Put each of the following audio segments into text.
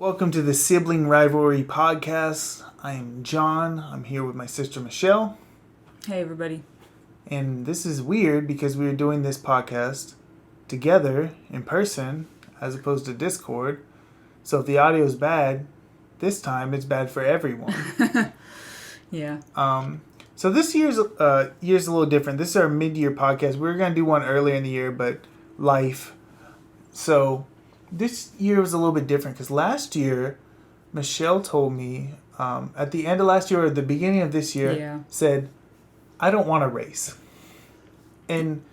Welcome to the Sibling Rivalry podcast. I am John. I'm here with my sister Michelle. Hey, everybody. And this is weird because we are doing this podcast together in person as opposed to Discord. So if the audio is bad, this time it's bad for everyone. Yeah. So this year's a little different. This is our mid-year podcast. We were going to do one earlier in the year, but life. So this year was a little bit different because last year, Michelle told me at the end of last year or the beginning of this year, said, I don't want to race. And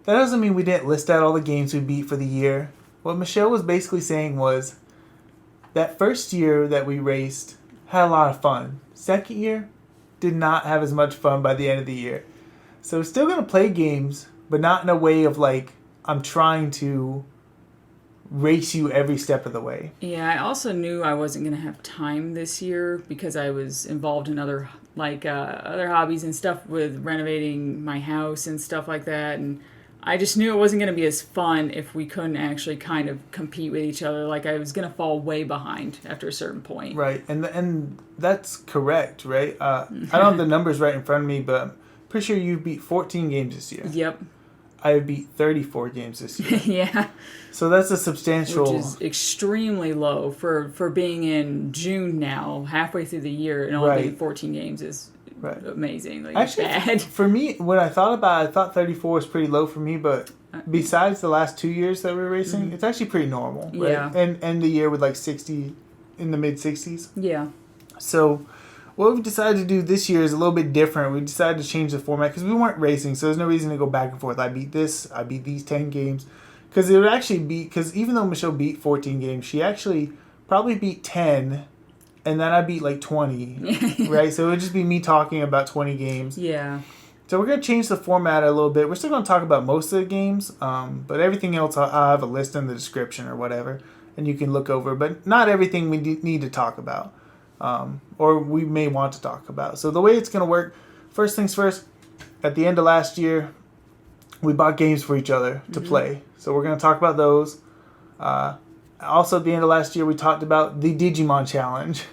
that doesn't mean we didn't list out all the games we beat for the year. What Michelle was basically saying was that first year that we raced had a lot of fun. Second year did not have as much fun by the end of the year. So we're still going to play games, but not in a way of like, I'm trying to race you every step of the way. Yeah, I also knew I wasn't going to have time this year because I was involved in other hobbies and stuff with renovating my house and stuff like that. And I just knew it wasn't going to be as fun if we couldn't actually kind of compete with each other. Like I was going to fall way behind after a certain point. Right, and that's correct, right? I don't have the numbers right in front of me, but I'm pretty sure you beat 14 games this year. Yep. I have beat 34 games this year. Yeah. So that's a substantial... Which is extremely low for being in June now, halfway through the year, and only 14 games is amazing. Like, actually, bad. For me, when I thought about it, I thought 34 was pretty low for me, but besides the last 2 years that we were racing, it's actually pretty normal. Right? Yeah. And end the year with like 60, in the mid-60s. Yeah. So what we've decided to do this year is a little bit different. We decided to change the format because we weren't racing, so there's no reason to go back and forth. I beat this, I beat these 10 games. Because it would actually be, because even though Michelle beat 14 games, she actually probably beat 10, and then I beat like 20, right? So it would just be me talking about 20 games. Yeah. So we're going to change the format a little bit. We're still going to talk about most of the games, but everything else I'll have a list in the description or whatever, and you can look over. But not everything we need to talk about, or we may want to talk about. So the way it's going to work, first things first, at the end of last year, we bought games for each other to play. So we're going to talk about those. Also, at the end of last year, we talked about the Digimon Challenge.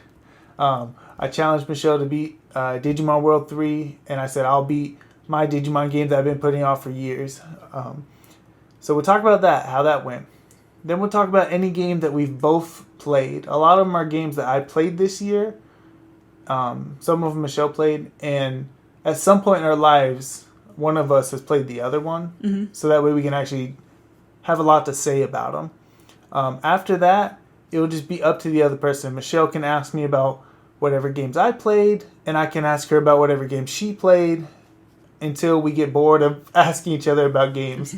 I challenged Michelle to beat Digimon World 3, and I said I'll beat my Digimon games that I've been putting off for years. So we'll talk about that, how that went. Then we'll talk about any game that we've both played. A lot of them are games that I played this year. Some of them Michelle played, and at some point in our lives, one of us has played the other one. So that way we can actually have a lot to say about them. After that, it will just be up to the other person. Michelle can ask me about whatever games I played, and I can ask her about whatever games she played until we get bored of asking each other about games.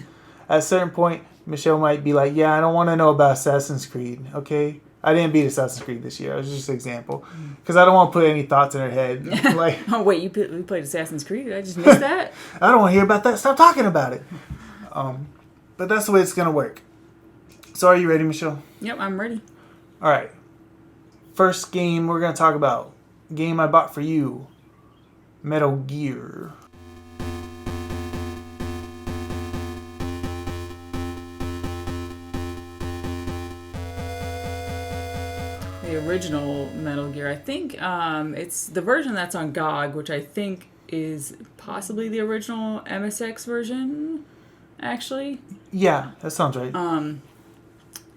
At a certain point, Michelle might be like, yeah, I don't want to know about Assassin's Creed, okay? I didn't beat Assassin's Creed this year. It was just an example. Because I don't want to put any thoughts in her head. Like, oh, wait, you played Assassin's Creed? Did I just miss that? I don't want to hear about that. Stop talking about it. But that's the way it's going to work. So are you ready, Michelle? Yep, I'm ready. All right. First game we're going to talk about. Game I bought for you. Metal Gear. The original Metal Gear. I think it's the version that's on GOG, which I think is possibly the original MSX version, actually. Yeah, that sounds right.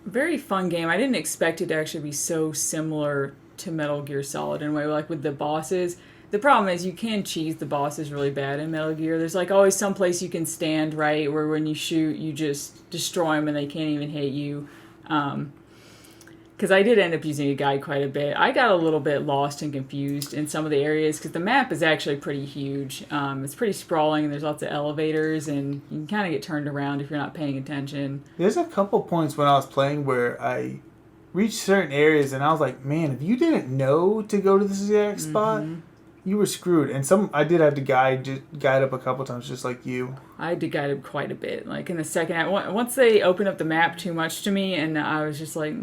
Very fun game. I didn't expect it to actually be so similar to Metal Gear Solid in a way, like with the bosses. The problem is you can cheese the bosses really bad in Metal Gear. There's like always some place you can stand, right, where when you shoot, you just destroy them and they can't even hit you. Because I did end up using a guide quite a bit. I got a little bit lost and confused in some of the areas because the map is actually pretty huge. It's pretty sprawling and there's lots of elevators and you can kind of get turned around if you're not paying attention. There's a couple points when I was playing where I reached certain areas and I was like, man, if you didn't know to go to this exact spot, you were screwed. And I did have to guide up a couple times just like you. I had to guide up quite a bit. Like in the second, once they opened up the map too much to me and I was just like,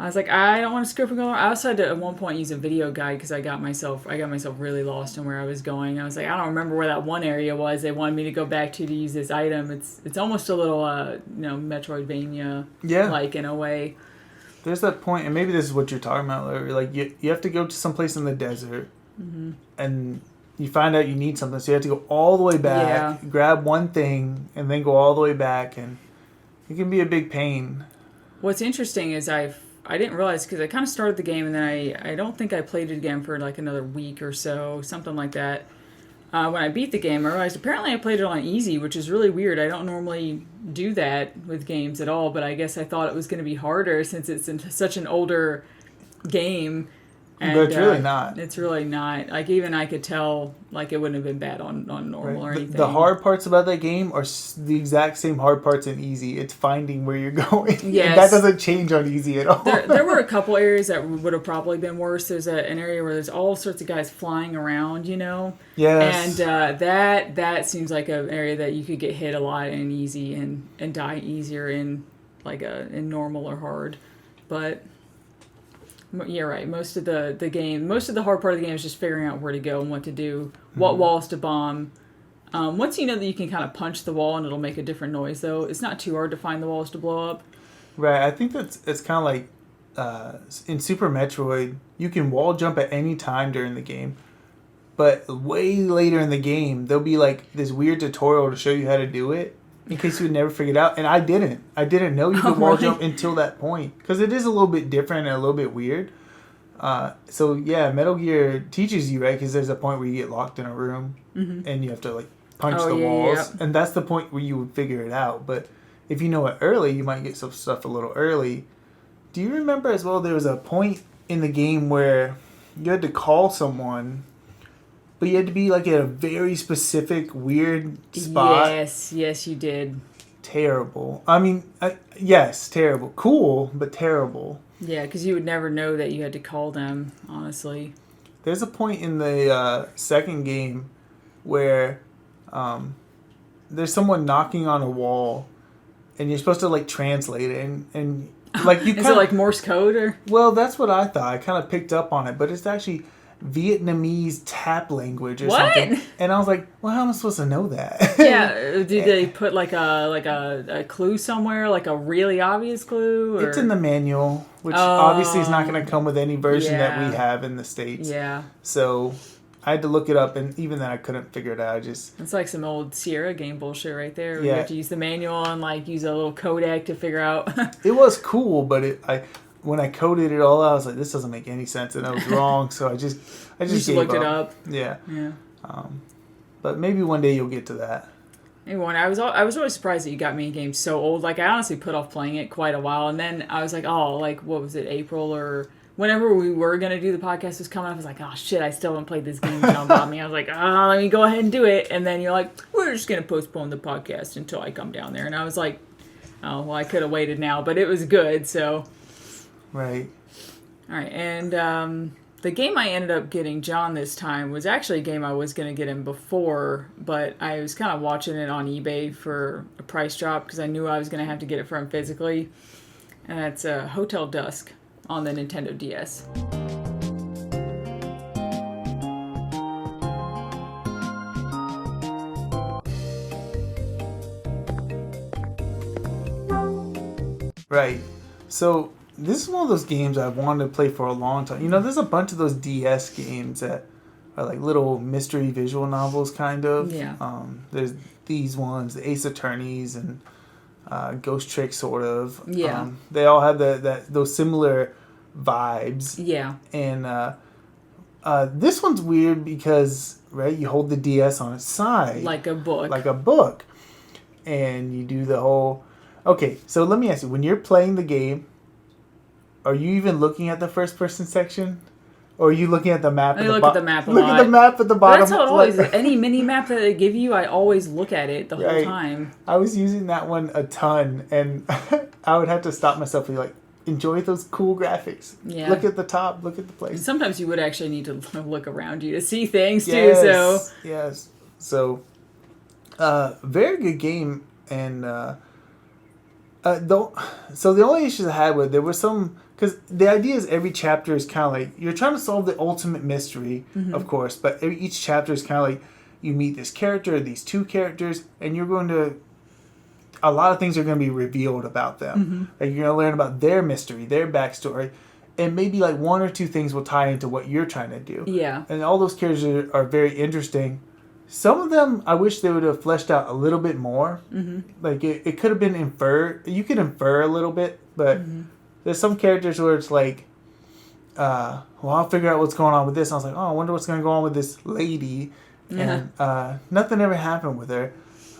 I was like, I don't want to skip and go. I also had to at one point use a video guide because I got myself really lost in where I was going. I was like, I don't remember where that one area was. They wanted me to go back to use this item. It's almost a little Metroidvania like in a way. there's that point, and maybe this is what you're talking about, Larry, like you have to go to someplace in the desert, and you find out you need something, so you have to go all the way back, grab one thing, and then go all the way back, and it can be a big pain. What's interesting is I didn't realize, because I kind of started the game, and then I don't think I played it again for like another week or so, something like that. When I beat the game, I realized apparently I played it on easy, which is really weird. I don't normally do that with games at all, but I guess I thought it was going to be harder since it's in such an older game. And, but it's really not. It's really not. Like, even I could tell, like, it wouldn't have been bad on normal or anything. The hard parts about that game are the exact same hard parts in easy. It's finding where you're going. Yes. And that doesn't change on easy at all. There were a couple areas that would have probably been worse. There's an area where there's all sorts of guys flying around, you know? Yes. And that seems like an area that you could get hit a lot in easy and die easier in, like, in normal or hard. But... you're right. Most of the hard part of the game is just figuring out where to go and what to do, what walls to bomb. Once you know that you can kind of punch the wall and it'll make a different noise, though, it's not too hard to find the walls to blow up. Right. I think it's kind of like in Super Metroid, you can wall jump at any time during the game, but way later in the game, there'll be like this weird tutorial to show you how to do it. In case you would never figure it out. And I didn't know you could wall jump until that point. Because it is a little bit different and a little bit weird. So, yeah, Metal Gear teaches you, right? Because there's a point where you get locked in a room. And you have to, like, punch the walls. Yeah. And that's the point where you would figure it out. But if you know it early, you might get some stuff a little early. Do you remember as well there was a point in the game where you had to call someone... but you had to be, like, at a very specific, weird spot. Yes, you did. Terrible. I mean, yes, terrible. Cool, but terrible. Yeah, because you would never know that you had to call them, honestly. There's a point in the second game where there's someone knocking on a wall, and you're supposed to, like, translate it, and like, you Is it, like, Morse code, or? Well, that's what I thought. I kind of picked up on it, but it's actually... Vietnamese tap language or something. And I was like, well, how am I supposed to know that? Yeah, did they put like a clue somewhere, like a really obvious clue? Or? It's in the manual, which obviously is not going to come with any version that we have in the States. Yeah. So I had to look it up, and even then I couldn't figure it out. It's like some old Sierra game bullshit right there. Where you have to use the manual and like use a little codec to figure out. It was cool, but when I coded it all out, I was like, this doesn't make any sense, and I was wrong, so I just looked it up. Yeah. But maybe one day you'll get to that. Maybe one. I was always surprised that you got me a game so old. Like, I honestly put off playing it quite a while, and then I was like, oh, like, what was it, April or whenever we were going to do the podcast was coming up, I was like, oh, shit, I still haven't played this game. John bought me. I was like, let me go ahead and do it. And then you're like, we're just going to postpone the podcast until I come down there. And I was like, oh, well, I could have waited now, but it was good, so... Right. All right, and the game I ended up getting John this time was actually a game I was going to get him before, but I was kind of watching it on eBay for a price drop because I knew I was going to have to get it for him physically, and that's Hotel Dusk on the Nintendo DS. Right. So... this is one of those games I've wanted to play for a long time. You know, there's a bunch of those DS games that are like little mystery visual novels, kind of. Yeah. There's these ones, the Ace Attorneys and Ghost Trick, sort of. Yeah. They all have those similar vibes. Yeah. And this one's weird because, right, you hold the DS on its side. Like a book. And you do the whole... Okay, so let me ask you, when you're playing the game... are you even looking at the first-person section? Or are you looking at the map at the bottom? I look at the map a lot. Look at the map at the bottom. But that's how it always is. Any mini-map that they give you, I always look at it the whole time. I was using that one a ton, and I would have to stop myself and be like, enjoy those cool graphics. Yeah. Look at the top. Look at the place. And sometimes you would actually need to look around you to see things, too. So Yes. So, very good game, and... so the only issues I had with there were some... because the idea is every chapter is kind of like... you're trying to solve the ultimate mystery, of course, but each chapter is kind of like you meet this character, these two characters, and you're going to a lot of things are going to be revealed about them. Mm-hmm. Like you're going to learn about their mystery, their backstory, and maybe like one or two things will tie into what you're trying to do. Yeah. And all those characters are very interesting. Some of them, I wish they would have fleshed out a little bit more. Mm-hmm. Like it could have been inferred. You can infer a little bit, but there's some characters where it's like, well, I'll figure out what's going on with this. And I was like, oh, I wonder what's going to go on with this lady. And nothing ever happened with her.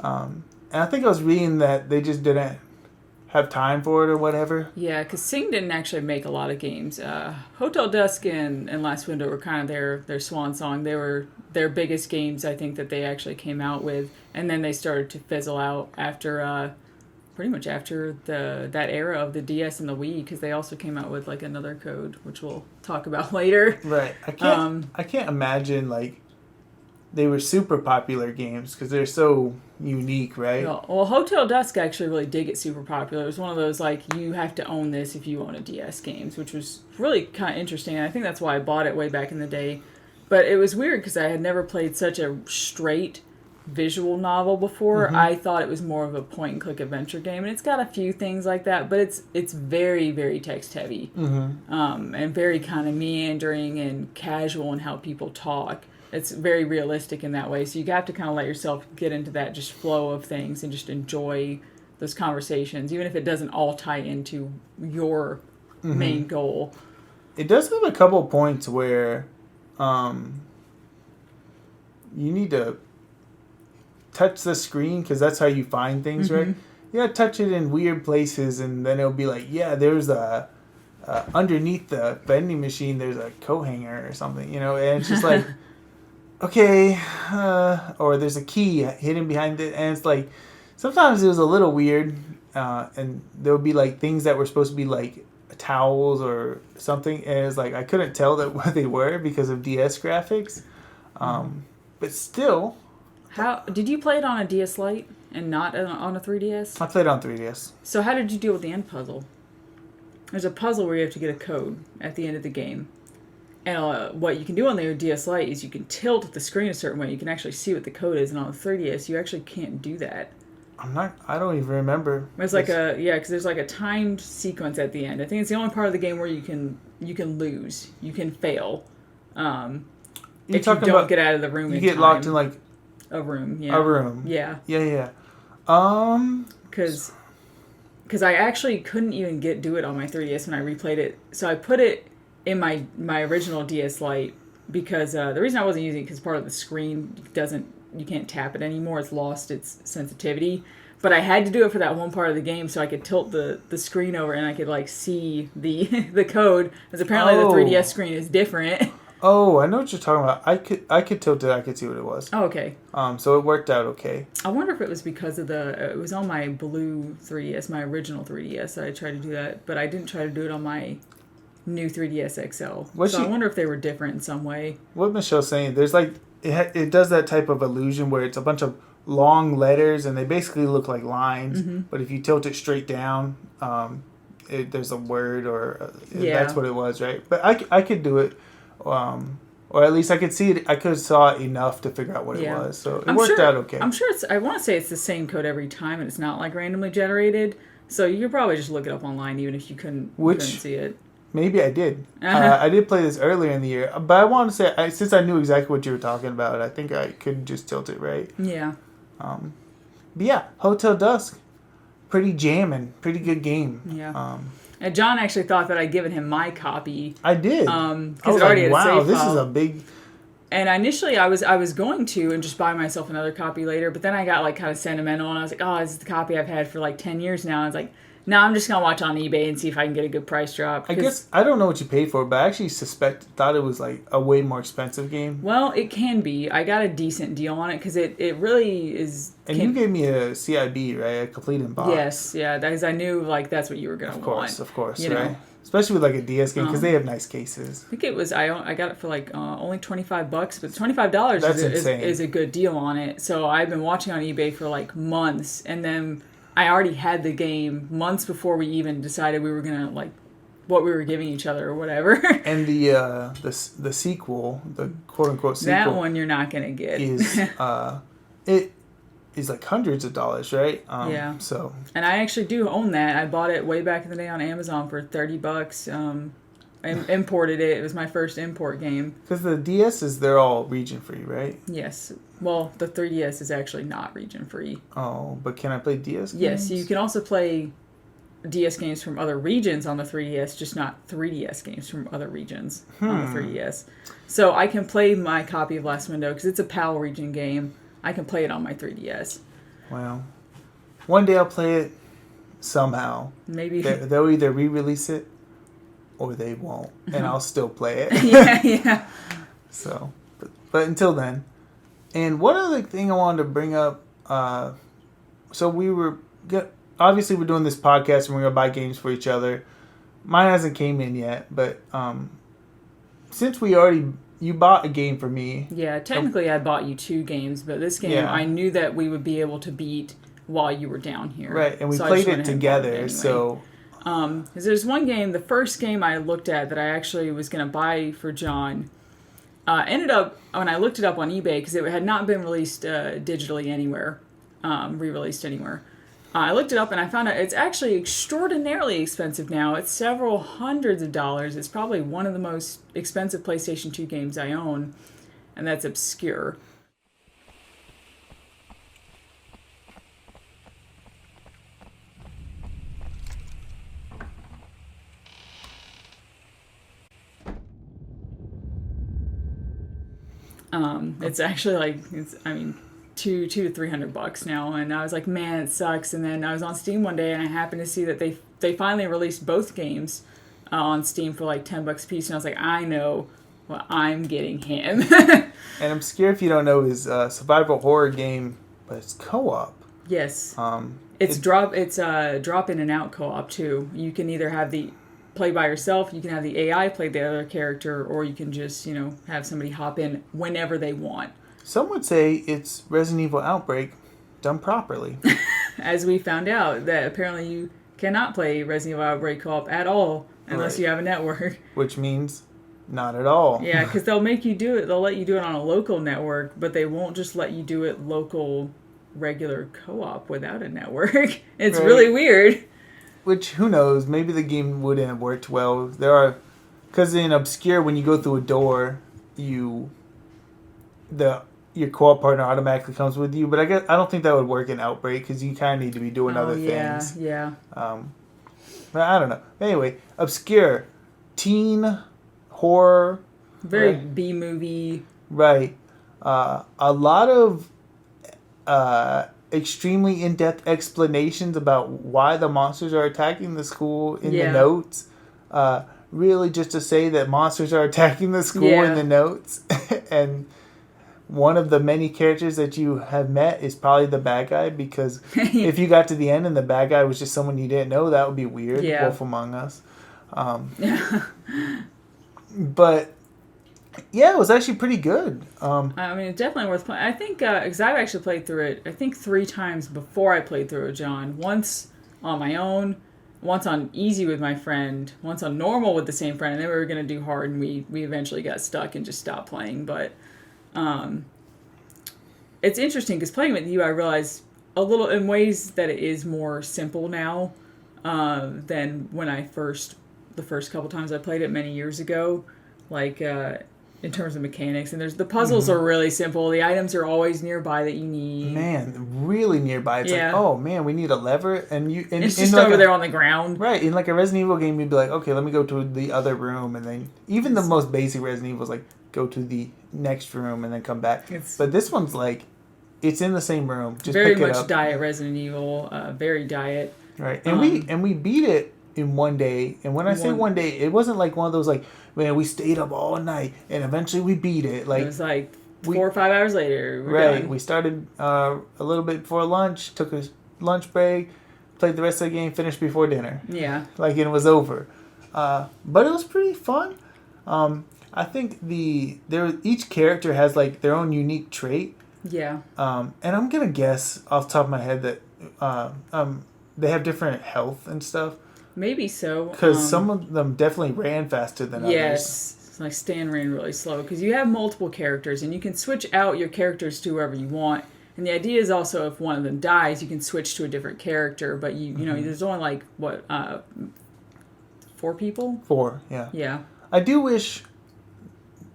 And I think I was reading that they just didn't have time for it or whatever. Yeah, because Sing didn't actually make a lot of games. Hotel Dusk and Last Window were kind of their swan song. They were their biggest games, I think, that they actually came out with. And then they started to fizzle out after, pretty much after that era of the DS and the Wii, because they also came out with like another code, which we'll talk about later. Right. I can't imagine like they were super popular games because they're so unique, right? Well, Hotel Dusk actually really did get super popular. It was one of those, like, you have to own this if you own a DS games, which was really kind of interesting. And I think that's why I bought it way back in the day. But it was weird because I had never played such a straight visual novel before. Mm-hmm. I thought it was more of a point-and-click adventure game. And it's got a few things like that, but it's very, very text-heavy. Mm-hmm. And very kind of meandering and casual in how people talk. It's very realistic in that way. So you have to kind of let yourself get into that just flow of things and just enjoy those conversations, even if it doesn't all tie into your main goal. It does have a couple points where you need to touch the screen because that's how you find things, right? You gotta touch it in weird places, and then it'll be like, yeah, there's a underneath the vending machine, there's a coat hanger or something, and it's just like, okay, or there's a key hidden behind it, and it's like, sometimes it was a little weird, and there would be like things that were supposed to be like towels or something, and it's like I couldn't tell that what they were because of DS graphics, but still. How did you play it on a DS Lite and not on a 3DS? I played on 3DS. So how did you deal with the end puzzle? There's a puzzle where you have to get a code at the end of the game. And what you can do on the DS Lite is you can tilt the screen a certain way. You can actually see what the code is. And on the 3DS, you actually can't do that. I don't even remember. It's like because there's like a timed sequence at the end. I think it's the only part of the game where you can lose. You can fail. If you don't get out of the room in time. You get locked in like a room. Yeah. A room. Yeah. Yeah. Because I actually couldn't even do it on my 3DS when I replayed it. So I put it in my original DS Lite because the reason I wasn't using it because part of the screen you can't tap it anymore. It's lost its sensitivity. But I had to do it for that one part of the game so I could tilt the screen over and I could like see the code, because apparently the 3DS screen is different. Oh, I know what you're talking about. I could tilt it. I could see what it was. Oh, okay. So it worked out okay. I wonder if it was because of it was on my blue 3DS, my original 3DS, that I tried to do that, but I didn't try to do it on my new 3DS XL. I wonder if they were different in some way. What Michelle's saying, there's like, it does that type of illusion where it's a bunch of long letters and they basically look like lines, but if you tilt it straight down, there's a word or that's what it was, right? But I could do it. Or at least I could see it. I could saw it enough to figure out what it was. So it worked out okay. I'm sure I want to say it's the same code every time, and it's not like randomly generated. So you could probably just look it up online, even if you couldn't see it. Maybe I did. I did play this earlier in the year, but I want to say since I knew exactly what you were talking about, I think I could just tilt it right. Yeah. But yeah, Hotel Dusk, pretty jamming, pretty good game. Yeah. And John actually thought that I'd given him my copy. I did. Because it already had a save file. This is a big. And initially, I was going to and just buy myself another copy later, but then I got like kind of sentimental, and I was like, oh, this is the copy I've had for like 10 years now. And I was like, no, I'm just gonna watch on eBay and see if I can get a good price drop. I guess I don't know what you paid for it, but I actually thought it was like a way more expensive game. Well, it can be. I got a decent deal on it because it really is. And you gave me a CIB, right? A complete in box. Yes, yeah, because I knew like that's what you were gonna want. Of course, right? Know? Especially with like a DS game because they have nice cases. I think it was I got it for like only $25, but $25 is a good deal on it. So I've been watching on eBay for like months, and then I already had the game months before we even decided we were gonna like what we were giving each other or whatever. And the sequel, the quote unquote sequel, that one you're not gonna get. Is is like hundreds of dollars, right? Yeah. So. And I actually do own that. I bought it way back in the day on Amazon for $30. I imported it. It was my first import game. Because the DSs, they're all region free, right? Yes. Well, the 3DS is actually not region free. Oh, but can I play DS games? Yes, you can also play DS games from other regions on the 3DS, just not 3DS games from other regions on the 3DS. So I can play my copy of Last Window, because it's a PAL region game. I can play it on my 3DS. Well, one day I'll play it somehow. Maybe. They'll either re-release it or they won't, and I'll still play it. Yeah. So, but until then. And one other thing I wanted to bring up, so obviously we're doing this podcast and we're going to buy games for each other. Mine hasn't came in yet, but since you bought a game for me. Yeah, technically I bought you 2 games, but this game I knew that we would be able to beat while you were down here. Right, and we played it together, anyway. So... Because there's one game, the first game I looked at that I actually was going to buy for John, ended up, when I looked it up on eBay, because it had not been released digitally anywhere, re-released anywhere. I looked it up and I found out it's actually extraordinarily expensive now. It's several hundreds of dollars. It's probably one of the most expensive PlayStation 2 games I own, and that's Obscure. It's actually like, $200 to $300 now, and I was like, man, it sucks. And then I was on Steam one day and I happened to see that they finally released both games on Steam for like $10 a piece, and I was like, I know what I'm getting him. And Obscure, if you don't know, is a survival horror game, but it's co-op. Yes. It's drop in and out co-op too. You can either have the play by yourself, you can have the AI play the other character, or you can just, have somebody hop in whenever they want. Some would say it's Resident Evil Outbreak done properly. As we found out, that apparently you cannot play Resident Evil Outbreak co-op at all unless you have a network. Which means not at all. Yeah, because they'll make you do it. They'll let you do it on a local network, but they won't just let you do it local, regular co-op without a network. It's really weird. Which, who knows, maybe the game wouldn't have worked well. Because in Obscure, when you go through a door, your co-op partner automatically comes with you. But I don't think that would work in Outbreak, because you kind of need to be doing other things. Yeah. But I don't know. Anyway, Obscure, teen horror, very B-movie. Right. A lot of extremely in-depth explanations about why the monsters are attacking the school in the notes. Really just to say that monsters are attacking the school in the notes. And one of the many characters that you have met is probably the bad guy, because if you got to the end and the bad guy was just someone you didn't know, that would be weird. Yeah. Wolf Among Us. But yeah, it was actually pretty good. I mean, it's definitely worth playing. I think, because I've actually played through it, I think 3 times before I played through it, John. Once on my own, once on easy with my friend, once on normal with the same friend, and then we were going to do hard, and we eventually got stuck and just stopped playing. But it's interesting, because playing with you, I realized a little, in ways that it is more simple now than when the first couple times I played it many years ago. Like, in terms of mechanics, and the puzzles are really simple. The items are always nearby that you need. Man, really nearby. It's like, oh man, we need a lever, and it's just over there on the ground. Right, in like a Resident Evil game, you'd be like, okay, let me go to the other room, and then even the most basic Resident Evil is like, go to the next room and then come back. But this one's like, it's in the same room. Just very pick it much up. Diet Resident Evil, very diet. Right, and we beat it in one day. And when I say one day, it wasn't like one of those like, man, we stayed up all night and eventually we beat it. Like, it was like 4 or 5 hours later. Right. Done. We started a little bit before lunch, took a lunch break, played the rest of the game, finished before dinner. Yeah. Like, it was over. But it was pretty fun. I think each character has like their own unique trait. Yeah. And I'm gonna guess off the top of my head that they have different health and stuff. Maybe so. Because some of them definitely ran faster than others. Yes. Like Stan ran really slow. Because you have multiple characters, and you can switch out your characters to whoever you want. And the idea is also if one of them dies, you can switch to a different character. But you know, there's only like what 4 people. 4, yeah. Yeah. I do wish,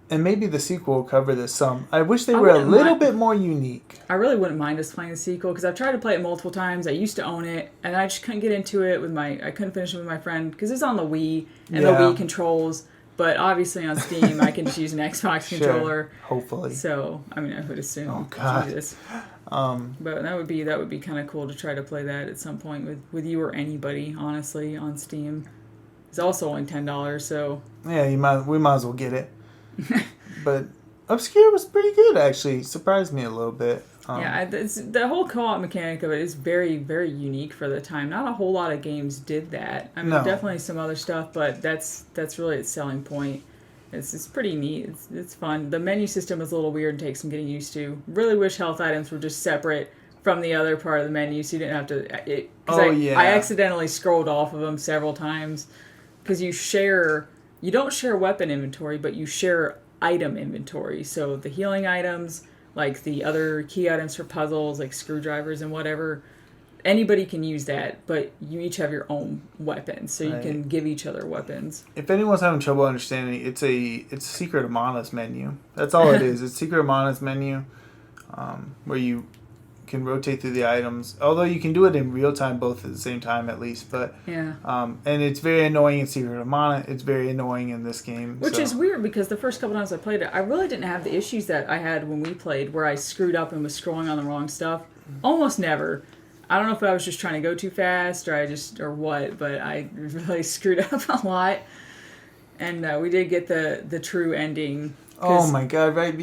and maybe the sequel will cover this some. I wish they were a little bit more unique. I really wouldn't mind us playing the sequel because I've tried to play it multiple times. I used to own it, and I just couldn't get into it I couldn't finish it with my friend because it's on the Wii and the Wii controls. But obviously on Steam, I can just use an Xbox controller. Hopefully. So I mean, I would assume. Oh God. Jesus. But that would be kind of cool to try to play that at some point with you or anybody. Honestly, on Steam, it's also only $10. So yeah, we might as well get it. But Obscure was pretty good actually. Surprised me a little bit. The whole co-op mechanic of it is very, very unique for the time. Not a whole lot of games did that. I mean, definitely some other stuff, but that's really its selling point. It's pretty neat. It's fun. The menu system is a little weird and takes some getting used to. Really wish health items were just separate from the other part of the menu, so you didn't have to. I accidentally scrolled off of them several times because you don't share weapon inventory, but you share item inventory. So the healing items, like the other key items for puzzles, like screwdrivers and whatever, anybody can use that, but you each have your own weapons, so you can give each other weapons. If anyone's having trouble understanding, it's a Secret of Mana's menu. That's all it is. It's Secret of Mana's menu, where you can rotate through the items. Although you can do it in real time, both at the same time at least. But and it's very annoying in Secret of Mana. It's very annoying in this game, which is weird because the first couple times I played it, I really didn't have the issues that I had when we played, where I screwed up and was scrolling on the wrong stuff. Almost never. I don't know if I was just trying to go too fast or what, but I really screwed up a lot. And we did get the true ending. Oh my God! Right.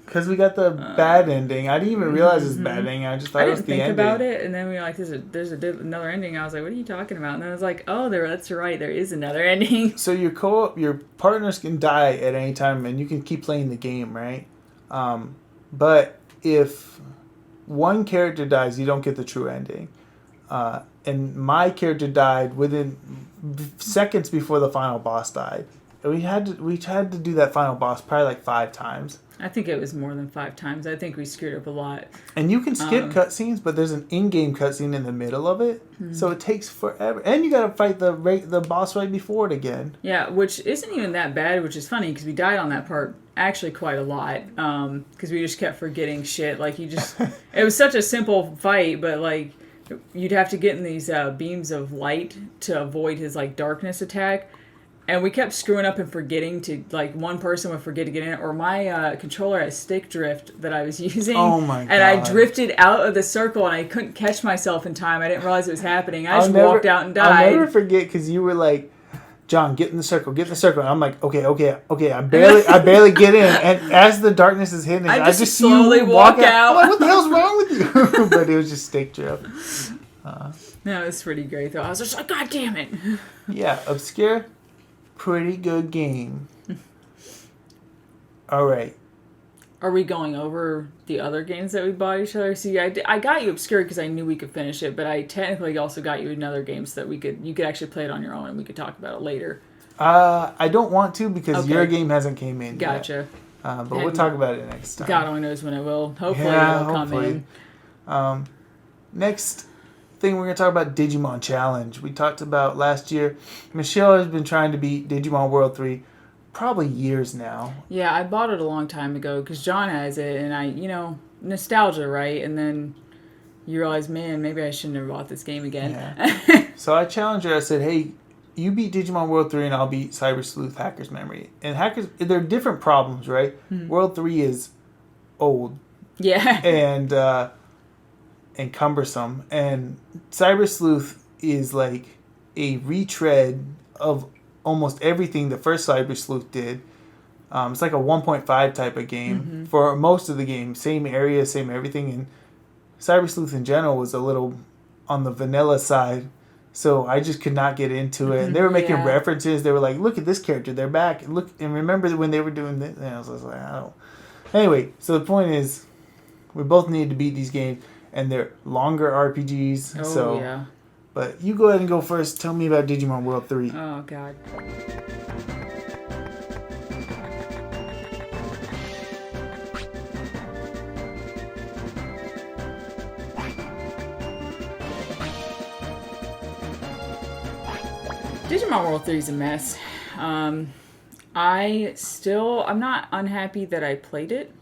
Because we got the bad ending. I didn't even realize it was bad ending. I just thought it was the ending. I didn't think about it, and then we were like, there's another ending. I was like, what are you talking about? And then I was like, oh, that's right, there is another ending. So your partners can die at any time, and you can keep playing the game, right? But if one character dies, you don't get the true ending. And my character died within seconds before the final boss died. And we had to do that final boss probably like 5 times. I think it was more than 5 times. I think we screwed up a lot. And you can skip cutscenes, but there's an in-game cutscene in the middle of it, so it takes forever. And you got to fight the boss right before it again. Yeah, which isn't even that bad, which is funny because we died on that part actually quite a lot because we just kept forgetting shit. Like it was such a simple fight, but like you'd have to get in these beams of light to avoid his like darkness attack. And we kept screwing up and forgetting to, like, one person would forget to get in it, or my controller had stick drift that I was using. Oh, my God. And I drifted out of the circle, and I couldn't catch myself in time. I didn't realize it was happening. I just walked out and died. I'll never forget, because you were like, John, get in the circle, get in the circle. And I'm like, okay. I barely get in. And as the darkness is hitting, I just slowly walk out. I'm like, what the hell's wrong with you? But it was just stick drift. No, it was pretty great, though. I was just like, God damn it. Yeah, Obscure. Pretty good game. All right. Are we going over the other games that we bought each other? See, I got you Obscure because I knew we could finish it, but I technically also got you another game so that you could actually play it on your own and we could talk about it later. I don't want to because your game hasn't came in Gotcha. Yet. But we'll talk about it next time. God only knows when it will. Hopefully it'll come in. Next thing we're going to talk about, Digimon Challenge. We talked about last year. Michelle has been trying to beat Digimon World 3 probably years now. Yeah, I bought it a long time ago because John has it, and nostalgia, right? And then you realize, man, maybe I shouldn't have bought this game again. Yeah. So I challenged her. I said, hey, you beat Digimon World 3 and I'll beat Cyber Sleuth Hacker's Memory. And they're different problems, right? Mm-hmm. World 3 is old. Yeah. And cumbersome, and Cyber Sleuth is like a retread of almost everything the first Cyber Sleuth did. It's like a 1.5 type of game for most of the game, same area, same everything, and Cyber Sleuth in general was a little on the vanilla side, so I just could not get into it. And they were making references. They were like, "Look at this character, they're back. Look and remember when they were doing this." And I was like, "I don't." Anyway, so the point is, we both need to beat these games. And they're longer RPGs. But you go ahead and go first. Tell me about Digimon World 3. Oh, God. Digimon World 3 is a mess. I'm not unhappy that I played it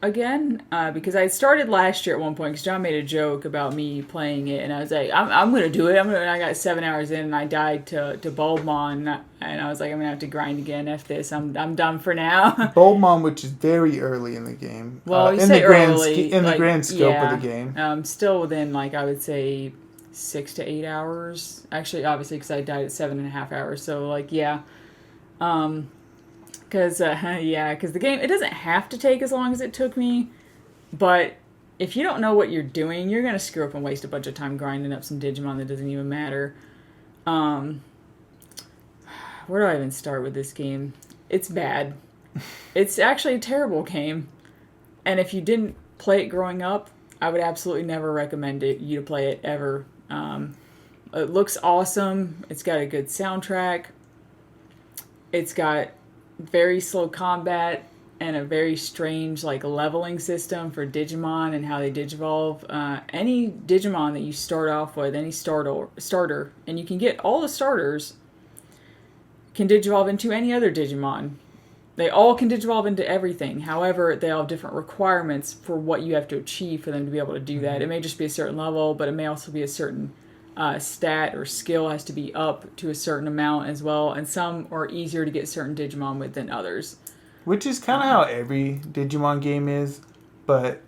again, because I started last year at one point because John made a joke about me playing it, and I was like, I'm gonna do it. And I got 7 hours in, and I died to Bulbmon, and I was like, I'm gonna have to grind again. F this, I'm done for now. Bulbmon, which is very early in the game. Well, you in say the grand early, in like, the grand scope yeah, of the game. Still within, like, I would say 6 to 8 hours. Actually, obviously, because I died at 7.5 hours. So, like, yeah. Because the game, it doesn't have to take as long as it took me, but if you don't know what you're doing, you're going to screw up and waste a bunch of time grinding up some Digimon that doesn't even matter. Where do I even start with this game? It's bad. It's actually a terrible game. And if you didn't play it growing up, I would absolutely never recommend you to play it ever. It looks awesome. It's got a good soundtrack. It's got very slow combat and a very strange, like, leveling system for Digimon and how they digivolve. Any Digimon that you start off with, any starter, and you can get all the starters, can digivolve into any other Digimon. They all can digivolve into everything. However, they all have different requirements for what you have to achieve for them to be able to do that. It may just be a certain level, but it may also be a certain stat or skill has to be up to a certain amount as well. And some are easier to get certain Digimon with than others. Which is kind of how every Digimon game is, but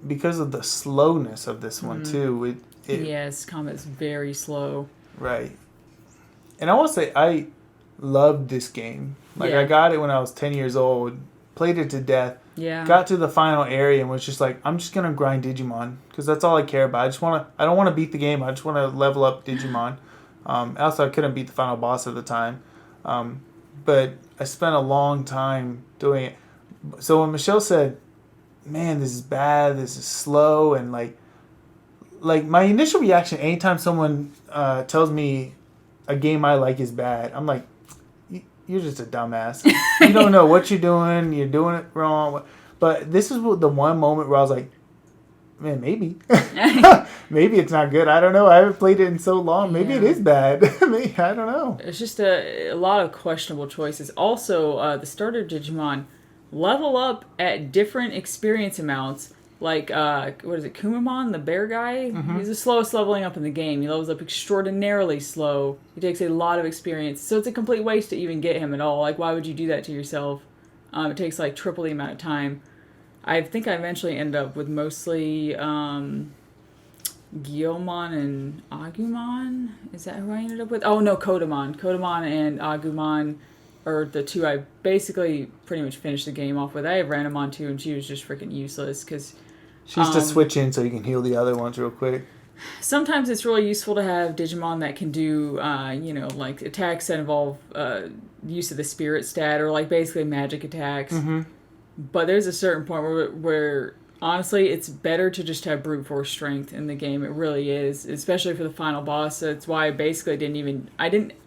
because of the slowness of this one too, yes, combat's very slow. Right. And I want to say I loved this game. Like, Yeah. I got it when I was 10 years old, played it to death, Yeah. got to the final area and was just like, I'm just going to grind Digimon because that's all I care about. I don't want to beat the game. I just want to level up Digimon. Also, I couldn't beat the final boss at the time. But I spent a long time doing it. So when Michelle said, man, this is bad, this is slow, and like my initial reaction anytime someone tells me a game I like is bad, I'm like, you're just a dumbass. You don't know what you're doing it wrong. But this is the one moment where I was like, man, maybe. Maybe it's not good. I don't know. I haven't played it in so long. Maybe it is bad. Maybe, I don't know. It's just a lot of questionable choices. Also, the starter Digimon level up at different experience amounts. Like, what is it, Kumamon, the bear guy? Mm-hmm. He's the slowest leveling up in the game. He levels up extraordinarily slow. He takes a lot of experience. So it's a complete waste to even get him at all. Like, why would you do that to yourself? It takes, like, triple the amount of time. I think I eventually ended up with mostly Guilmon and Agumon. Is that who I ended up with? Oh, no, Kodamon. Kodamon and Agumon are the two I basically pretty much finished the game off with. I have Ranamon too, and she was just freaking useless because... She's to switch in so you can heal the other ones real quick. Sometimes it's really useful to have Digimon that can do, like attacks that involve use of the spirit stat or like basically magic attacks. Mm-hmm. But there's a certain point where honestly, it's better to just have brute force strength in the game. It really is, especially for the final boss. That's why I basically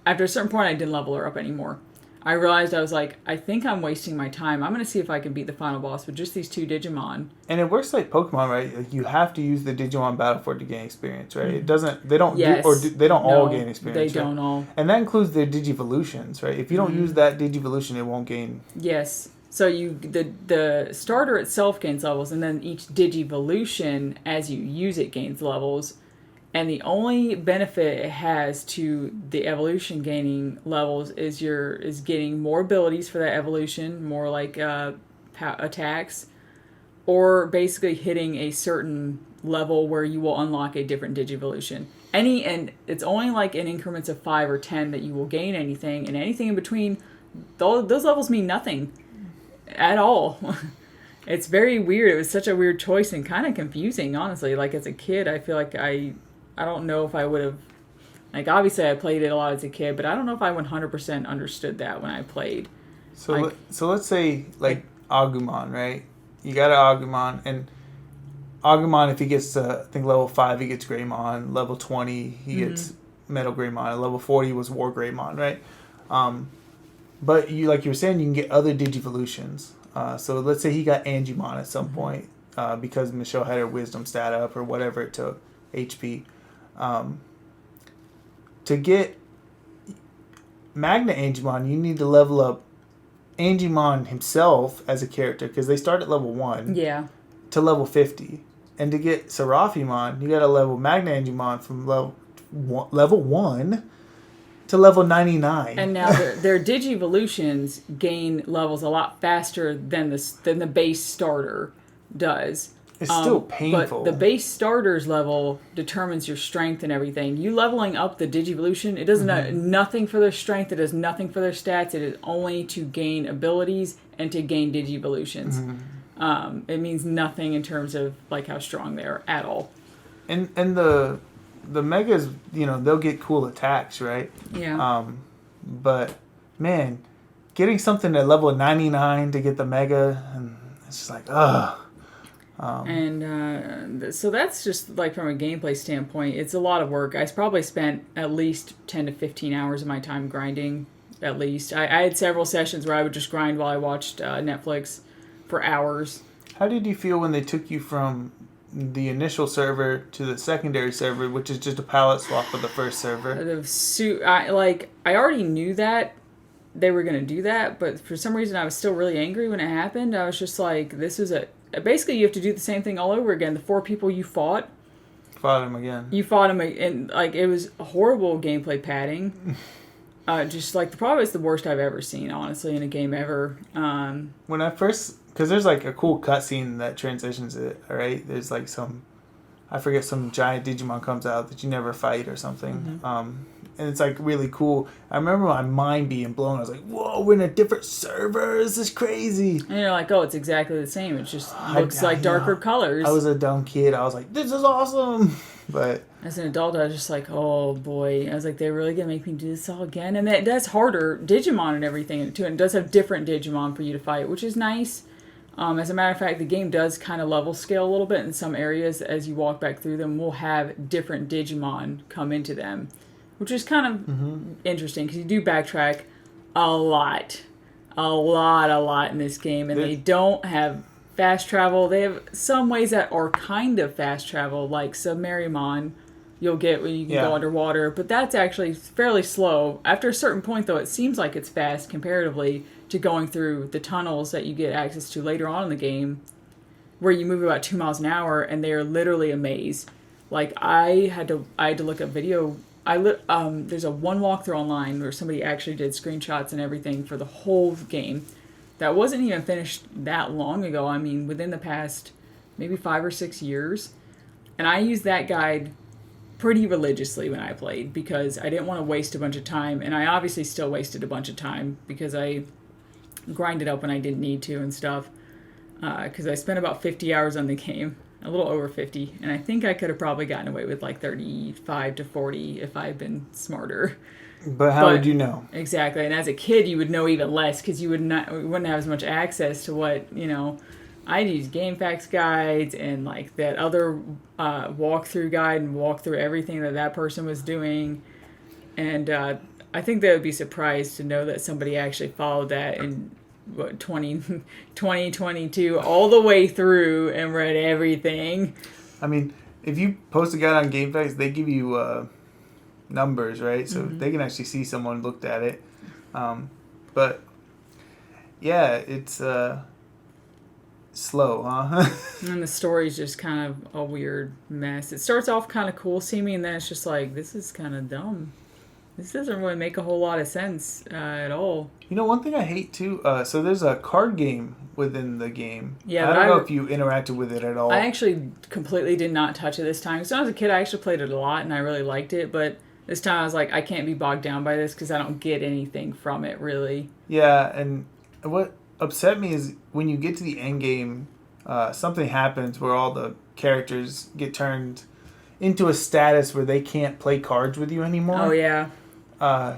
after a certain point, I didn't level her up anymore. I realized I was like, I think I'm wasting my time. I'm going to see if I can beat the final boss with just these two Digimon. And it works like Pokemon, right? Like, you have to use the Digimon battle for it to gain experience, right? It doesn't. They don't. Yes. They don't all gain experience. They don't all. And that includes their Digivolutions, right? If you don't use that Digivolution, it won't gain. Yes. So the starter itself gains levels, and then each Digivolution, as you use it, gains levels. And the only benefit it has to the evolution gaining levels is getting more abilities for that evolution, more like attacks, or basically hitting a certain level where you will unlock a different Digivolution. And it's only like in increments of 5 or 10 that you will gain anything, and anything in between, those levels mean nothing at all. It's very weird. It was such a weird choice and kind of confusing, honestly. Like, as a kid, I feel like I don't know if I would have... Like, obviously, I played it a lot as a kid, but I don't know if I 100% understood that when I played. So let's say, like, Agumon, right? You got an Agumon, and Agumon, if he gets to, I think, level 5, he gets Greymon. Level 20, he gets Metal Greymon. At level 40 was War Greymon, right? But, like you were saying, you can get other Digivolutions. So let's say he got Angimon at some point because Michelle had her Wisdom stat up or whatever it took, HP. To get Magna Angemon, you need to level up Angemon himself as a character because they start at level 1 Yeah. to level 50. And to get Seraphimon, you got to level Magna Angemon from level 1 to level 99. And now their Digivolutions gain levels a lot faster than the base starter does. It's still painful. But the base starter's level determines your strength and everything. You leveling up the Digivolution, it does nothing for their strength. It does nothing for their stats. It is only to gain abilities and to gain Digivolutions. It means nothing in terms of like how strong they are at all. And the megas, they'll get cool attacks, right? Yeah. But man, getting something at level 99 to get the mega, and it's just like, ugh. So that's just like from a gameplay standpoint, it's a lot of work. I probably spent at least 10 to 15 hours of my time grinding, at least. I had several sessions where I would just grind while I watched Netflix for hours. How did you feel when they took you from the initial server to the secondary server, which is just a palette swap of the first server? I already knew that they were going to do that, but for some reason I was still really angry when it happened. I was just like, basically you have to do the same thing all over again. The 4 people you fought them again. You fought them, and like it was a horrible gameplay padding. Just like probably it's the worst I've ever seen, honestly, in a game ever. When I first, because there's like a cool cutscene that transitions it. All right, there's like some giant Digimon comes out that you never fight or something. And it's like really cool. I remember my mind being blown. I was like, "Whoa, we're in a different server. This is crazy." And you're like, "Oh, it's exactly the same. It just looks like darker colors." I was a dumb kid. I was like, "This is awesome." But as an adult, I was just like, "Oh boy!" I was like, "They're really gonna make me do this all again?" And that's harder Digimon and everything too. And it does have different Digimon for you to fight, which is nice. As a matter of fact, the game does kind of level scale a little bit in some areas. As you walk back through them, we'll have different Digimon come into them, which is kind of interesting because you do backtrack a lot in this game, and they don't have fast travel. They have some ways that are kind of fast travel, like Submarimon you'll get when you can go underwater, but that's actually fairly slow. After a certain point, though, it seems like it's fast comparatively to going through the tunnels that you get access to later on in the game, where you move about 2 miles an hour, and they are literally a maze. Like, I had to look up video. There's a one walkthrough online where somebody actually did screenshots and everything for the whole game. That wasn't even finished that long ago. I mean, within the past maybe 5 or 6 years. And I used that guide pretty religiously when I played because I didn't want to waste a bunch of time. And I obviously still wasted a bunch of time because I grinded up when I didn't need to and stuff. Because I spent about 50 hours on the game. A little over 50, and I think I could have probably gotten away with like 35 to 40 if I had been smarter. But how would you know? Exactly, and as a kid, you would know even less because you wouldn't have as much access to what I used GameFAQs guides and like that other walkthrough guide and walk through everything that person was doing, and I think they would be surprised to know that somebody actually followed that and. 2022 all the way through and read everything. I mean, if you post a guide on GameFAQs, they give you numbers, right? So they can actually see someone looked at it. But yeah, it's slow, huh? And the story's just kind of a weird mess. It starts off kind of cool seeming, and then it's just like, this is kind of dumb. This doesn't really make a whole lot of sense at all. One thing I hate too, so there's a card game within the game. Yeah, I don't know if you interacted with it at all. I actually completely did not touch it this time. So when I was a kid, I actually played it a lot, and I really liked it. But this time I was like, I can't be bogged down by this because I don't get anything from it, really. Yeah, and what upset me is when you get to the end game, something happens where all the characters get turned into a status where they can't play cards with you anymore. Oh, yeah.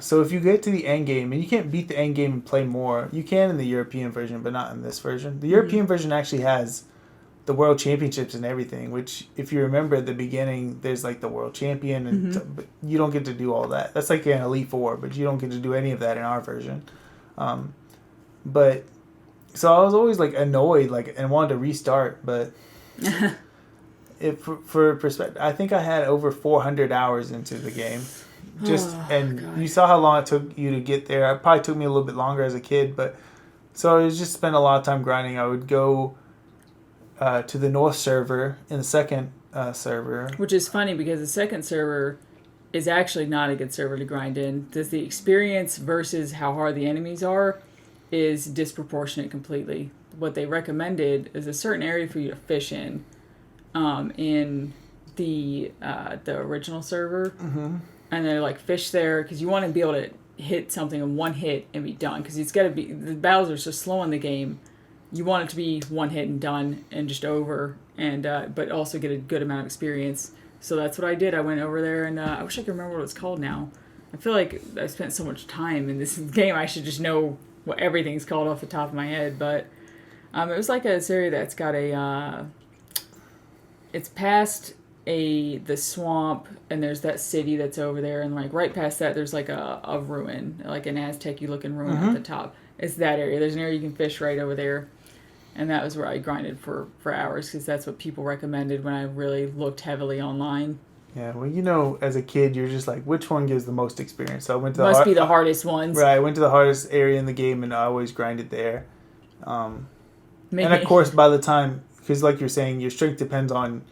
So if you get to the end game, and you can't beat the end game and play more, you can in the European version, but not in this version. The European version actually has the World Championships and everything, which, if you remember at the beginning, there's like the World Champion, and but you don't get to do all that. That's like an Elite Four, but you don't get to do any of that in our version. But so I was always like annoyed, and wanted to restart, but for perspective, I think I had over 400 hours into the game. And God. you saw how long it took you to get there. It probably took me a little bit longer as a kid, but so I was just spent a lot of time grinding. I would go to the north server in the second server. Which is funny because the second server is actually not a good server to grind in. Does the experience versus how hard the enemies are is disproportionate completely. What they recommended is a certain area for you to fish in the original server, and they're like fish there because you want to be able to hit something in one hit and be done because it's got to be the battles are so slow in the game. You want it to be one hit and done and just over, and but also get a good amount of experience. So that's what I did. I went over there, and I wish I could remember what it's called now. I feel like I spent so much time in this game, I should just know what everything's called off the top of my head. But it was like a area that's got a... it's past the swamp, and there's that city that's over there, and like right past that, there's like a ruin, like an Aztec-y looking ruin at the top. It's that area. There's an area you can fish right over there. And that was where I grinded for hours because that's what people recommended when I really looked heavily online. Yeah, well, as a kid, you're just like, which one gives the most experience? So I went to Must be the hardest ones. Right, I went to the hardest area in the game, and I always grinded there. And of course, by the time, because like you're saying, your strength depends on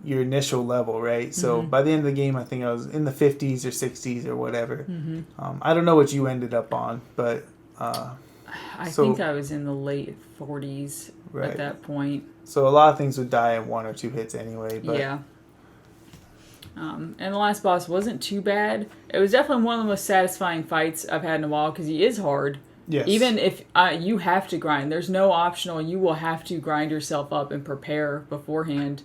your initial level, right? So by the end of the game, I think I was in the 50s or 60s or whatever. I don't know what you ended up on, but... I think I was in the late 40s at that point. So a lot of things would die in one or two hits anyway. But yeah. And the last boss wasn't too bad. It was definitely one of the most satisfying fights I've had in a while because he is hard. Yes. Even if you have to grind. There's no optional. You will have to grind yourself up and prepare beforehand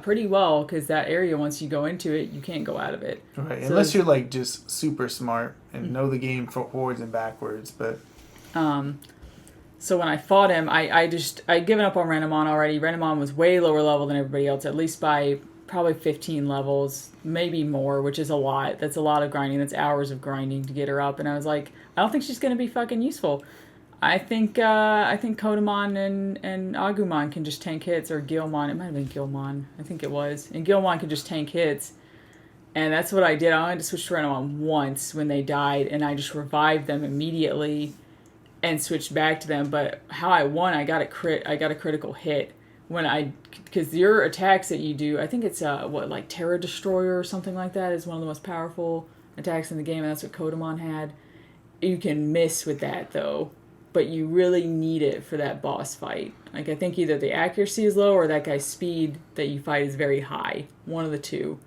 pretty well because that area, once you go into it, you can't go out of it. Right. So unless you're like just super smart and know the game forwards and backwards. But... so when I fought him, I'd given up on Renamon already. Renamon was way lower level than everybody else, at least by probably 15 levels, maybe more, which is a lot. That's a lot of grinding. That's hours of grinding to get her up. And I was like, I don't think she's going to be fucking useful. I think Kodamon and Agumon can just tank hits, or Gilmon. It might have been Gilmon. I think it was. And Gilmon can just tank hits. And that's what I did. I only had to switch to Renamon once when they died, and I just revived them immediately and switched back to them. But how I won, I got a critical hit because your attacks that you do, I think it's like Terra Destroyer or something like that is one of the most powerful attacks in the game, and that's what Kodamon had. You can miss with that though, but you really need it for that boss fight. Like I think either the accuracy is low or that guy's speed that you fight is very high. One of the two.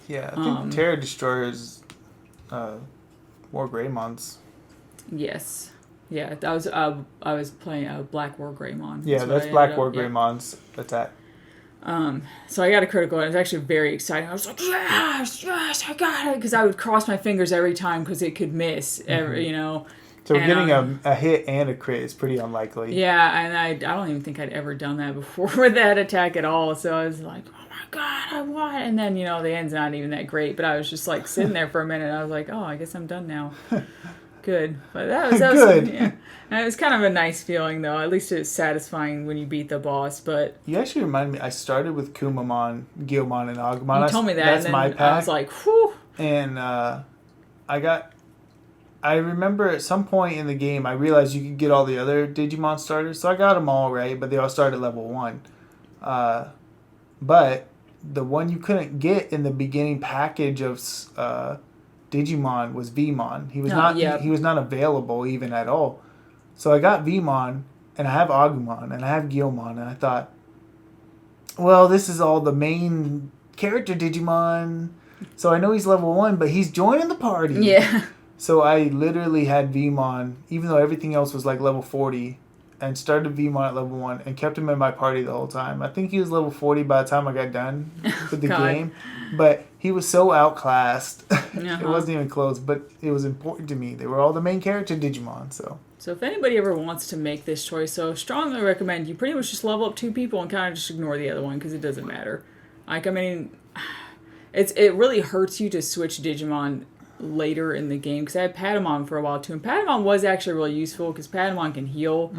Yeah, I think Terra Destroyer is War Greymons. Yes. Yeah, I was playing Black War Greymon. Yeah, that's Black War Greymon's attack. So I got a critical, and it was actually very exciting. I was like, yes, I got it, because I would cross my fingers every time because it could miss, So getting a hit and a crit is pretty unlikely. Yeah, and I don't even think I'd ever done that before with that attack at all. So I was like, oh my god, I won! And then the end's not even that great, but I was just like sitting there for a minute. I was like, oh, I guess I'm done now. Good, but that was good. Yeah. And it was kind of a nice feeling though. At least it's satisfying when you beat the boss. But you actually remind me. I started with Kumamon, Gilmon, and Agumon. You told me that. That's and then my pack. I was like, whew. And I remember at some point in the game, I realized you could get all the other Digimon starters, so I got them all right. But they all started at level 1. But the one you couldn't get in the beginning package of Digimon was Vmon. He was he was not available even at all. So I got Vmon, and I have Agumon, and I have Gilmon, and I thought, well, this is all the main character Digimon. So I know he's level 1, but he's joining the party. Yeah. So I literally had Vmon, even though everything else was like level 40, and started Vmon at level 1 and kept him in my party the whole time. I think he was level 40 by the time I got done with the game. But he was so outclassed. It wasn't even close, but it was important to me. They were all the main character Digimon, so if anybody ever wants to make this choice, so strongly recommend you pretty much just level up 2 people and kind of just ignore the other one because it doesn't matter. Like, I mean, it really hurts you to switch Digimon later in the game because I had Patamon for a while too, and Patamon was actually really useful because Patamon can heal.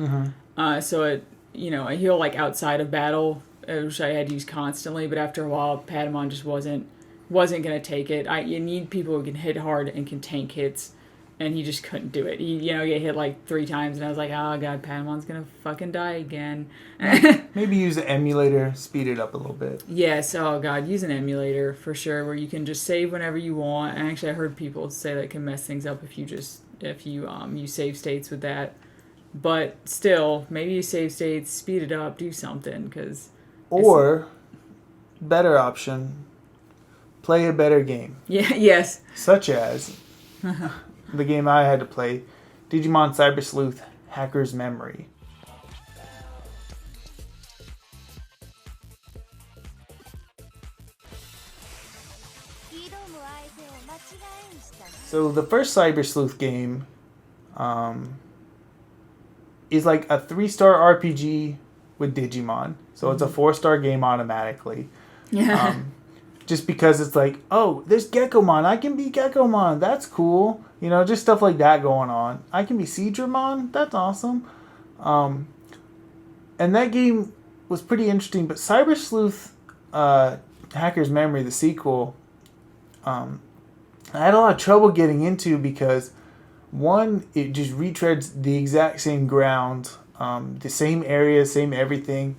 So it I heal like outside of battle, which I had used constantly, but after a while Patamon just wasn't wasn't going to take it. You need people who can hit hard and can tank hits, and he just couldn't do it. He, get hit like 3 times, and I was like, oh god, Padawan's going to fucking die again. Maybe use an emulator, speed it up a little bit. Yes, oh god, use an emulator for sure, where you can just save whenever you want. And actually, I heard people say that it can mess things up if you use save states with that. But still, maybe you save states, speed it up, do something, because... Or, better option, play a better game. Yeah, yes. Such as the game I had to play, Digimon Cyber Sleuth Hacker's Memory. So the first Cyber Sleuth game is like a 3-star RPG with Digimon. So it's a 4-star game automatically. Yeah. Just because it's like, oh, there's Gekomon. I can be Gekomon. That's cool. Just stuff like that going on. I can be Seadramon. That's awesome. And that game was pretty interesting. But Cyber Sleuth Hacker's Memory, the sequel, I had a lot of trouble getting into because, one, it just retreads the exact same ground, the same area, same everything.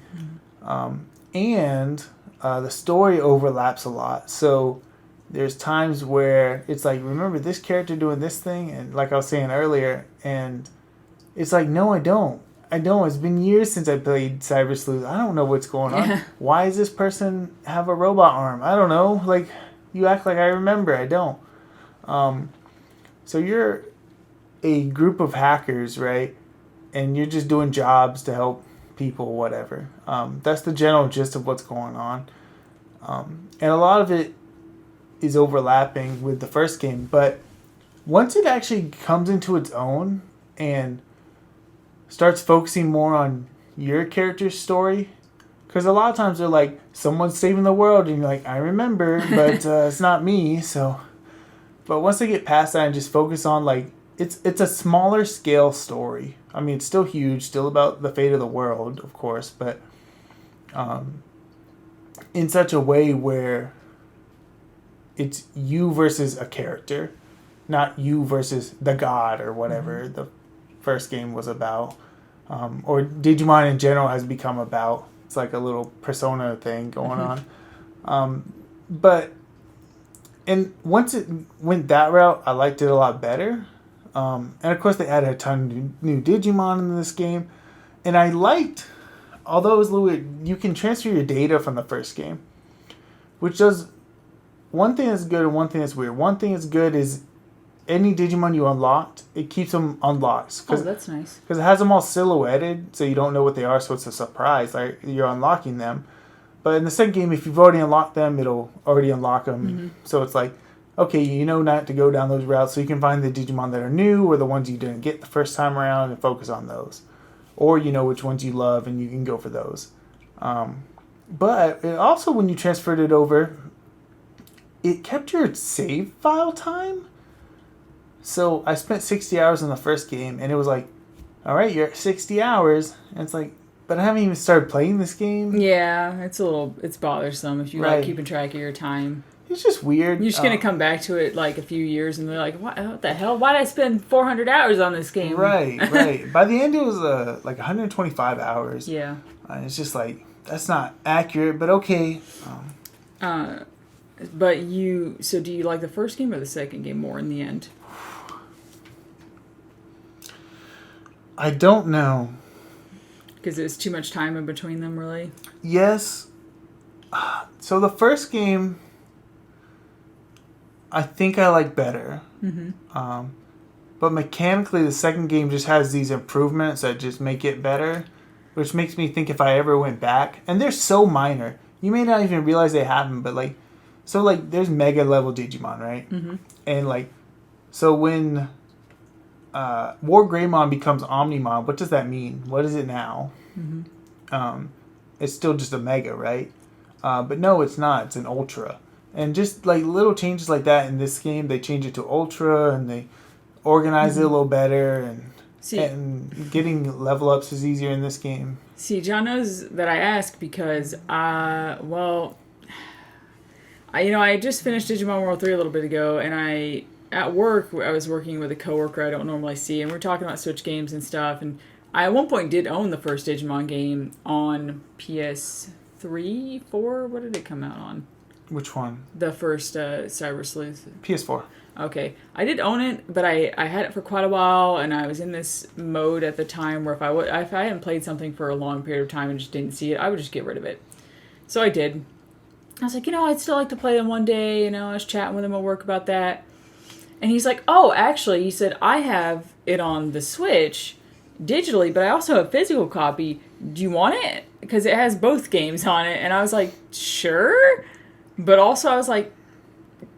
And the story overlaps a lot. So there's times where it's like, remember this character doing this thing? And like I was saying earlier, and it's like, no, I don't. It's been years since I played Cyber Sleuth. I don't know what's going on. Why does this person have a robot arm? I don't know. Like, you act like I remember. I don't. So you're a group of hackers, right? And you're just doing jobs to help people, whatever. That's the general gist of what's going on. And a lot of it is overlapping with the first game. But once it actually comes into its own and starts focusing more on your character's story, because a lot of times they're like, someone's saving the world, and you're like, I remember, but it's not me. So, but once they get past that and just focus on, like, it's a smaller scale story. I mean, it's still huge, still about the fate of the world, of course, but in such a way where it's you versus a character, not you versus the god or whatever the first game was about, or Digimon in general has become about. It's like a little persona thing going on. But, and once it went that route, I liked it a lot better. And of course they added a ton of new Digimon in this game. And I liked, although it was a little weird, you can transfer your data from the first game, which does one thing that's good and one thing that's weird. One thing that's good is any Digimon you unlocked, it keeps them unlocked. Oh, that's nice. Because it has them all silhouetted, so you don't know what they are, so it's a surprise. Like, you're unlocking them. But in the second game, if you've already unlocked them, it'll already unlock them. So it's like, okay, you know not to go down those routes, so you can find the Digimon that are new or the ones you didn't get the first time around and focus on those. Or you know which ones you love and you can go for those. But it also, when you transferred it over, it kept your save file time. So I spent 60 hours in the first game, and it was like, all right, you're at 60 hours. And it's like, but I haven't even started playing this game. Yeah, it's bothersome if you like keeping track of your time. It's just weird. You're just going to come back to it like a few years, and they're like, what the hell? Why did I spend 400 hours on this game? Right. By the end, it was like 125 hours. Yeah. And it's just like, that's not accurate, but okay. But so do you like the first game or the second game more in the end? I don't know. Because it was too much time in between them, really? Yes. So the first game, I think I like better. But mechanically, the second game just has these improvements that just make it better, which makes me think if I ever went back, and they're so minor, you may not even realize they happen, but like, so like, there's mega level Digimon, right? And like, so when War Greymon becomes Omnimon, what does that mean? What is it now? It's still just a mega, right? But no, it's not. It's an ultra. And just like little changes like that in this game, they change it to ultra and they organize it a little better, and getting level ups is easier in this game. See, John knows that I ask because, I I just finished Digimon World 3 a little bit ago, and at work, I was working with a coworker I don't normally see, and we were talking about Switch games and stuff, and I at one point did own the first Digimon game on PS3, 4, what did it come out on? Which one? The first Cyber Sleuth. PS4. Okay. I did own it, but I had it for quite a while, and I was in this mode at the time where if I hadn't played something for a long period of time and just didn't see it, I would just get rid of it. So I did. I was like, I'd still like to play them one day. I was chatting with him at work about that. And he's like, oh, actually, he said, I have it on the Switch digitally, but I also have a physical copy. Do you want it? Because it has both games on it. And I was like, sure. But also I was like,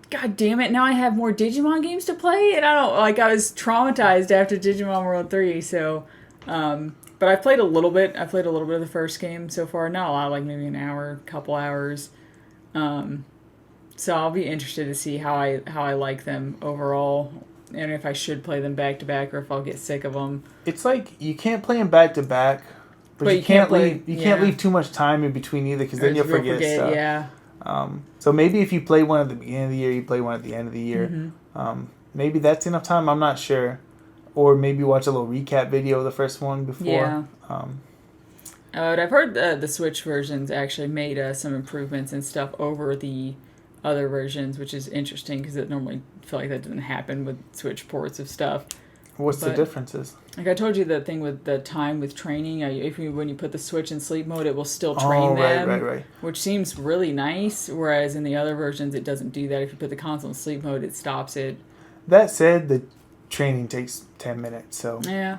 God damn it, now I have more Digimon games to play? And I was traumatized after Digimon World 3, so, but I've played a little bit. I played a little bit of the first game so far. Not a lot, like maybe an hour, couple hours. So I'll be interested to see how I like them overall, and if I should play them back to back or if I'll get sick of them. It's like you can't play them back to back, but you can't leave too much time in between either, because then you'll forget stuff. Yeah. So maybe if you play one at the beginning of the year, you play one at the end of the year. Mm-hmm. Maybe that's enough time. I'm not sure. Or maybe watch a little recap video of the first one before. Yeah. But I've heard the Switch versions actually made some improvements and stuff over the other versions, which is interesting because it normally feel like that doesn't happen with Switch ports of stuff. What's the differences? Like I told you, the thing with the time with training, when you put the Switch in sleep mode, it will still train them, right. Which seems really nice, whereas in the other versions, it doesn't do that. If you put the console in sleep mode, it stops it. That said, the training takes 10 minutes, so... Yeah.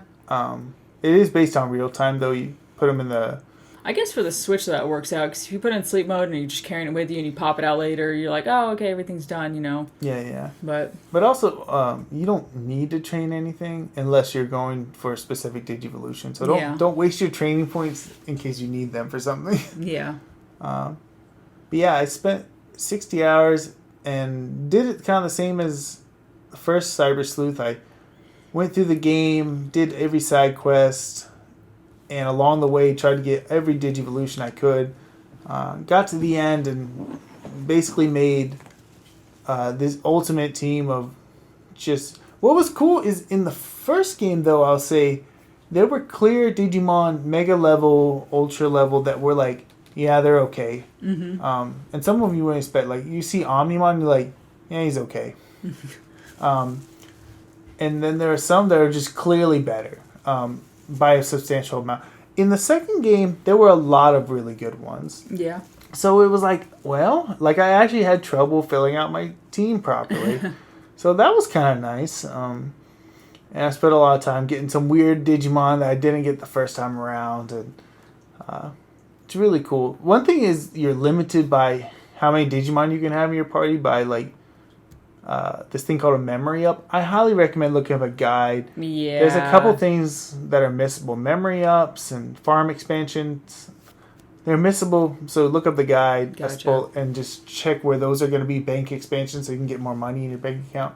It is based on real time, though. You put them in the... I guess for the Switch that works out, because if you put it in sleep mode and you're just carrying it with you and you pop it out later, you're like, oh, okay, everything's done, Yeah. But also, you don't need to train anything unless you're going for a specific Digivolution. So don't waste your training points in case you need them for something. Yeah. But yeah, I spent 60 hours and did it kind of the same as the first Cyber Sleuth. I went through the game, did every side quest, and along the way tried to get every Digivolution I could. Got to the end and basically made this ultimate team of just... What was cool is in the first game, though, I'll say, there were clear Digimon Mega Level, Ultra Level that were like, yeah, they're okay. Mm-hmm. And some of them you wouldn't expect. Like, you see Omnimon, you're like, yeah, he's okay. And then there are some that are just clearly better. By a substantial amount. In the second game, there were a lot of really good ones. Yeah. So it was like, I actually had trouble filling out my team properly. So that was kind of nice. And I spent a lot of time getting some weird Digimon that I didn't get the first time around. And it's really cool. One thing is you're limited by how many Digimon you can have in your party by, this thing called a memory up. I highly recommend looking up a guide. Yeah. There's a couple things that are missable. Memory ups and farm expansions. They're missable, so look up the guide. Gotcha. And just check where those are going to be bank expansions so you can get more money in your bank account.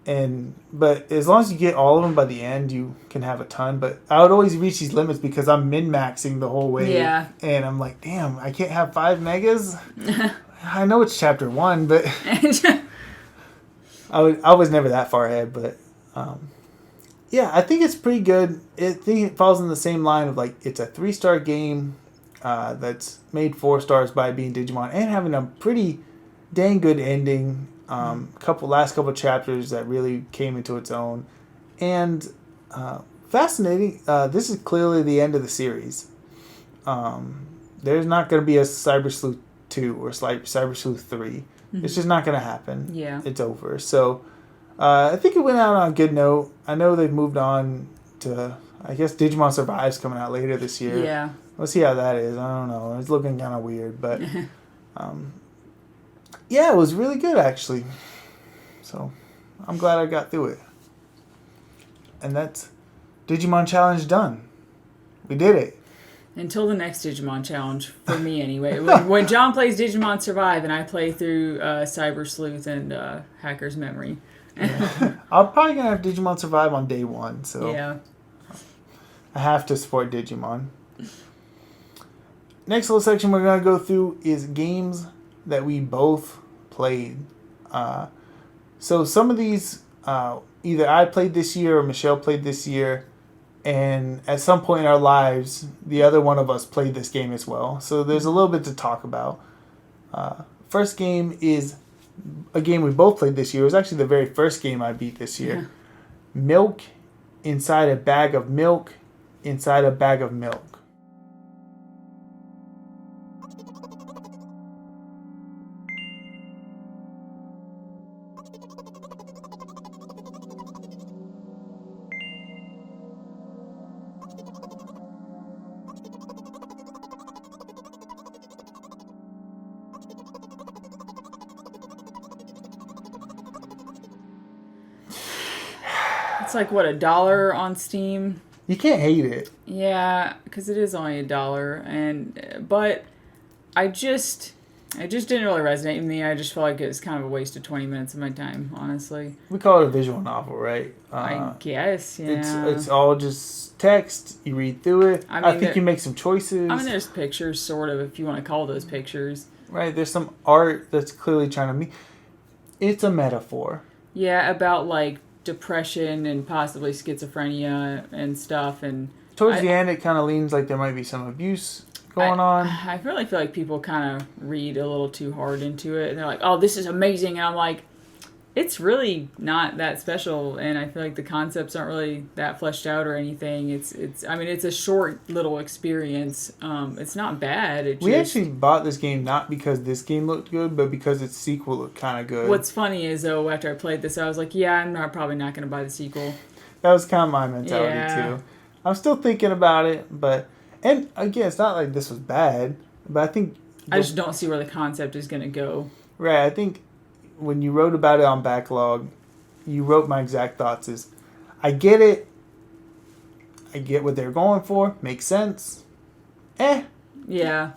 But as long as you get all of them by the end, you can have a ton. But I would always reach these limits because I'm min-maxing the whole way. Yeah. And I'm like, damn, I can't have 5 megas? I know it's chapter 1, but I was never that far ahead. But yeah, I think it's pretty good. I think it falls in the same line of it's a 3-star game that's made 4 stars by being Digimon and having a pretty dang good ending. Last couple chapters that really came into its own, and fascinating. This is clearly the end of the series. There's not going to be a Cyber Sleuth 2 or Cyber Sleuth 3. Mm-hmm. It's just not going to happen. Yeah. It's over. So I think it went out on a good note. I know they've moved on to, I guess Digimon Survive's coming out later this year. Yeah. We'll see how that is. I don't know. It's looking kind of weird, but yeah, it was really good actually. So I'm glad I got through it. And that's Digimon Challenge done. We did it. Until the next Digimon Challenge, for me anyway. When John plays Digimon Survive and I play through Cyber Sleuth and Hacker's Memory. Yeah. I'm probably going to have Digimon Survive on day 1, so yeah. I have to support Digimon. Next little section we're going to go through is games that we both played. So some of these, either I played this year or Michelle played this year. And at some point in our lives, the other one of us played this game as well. So there's a little bit to talk about. First game is a game we both played this year. It was actually the very first game I beat this year. Yeah. Milk inside a bag of milk inside a bag of milk. It's like, what, $1 on Steam? You can't hate it. Yeah, because it is only $1. But I just didn't really resonate with me. I just felt like it was kind of a waste of 20 minutes of my time, honestly. We call it a visual novel, right? I guess, yeah. It's all just text. You read through it. I mean, I think you make some choices. I mean, there's pictures, sort of, if you want to call those pictures. Right, there's some art that's clearly trying to mean. It's a metaphor. Yeah, about, like, depression and possibly schizophrenia and stuff. And towards the end, it kind of leans like there might be some abuse going on. I really feel like people kind of read a little too hard into it. And they're like, oh, this is amazing. And I'm like, it's really not that special. And I feel like the concepts aren't really that fleshed out or anything. It's a short little experience. It's not bad. We actually bought this game not because this game looked good, but because its sequel looked kind of good. What's funny is, though, after I played this, I was like, yeah, probably not going to buy the sequel. That was kind of my mentality, too. I'm still thinking about it, but... And, again, it's not like this was bad, but I think... I just don't see where the concept is going to go. Right, I think when you wrote about it on Backlog, you wrote my exact thoughts is, I get it. I get what they're going for. Makes sense. Yeah.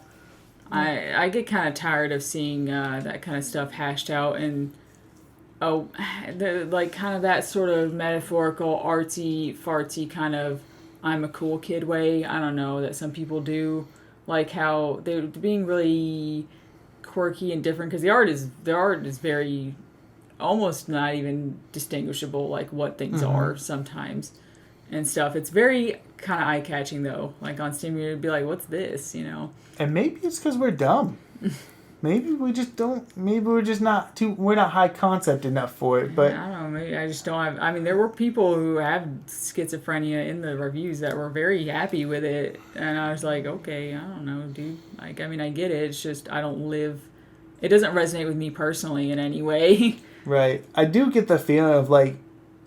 I get kind of tired of seeing that kind of stuff hashed out and... like kind of that sort of metaphorical, artsy, fartsy kind of I'm a cool kid way. I don't know, that some people do. Like how they're being really quirky and different because the art is very almost not even distinguishable, like what things are sometimes and stuff. It's very kind of eye-catching though. Like on Steam, you'd be like, what's this, you know? And maybe it's because we're dumb. Maybe we just don't. Maybe we're just not too. We're not high concept enough for it. But I don't know. Maybe I just don't have. I mean, there were people who have schizophrenia in the reviews that were very happy with it, and I was like, okay, I don't know, dude. Like, I mean, I get it. It's just I don't live. It doesn't resonate with me personally in any way. Right. I do get the feeling of like,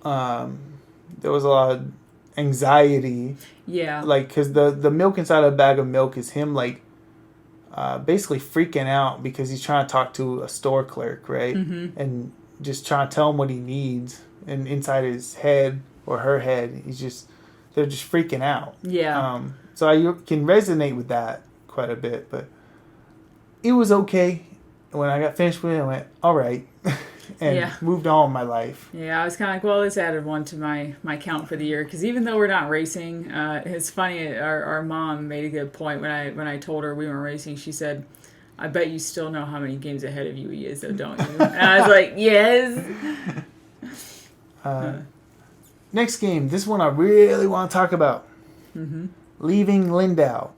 there was a lot of anxiety. Yeah. Like, because the milk inside a bag of milk is him like. Basically freaking out because he's trying to talk to a store clerk, right? Mm-hmm. And just trying to tell him what he needs. And inside his head or her head, they're just freaking out. Yeah. So I can resonate with that quite a bit, but it was okay. When I got finished with it, I went, all right. And moved on with my life. Yeah, I was kind of like, well, this added one to my count for the year. Because even though we're not racing, it's funny, our mom made a good point when I told her we weren't racing. She said, I bet you still know how many games ahead of you he is, though, don't you? And I was like, yes. Next game, this one I really want to talk about. Mm-hmm. Leaving Lindau.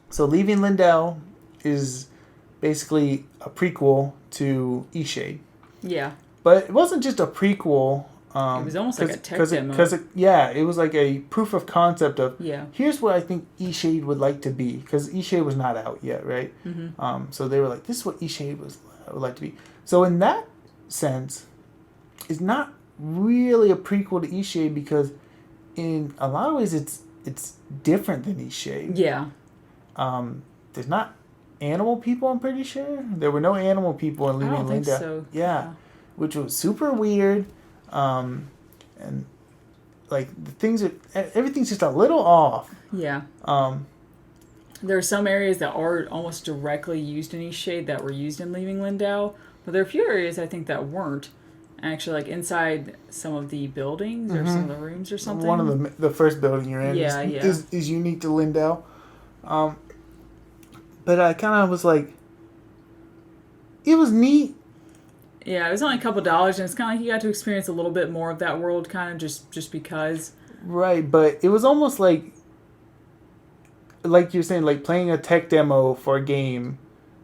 So Leaving Lindau is basically a prequel to Eastshade. Yeah. But it wasn't just a prequel. It was almost like a tech demo. It was like a proof of concept of, here's what I think Eastshade would like to be. Because Eastshade was not out yet, right? Mm-hmm. So they were like, this is what Eastshade would like to be. So in that sense, it's not really a prequel to Eastshade because in a lot of ways it's different than Eastshade. Yeah. There's not animal people, I'm pretty sure. There were no animal people in Leaving Lindau. I don't think so. Yeah. Which was super weird. And like everything's just a little off. Yeah. There are some areas that are almost directly used in Eastshade that were used in Leaving Lindau, But there are a few areas I think that weren't. Actually, like inside some of the buildings or some of the rooms or something. One of the first building you're in is unique to Lindau. But I kind of was like, it was neat. Yeah, it was only a couple dollars, and it's kind of like you got to experience a little bit more of that world, kind of just because. Right, but it was almost like you're saying, like playing a tech demo for a game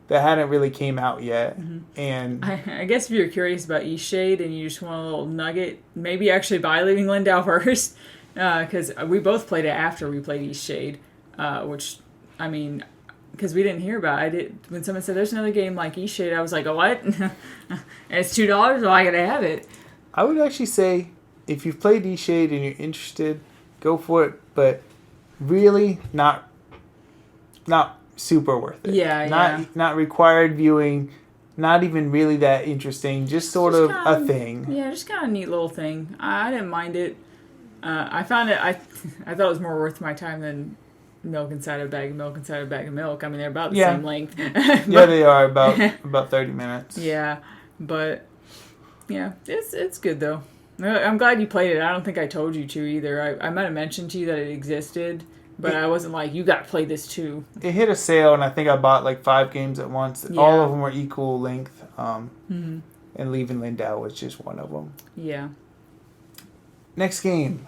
that hadn't really came out yet. And I guess if you're curious about Eastshade and you just want a little nugget, maybe actually buy Leaving Lindau first, because we both played it after we played Eastshade, which, I mean, because we didn't hear about it. When someone said there's another game like Eastshade, I was like, oh, what? And it's $2? Well, I gotta have it. I would actually say, if you've played Eastshade and you're interested, go for it, but really not super worth it. Not required viewing, not even really that interesting, just sort of a thing. Yeah, just kind of a neat little thing. I didn't mind it. I found it, I thought it was more worth my time than milk inside a bag of milk inside a bag of milk. I mean, they're about the same length. Yeah, they are about 30 minutes. Yeah, but yeah, it's good though. I'm glad you played it. I don't think I told you to either. I might have mentioned to you that it existed, but I wasn't like, you got to play this too. It hit a sale, and I think I bought like 5 games at once. Yeah. All of them were equal length, and Leaving Lindau was just one of them. Yeah. Next game,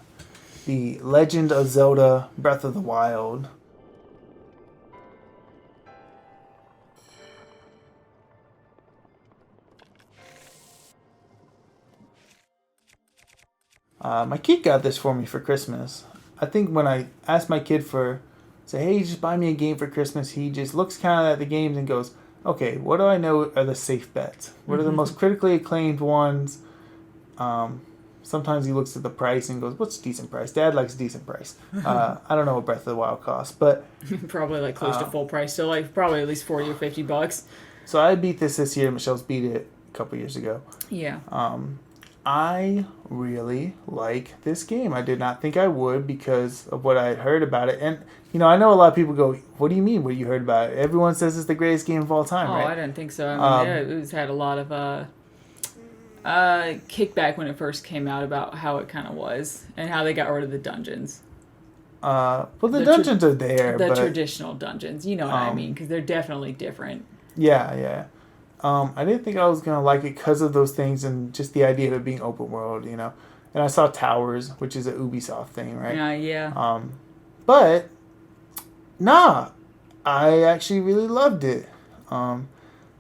The Legend of Zelda Breath of the Wild. My kid got this for me for Christmas. I think when I asked my kid say, hey, just buy me a game for Christmas, he just looks kind of at the games and goes, okay, what do I know are the safe bets? What are the most critically acclaimed ones? Sometimes he looks at the price and goes, what's decent price? Dad likes decent price. I don't know what Breath of the Wild costs, but... probably like close to full price, so like probably at least $40 or $50. So I beat this year. Michelle's beat it a couple years ago. Yeah. I really like this game. I did not think I would because of what I had heard about it. And, I know a lot of people go, what do you mean what you heard about it? Everyone says it's the greatest game of all time, right? Oh, I didn't think so. I mean, it had a lot of kickback when it first came out about how it kind of was and how they got rid of the dungeons. Well, the dungeons are there. The traditional dungeons. You know what I mean, because they're definitely different. Yeah. I didn't think I was going to like it because of those things and just the idea of it being open world, And I saw Towers, which is a Ubisoft thing, right? Yeah. But, I actually really loved it.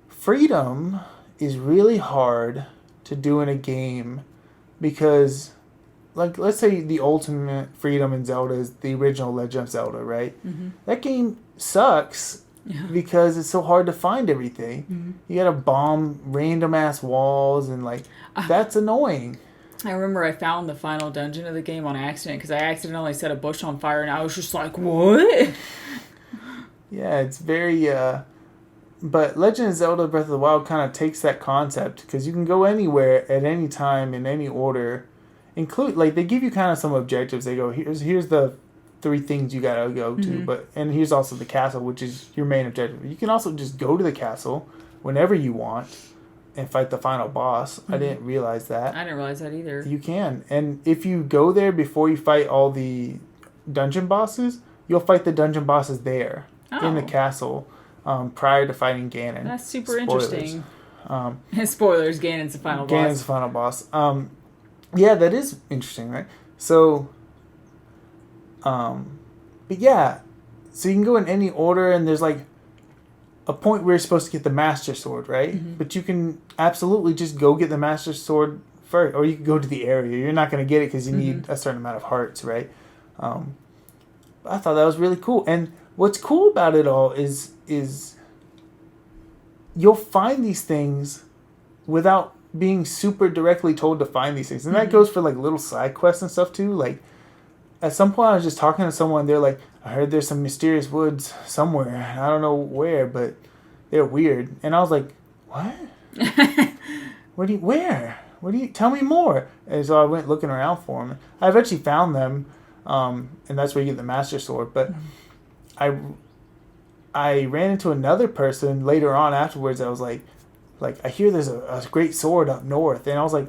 Freedom is really hard to do in a game because, like, let's say the ultimate freedom in Zelda is the original Legend of Zelda, right? Mm-hmm. That game sucks. Yeah. Because it's so hard to find everything. Mm-hmm. You gotta bomb random ass walls and that's annoying. I remember I found the final dungeon of the game on accident because I accidentally set a bush on fire and I was just like, what? Yeah, it's very but Legend of Zelda Breath of the Wild kind of takes that concept because you can go anywhere at any time in any order. They give you kind of some objectives. They go, here's the 3 things you gotta go to, and here's also the castle, which is your main objective. You can also just go to the castle whenever you want and fight the final boss. I didn't realize that. I didn't realize that either. You can, and if you go there before you fight all the dungeon bosses, you'll fight the dungeon bosses there in the castle prior to fighting Ganon. That's super interesting. Spoilers: Ganon's the final boss. Ganon's the final boss. Yeah, that is interesting, right? So. But yeah, so you can go in any order, and there's a point where you're supposed to get the Master Sword, right? Mm-hmm. But you can absolutely just go get the Master Sword first, or you can go to the area. You're not going to get it because you need a certain amount of hearts, right? I thought that was really cool, and what's cool about it all is you'll find these things without being super directly told to find these things, and that goes for little side quests and stuff too, At some point, I was just talking to someone. They're like, I heard there's some mysterious woods somewhere. I don't know where, but they're weird. And I was like, what? Where? Tell me more. And so I went looking around for them. I eventually found them, and that's where you get the Master Sword. But I ran into another person later on afterwards. I was like, like, I hear there's a great sword up north. And I was like,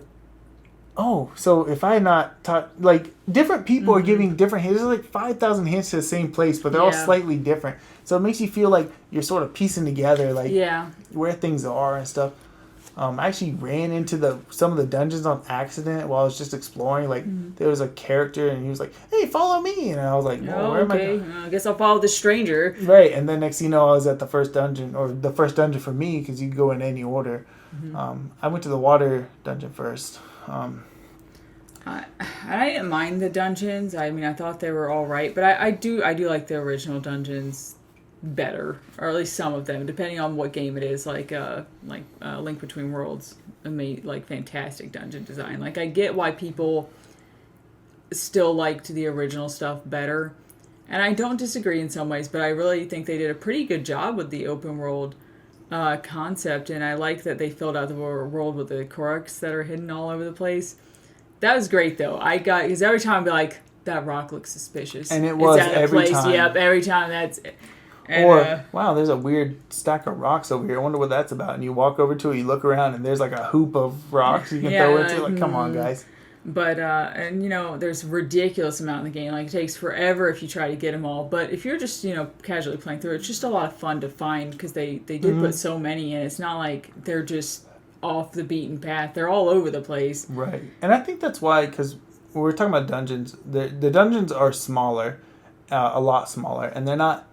oh, so if I had not taught, like, different people are giving different hints. There's like 5,000 hints to the same place, but they're all slightly different. So it makes you feel like you're sort of piecing together, like, where things are and stuff. I actually ran into some of the dungeons on accident while I was just exploring. Like, there was a character, and he was like, hey, follow me. And I was like, where am I going? I guess I'll follow this stranger. Right, and then next thing you know, I was at the first dungeon, or the first dungeon for me, because you can go in any order. I went to the water dungeon first. I didn't mind the dungeons. I mean, I thought they were all right, but I do like the original dungeons better, or at least some of them, depending on what game it is. Like Link Between Worlds, like fantastic dungeon design. Like, I get why people still liked the original stuff better, and I don't disagree in some ways, but I really think they did a pretty good job with the open world concept, and I like that they filled out the world with the quirks that are hidden all over the place. That was great, though. Because every time I'd be like, that rock looks suspicious. And it was every time. Yep, every time that's... And, wow, there's a weird stack of rocks over here. I wonder what that's about. And you walk over to it, you look around, and there's like a hoop of rocks you can throw into. Like, come on, guys. But, and, there's a ridiculous amount in the game. Like, it takes forever if you try to get them all. But if you're just, casually playing through it, it's just a lot of fun to find, because they did put so many in. It's not like they're just off the beaten path. They're all over the place. Right. And I think that's why, because when we're talking about dungeons, the dungeons are smaller, a lot smaller, and they're not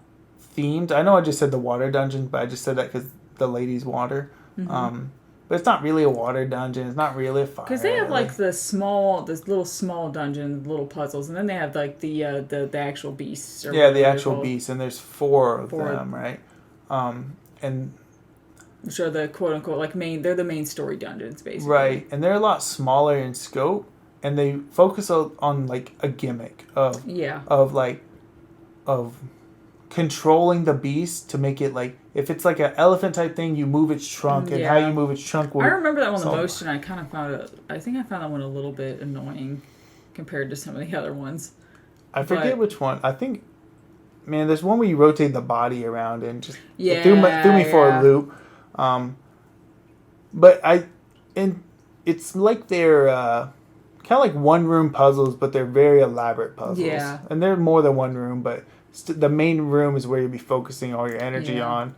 themed. I know I just said the water dungeon, but I just said that because the lady's water. But it's not really a water dungeon. It's not really a fire. Because they have like this little small dungeon, little puzzles, and then they have like the actual beasts. Or the actual beasts, and there's four of them, right? And which are the quote unquote like they're the main story dungeons, basically. Right, and they're a lot smaller in scope, and they focus on like a gimmick of controlling the beast to make it like, if it's like an elephant type thing, you move its trunk, and how you move its trunk will... I remember that one the most, and I found that one a little bit annoying compared to some of the other ones. I forget which one. I think, man, there's one where you rotate the body around and just threw me for a loop. But it's like they're kind of like one room puzzles, but they're very elaborate puzzles. Yeah. And they're more than one room, but the main room is where you'll be focusing all your energy on.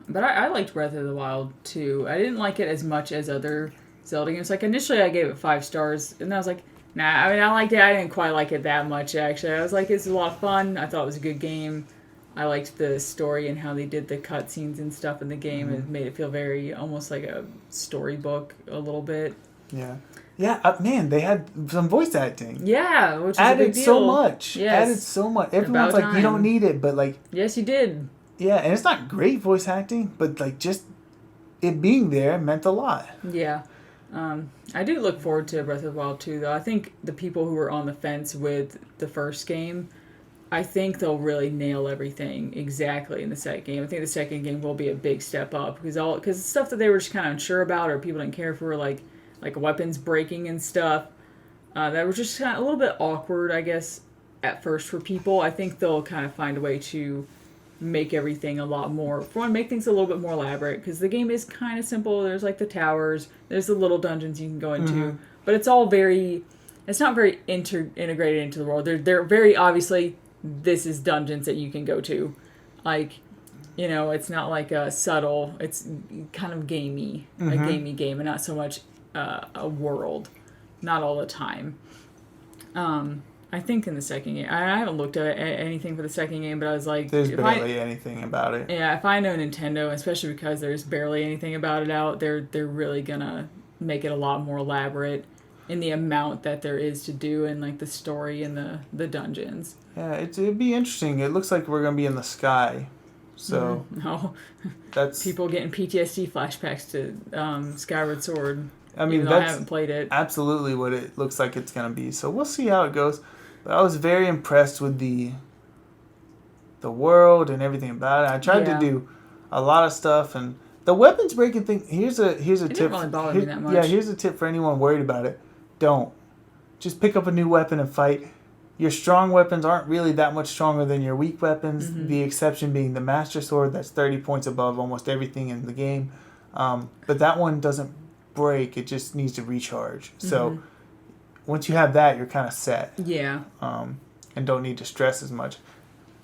But I liked Breath of the Wild too. I didn't like it as much as other Zelda games. Like, initially I gave it 5 stars, and I was like, nah, I mean, I liked it. I didn't quite like it that much, actually. I was like, it's a lot of fun. I thought it was a good game. I liked the story and how they did the cutscenes and stuff in the game. It made it feel very, almost like a storybook a little bit. Yeah. Yeah, man, they had some voice acting. Yeah, which is added a big deal. So much. Yes. Added so much. Everyone's like, you don't need it, but like... Yes, you did. Yeah, and it's not great voice acting, but like just it being there meant a lot. Yeah. I do look forward to Breath of the Wild 2, though. I think the people who were on the fence with the first game, I think they'll really nail everything exactly in the second game. I think the second game will be a big step up, because stuff that they were just kind of unsure about or people didn't care for, like weapons breaking and stuff, that were just kind of a little bit awkward, I guess, at first for people. I think they'll kind of find a way to make everything a lot more, for one, make things a little bit more elaborate, because the game is kind of simple. There's like the towers, there's the little dungeons you can go into, but it's all it's not very integrated into the world. They're very obviously, this is dungeons that you can go to. Like, it's not like a subtle, it's kind of gamey, a gamey game, and not so much a world. Not all the time. I think in the second game, I haven't looked at anything for the second game, but I was like... There's barely anything about it. Yeah, if I know Nintendo, especially because there's barely anything about it out, they're really gonna make it a lot more elaborate in the amount that there is to do, and like the story and the dungeons. Yeah, it'd be interesting. It looks like we're gonna be in the sky, so... No. That's... People getting PTSD flashbacks to Skyward Sword. I mean, I haven't played it. Absolutely what it looks like it's gonna be. So we'll see how it goes. But I was very impressed with the world and everything about it. I tried to do a lot of stuff, and the weapons breaking thing. Here's a tip. It didn't really bother me that much. Yeah, here's a tip for anyone worried about it. Don't just pick up a new weapon and fight. Your strong weapons aren't really that much stronger than your weak weapons. The exception being the Master Sword, that's 30 points above almost everything in the game. But that one doesn't break. It just needs to recharge. So once you have that, you're kind of set. Yeah. And don't need to stress as much.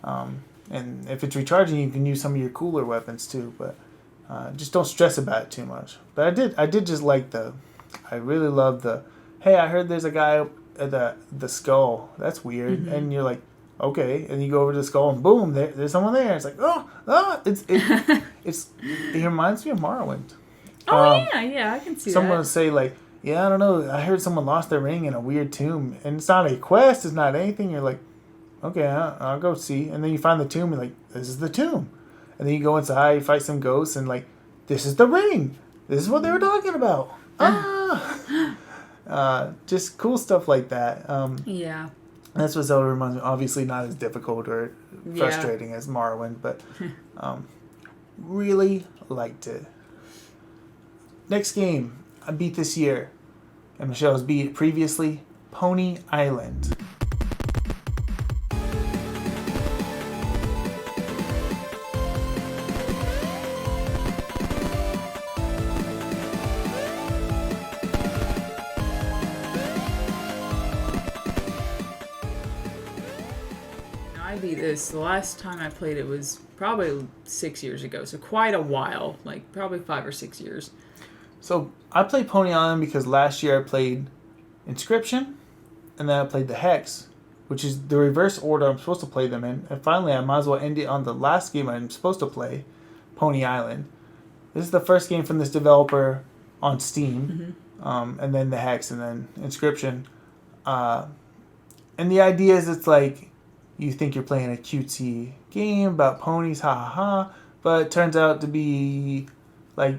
And if it's recharging, you can use some of your cooler weapons too. But just don't stress about it too much. But I did just like I really love hey, I heard there's a guy up at the skull. That's weird. And you're like, okay. And you go over to the skull and boom, there's someone there. It's like, it reminds me of Morrowind. Yeah, I can see someone that. will say like, yeah, I don't know, I heard someone lost their ring in a weird tomb, and it's not a quest, it's not anything. You're like, okay, I'll go see. And then you find the tomb, and like, this is the tomb. And then you go inside, you fight some ghosts, and like, this is the ring. This is what they were talking about. Just cool stuff like that. Yeah. That's what Zelda reminds me. Obviously not as difficult or frustrating as Morrowind, but really liked it. Next game I beat this year, and Michelle's beat it previously, Pony Island. I beat this. The last time I played it was probably 6 years ago, so quite a while, like probably 5 or 6 years. So I played Pony Island because last year I played Inscription, and then I played the Hex, which is the reverse order I'm supposed to play them in. And finally, I might as well end it on the last game I'm supposed to play, Pony Island. This is the first game from this developer on Steam, and then the Hex, and then Inscription. And the idea is it's like you think you're playing a cutesy game about ponies, ha ha ha, but it turns out to be like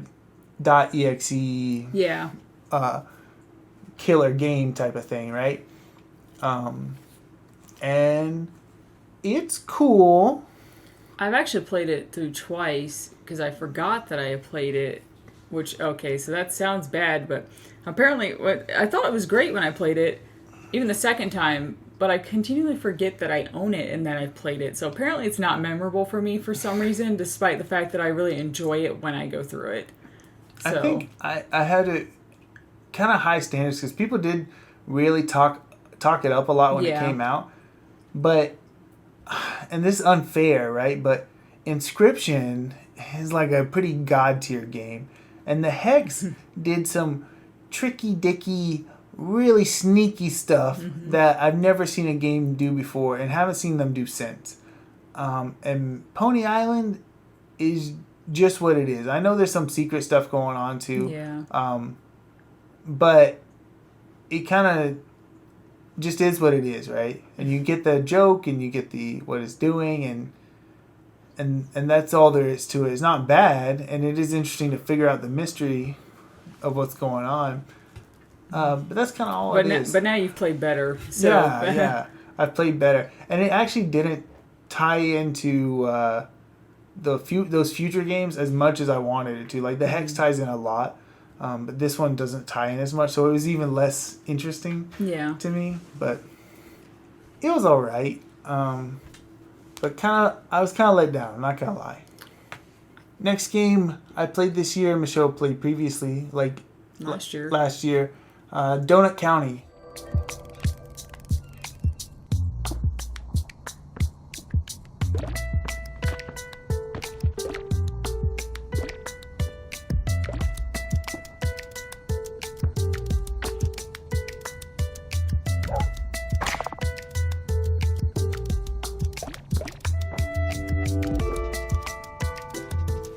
.exe killer game type of thing, right? And it's cool. I've actually played it through twice because I forgot that I had played it, which, okay, so that sounds bad, but apparently I thought it was great when I played it, even the second time, but I continually forget that I own it and that I've played it. So apparently it's not memorable for me for some reason, despite the fact that I really enjoy it when I go through it. So. I think I had a kind of high standards because people did really talk it up a lot when it came out. But, and this is unfair, right? But Inscription is like a pretty god tier game. And the Hex did some tricky dicky, really sneaky stuff that I've never seen a game do before and haven't seen them do since. And Pony Island is just what it is. I know there's some secret stuff going on too. Yeah. But it kind of just is what it is, right? And you get the joke and you get the what it's doing and that's all there is to it. It's not bad, and it is interesting to figure out the mystery of what's going on. But that's kind of all it is. But now you've played better. So. Yeah. I've played better. And it actually didn't tie into those future games as much as I wanted it to. Like, the Hex ties in a lot, but this one doesn't tie in as much, so it was even less interesting to me. But it was all right. But I was kind of let down, I'm not going to lie. Next game I played this year, Michelle played previously, like last year. Donut County.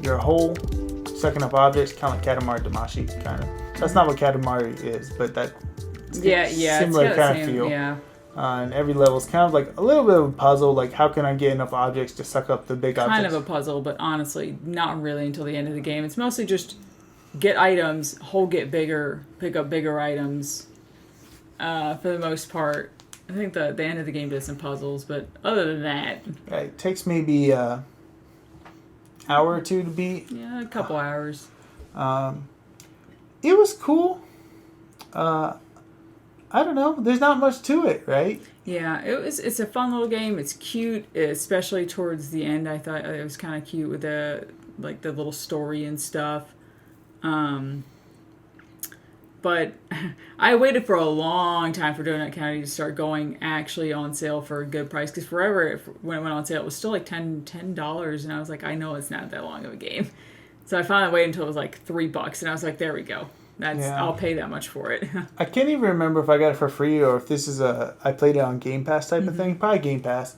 Your whole sucking up objects, kind of like Katamari Damacy, kind of. That's not what Katamari is, but that similar kind of feel. Yeah. And every level is kind of like a little bit of a puzzle, like how can I get enough objects to suck up the big objects? Kind of a puzzle, but honestly, not really until the end of the game. It's mostly just get items, hole get bigger, pick up bigger items. For the most part, I think the end of the game does some puzzles, but other than that, it takes maybe an hour or two to beat. Yeah, a couple hours. It was cool. I don't know. There's not much to it, right? Yeah, it's a fun little game. It's cute, especially towards the end. I thought it was kind of cute with the little story and stuff. But I waited for a long time for Donut County to start going actually on sale for a good price. Because forever, when it went on sale, it was still like $10. And I was like, I know it's not that long of a game. So I finally waited until it was like $3. And I was like, there we go. I'll pay that much for it. I can't even remember if I got it for free or if this is I played it on Game Pass type of thing. Probably Game Pass.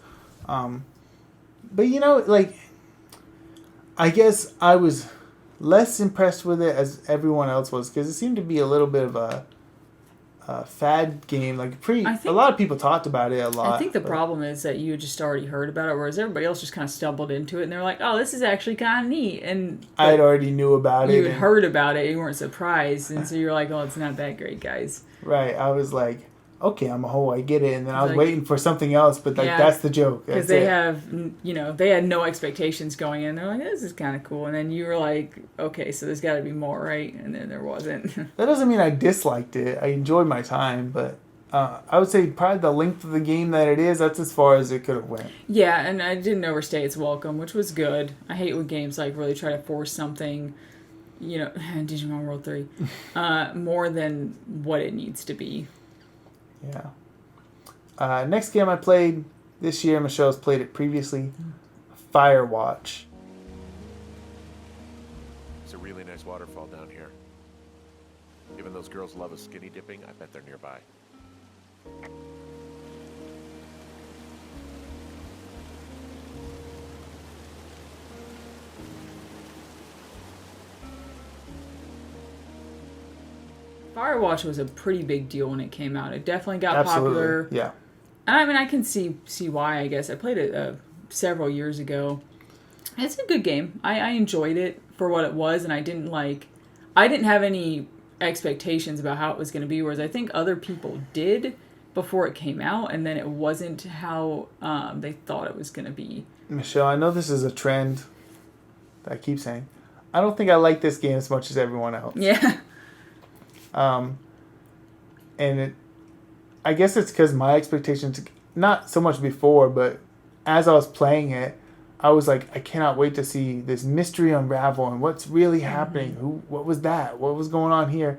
But like, I guess I was less impressed with it as everyone else was because it seemed to be a little bit of a fad game. Like a lot of people talked about it a lot. I think the problem is that you just already heard about it, whereas everybody else just kind of stumbled into it and they're like, "Oh, this is actually kind of neat." And I had already knew about it. You had heard about it, you weren't surprised, and so you're like, "Oh, it's not that great, guys." Right. I was like, okay, I'm a hoe, I get it. And then I was waiting for something else, but that's the joke. Because they had no expectations going in. They're like, this is kind of cool. And then you were like, okay, so there's got to be more, right? And then there wasn't. That doesn't mean I disliked it. I enjoyed my time, but I would say probably the length of the game that it is, that's as far as it could have went. Yeah, and I didn't overstay its welcome, which was good. I hate when games like really try to force something, Digimon World 3, more than what it needs to be. Yeah. Next game I played this year, Michelle's played it previously, Firewatch. It's a really nice waterfall down here. Even those girls love a skinny dipping, I bet they're nearby. Firewatch was a pretty big deal when it came out. It definitely got popular. Yeah. And I mean, I can see why, I guess. I played it several years ago. It's a good game. I enjoyed it for what it was, and I didn't have any expectations about how it was going to be, whereas I think other people did before it came out, and then it wasn't how they thought it was going to be. Michelle, I know this is a trend that I keep saying. I don't think I like this game as much as everyone else. Yeah. I guess it's because my expectations, not so much before, but as I was playing it, I was like, I cannot wait to see this mystery unravel and what's really happening. What was that? What was going on here?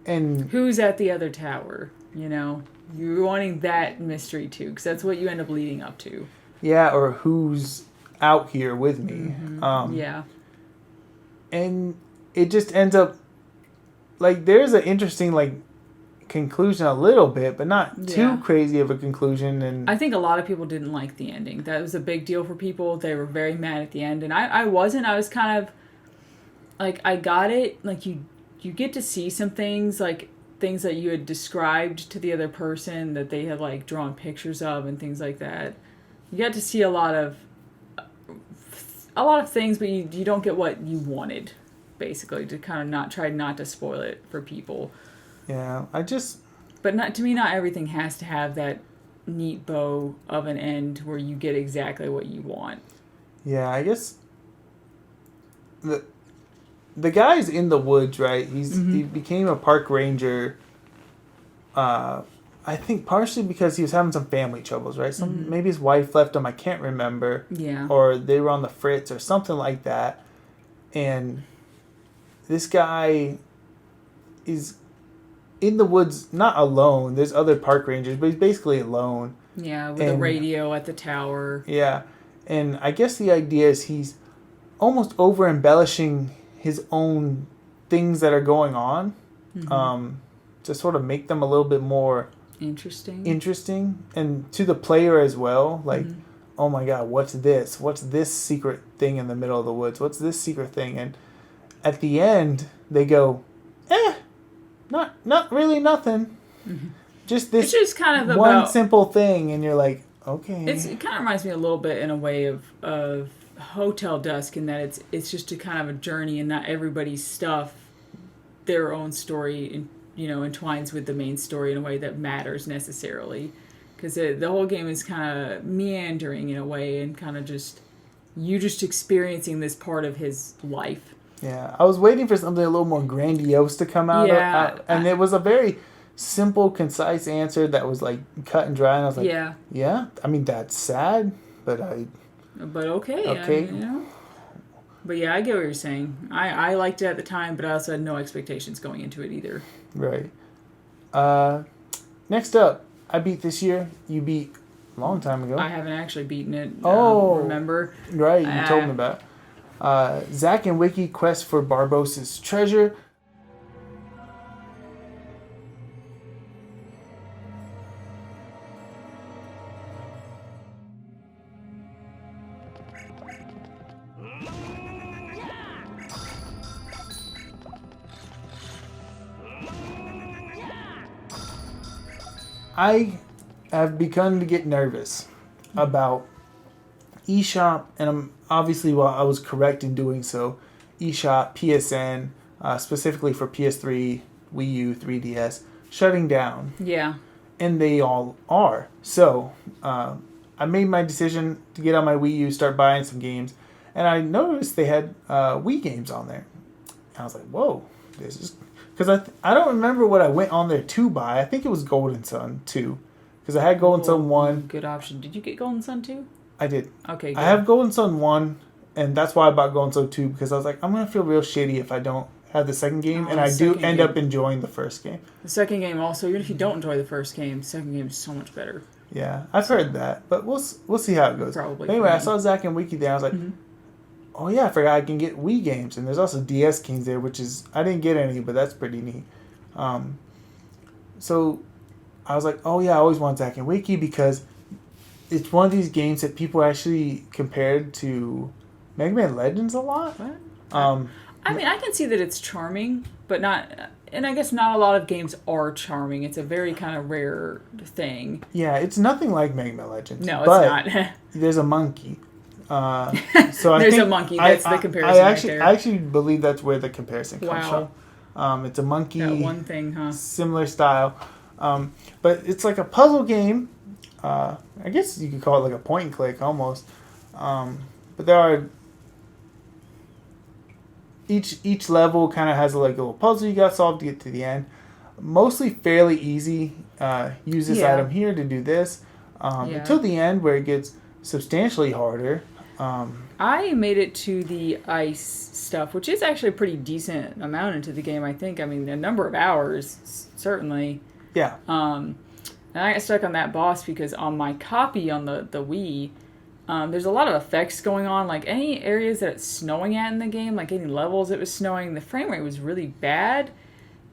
And who's at the other tower? You're wanting that mystery too, because that's what you end up leading up to. Yeah, or who's out here with me? Yeah. And it just ends up like there's an interesting conclusion a little bit, but not too crazy of a conclusion. And I think a lot of people didn't like the ending. That was a big deal for people. They were very mad at the end, and I wasn't. I was kind of like, I got it. Like you get to see some things, like things that you had described to the other person that they had drawn pictures of and things like that. You got to see a lot of things, but you don't get what you wanted, basically, to kind of try not to spoil it for people. Yeah, But not everything has to have that neat bow of an end where you get exactly what you want. Yeah, I guess the guy's in the woods, right? He became a park ranger. I think partially because he was having some family troubles, right? Maybe his wife left him. I can't remember. Yeah. Or they were on the fritz or something like that. And this guy is in the woods, not alone. There's other park rangers, but he's basically alone. Yeah, with a radio at the tower. Yeah. And I guess the idea is he's almost over embellishing his own things that are going on to sort of make them a little bit more interesting and to the player as well. Oh my God, what's this? What's this secret thing in the middle of the woods? What's this secret thing? And at the end, they go, not really nothing. Just this. It's just kind of one simple thing, and you're like, okay. It kind of reminds me a little bit in a way of Hotel Dusk, in that it's just a kind of a journey, and not everybody's stuff, their own story, entwines with the main story in a way that matters necessarily, because the whole game is kind of meandering in a way, and kind of just experiencing this part of his life. Yeah, I was waiting for something a little more grandiose to come out. And it was a very simple, concise answer that was cut and dry. And I was like, yeah. I mean, that's sad, but okay. I mean, But yeah, I get what you're saying. I liked it at the time, but I also had no expectations going into it either. Right. Next up, I beat this year. You beat a long time ago. I haven't actually beaten it. Remember? Right, you told me about it. Zack and Wiki Quest for Barbossa's Treasure. I have begun to get nervous about eShop, and I'm obviously, while I was correct in doing so, eShop, PSN, specifically for PS3, Wii U, 3DS, shutting down. Yeah. And they all are. So, I made my decision to get on my Wii U, start buying some games, and I noticed they had Wii games on there. And I was like, whoa, this is... Because I don't remember what I went on there to buy. I think it was Golden Sun 2. Because I had Golden Sun 1. Good option. Did you get Golden Sun 2? I did. Okay, good. I have Golden Sun 1, and that's why I bought Golden Sun 2, because I was like, I'm going to feel real shitty if I don't have the second game, and I do end up enjoying the first game. The second game also, even if you don't enjoy the first game, the second game is so much better. Yeah, I've heard that, but we'll see how it goes. Probably. But anyway, I saw Zack and Wiki there. I was like, oh yeah, I forgot I can get Wii games, and there's also DS Kings there, which is, I didn't get any, but that's pretty neat. So I was like, oh yeah, I always want Zack and Wiki, because it's one of these games that people actually compared to Mega Man Legends a lot. What? I mean, I can see that it's charming, but not... And I guess not a lot of games are charming. It's a very kind of rare thing. Yeah, it's nothing like Mega Man Legends. No, it's not. There's a monkey. So I There's think a monkey. That's the comparison I actually believe that's where the comparison comes from. It's a monkey. That one thing, huh? Similar style. But it's like a puzzle game. I guess you could call it like a point and click almost. But there are... Each level kind of has like a little puzzle you got to solve to get to the end. Mostly fairly easy. Use this item here to do this. Until the end, where it gets substantially harder. I made it to the ice stuff, which is actually a pretty decent amount into the game, I think. I mean, a number of hours, certainly. Yeah. And I got stuck on that boss because on my copy on the Wii... there's a lot of effects going on, like any areas that it's snowing at in the game, like any levels it was snowing, the frame rate was really bad.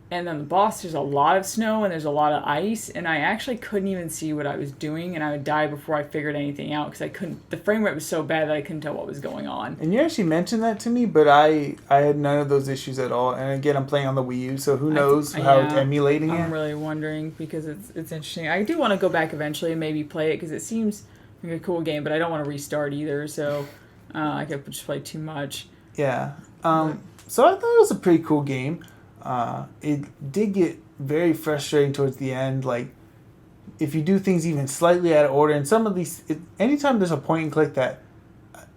And then the boss, there's a lot of snow and there's a lot of ice, and I actually couldn't even see what I was doing, and I would die before I figured anything out because the frame rate was so bad that I couldn't tell what was going on. And you actually mentioned that to me, but I had none of those issues at all. And again, I'm playing on the Wii U, so who knows how it's emulating it. I'm really wondering because it's interesting. I do want to go back eventually and maybe play it because it seems like a cool game, but I don't want to restart either, so I could just play too much. Yeah. So I thought it was a pretty cool game. It did get very frustrating towards the end, like if you do things even slightly out of order, and some of these, anytime there's a point and click that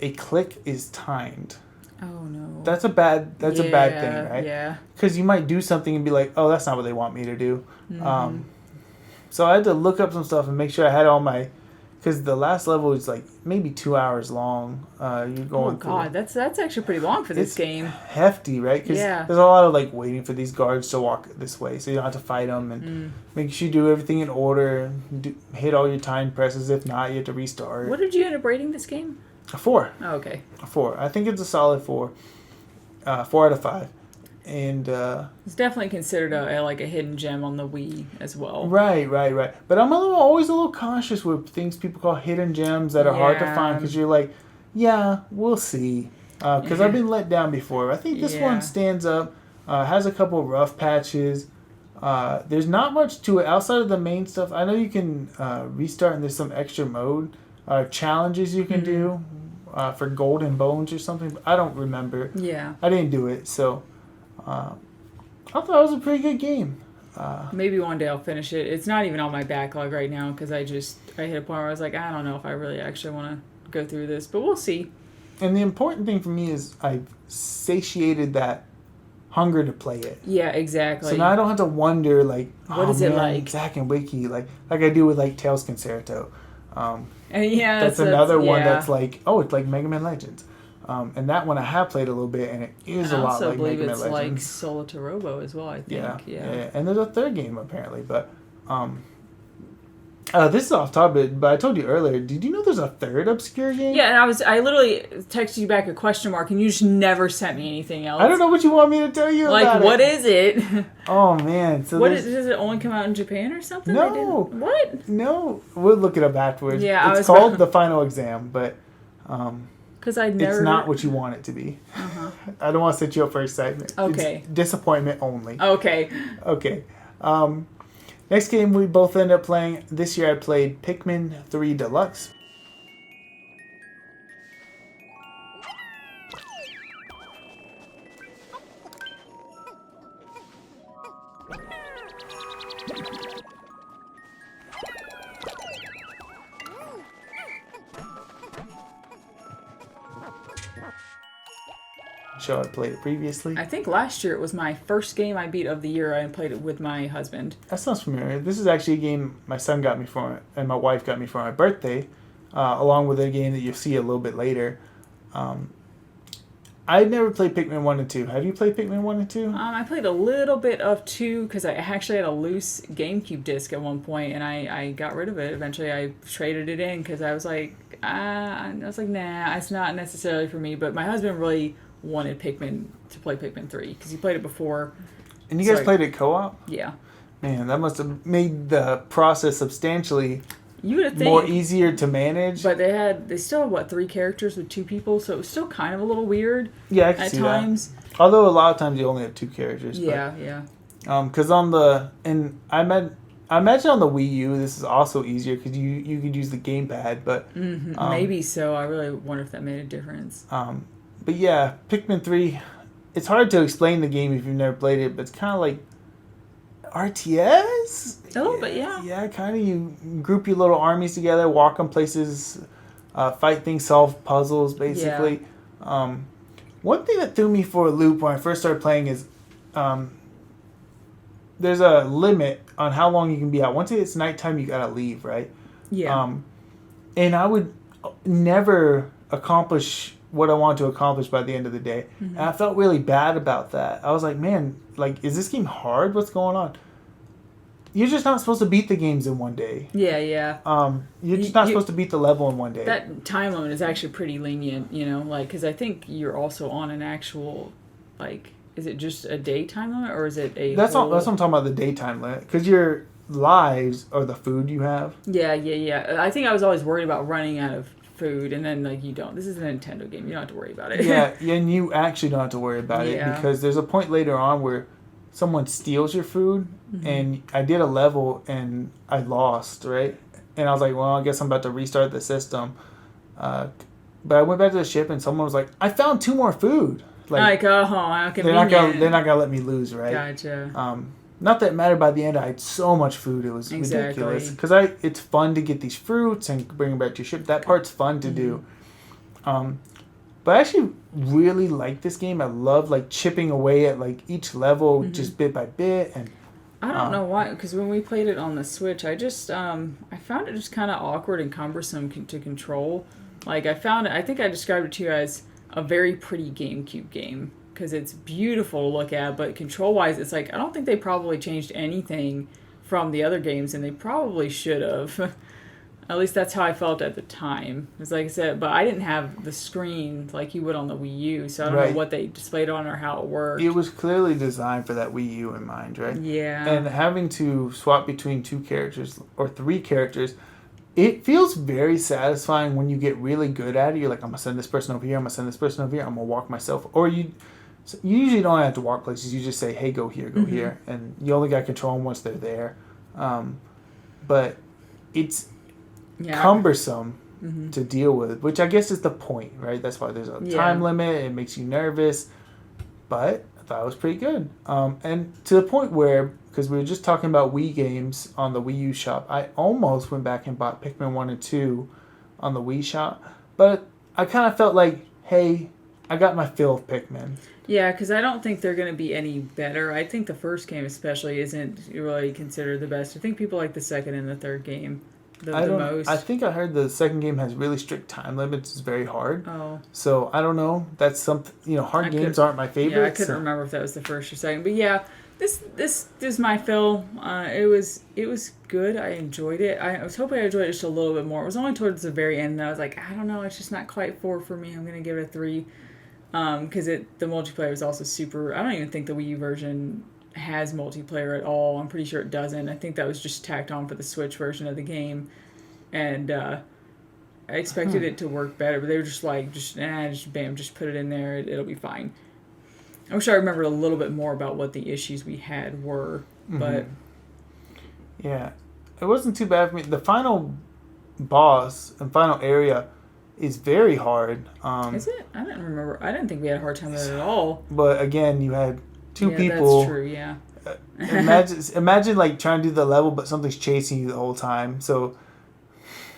a click is timed. Oh no. That's a bad thing, right? Yeah. Because you might do something and be like, oh, that's not what they want me to do. Mm-hmm. So I had to look up some stuff and make sure I had all my... Because the last level is like maybe 2 hours long. You're going God, that's actually pretty long for this game. Hefty, right? Because there's a lot of like waiting for these guards to walk this way, so you don't have to fight them, and make sure you do everything in order. Hit all your time presses. If not, you have to restart. What did you end up rating this game? A 4. Oh, okay. A 4. I think it's a solid 4. 4 out of 5. And it's definitely considered a hidden gem on the Wii as well. Right. But I'm always a little cautious with things people call hidden gems that are hard to find, because you're like, yeah, we'll see. Because I've been let down before. I think this one stands up. Has a couple rough patches. There's not much to it outside of the main stuff. I know you can restart, and there's some extra mode challenges you can do for golden bones or something. But I don't remember. Yeah. I didn't do it, so... I thought it was a pretty good game. Maybe one day I'll finish it. It's not even on my backlog right now because I hit a point where I was like, I don't know if I really actually want to go through this, but we'll see. And the important thing for me is I've satiated that hunger to play it. Yeah, exactly. So now I don't have to wonder like, what is it like? Zack and Wiki, like I do with like Tales Concerto. And that's another one that's like, oh, it's like Mega Man Legends. And that one I have played a little bit, and it is And a I lot also like believe Mega it's Man like Legends. Solitarobo as well, I think. Yeah. And there's a third game apparently, but this is off topic. But I told you earlier. Did you know there's a third obscure game? Yeah, and I literally texted you back a question mark, and you just never sent me anything else. I don't know what you want me to tell you Like, about what it. is it? Oh man! So Does it only come out in Japan or something? No. What? No, we'll look it up afterwards. Yeah, it's called The Final Exam, but Because I never. it's not what you want it to be. Uh-huh. I don't want to set you up for excitement. Okay. It's disappointment only. Okay. Okay. Next game we both ended up playing this year. I played Pikmin 3 Deluxe. Show I played it previously. I think last year it was my first game I beat of the year. I played it with my husband. That sounds familiar. This is actually a game my son got me for, and my wife got me for my birthday, along with a game that you'll see a little bit later. I'd never played Pikmin 1 and 2. Have you played Pikmin 1 and 2? I played a little bit of 2 because I actually had a loose GameCube disc at one point, and I got rid of it. Eventually, I traded it in because I was like, nah, it's not necessarily for me. But my husband really wanted to play Pikmin 3 because he played it before. And you guys played it co-op? Yeah. Man, that must have made the process substantially You would think more easier to manage. But they still had 3 characters with 2 people, so it was still kind of a little weird. Yeah, I can at see times. that. Although a lot of times you only have 2 characters. Yeah. Because I imagine on the Wii U this is also easier because you could use the gamepad, but Maybe so. I really wonder if that made a difference. But yeah, Pikmin 3, it's hard to explain the game if you've never played it, but it's kind of like RTS? A little bit, yeah. Yeah, kind of. You group your little armies together, walk on places, fight things, solve puzzles, basically. Yeah. One thing that threw me for a loop when I first started playing is there's a limit on how long you can be out. Once it's nighttime, you gotta leave, right? Yeah. And I would never accomplish what I wanted to accomplish by the end of the day. Mm-hmm. And I felt really bad about that. I was like, man, is this game hard? What's going on? You're just not supposed to beat the games in one day. Yeah. You're just not supposed to beat the level in one day. That time limit is actually pretty lenient, because I think you're also on an actual, is it just a daytime limit or is it a That's what I'm talking about, the daytime limit. Because your lives are the food you have. Yeah. I think I was always worried about running out of food, and then you don't. This is a Nintendo game. You don't have to worry about it. Yeah, and you actually don't have to worry about it because there's a point later on where someone steals your food, and I did a level and I lost, right? And I was like, well, I guess I'm about to restart the system. But I went back to the ship and someone was like, I found 2 more food. How convenient. They're not gonna let me lose, right? Gotcha. Not that it mattered by the end. I had so much food. It was ridiculous. Because it's fun to get these fruits and bring them back to your ship. That part's fun to do. But I actually really like this game. I love chipping away at each level just bit by bit. And I don't know why, because when we played it on the Switch, I just I found it just kind of awkward and cumbersome to control. I think I described it to you as a very pretty GameCube game. Because it's beautiful to look at, but control-wise, it's I don't think they probably changed anything from the other games, and they probably should have. At least that's how I felt at the time. It's like I said, but I didn't have the screen like you would on the Wii U, so I don't know what they displayed on or how it worked. It was clearly designed for that Wii U in mind, right? Yeah. And having to swap between 2 characters or 3 characters, it feels very satisfying when you get really good at it. You're like, I'm going to send this person over here, I'm going to send this person over here, I'm going to walk myself. Or you usually don't have to walk places. You just say, hey, go here, go here. And you only got control them once they're there. But it's cumbersome to deal with, which I guess is the point, right? That's why there's a time limit. It makes you nervous. But I thought it was pretty good. And to the point where, because we were just talking about Wii games on the Wii U shop, I almost went back and bought Pikmin 1 and 2 on the Wii shop. But I kind of felt like, hey, I got my fill of Pikmin. Yeah, because I don't think they're going to be any better. I think the first game especially isn't really considered the best. I think people like the second and the third game I the don't. most. I think I heard the second game has really strict time limits. It's very hard. Oh. So I don't know. That's something. Hard games aren't my favorite. Yeah, I couldn't remember if that was the first or second, but yeah, this is my fill. It was good. I enjoyed it. I was hoping I enjoyed it just a little bit more. It was only towards the very end that I was like, I don't know, it's just not quite 4 for me. I'm gonna give it a 3, because the multiplayer was also super. I don't even think the Wii U version has multiplayer at all. I'm pretty sure it doesn't. I think that was just tacked on for the Switch version of the game, and I expected it to work better, but they were just like, just bam, just put it in there. It'll be fine. I wish I remembered a little bit more about what the issues we had were, but yeah, it wasn't too bad for me. The final boss and final area is very hard. Is it? I didn't remember. I didn't think we had a hard time with it at all. But again, you had two people. That's true. Yeah. Imagine like trying to do the level, but something's chasing you the whole time. So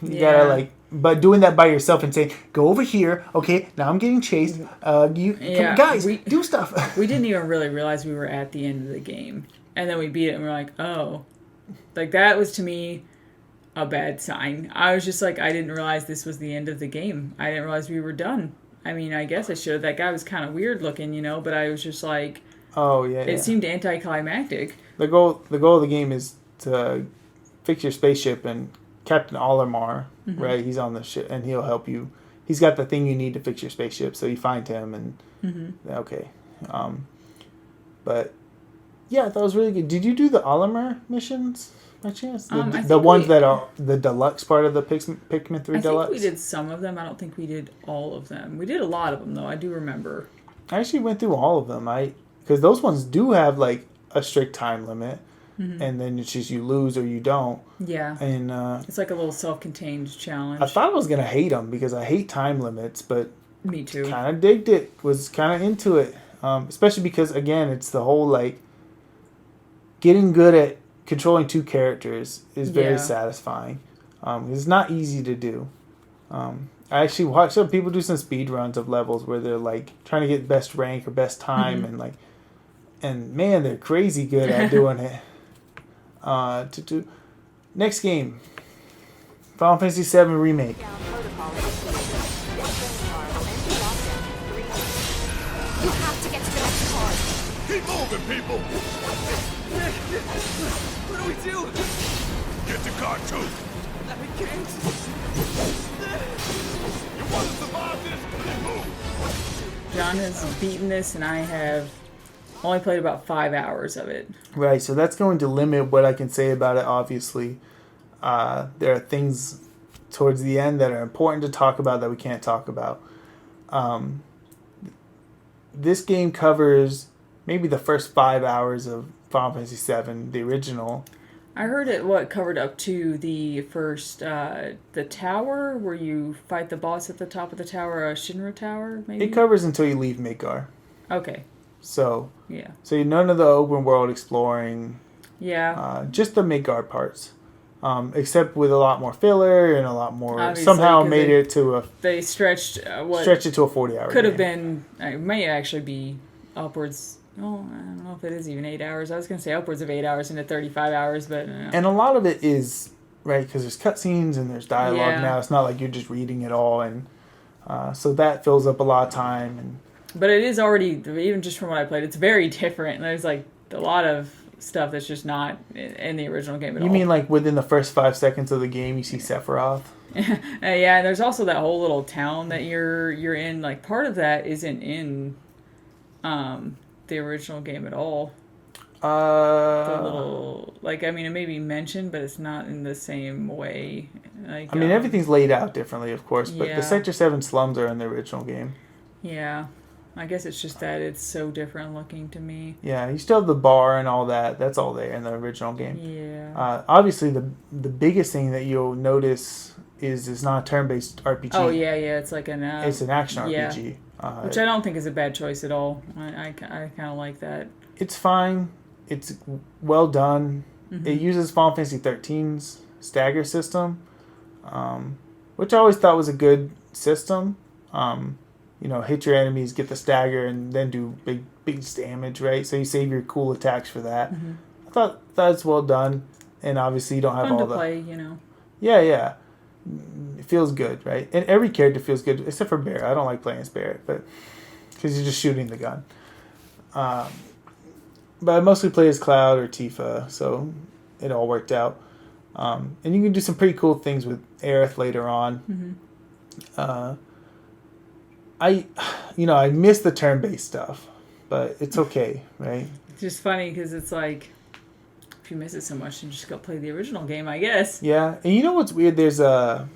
you gotta but doing that by yourself and saying, "Go over here." Okay, now I'm getting chased. Guys, do stuff. We didn't even really realize we were at the end of the game, and then we beat it, and we're like, "Oh," like that was to me a bad sign. I was just like, I didn't realize this was the end of the game. I didn't realize we were done. I mean, I guess I should have. That guy was kind of weird looking, but I was just like, oh yeah. It seemed anticlimactic. The goal of the game is to fix your spaceship, and Captain Olimar, right? He's on the ship, and he'll help you. He's got the thing you need to fix your spaceship, so you find him, and okay. But yeah, that was really good. Did you do the Olimar missions by chance? The ones that are the deluxe part of the Pikmin 3 Deluxe? I think we did some of them. I don't think we did all of them. We did a lot of them, though. I do remember. I actually went through all of them. Because those ones do have like a strict time limit, and then it's just you lose or you don't. Yeah. And it's like a little self-contained challenge. I thought I was gonna hate them because I hate time limits, but me too. Kind of digged it. Was kind of into it, especially because again, it's the whole like getting good at controlling two characters is very satisfying. It's not easy to do. I actually watched some people do some speed runs of levels where they're like trying to get best rank or best time, and man, they're crazy good at doing it. Next game, Final Fantasy VII Remake. You have to get to the next card. Keep moving, people! What do we do? Get to car 2! I can't. You want to survive this? Then move! John has beaten this, and I have only played about 5 hours of it. Right, so that's going to limit what I can say about it, obviously. There are things towards the end that are important to talk about that we can't talk about. This game covers maybe the first 5 hours of Final Fantasy VII, the original. I heard it covered up to the first the tower where you fight the boss at the top of the tower, Shinra Tower. Maybe it covers until you leave Midgar. Okay. So none of the open world exploring. Yeah. Just the Midgar parts. Except with a lot more filler and a lot more. Obviously, somehow made it to a. They stretched it to a 40-hour. Could have been. It may actually be upwards. Oh, I don't know if it is even 8 hours. I was going to say upwards of 8 hours into 35 hours, but. And a lot of it is right because there's cutscenes and there's dialogue now. It's not like you're just reading it all, and so that fills up a lot of time. And but it is already, even just from what I played, it's very different. There's like a lot of stuff that's just not in the original game at all. You mean like within the first 5 seconds of the game you see Sephiroth? Yeah, and there's also that whole little town that you're in. Like part of that isn't in the original game at all. The little it may be mentioned, but it's not in the same way. Like everything's laid out differently, of course, but the Sector 7 slums are in the original game. Yeah. I guess it's just that it's so different looking to me. Yeah, you still have the bar and all that. That's all there in the original game. Yeah. Obviously, the biggest thing that you'll notice is it's not a turn-based RPG. Oh, yeah. It's like it's an action RPG. Which I don't think is a bad choice at all. I kind of like that. It's fine. It's well done. Mm-hmm. It uses Final Fantasy XIII's stagger system, which I always thought was a good system. Hit your enemies, get the stagger, and then do big damage, right? So you save your cool attacks for that. Mm-hmm. I thought that's well done, and obviously you don't have Fun all to the play, Yeah. It feels good, right? And every character feels good, except for Barrett. I don't like playing as Barrett, but because you're just shooting the gun. But I mostly play as Cloud or Tifa, so it all worked out. And you can do some pretty cool things with Aerith later on. I miss the turn-based stuff, but it's okay, right? It's just funny because it's like, if you miss it so much, you just go play the original game, I guess. Yeah, and you know what's weird? There's a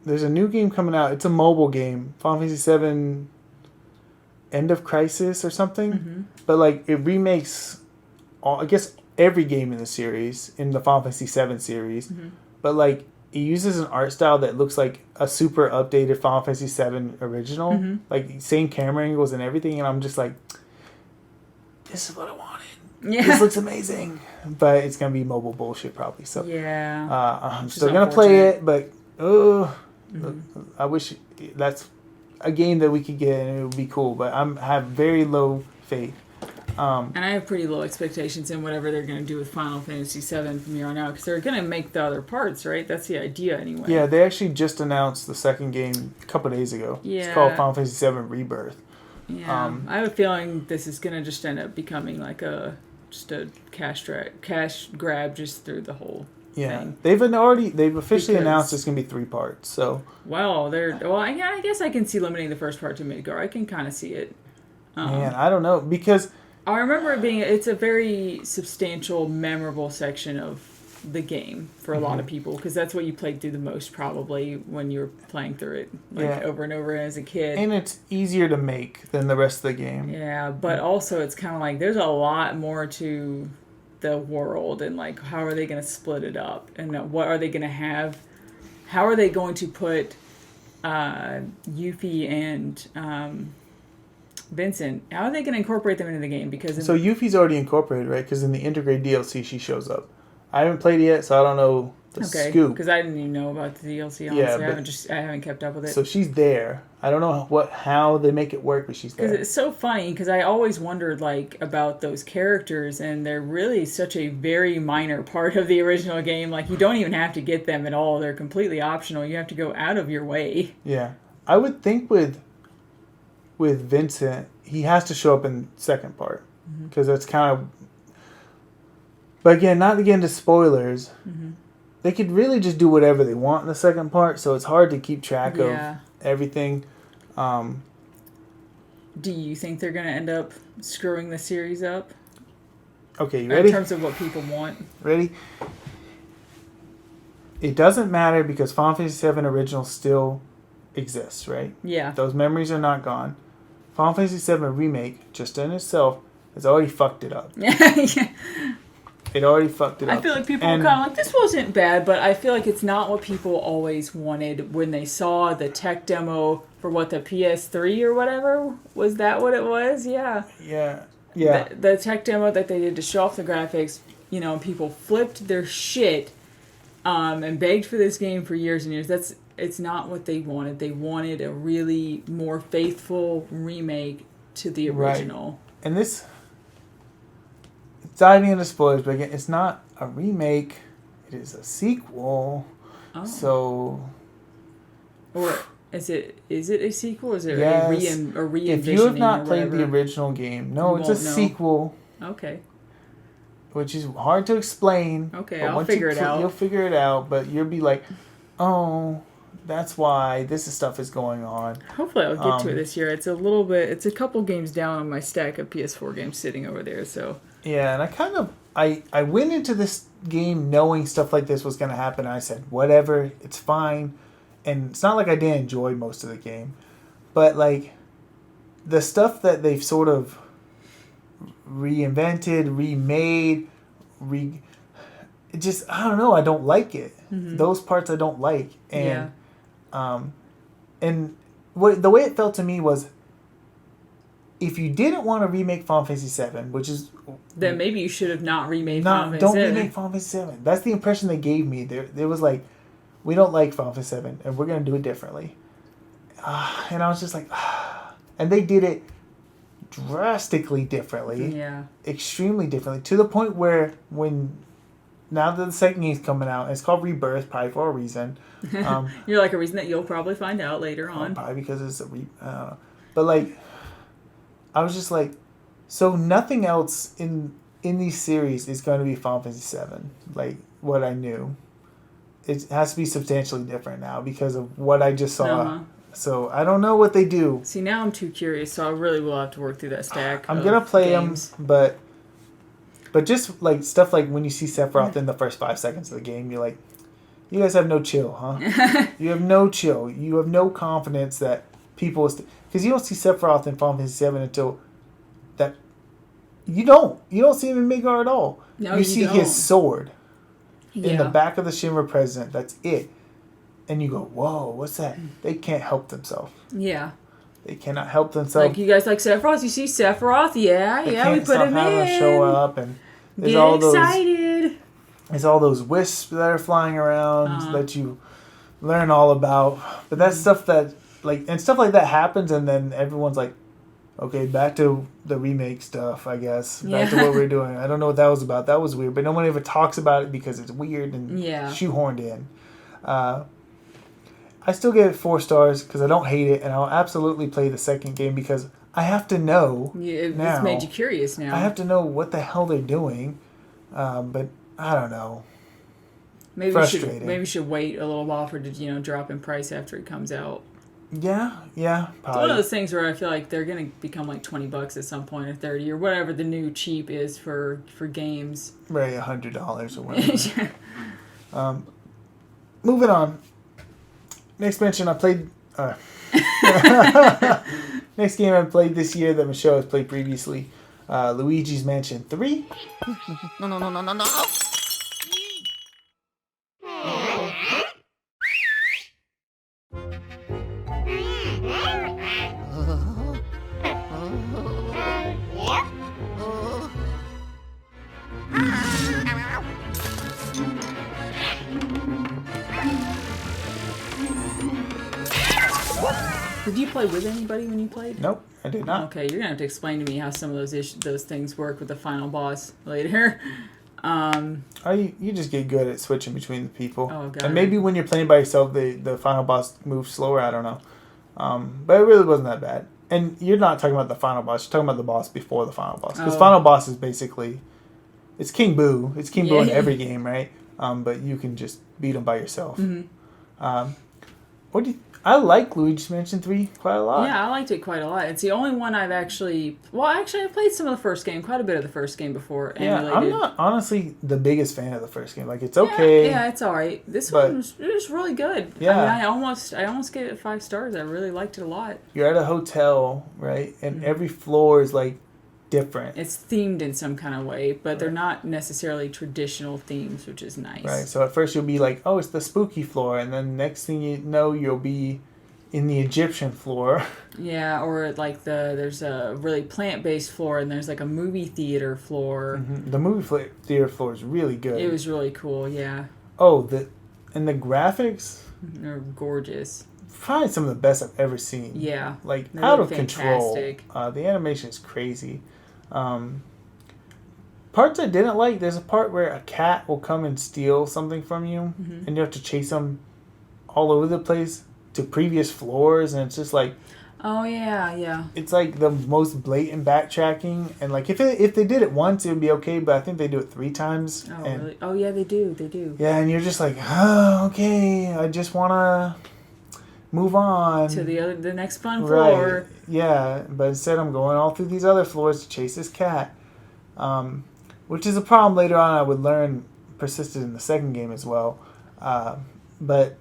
new game coming out. It's a mobile game, Final Fantasy VII End of Crisis or something. But like it remakes, I guess every game in the series, in the Final Fantasy VII series. But like it uses an art style that looks like a super updated Final Fantasy VII original, like same camera angles and everything. And I'm just like, this is what I wanted. Yeah. This looks amazing, but it's gonna be mobile bullshit probably. So Yeah. I'm Which is still gonna play it, unfortunate. but I wish that's a game that we could get and it would be cool. But have very low faith. And I have pretty low expectations in whatever they're going to do with Final Fantasy VII from here on out, because they're going to make the other parts, right? That's the idea anyway. Yeah, they actually just announced the second game a couple days ago. Yeah. It's called Final Fantasy VII Rebirth. Yeah. I have a feeling this is going to just end up becoming like just a cash grab just through the whole thing. They've officially Because- announced it's going to be 3 parts. So I guess I can see limiting the first part to Midgar. I can kind of see it. man, I don't know, because I remember it's a very substantial, memorable section of the game for a lot of people, because that's what you played through the most probably when you were playing through it over and over as a kid. and it's easier to make than the rest of the game. Yeah, but also it's kind of like there's a lot more to the world, and like how are they going to split it up, and what are they going to have? How are they going to put Yuffie and Vincent? How are they going to incorporate them into the game? Because So Yuffie's already incorporated, right? Because in the Integrate DLC, she shows up. I haven't played it yet, so I don't know the scoop. Because I didn't even know about the DLC. Honestly, Yeah, I haven't kept up with it. So she's there. I don't know how they make it work, but she's there. Because it's so funny, because I always wondered like about those characters, and they're really such a very minor part of the original game. Like you don't even have to get them at all; they're completely optional. You have to go out of your way. Yeah, I would think with Vincent, he has to show up in the second part because that's kind of. But again, not to get into spoilers, they could really just do whatever they want in the second part, so it's hard to keep track of everything. Do you think they're going to end up screwing the series up? Okay, you ready? In terms of what people want? Ready? It doesn't matter because Final Fantasy VII Original still exists, right? Yeah. Those memories are not gone. Final Fantasy VII Remake, just in itself, has already fucked it up. Yeah. It already fucked it up. I feel like people were kind of like, this wasn't bad, but I feel like it's not what people always wanted when they saw the tech demo for the PS3 or whatever. Was that what it was? Yeah. Yeah. The tech demo that they did to show off the graphics, and people flipped their shit and begged for this game for years and years. It's not what they wanted. They wanted a really more faithful remake to the original. Right. And this, diving into spoilers, but again, it's not a remake. It is a sequel. Oh. So, or is it a sequel? Is it yes, a re-envisioning? If you have not played the original game, no, it's a sequel. Okay. Which is hard to explain. Okay, I'll figure it out. You'll figure it out, but you'll be like, oh, that's why this stuff is going on. Hopefully I'll get to it this year. It's a couple games down on my stack of PS4 games sitting over there, so. Yeah, and I went into this game knowing stuff like this was going to happen. And I said, whatever, it's fine. And it's not like I didn't enjoy most of the game. But, like, the stuff that they've sort of reinvented, remade, it just, I don't know, I don't like it. Mm-hmm. Those parts I don't like. And, and the way it felt to me was, if you didn't want to remake Final Fantasy VII, which is... Then maybe you should have not remade Final Fantasy VII. Don't remake Final Fantasy VII. That's the impression they gave me. There was like, we don't like Final Fantasy VII, and we're going to do it differently. And I was just like... And they did it drastically differently. Yeah. Extremely differently. To the point where when now that the second game's coming out, it's called Rebirth, probably for a reason. You're like a reason that you'll probably find out later on. Probably because it's but like, I was just like, so nothing else in these series is going to be Final Fantasy VII. Like what I knew, it has to be substantially different now because of what I just saw. Uh-huh. So I don't know what they do. See, now I'm too curious, so I really will have to work through that stack. I'm gonna play games. them, but just like stuff like when you see Sephiroth in the first 5 seconds of the game, you're like, you guys have no chill, huh? You have no chill. You have no confidence that people, because you don't see Sephiroth in Final Fantasy VII until that. You don't see him in Midgar at all. No, you see don't. his sword in the Yeah. back of the Shinra President. That's it. And you go, whoa, what's that? They can't help themselves. Yeah. They cannot help themselves. Like, you guys like Sephiroth? You see Sephiroth? Yeah, They yeah, can't we put stop him having in. him show up, and there's Get all excited. there's all those wisps that are flying around that you learn all about. But that's stuff that stuff like that happens, and then everyone's like, okay, back to the remake stuff, I guess. Back to what we're doing. I don't know what that was about. That was weird, but no one ever talks about it because it's weird and shoehorned in. I still give it 4 stars because I don't hate it, and I'll absolutely play the second game because I have to know. Yeah, now. it's made you curious now. I have to know what the hell they're doing, but I don't know. Frustrating. Maybe we should wait a little while for it to drop in price after it comes out. Yeah, It's probably. one of those things where I feel like they're gonna become like $20 at some point, or 30, or whatever the new cheap is for games. Right, $100 or whatever. Moving on. Next mention I played. Next game I played this year that Michelle has played previously, Luigi's Mansion 3. No. Did you play with anybody when you played? Nope, I did not. Okay, you're gonna have to explain to me how some of those things work with the final boss later. You just get good at switching between the people. Oh, got and it. maybe when you're playing by yourself, the final boss moves slower. I don't know. But it really wasn't that bad. And you're not talking about the final boss. You're talking about the boss before the final boss. Because final boss is basically, it's King Boo. It's King Boo in every game, right? But you can just beat him by yourself. What do you? I like Luigi's Mansion 3 quite a lot. Yeah, I liked it quite a lot. It's the only one I've actually... Well, actually, I played some of the first game, quite a bit of the first game before. Yeah, I'm not honestly the biggest fan of the first game. Like, it's okay. Yeah, it's all right. This one was really good. Yeah. I almost gave it 5 stars. I really liked it a lot. You're at a hotel, right? And every floor is, like, different. It's themed in some kind of way, but they're not necessarily traditional themes, which is nice. Right, so at first you'll be like, oh, it's the spooky floor, and then next thing you know, you'll be in the Egyptian floor. Yeah, or like there's a really plant-based floor, and there's like a movie theater floor. Mm-hmm. The movie theater floor is really good. It was really cool, yeah. Oh, the graphics? They're gorgeous. Probably some of the best I've ever seen. Yeah. Like, They're out of fantastic. control. The animation is crazy. Parts I didn't like, there's a part where a cat will come and steal something from you, and you have to chase them all over the place to previous floors, and it's just like... Oh, yeah. It's like the most blatant backtracking, and like if they did it once, it would be okay, but I think they do it 3 times. Oh, and, really? Oh, yeah, they do. Yeah, and you're just like, oh, okay, I just want to move on. To the next fun floor. Right, yeah, but instead I'm going all through these other floors to chase this cat. Which is a problem later on I would learn persisted in the second game as well. But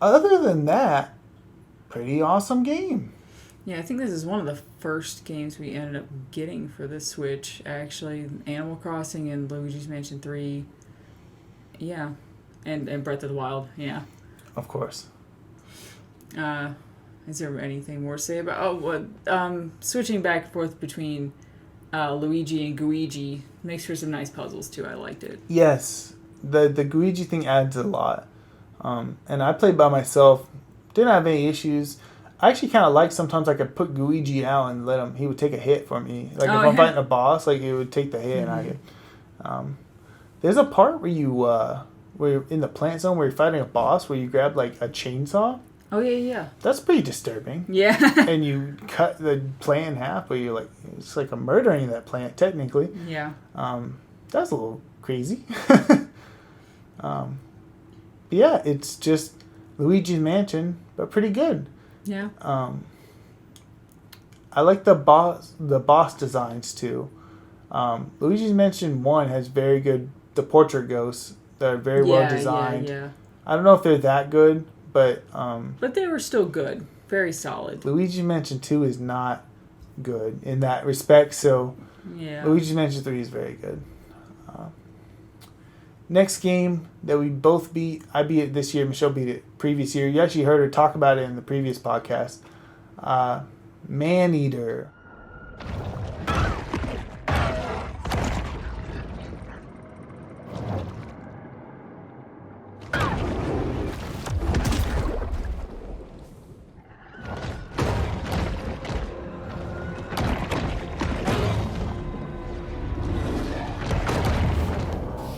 other than that, pretty awesome game. Yeah, I think this is one of the first games we ended up getting for the Switch, actually. Animal Crossing and Luigi's Mansion 3. Yeah. And Breath of the Wild, yeah. Of course. Is there anything more to say about... switching back and forth between Luigi and Guigi makes for some nice puzzles, too. I liked it. Yes. The Guigi thing adds a lot. And I played by myself. Didn't have any issues. I actually kind of like sometimes I could put Guigi out and let him... He would take a hit for me. Like, if I'm fighting a boss, like, it would take the hit and I could... There's a part where where you're in the plant zone where you're fighting a boss where you grab like a chainsaw. Oh yeah. That's pretty disturbing. Yeah. And you cut the plant in half, but you're like, it's like a murdering of that plant technically. Yeah. That's a little crazy. Yeah, it's just Luigi's Mansion, but pretty good. Yeah. I like the boss designs too. Luigi's Mansion 1 has very good the portrait ghosts that are very well designed. Yeah. I don't know if they're that good, but they were still good, very solid. Luigi's Mansion 2 is not good in that respect. So Yeah. Luigi's Mansion 3 is very good. Next game that we both beat, I beat it this year, Michelle beat it previous year. You actually heard her talk about it in the previous podcast. Maneater.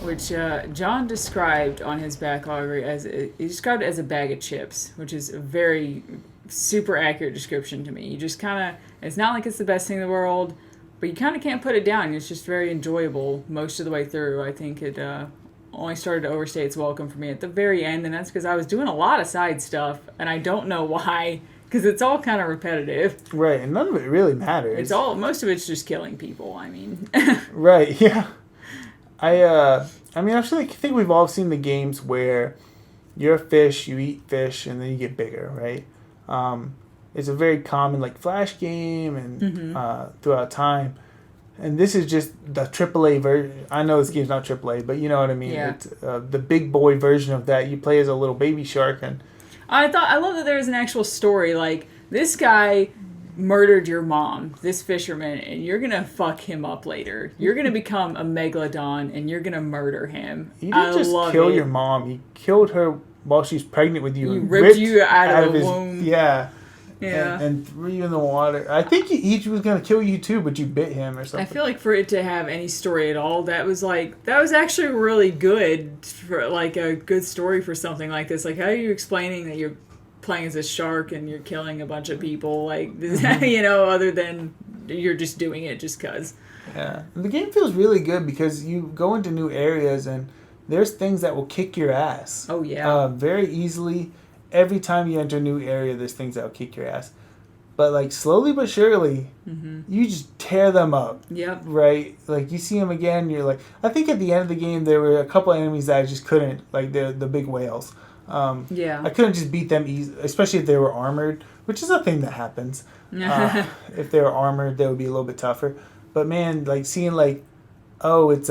Which John described on his backlog he described it as a bag of chips, which is a very super accurate description to me. You just kind of, it's not like it's the best thing in the world, but you kind of can't put it down. It's just very enjoyable most of the way through. I think it only started to overstay its welcome for me at the very end, and that's because I was doing a lot of side stuff, and I don't know why, because it's all kind of repetitive. Right, and none of it really matters. Most of it's just killing people, I mean. Right, yeah. I mean, I think we've all seen the games where you're a fish, you eat fish, and then you get bigger, right? It's a very common like flash game and throughout time. And this is just the AAA version. I know this game's not AAA, but you know what I mean. Yeah. It's the big boy version of that. You play as a little baby shark, and I love that there was an actual story. Like, this guy murdered your mom, this fisherman, and you're gonna fuck him up later. You're gonna become a megalodon, and you're gonna murder him. he didn't just kill your mom. He killed her while she's pregnant with you. He And ripped you out of the his womb. Yeah. Yeah. And threw you in the water. I think he was going to kill you too, but you bit him or I something. feel like for it to have any story at all, that was actually really good for like a good story for something like this. Like, how are you explaining that you're playing as a shark and you're killing a bunch of people? Like, other than you're just doing it just cause. Yeah. And the game feels really good because you go into new areas and there's things that will kick your ass. Oh yeah. Very easily. Every time you enter a new area, there's things that will kick your ass. But, like, slowly but surely, you just tear them up. Yep. Right? Like, you see them again, you're like... I think at the end of the game, there were a couple enemies that I just couldn't... Like, the big whales. Yeah. I couldn't just beat them easy, especially if they were armored, which is a thing that happens. If they were armored, they would be a little bit tougher. But, man, like, seeing, like... Oh, it's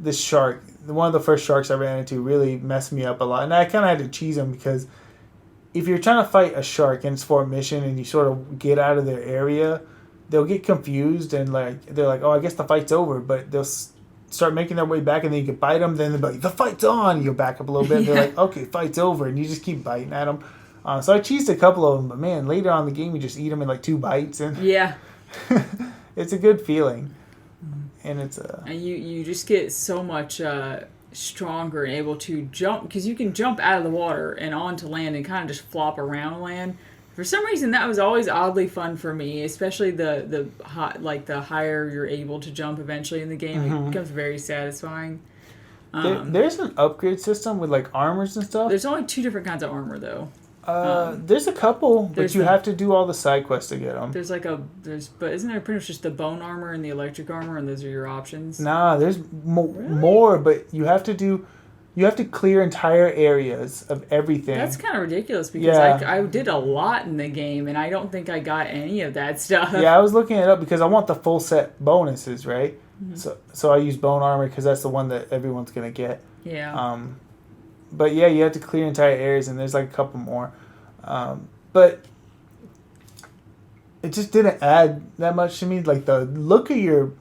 this shark... One of the first sharks I ran into really messed me up a lot. And I kind of had to cheese them because if you're trying to fight a shark and it's for a mission and you sort of get out of their area, they'll get confused and like they're like, oh, I guess the fight's over. But they'll start making their way back and then you can bite them. Then they'll be like, the fight's on. You'll back up a little bit. And they're like, okay, fight's over. And you just keep biting at them. So I cheesed a couple of them. But man, later on in the game, you just eat them in like 2 bites. And Yeah. it's a good feeling. And it's And you just get so much stronger and able to jump, because you can jump out of the water and onto land and kind of just flop around land. For some reason, that was always oddly fun for me, especially the higher you're able to jump eventually in the game. It becomes very satisfying. There's an upgrade system with like armors and stuff. There's only 2 different kinds of armor, though. There's a couple, but you have to do all the side quests to get them. But isn't there pretty much just the bone armor and the electric armor, and those are your options? Nah, there's more, but you have to clear entire areas of everything. That's kind of ridiculous because I did a lot in the game, and I don't think I got any of that stuff. Yeah, I was looking it up because I want the full set bonuses, right? So I use bone armor because that's the one that everyone's gonna get. Yeah. But yeah, you have to clear entire areas, and there's like a couple more. But it just didn't add that much to me. Like the look of your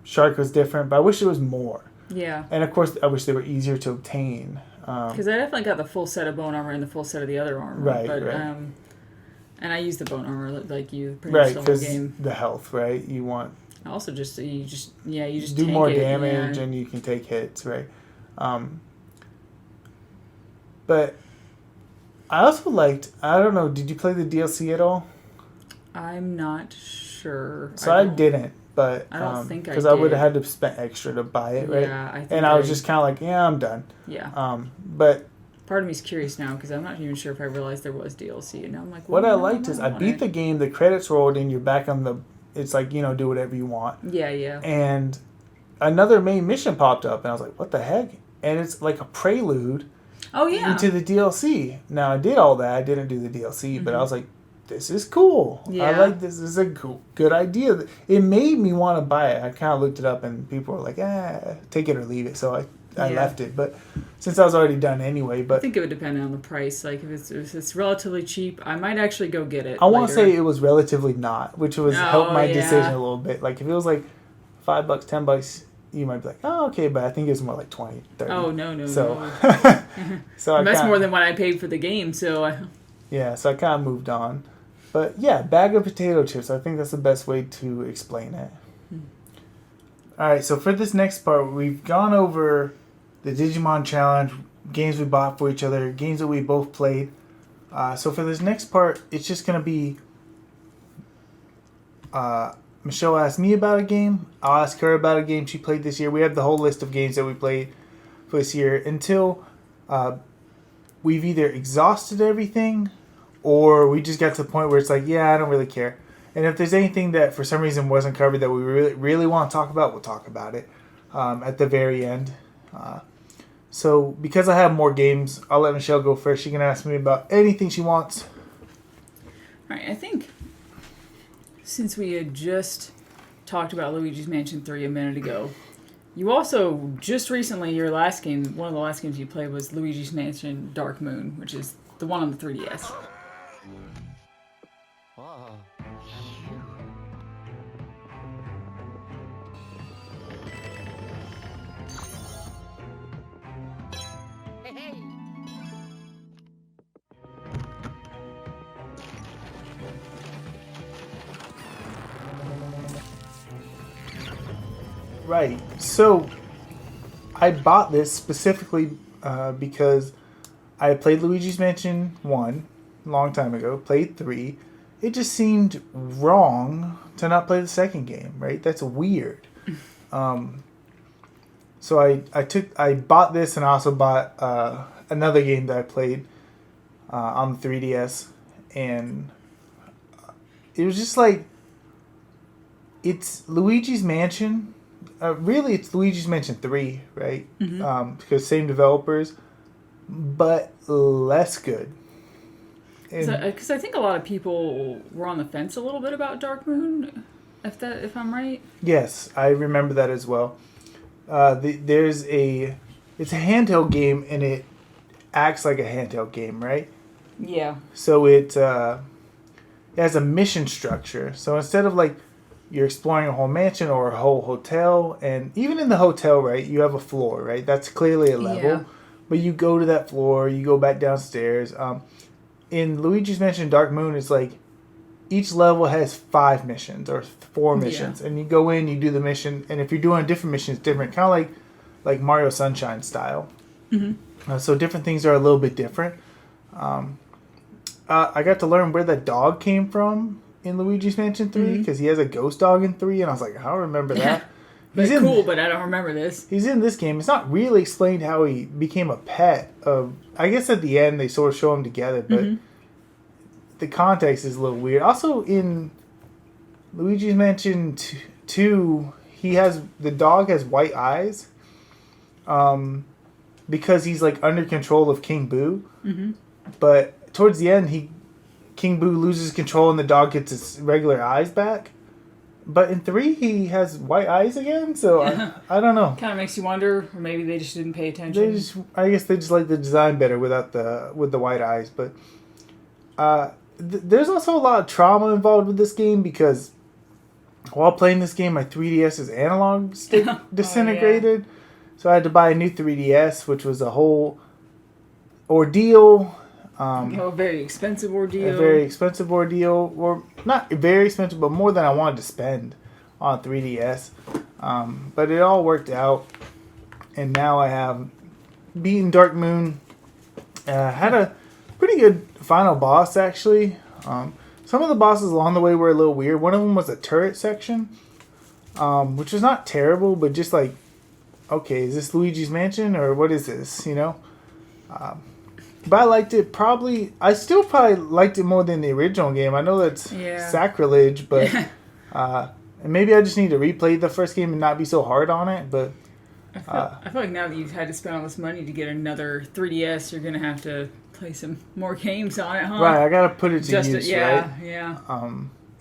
shark was different, but I wish there was more. Yeah. And of course, I wish they were easier to obtain. Because I definitely got the full set of bone armor and the full set of the other armor. Right, but, right. And I used the bone armor like you pretty much the whole because game. the health, right? You want Also, you just do tank more it, damage yeah. and you can take hits, right? But I also liked. I don't know. Did you play the DLC at all? I'm not sure. So I didn't, but I don't think I because I would did. have had to spend extra to buy it, right? Yeah, I think and I was just kind of like, yeah, I'm done. Yeah. But Part of me's curious now because I'm not even sure if I realized there was DLC, and now I'm like, what well, I no, liked is I want beat it. the game. The credits rolled, and you're back on the. It's like, do whatever you want. Yeah. And another main mission popped up, and I was like, what the heck? And it's like a prelude Oh yeah. into the DLC. Now I did all that. I didn't do the DLC, but I was like, this is cool. I Yeah. like this. This is a good idea. It made me want to buy it. I kind of looked it up, and people were like, take it or leave it. So I left it. But since I was already done anyway, I but think it would depend on the price. Like if it's relatively cheap, I might actually go get it. I want to later. say it was relatively not, which was helped my decision a little bit. Like if it was like $5, $10, you might be like, oh, okay, but I think it was more like 20, 30. Oh no. So, so that's more than what I paid for the game. So so I kind of moved on. But yeah, bag of potato chips. I think that's the best way to explain it. All right, so for this next part, we've gone over the Digimon Challenge, games we bought for each other, games that we both played. So for this next part, it's just going to be Michelle asked me about a game. I'll ask her about a game she played this year. We have the whole list of games that we played for this year until we've either exhausted everything or we just got to the point where it's like, yeah, I don't really care. And if there's anything that for some reason wasn't covered that we really want to talk about, we'll talk about it at the very end. So because I have more games, I'll let Michelle go first. She can ask me about anything she wants. all right, I think since we had just talked about Luigi's Mansion 3 a minute ago, you also just recently one of the last games you played was Luigi's Mansion Dark Moon, which is the one on the 3DS. Right. So I bought this specifically because I played Luigi's Mansion 1 a long time ago, played 3. It just seemed wrong to not play the second game, right? That's weird. So I bought this, and I also bought another game that I played on the 3DS, and it was just like, it's Luigi's Mansion. Really, it's Luigi's Mansion 3, right? Because same developers, but less good. Because I think a lot of people were on the fence a little bit about Dark Moon, if I'm right. Yes, I remember that as well. It's a handheld game, and it acts like a handheld game, right? Yeah. So it has a mission structure. So instead of like you're exploring a whole mansion or a whole hotel, and even in the hotel, right, you have a floor, right? That's clearly a level. Yeah. But you go to that floor, you go back downstairs. In Luigi's Mansion Dark Moon, it's like each level has 5 missions or 4 missions, and you go in, you do the mission, and if you're doing a different mission, it's different, kind of like Mario Sunshine style. So different things are a little bit different. I got to learn where that dog came from in Luigi's Mansion 3, because he has a ghost dog in 3, and I was like, I don't remember that. But cool, but I don't remember this. He's in this game. It's not really explained how he became a pet of. I guess at the end they sort of show him together, but the context is a little weird. Also in Luigi's Mansion 2, the dog has white eyes, because he's like under control of King Boo. But towards the end, King Boo loses control and the dog gets his regular eyes back. But in 3, he has white eyes again, so I don't know. Kind of makes you wonder, or maybe they just didn't pay attention. I guess they just like the design better with the white eyes. But there's also a lot of trauma involved with this game, because while playing this game, my 3DS's analog stick disintegrated. So I had to buy a new 3DS, which was a whole ordeal. A very expensive ordeal. A very expensive ordeal. Or not very expensive, but more than I wanted to spend on 3DS. But it all worked out, and now I have beaten Dark Moon. Had a pretty good final boss, actually. Some of the bosses along the way were a little weird. One of them was a turret section, which was not terrible, but just like, okay, is this Luigi's Mansion or what is this, you know? But I liked it I still probably liked it more than the original game. I know that's sacrilege, but and maybe I just need to replay the first game and not be so hard on it, but... I feel like now that you've had to spend all this money to get another 3DS, you're going to have to play some more games on it, huh? Right, I got to put it to use, right? Yeah.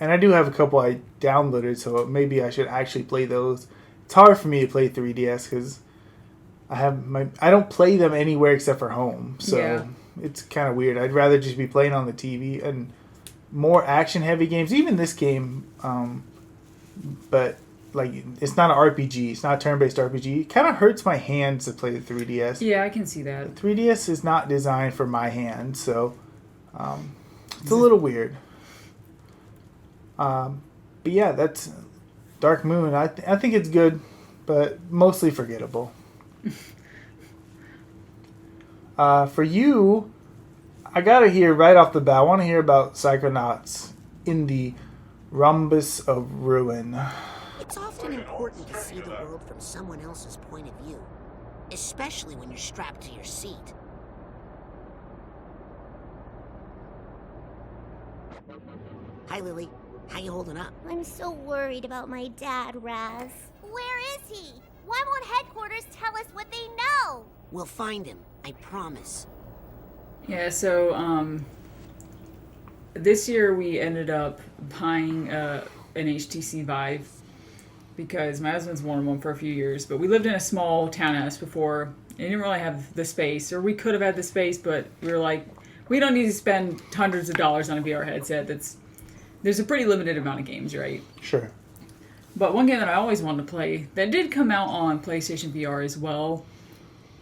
And I do have a couple I downloaded, so maybe I should actually play those. It's hard for me to play 3DS because I don't play them anywhere except for home, so it's kind of weird. I'd rather just be playing on the TV and more action-heavy games. Even this game, but like it's not an RPG. It's not a turn-based RPG. It kind of hurts my hands to play the 3DS. Yeah, I can see that. The 3DS is not designed for my hands, so it's a little weird. But yeah, that's Dark Moon. I think it's good, but mostly forgettable. For you, I gotta hear right off the bat. I want to hear about Psychonauts in the Rhombus of Ruin. It's often important to see the world from someone else's point of view, especially when you're strapped to your seat. Hi, Lily. How you holding up? I'm so worried about my dad, Raz. Where is he? Why won't headquarters tell us what they know? We'll find him, I promise. Yeah, so this year we ended up buying an HTC Vive because my husband's worn one for a few years, but we lived in a small townhouse before and didn't really have the space, or we could have had the space, but we were like, we don't need to spend hundreds of dollars on a VR headset. There's a pretty limited amount of games, right? Sure. But one game that I always wanted to play, that did come out on PlayStation VR as well,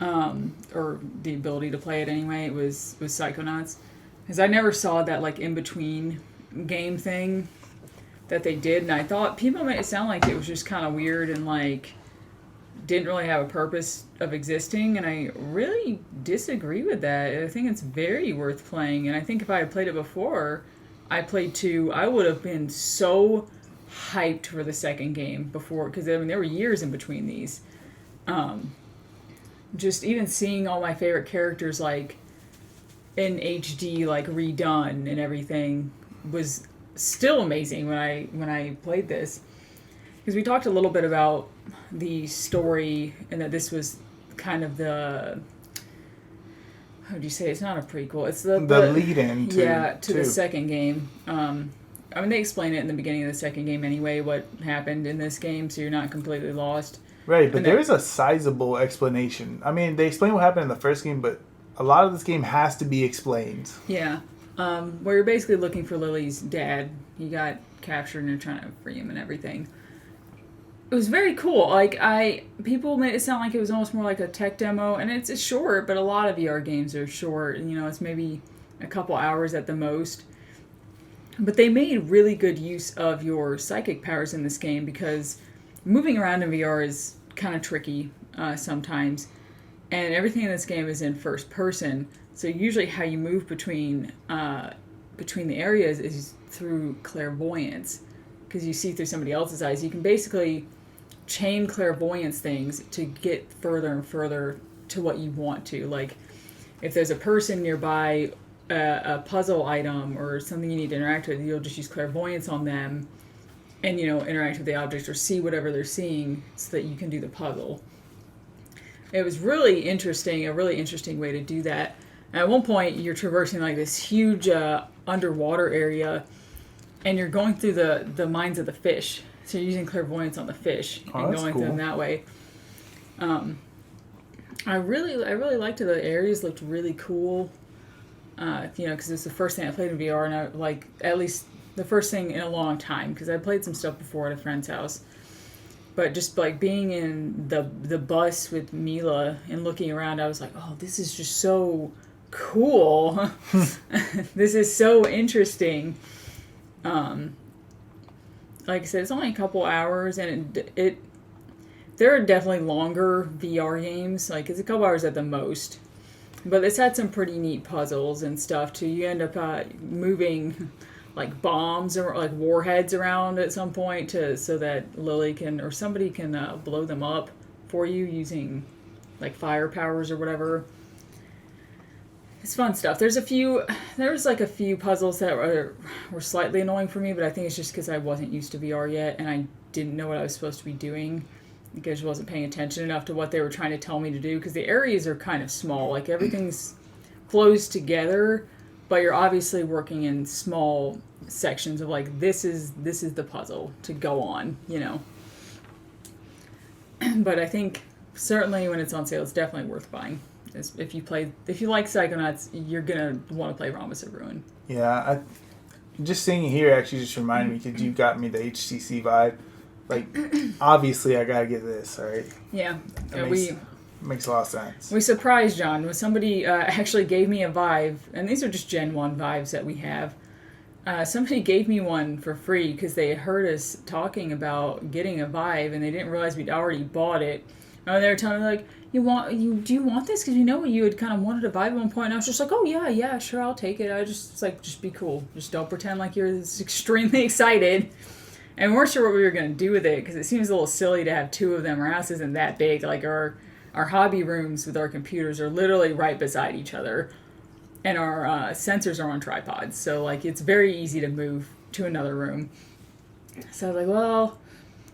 or the ability to play it anyway, was Psychonauts. Because I never saw that like in-between game thing that they did, and I thought people made it sound like it was just kind of weird and like didn't really have a purpose of existing, and I really disagree with that. I think it's very worth playing, and I think if I had played it before I played 2, I would have been so hyped for the second game before, because I mean there were years in between these. Just even seeing all my favorite characters like in HD, like redone and everything, was still amazing when I played this. Because we talked a little bit about the story and that this was kind of the, how would you say, it's not a prequel, it's the lead-in to the second game. I mean, they explain it in the beginning of the second game anyway, what happened in this game, so you're not completely lost. Right, but there is a sizable explanation. I mean, they explain what happened in the first game, but a lot of this game has to be explained. Yeah. Where you're basically looking for Lily's dad. He got captured and they're trying to free him and everything. It was very cool. Like, people made it sound like it was almost more like a tech demo, and it's short, but a lot of VR games are short. You know, it's maybe a couple hours at the most. But they made really good use of your psychic powers in this game, because moving around in VR is kind of tricky sometimes, and everything in this game is in first person. So usually how you move between the areas is through clairvoyance, because you see through somebody else's eyes. You can basically chain clairvoyance things to get further and further to what you want to. Like, if there's a person nearby, a puzzle item or something you need to interact with, you'll just use clairvoyance on them and, you know, interact with the objects or see whatever they're seeing so that you can do the puzzle. It was really interesting, a really interesting way to do that. And at one point, you're traversing like this huge underwater area, and you're going through the minds of the fish. So you're using clairvoyance on the fish and going through them that way. I really liked it. The areas looked really cool. You know, because it's the first thing I played in VR, and I like at least the first thing in a long time, because I played some stuff before at a friend's house. But just like being in the bus with Mila and looking around, I was like, oh, this is just so cool. This is so interesting. like I said, it's only a couple hours, and there are definitely longer VR games. Like, it's a couple hours at the most. But it's had some pretty neat puzzles and stuff, too. You end up moving, like, bombs or, like, warheads around at some point so that Lily can, or somebody can blow them up for you using, like, fire powers or whatever. It's fun stuff. There was a few puzzles that were slightly annoying for me, but I think it's just because I wasn't used to VR yet, and I didn't know what I was supposed to be doing. Because I wasn't paying attention enough to what they were trying to tell me to do. Because the areas are kind of small. Like, everything's closed together, but you're obviously working in small sections of, like, this is the puzzle to go on, you know. But I think, certainly when it's on sale, it's definitely worth buying. If you like Psychonauts, you're going to want to play Rhombus of Ruin. Yeah, just seeing it here actually just reminded me, because you got me the HTC vibe. Like, obviously, I gotta get this, right? Yeah. Makes a lot of sense. We surprised John when somebody actually gave me a Vive, and these are just Gen 1 Vives that we have. Somebody gave me one for free because they heard us talking about getting a Vive, and they didn't realize we'd already bought it. And they were telling me, like, do you want this? Because you had kind of wanted a Vive at one point. And I was just like, oh, yeah, sure, I'll take it. Just be cool. Just don't pretend like you're extremely excited. And we weren't sure what we were going to do with it, because it seems a little silly to have two of them. Our house isn't that big. Like, our hobby rooms with our computers are literally right beside each other. And our sensors are on tripods. So, like, it's very easy to move to another room. So I was like, well,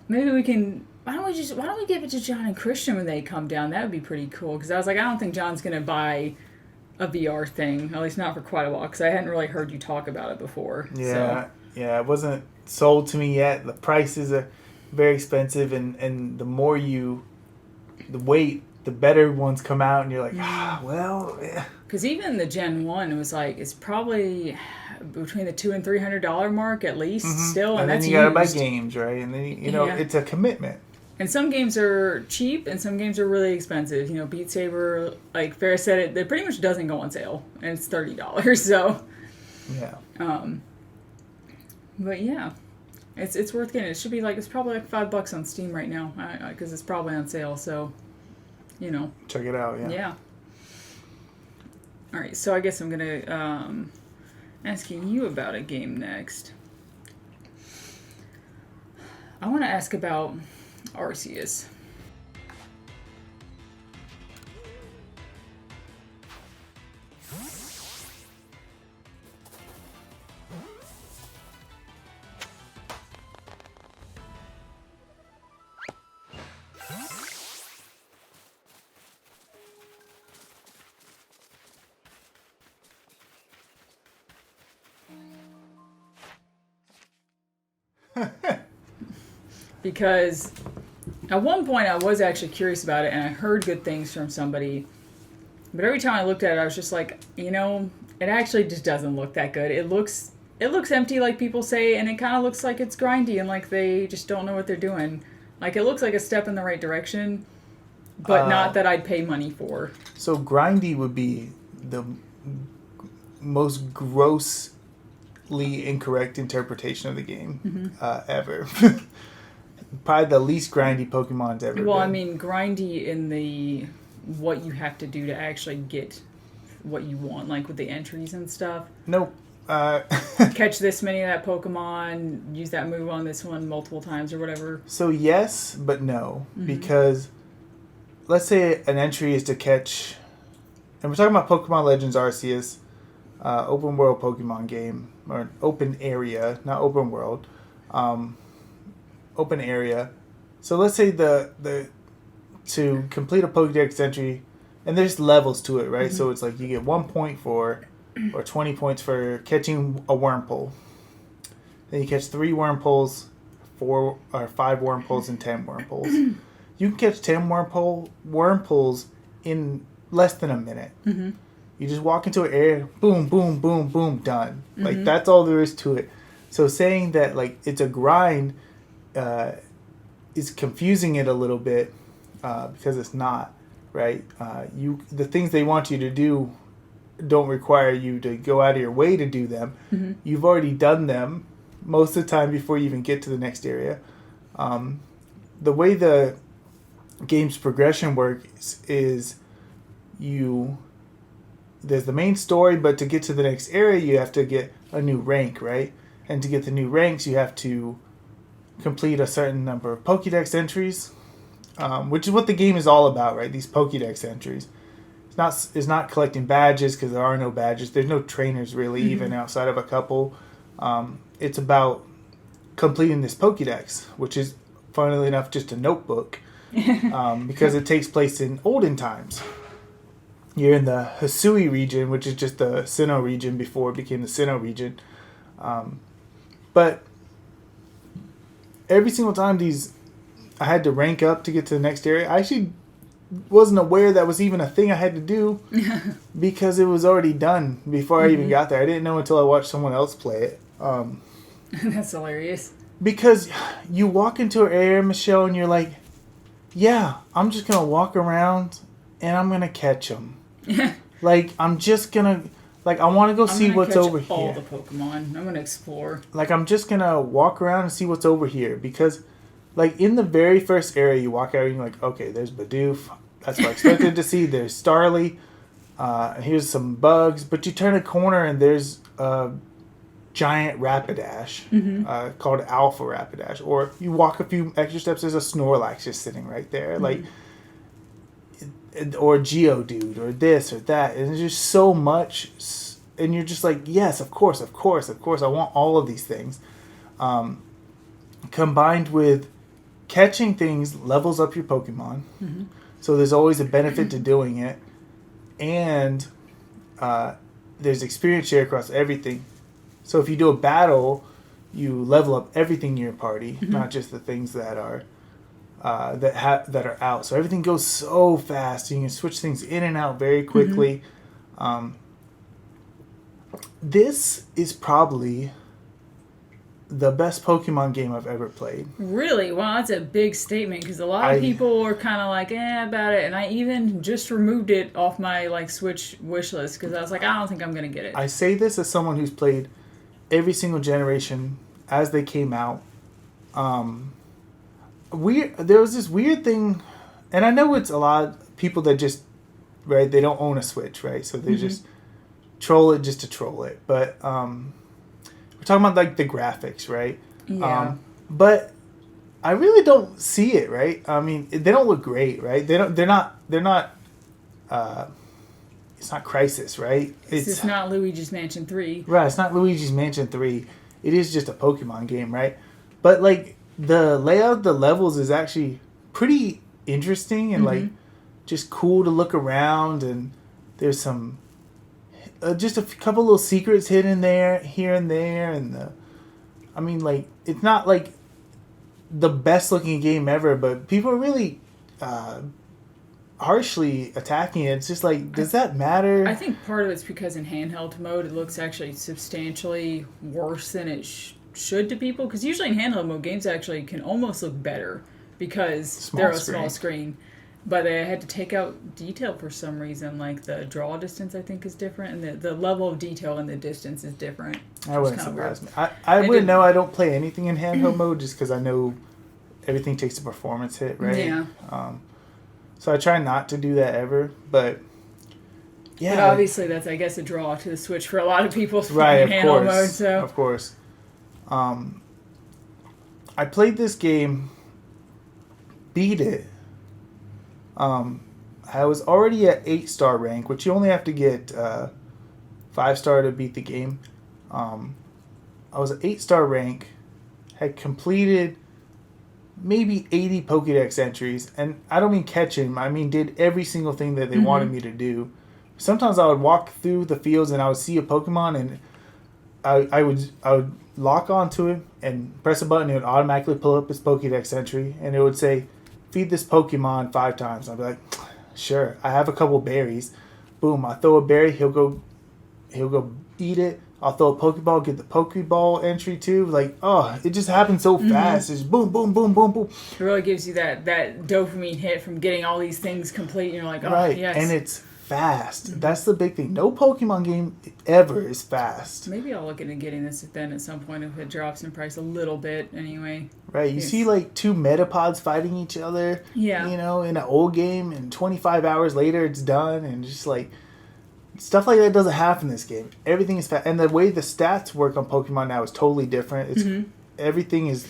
maybe we can... Why don't we give it to John and Christian when they come down? That would be pretty cool. Because I was like, I don't think John's going to buy a VR thing. At least not for quite a while. Because I hadn't really heard you talk about it before. Yeah, it wasn't sold to me yet. The prices are very expensive, and the wait, the better ones come out, and you're like, yeah. Because even the Gen 1 was like, it's probably between the $200 and $300 mark at least still, and then that's you gotta used. buy games, right? And then it's a commitment. And some games are cheap, and some games are really expensive. You know, Beat Saber, like Ferris said, it pretty much doesn't go on sale, and it's $30. So, yeah. But yeah, it's worth getting. It's probably like $5 on Steam right now, because it's probably on sale. So, you know, check it out. Yeah. All right, so I guess I'm gonna asking you about a game next. I want to ask about Arceus. Because at one point I was actually curious about it, and I heard good things from somebody, but every time I looked at it I was just like, it actually just doesn't look that good. It looks empty like people say, and it kind of looks like it's grindy and like they just don't know what they're doing. Like, it looks like a step in the right direction, but not that I'd pay money for. So grindy would be the most grossly incorrect interpretation of the game ever. Probably the least grindy Pokemon's ever been. I mean, grindy in the what you have to do to actually get what you want, like with the entries and stuff. Nope. Catch this many of that Pokemon, use that move on this one multiple times or whatever. So yes, but no. Because let's say an entry is to catch... And we're talking about Pokemon Legends Arceus, open world Pokemon game. Or open area, not open world. Open area. So let's say to complete a Pokédex entry, and there's levels to it, right? So it's like you get 1 point for, or 20 points for catching a Wurmple. Then you catch 3 Wurmples, 4 or 5 Wurmples, and 10 Wurmples. You can catch 10 Wurmples in less than a minute. You just walk into an area, boom, boom, boom, boom, done. Like, that's all there is to it. So saying that, like, it's a grind is confusing it a little bit because it's not, right? The things they want you to do don't require you to go out of your way to do them. You've already done them, most of the time before you even get to the next area. The way the game's progression works is there's the main story, but to get to the next area, you have to get a new rank, right? And to get the new ranks, you have to complete a certain number of Pokédex entries, which is what the game is all about, right? These Pokédex entries. It's not collecting badges, because there are no badges. There's no trainers really, even outside of a couple. It's about completing this Pokédex, which is, funnily enough, just a notebook, because it takes place in olden times. You're in the Hisui region, which is just the Sinnoh region before it became the Sinnoh region. But every single time I had to rank up to get to the next area, I actually wasn't aware that was even a thing I had to do because it was already done before I even got there. I didn't know until I watched someone else play it. That's hilarious. Because you walk into an area, Michelle, and you're like, yeah, I'm just going to walk around and I'm going to catch them. Like, I'm just going to, like, I want to go see what's over here. All the Pokemon. I'm going to explore. Like, I'm just going to walk around and see what's over here. Because, like, in the very first area, you walk out and you're like, okay, there's Bidoof. That's what I expected to see. There's Starly. Here's some bugs. But you turn a corner and there's a giant Rapidash called Alpha Rapidash. Or you walk a few extra steps, there's a Snorlax just sitting right there. Like, or Geodude, or this or that. And there's just so much. And you're just like, yes, of course. I want all of these things. Combined with catching things levels up your Pokemon. So there's always a benefit to doing it. And there's experience share across everything. So if you do a battle, you level up everything in your party, not just the things that are that are out. So everything goes so fast. You can switch things in and out very quickly. This is probably the best Pokemon game I've ever played. Really? Wow, that's a big statement, because a lot of people were kind of like, about it, and I even just removed it off my Switch wish list, because I was like, I don't think I'm going to get it. I say this as someone who's played every single generation as they came out. There was this weird thing, and I know it's a lot of people that just, right, they don't own a Switch, right? So they just troll it just to troll it. But we're talking about like the graphics, right? Yeah. But I really don't see it, right? I mean, they don't look great, right? They're not it's not Crisis, right? It's not Luigi's Mansion 3. Right, it's not Luigi's Mansion 3. It is just a Pokemon game, right? But like the layout of the levels is actually pretty interesting and like just cool to look around, and there's some just a couple little secrets hidden there, here and there, and I mean, like, it's not like the best looking game ever, but people are really harshly attacking it. It's just like, does that matter? I think part of it's because in handheld mode it looks actually substantially worse than it should to people, because usually in handheld mode games actually can almost look better because they're a small screen. But they had to take out detail for some reason, like the draw distance I think is different, and the level of detail in the distance is different. That wouldn't surprise me. I wouldn't know. I don't play anything in handheld mode just because I know everything takes a performance hit, right? Yeah. So I try not to do that ever, but yeah. But obviously that's, I guess, a draw to the Switch for a lot of people right, in handheld mode. So. Of course. I played this game, beat it. I was already at 8-star rank, which you only have to get 5-star to beat the game. I was at 8-star rank, had completed maybe 80 Pokédex entries, and I don't mean catching, I mean did every single thing that they wanted me to do. Sometimes I would walk through the fields and I would see a Pokemon, and I would lock onto it and press a button, and it would automatically pull up his Pokédex entry, and it would say, feed this Pokemon 5 times. I'd be like, sure. I have a couple berries. Boom, I throw a berry, he'll go eat it. I'll throw a Pokeball, get the Pokeball entry too. Like, oh, it just happens so fast. It's boom, boom, boom, boom, boom. It really gives you that dopamine hit from getting all these things complete, and you're like, oh, right. yes. And it's fast. That's the big thing. No Pokemon game ever is fast. Maybe I'll look into getting this then at some point if it drops in price a little bit anyway. Right, you see like two Metapods fighting each other, Yeah. you know, in an old game, and 25 hours later it's done, and just like, stuff like that doesn't happen in this game. Everything is fast, and the way the stats work on Pokemon now is totally different. It's everything is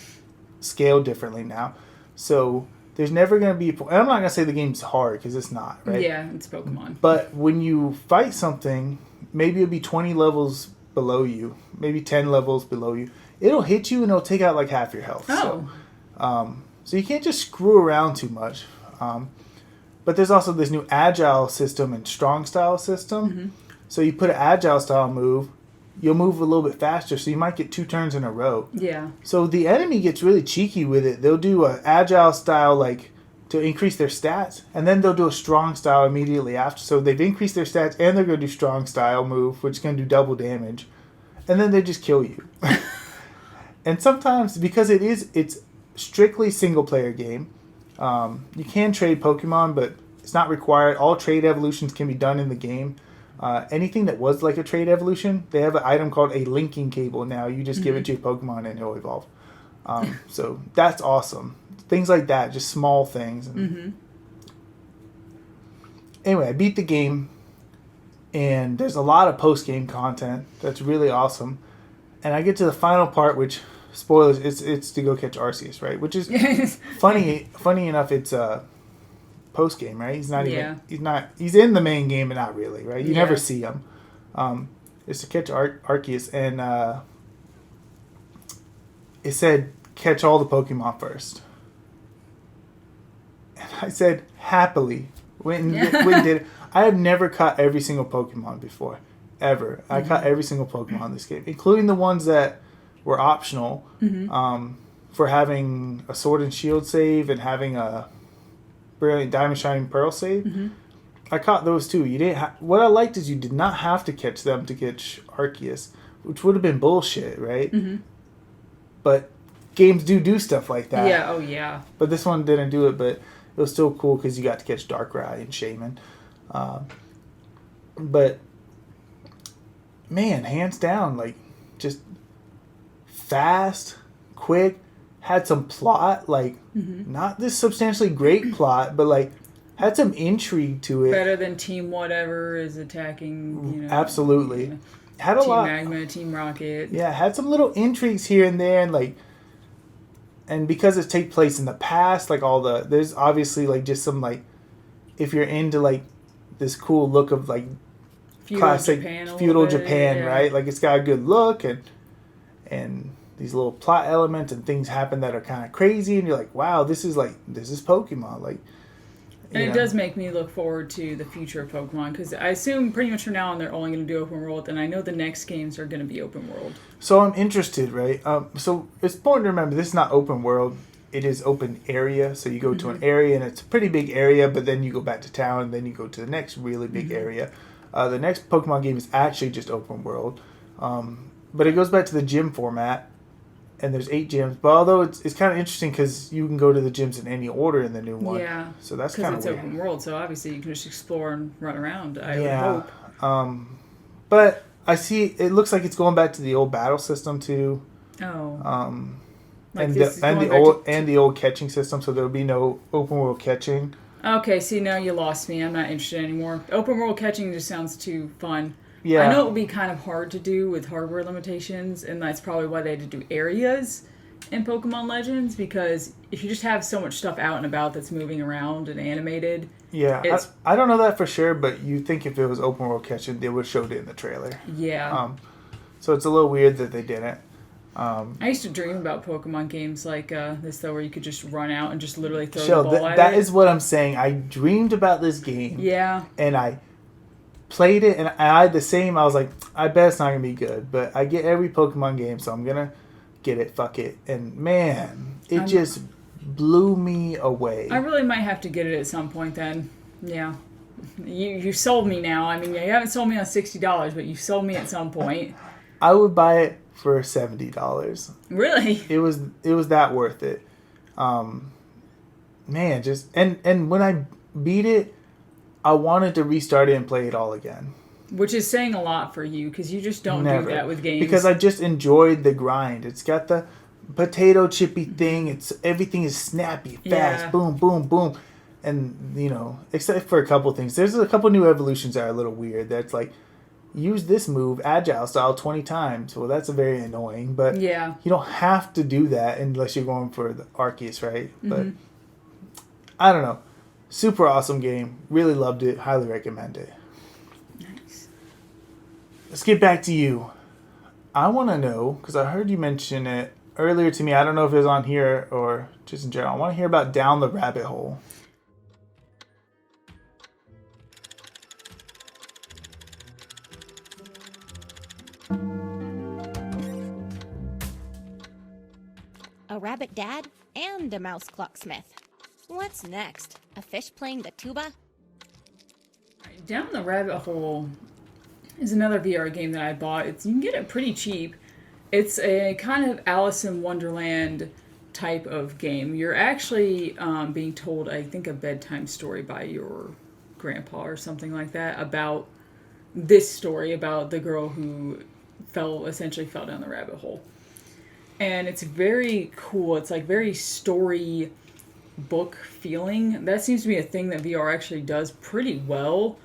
scaled differently now, so there's never going to be... And I'm not going to say the game's hard, because it's not, right? Yeah, it's Pokemon. But when you fight something, maybe it'll be 20 levels below you, maybe 10 levels below you. It'll hit you and it'll take out like half your health. Oh. So you can't just screw around too much. But there's also this new agile system and strong style system. So you put an agile style move, you'll move a little bit faster, so you might get 2 turns in a row. Yeah. So the enemy gets really cheeky with it. They'll do an agile style like to increase their stats, and then they'll do a strong style immediately after. So they've increased their stats, and they're going to do strong style move, which is going to do double damage, and then they just kill you. And sometimes, because it's strictly single player game, you can trade Pokemon, but it's not required. All trade evolutions can be done in the game. Anything that was like a trade evolution, they have an item called a linking cable now. You just give it to your Pokemon and it'll evolve. So that's awesome. Things like that, just small things. Anyway, I beat the game, and there's a lot of post-game content that's really awesome. And I get to the final part, which, spoilers, it's to go catch Arceus, right? Which is funny enough, it's post game, right? He's not even. He's in the main game, but not really, right? You never see him. It's to catch Arceus, and it said catch all the Pokemon first. And I said happily. Went and did it. I have never caught every single Pokemon before, ever. I caught every single Pokemon in this game, including the ones that were optional for having a Sword and Shield save and having a Brilliant Diamond Shining Pearl save. I caught those too. You didn't. What I liked is you did not have to catch them to catch Arceus, which would have been bullshit, right? But games do stuff like that. Yeah. Oh yeah. But this one didn't do it. But it was still cool because you got to catch Darkrai and Shaman. But man, hands down, like just fast, quick. Had some plot, like not this substantially great plot, but like had some intrigue to it. Better than Team Whatever is attacking. You know, absolutely. Had a Team lot. Magma, Team Rocket. Yeah, had some little intrigues here and there, and like, and because it take place in the past, like there's obviously like just some like, if you're into like this cool look of like classic feudal Japan, right? Like it's got a good look and these little plot elements and things happen that are kind of crazy, and you're like, wow, this is Pokemon, like. And it does make me look forward to the future of Pokemon, because I assume pretty much from now on they're only going to do open world, and I know the next games are going to be open world. So I'm interested, right? So it's important to remember this is not open world; it is open area. So you go to an area, and it's a pretty big area, but then you go back to town, and then you go to the next really big area. The next Pokemon game is actually just open world, but it goes back to the gym format. And there's 8 gyms, but although it's kind of interesting because you can go to the gyms in any order in the new one. Yeah. So that's kind of weird. Because it's open world, so obviously you can just explore and run around. I would hope. But I see it looks like it's going back to the old battle system too. Oh. And the old catching system, so there'll be no open world catching. Okay, see, now you lost me. I'm not interested anymore. Open world catching just sounds too fun. Yeah. I know it would be kind of hard to do with hardware limitations, and that's probably why they had to do areas in Pokemon Legends, because if you just have so much stuff out and about that's moving around and animated... Yeah, I don't know that for sure, but you think if it was open world catching, they would have showed it in the trailer. Yeah. So it's a little weird that they didn't. I used to dream about Pokemon games like this, though, where you could just run out and just literally throw the ball at it. That is what I'm saying. I dreamed about this game. Yeah. And I played it, and I had the same. I was like, I bet it's not gonna be good, but I get every Pokemon game, so I'm gonna get it. Fuck it. And man, it just blew me away. I really might have to get it at some point then. Yeah, you sold me now. I mean, you haven't sold me on $60, but you sold me at some point. I would buy it for $70. Really? It was that worth it. Man, just and when I beat it, I wanted to restart it and play it all again. Which is saying a lot for you, because you just don't Never. do that with games. Because I just enjoyed the grind. It's got the potato chippy thing. Everything is snappy, fast, Yeah. boom, boom, boom. And, except for a couple things. There's a couple new evolutions that are a little weird. That's like, use this move, agile style, 20 times. Well, that's very annoying. But yeah. you don't have to do that unless you're going for the Arceus, right? But I don't know. Super awesome game. Really loved it. Highly recommend it. Nice. Let's get back to you. I want to know, because I heard you mention it earlier to me. I don't know if it was on here or just in general. I want to hear about Down the Rabbit Hole. A rabbit dad and a mouse clocksmith. What's next? A fish playing the tuba? Down the Rabbit Hole is another VR game that I bought. You can get it pretty cheap. It's a kind of Alice in Wonderland type of game. You're actually being told, I think, a bedtime story by your grandpa or something like that about this story about the girl who essentially fell down the rabbit hole. And it's very cool. It's like very story book feeling. That seems to be a thing that VR actually does pretty well.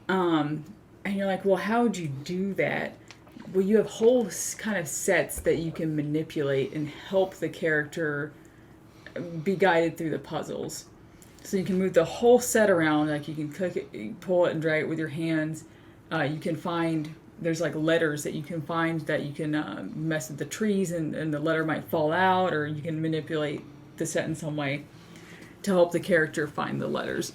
And you're like, well, how would you do that? Well, you have whole kind of sets that you can manipulate and help the character be guided through the puzzles. So you can move the whole set around. Like you can click it, pull it and drag it with your hands. You can find, there's like letters that you can find that you can mess with the trees and the letter might fall out, or you can manipulate the set in some way to help the character find the letters.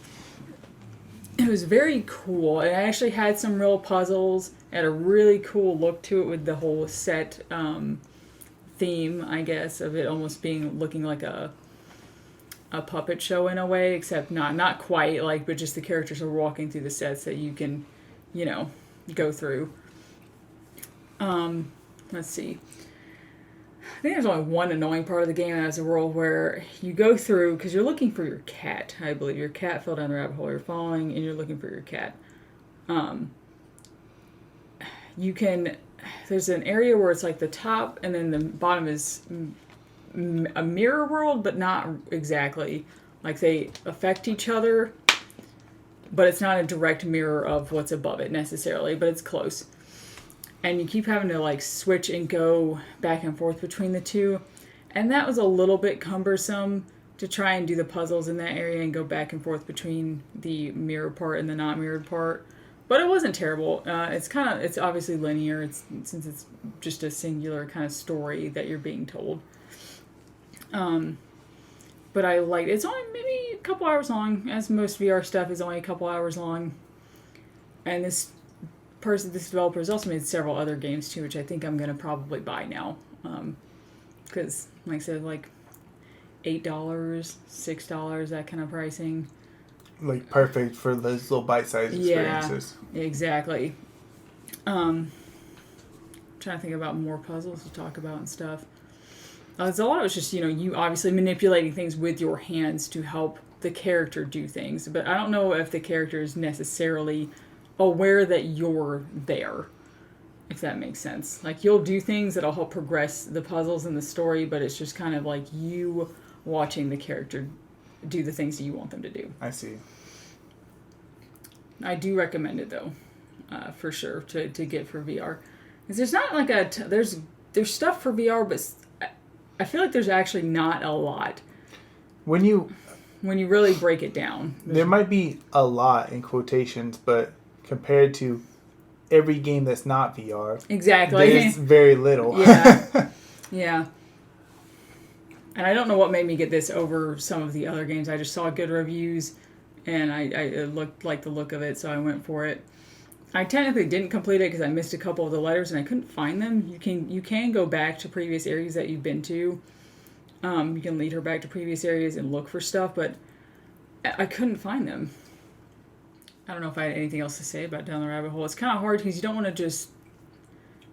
It was very cool. It actually had some real puzzles. It had a really cool look to it with the whole set theme, I guess, of it almost looking like a puppet show in a way, except not quite like, but just the characters are walking through the sets that you can, go through. Let's see. I think there's only one annoying part of the game as a world where you go through, because you're looking for your cat, I believe. Your cat fell down the rabbit hole, you're following, and you're looking for your cat. There's an area where it's like the top, and then the bottom is a mirror world, but not exactly. Like they affect each other, but it's not a direct mirror of what's above it necessarily, but it's close. And you keep having to like switch and go back and forth between the two. And that was a little bit cumbersome to try and do the puzzles in that area and go back and forth between the mirror part and the not mirrored part. But it wasn't terrible. It's obviously linear. Since it's just a singular kind of story that you're being told. But I liked it. It's only maybe a couple hours long, as most VR stuff is only a couple hours long. And this developer has also made several other games too, which I think I'm going to probably buy now. Because, like I said, like $8, $6, that kind of pricing. Like perfect for those little bite-sized experiences. Yeah, exactly. Trying to think about more puzzles to talk about and stuff. So a lot of it's just, you obviously manipulating things with your hands to help the character do things. But I don't know if the character is necessarily aware that you're there, if that makes sense. Like, you'll do things that'll help progress the puzzles and the story, but it's just kind of like you watching the character do the things that you want them to do. I see. I do recommend it, though, for sure, to get for VR. Because there's not like there's stuff for VR, but I feel like there's actually not a lot. When you really break it down. There might be a lot in quotations, but compared to every game that's not VR, exactly, there's very little. Yeah, yeah. And I don't know what made me get this over some of the other games. I just saw good reviews, and I liked the look of it, so I went for it. I technically didn't complete it because I missed a couple of the letters and I couldn't find them. You can go back to previous areas that you've been to. You can lead her back to previous areas and look for stuff, but I couldn't find them. I don't know if I had anything else to say about Down the Rabbit Hole. It's kind of hard because you don't want to just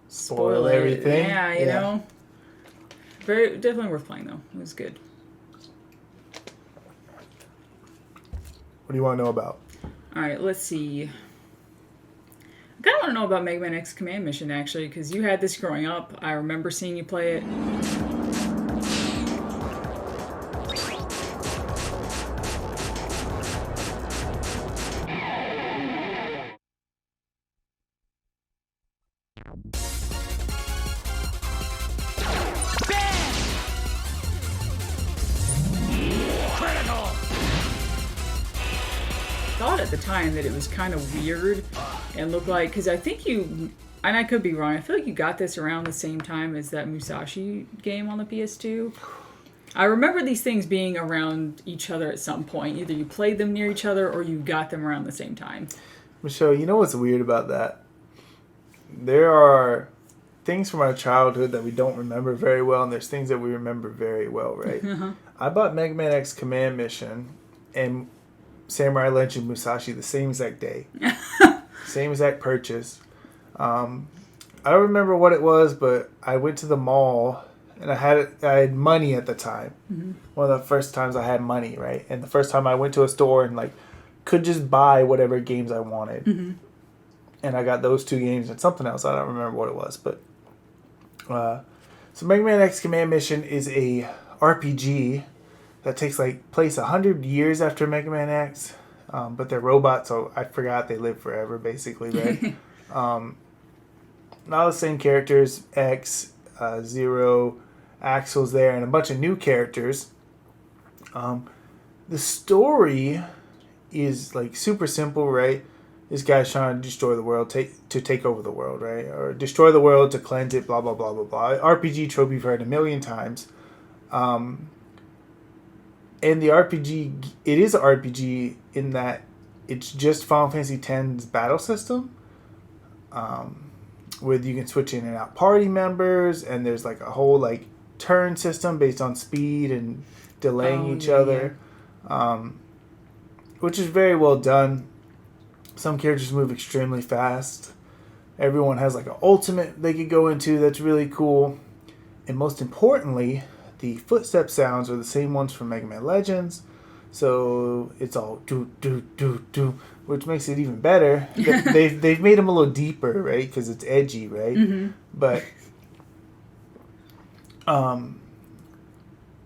spoil everything. Yeah, you know. Definitely worth playing though. It was good. What do you want to know about? All right, let's see. I kind of want to know about Mega Man X Command Mission, actually, because you had this growing up. I remember seeing you play it. Thought at the time that it was kind of weird and looked like, because I think you, and I could be wrong, I feel like you got this around the same time as that Musashi game on the PS2. I remember these things being around each other at some point. Either you played them near each other or you got them around the same time. Michelle, you know what's weird about that? There are things from our childhood that we don't remember very well, and there's things that we remember very well, right? I bought Mega Man X Command Mission and Samurai Legend Musashi the same exact day. Same exact purchase. I don't remember what it was, but I went to the mall and I had money at the time. One of the first times I had money, right? And the first time I went to a store and like could just buy whatever games I wanted. And I got those 2 games and something else. I don't remember what it was, but so Mega Man X Command Mission is a RPG that takes like place 100 years after Mega Man X, but they're robots, so I forgot they live forever, basically, right? All the same characters, X, Zero, Axel's there, and a bunch of new characters. The story is like super simple, right? This guy's trying to destroy the world, to take over the world, right? Or destroy the world to cleanse it, blah, blah, blah, blah, blah. RPG trope you've heard a million times. And the RPG, it is an RPG in that it's just Final Fantasy X's battle system. Where you can switch in and out party members, and there's like a whole like turn system based on speed and delaying each other. Which is very well done. Some characters move extremely fast. Everyone has like an ultimate they could go into that's really cool. And most importantly, the footstep sounds are the same ones from Mega Man Legends. So it's all do do do do, which makes it even better. They've made them a little deeper, right? Because it's edgy, right? But I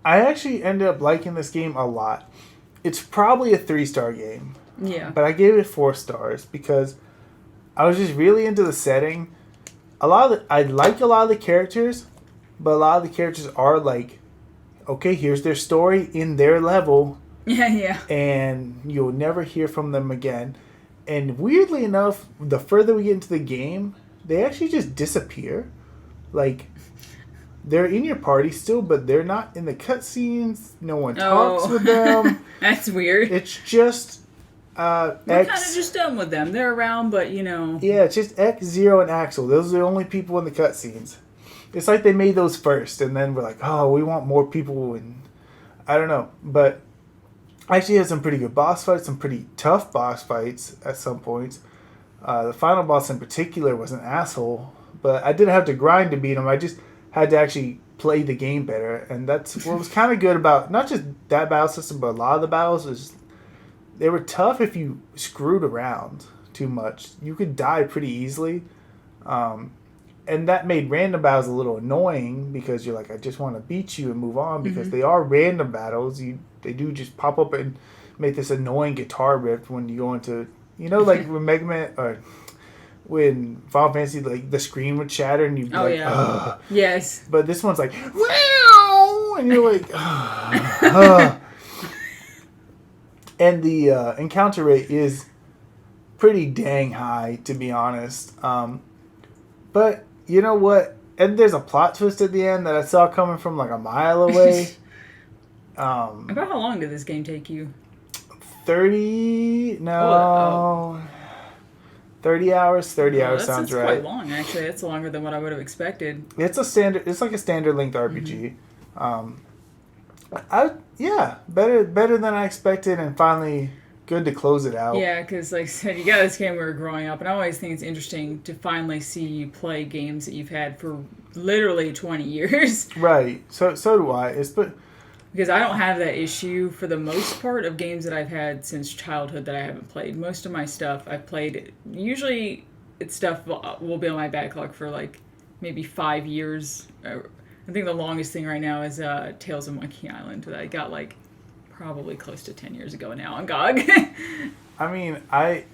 actually ended up liking this game a lot. It's probably a 3-star game. Yeah. But I gave it 4 stars because I was just really into the setting. I like a lot of the characters, but a lot of the characters are like, okay, here's their story in their level. Yeah. And you'll never hear from them again. And weirdly enough, the further we get into the game, they actually just disappear. Like, they're in your party still, but they're not in the cutscenes. No one talks with them. That's weird. It's just We're kind of just done with them. They're around, but you know. Yeah, it's just X, Zero, and Axel. Those are the only people in the cutscenes. It's like they made those first, and then we're like, oh, we want more people, and I don't know. But I actually had some pretty good boss fights, some pretty tough boss fights at some points. The final boss in particular was an asshole, but I didn't have to grind to beat him. I just had to actually play the game better, and that's what was kind of good about not just that battle system, but a lot of the battles is they were tough if you screwed around too much. You could die pretty easily. And that made random battles a little annoying because you're like, I just want to beat you and move on because they are random battles. They do just pop up and make this annoying guitar riff when you go into, you know, like when Mega Man or when Final Fantasy, like the screen would shatter and you'd be like, ugh. Yes. But this one's like, wow, and you're like, ugh. And the encounter rate is pretty dang high, to be honest. But you know what? And there's a plot twist at the end that I saw coming from like a mile away. About how long did this game take you? 30 hours. 30 hours sounds right. That's quite long, actually. That's longer than what I would have expected. It's like a standard length RPG. Better than I expected, and finally good to close it out. Yeah, because like I said, you got this game when we were growing up, and I always think it's interesting to finally see you play games that you've had for literally 20 years. Right. So do I. because I don't have that issue for the most part of games that I've had since childhood that I haven't played. Most of my stuff I've played, usually it's stuff will be on my backlog for like maybe 5 years. I think the longest thing right now is Tales of Monkey Island that I got like probably close to 10 years ago now on GOG. I mean, I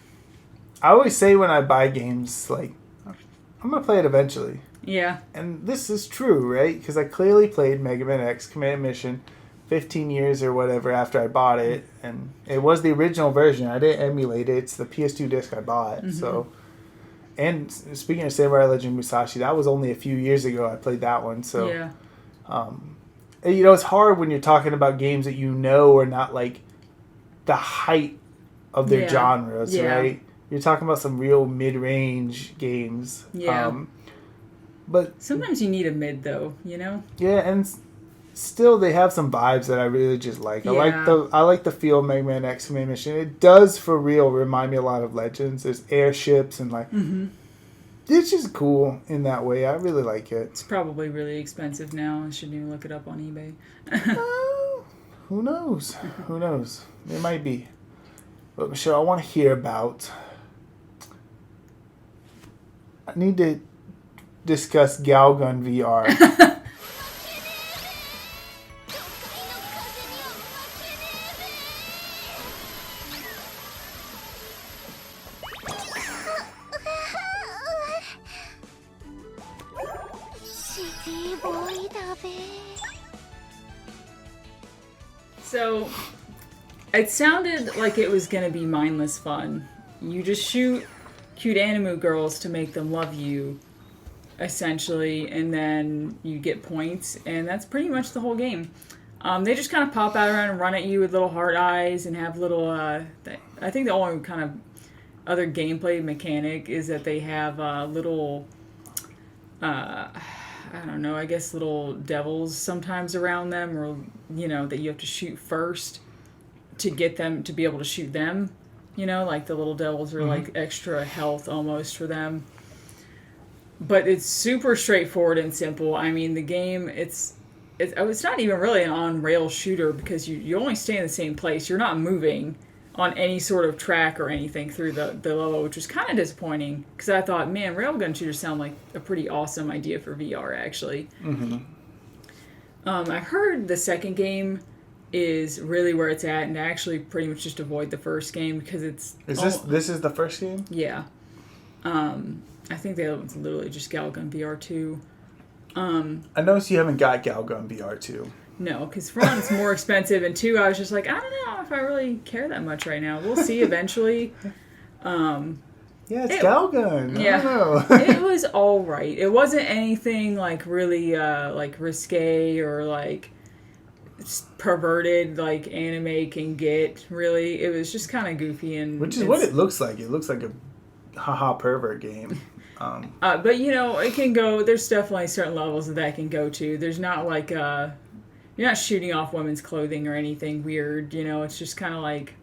always say when I buy games, like, I'm going to play it eventually. Yeah. And this is true, right? Because I clearly played Mega Man X Command Mission 15 years or whatever after I bought it. And it was the original version. I didn't emulate it. It's the PS2 disc I bought. Mm-hmm. So, and speaking of Samurai Legend Musashi, that was only a few years ago I played that one. So, yeah. You know, it's hard when you're talking about games that you know are not like the height of their genres, right? You're talking about some real mid-range games. Yeah. But sometimes you need a mid, though, you know? Yeah, and still they have some vibes that I really just like. Yeah. I like the feel of Mega Man X Command Mission. It does, for real, remind me a lot of Legends. There's airships and, like... Mm-hmm. It's just cool in that way. I really like it. It's probably really expensive now. I shouldn't even look it up on eBay. Who knows? Who knows? It might be. But Michelle, I want to hear about... I need to discuss Galgun VR. So, it sounded like it was going to be mindless fun. You just shoot cute anime girls to make them love you, essentially, and then you get points, and that's pretty much the whole game. They just kind of pop out around and run at you with little heart eyes and have little, I think the only kind of other gameplay mechanic is that they have little, I don't know, I guess little devils sometimes around them, or, you know, that you have to shoot first to get them, to be able to shoot them. You know, like the little devils are like extra health almost for them. But it's super straightforward and simple. I mean, the game, it's not even really an on-rail shooter because you only stay in the same place. You're not moving on any sort of track or anything through the level, which was kind of disappointing because I thought, man, railgun shooters sound like a pretty awesome idea for VR, actually. Mm-hmm. I heard the second game is really where it's at, and actually pretty much just avoid the first game because it's... This is the first game? Yeah. I think the other one's literally just Galgun VR 2. I noticed you haven't got Galgun VR 2. No, because one, it's more expensive, and two, I was just like, I don't know if I really care that much right now. We'll see eventually. Yeah, it's Galgun. Yeah, I don't know. It was all right. It wasn't anything like really like risque or like perverted like anime can get. Really, it was just kind of goofy and which is what it looks like. It looks like a haha pervert game. But you know, it can go. There's definitely certain levels that can go to. There's not like you're not shooting off women's clothing or anything weird. You know, it's just kind of like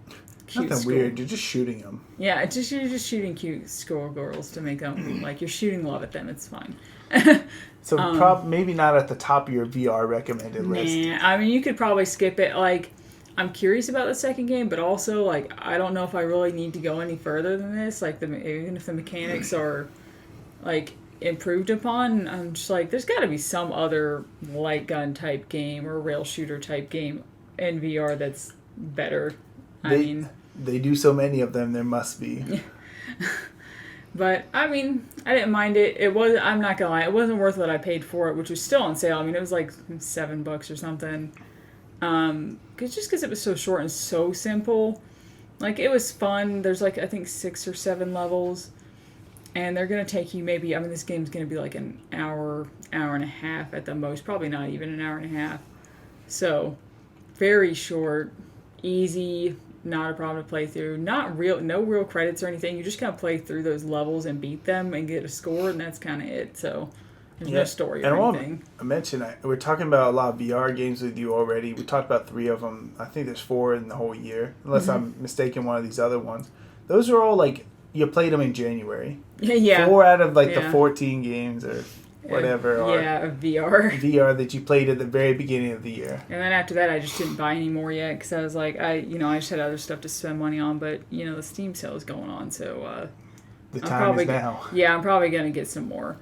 cute. Nothing weird. You're just shooting them. Yeah, you're just shooting cute schoolgirls to make them like you're shooting love at them. It's fine. So maybe not at the top of your VR recommended list. I mean, you could probably skip it. Like, I'm curious about the second game, but also like I don't know if I really need to go any further than this. Like, even if the mechanics are like improved upon, I'm just like, there's got to be some other light gun type game or rail shooter type game in VR that's better. They do so many of them. There must be. But I mean, I didn't mind it. It was, I'm not gonna lie, it wasn't worth what I paid for it, which was still on sale. I mean, it was like $7 or something. Because it was so short and so simple. Like, it was fun. There's like, I think 6 or 7 levels. And they're going to take you maybe, I mean, this game's going to be like an hour and a half at the most. Probably not even an hour and a half. So, very short, easy, not a problem to play through. No real credits or anything. You just kind of play through those levels and beat them and get a score, and that's kind of it. So, there's no story or anything. I mentioned, we're talking about a lot of VR games with you already. We talked about 3 of them. I think there's 4 in the whole year, unless I'm mistaken one of these other ones. Those are all like, you played them in January. Yeah. 4 out of like the 14 games are... whatever, or yeah, a VR. VR that you played at the very beginning of the year. And then after that, I just didn't buy any more yet because I was like, I just had other stuff to spend money on. But the Steam sale is going on, so The time is now. Yeah, I'm probably gonna get some more.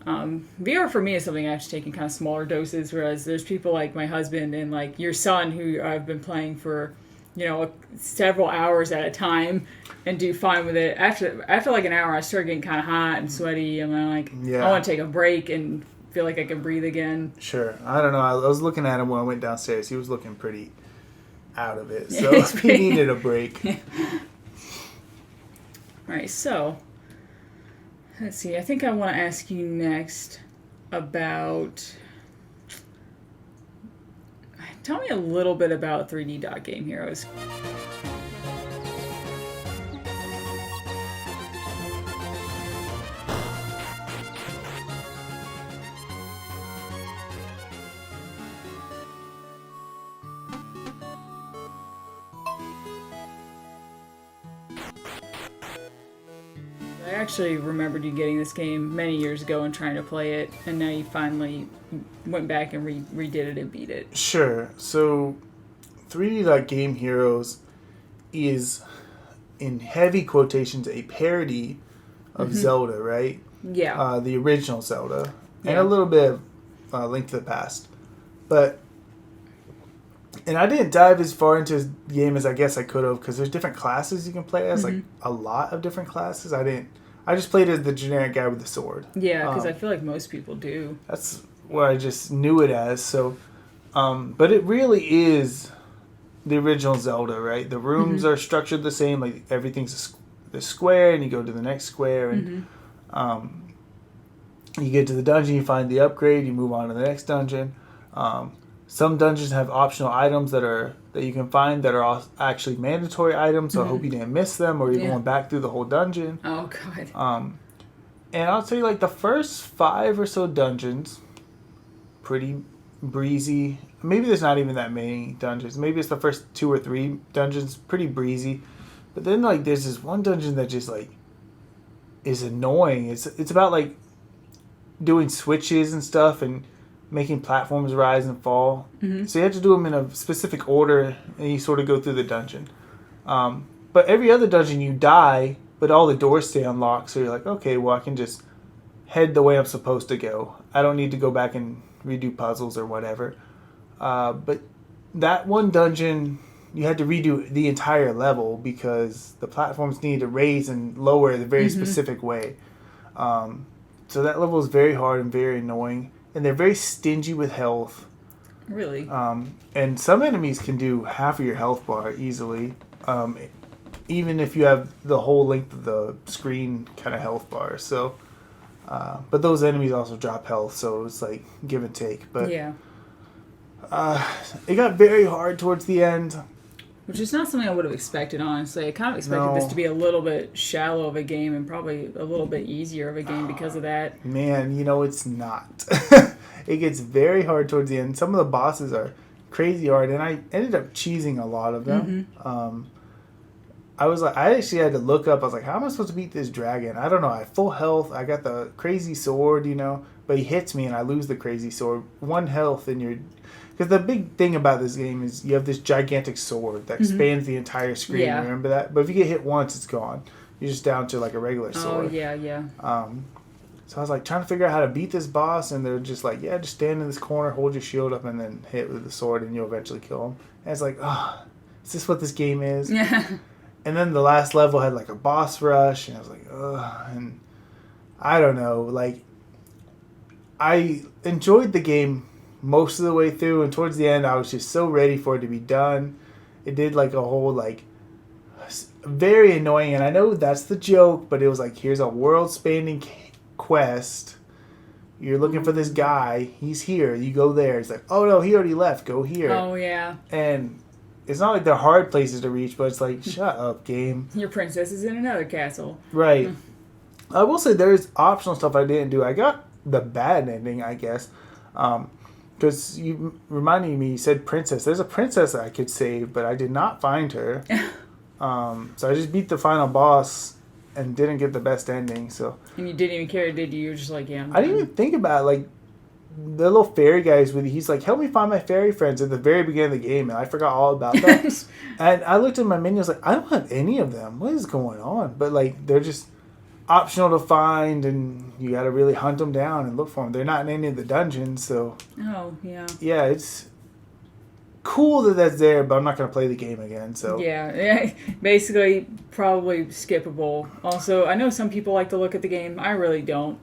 VR for me is something I have to take in kind of smaller doses, whereas there's people like my husband and like your son who I've been playing for, several hours at a time and do fine with it. After like an hour, I start getting kind of hot and sweaty, and I'm like, Yeah. I want to take a break and feel like I can breathe again. Sure. I don't know. I was looking at him when I went downstairs. He was looking pretty out of it, so He's he pretty- needed a break. All right, so let's see. I think I want to ask you next about. Tell me a little bit about 3D Dot Game Heroes. I actually remembered you getting this game many years ago and trying to play it, and now you finally went back and redid it and beat it. Sure. So 3D Dot Game Heroes is, in heavy quotations, a parody of Zelda, right? Yeah. The original Zelda. And Yeah. a little bit of Link to the Past. And I didn't dive as far into the game as I guess I could have, because there's different classes you can play as, like a lot of different classes. I just played as the generic guy with the sword. Yeah, because I feel like most people do. That's what I just knew it as. So, but it really is the original Zelda, right? The rooms are structured the same. Like everything's the square, and you go to the next square, and you get to the dungeon, you find the upgrade, you move on to the next dungeon. Some dungeons have optional items that you can find that are actually mandatory items. So I hope you didn't miss them, or you're going back through the whole dungeon. Oh, God. And I'll tell you, like, the first 5 or so dungeons, pretty breezy. Maybe there's not even that many dungeons. Maybe it's the first 2 or 3 dungeons, pretty breezy. But then, like, there's this one dungeon that just, like, is annoying. It's about, like, doing switches and stuff and making platforms rise and fall. So you have to do them in a specific order, and you sort of go through the dungeon. But every other dungeon you die, but all the doors stay unlocked, so you're like, okay, well, I can just head the way I'm supposed to go. I don't need to go back and redo puzzles or whatever. But that one dungeon, you had to redo the entire level because the platforms needed to raise and lower in a very specific way. So that level is very hard and very annoying. And they're very stingy with health. Really? And some enemies can do half of your health bar easily. Even if you have the whole length of the screen kind of health bar. So, but those enemies also drop health, so it's like give and take. But Yeah. It got very hard towards the end. Which is not something I would have expected, honestly. I kind of expected this to be a little bit shallow of a game and probably a little bit easier of a game because of that. Man, it's not. It gets very hard towards the end. Some of the bosses are crazy hard, and I ended up cheesing a lot of them. I actually had to look up. I was like, how am I supposed to beat this dragon? I don't know. I have full health. I got the crazy sword, but he hits me and I lose the crazy sword. 1 health and you're... Because the big thing about this game is you have this gigantic sword that spans the entire screen. Yeah. Remember that? But if you get hit once, it's gone. You're just down to like a regular sword. Oh, yeah. So I was like trying to figure out how to beat this boss, and they're just like, yeah, just stand in this corner, hold your shield up, and then hit with the sword, and you'll eventually kill him. And it's like, is this what this game is? Yeah. And then the last level had like a boss rush, and I was like, and I don't know, like, I enjoyed the game most of the way through, and towards the end, I was just so ready for it to be done. It did like a whole, like, very annoying, and I know that's the joke, but it was like, here's a world-spanning quest. You're looking for this guy. He's here. You go there. It's like, oh no, he already left. Go here. Oh, yeah. And it's not like they're hard places to reach, but it's like, shut up, game. Your princess is in another castle. Right. I will say there's optional stuff I didn't do. I got the bad ending, I guess. Because you reminding me, you said princess. There's a princess I could save, but I did not find her. So I just beat the final boss, and didn't get the best ending. So And you didn't even care, did you? You were just like, yeah. I didn't even think about it. Like the little fairy guys with you. He's like, help me find my fairy friends at the very beginning of the game, and I forgot all about that. And I looked at my menu, I was like, I don't have any of them. What is going on? But like they're just optional to find, and you got to really hunt them down and look for them. They're not in any of the dungeons, so Oh, yeah. yeah, it's cool that that's there, but I'm not going to play the game again. So Yeah, basically probably skippable. Also, I know some people like to look at the game. I really don't.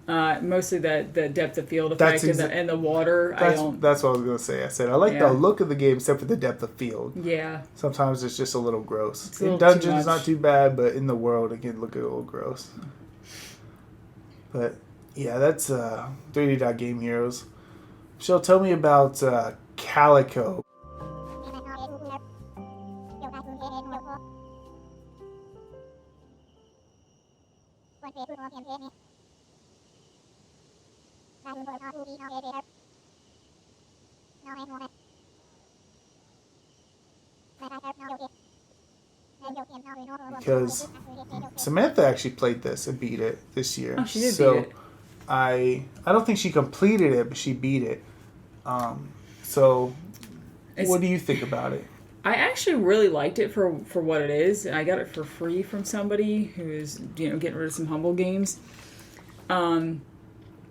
Mostly the depth of field effect and the water. That's what I was going to say. I said I like the look of the game except for the depth of field. Yeah. Sometimes it's just a little gross. It's a In little dungeons, too it's not much. too bad, but in the world, it can look a little gross. But yeah, that's 3D Dot Game Heroes. Michelle, tell me about Calico. Because Samantha actually played this and beat it this year. Oh, she did so beat it. I don't think she completed it, but she beat it. So what do you think about it? I actually really liked it for what it is. I got it for free from somebody who is, getting rid of some Humble games.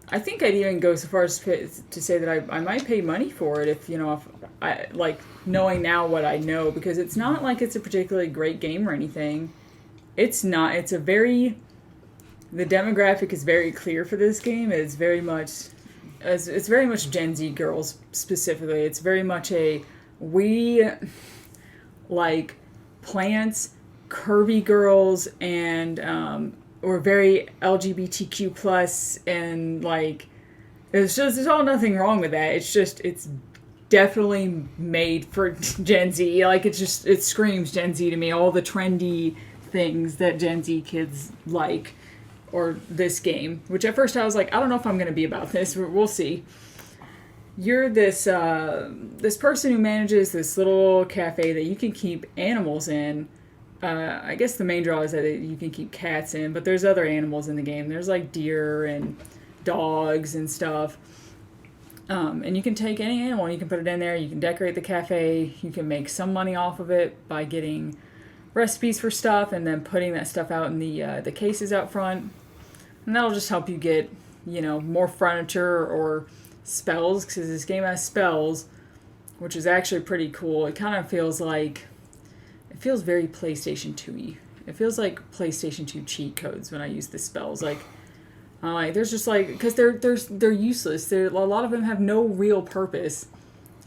I think I'd even go so far as to say that I might pay money for it if I like knowing now what I know, because it's not like it's a particularly great game or anything. It's not. It's a very, the demographic is very clear for this game. It's very much Gen Z girls specifically. It's very much we like plants, curvy girls, and we're very LGBTQ plus, and like there's all nothing wrong with that. It's definitely made for Gen Z. Like it screams Gen Z to me. All the trendy things that Gen Z kids like, or this game. Which at first I was like, I don't know if I'm going to be about this. We'll see. You're this person who manages this little cafe that you can keep animals in. I guess the main draw is that you can keep cats in, but there's other animals in the game. There's like deer and dogs and stuff. And you can take any animal and you can put it in there. You can decorate the cafe. You can make some money off of it by getting recipes for stuff and then putting that stuff out in the cases out front. And that'll just help you get, more furniture or spells, because this game has spells, which is actually pretty cool. It kind of feels very PlayStation 2-y. It feels like PlayStation 2 cheat codes when I use the spells. There's just because they're useless. A lot of them have no real purpose,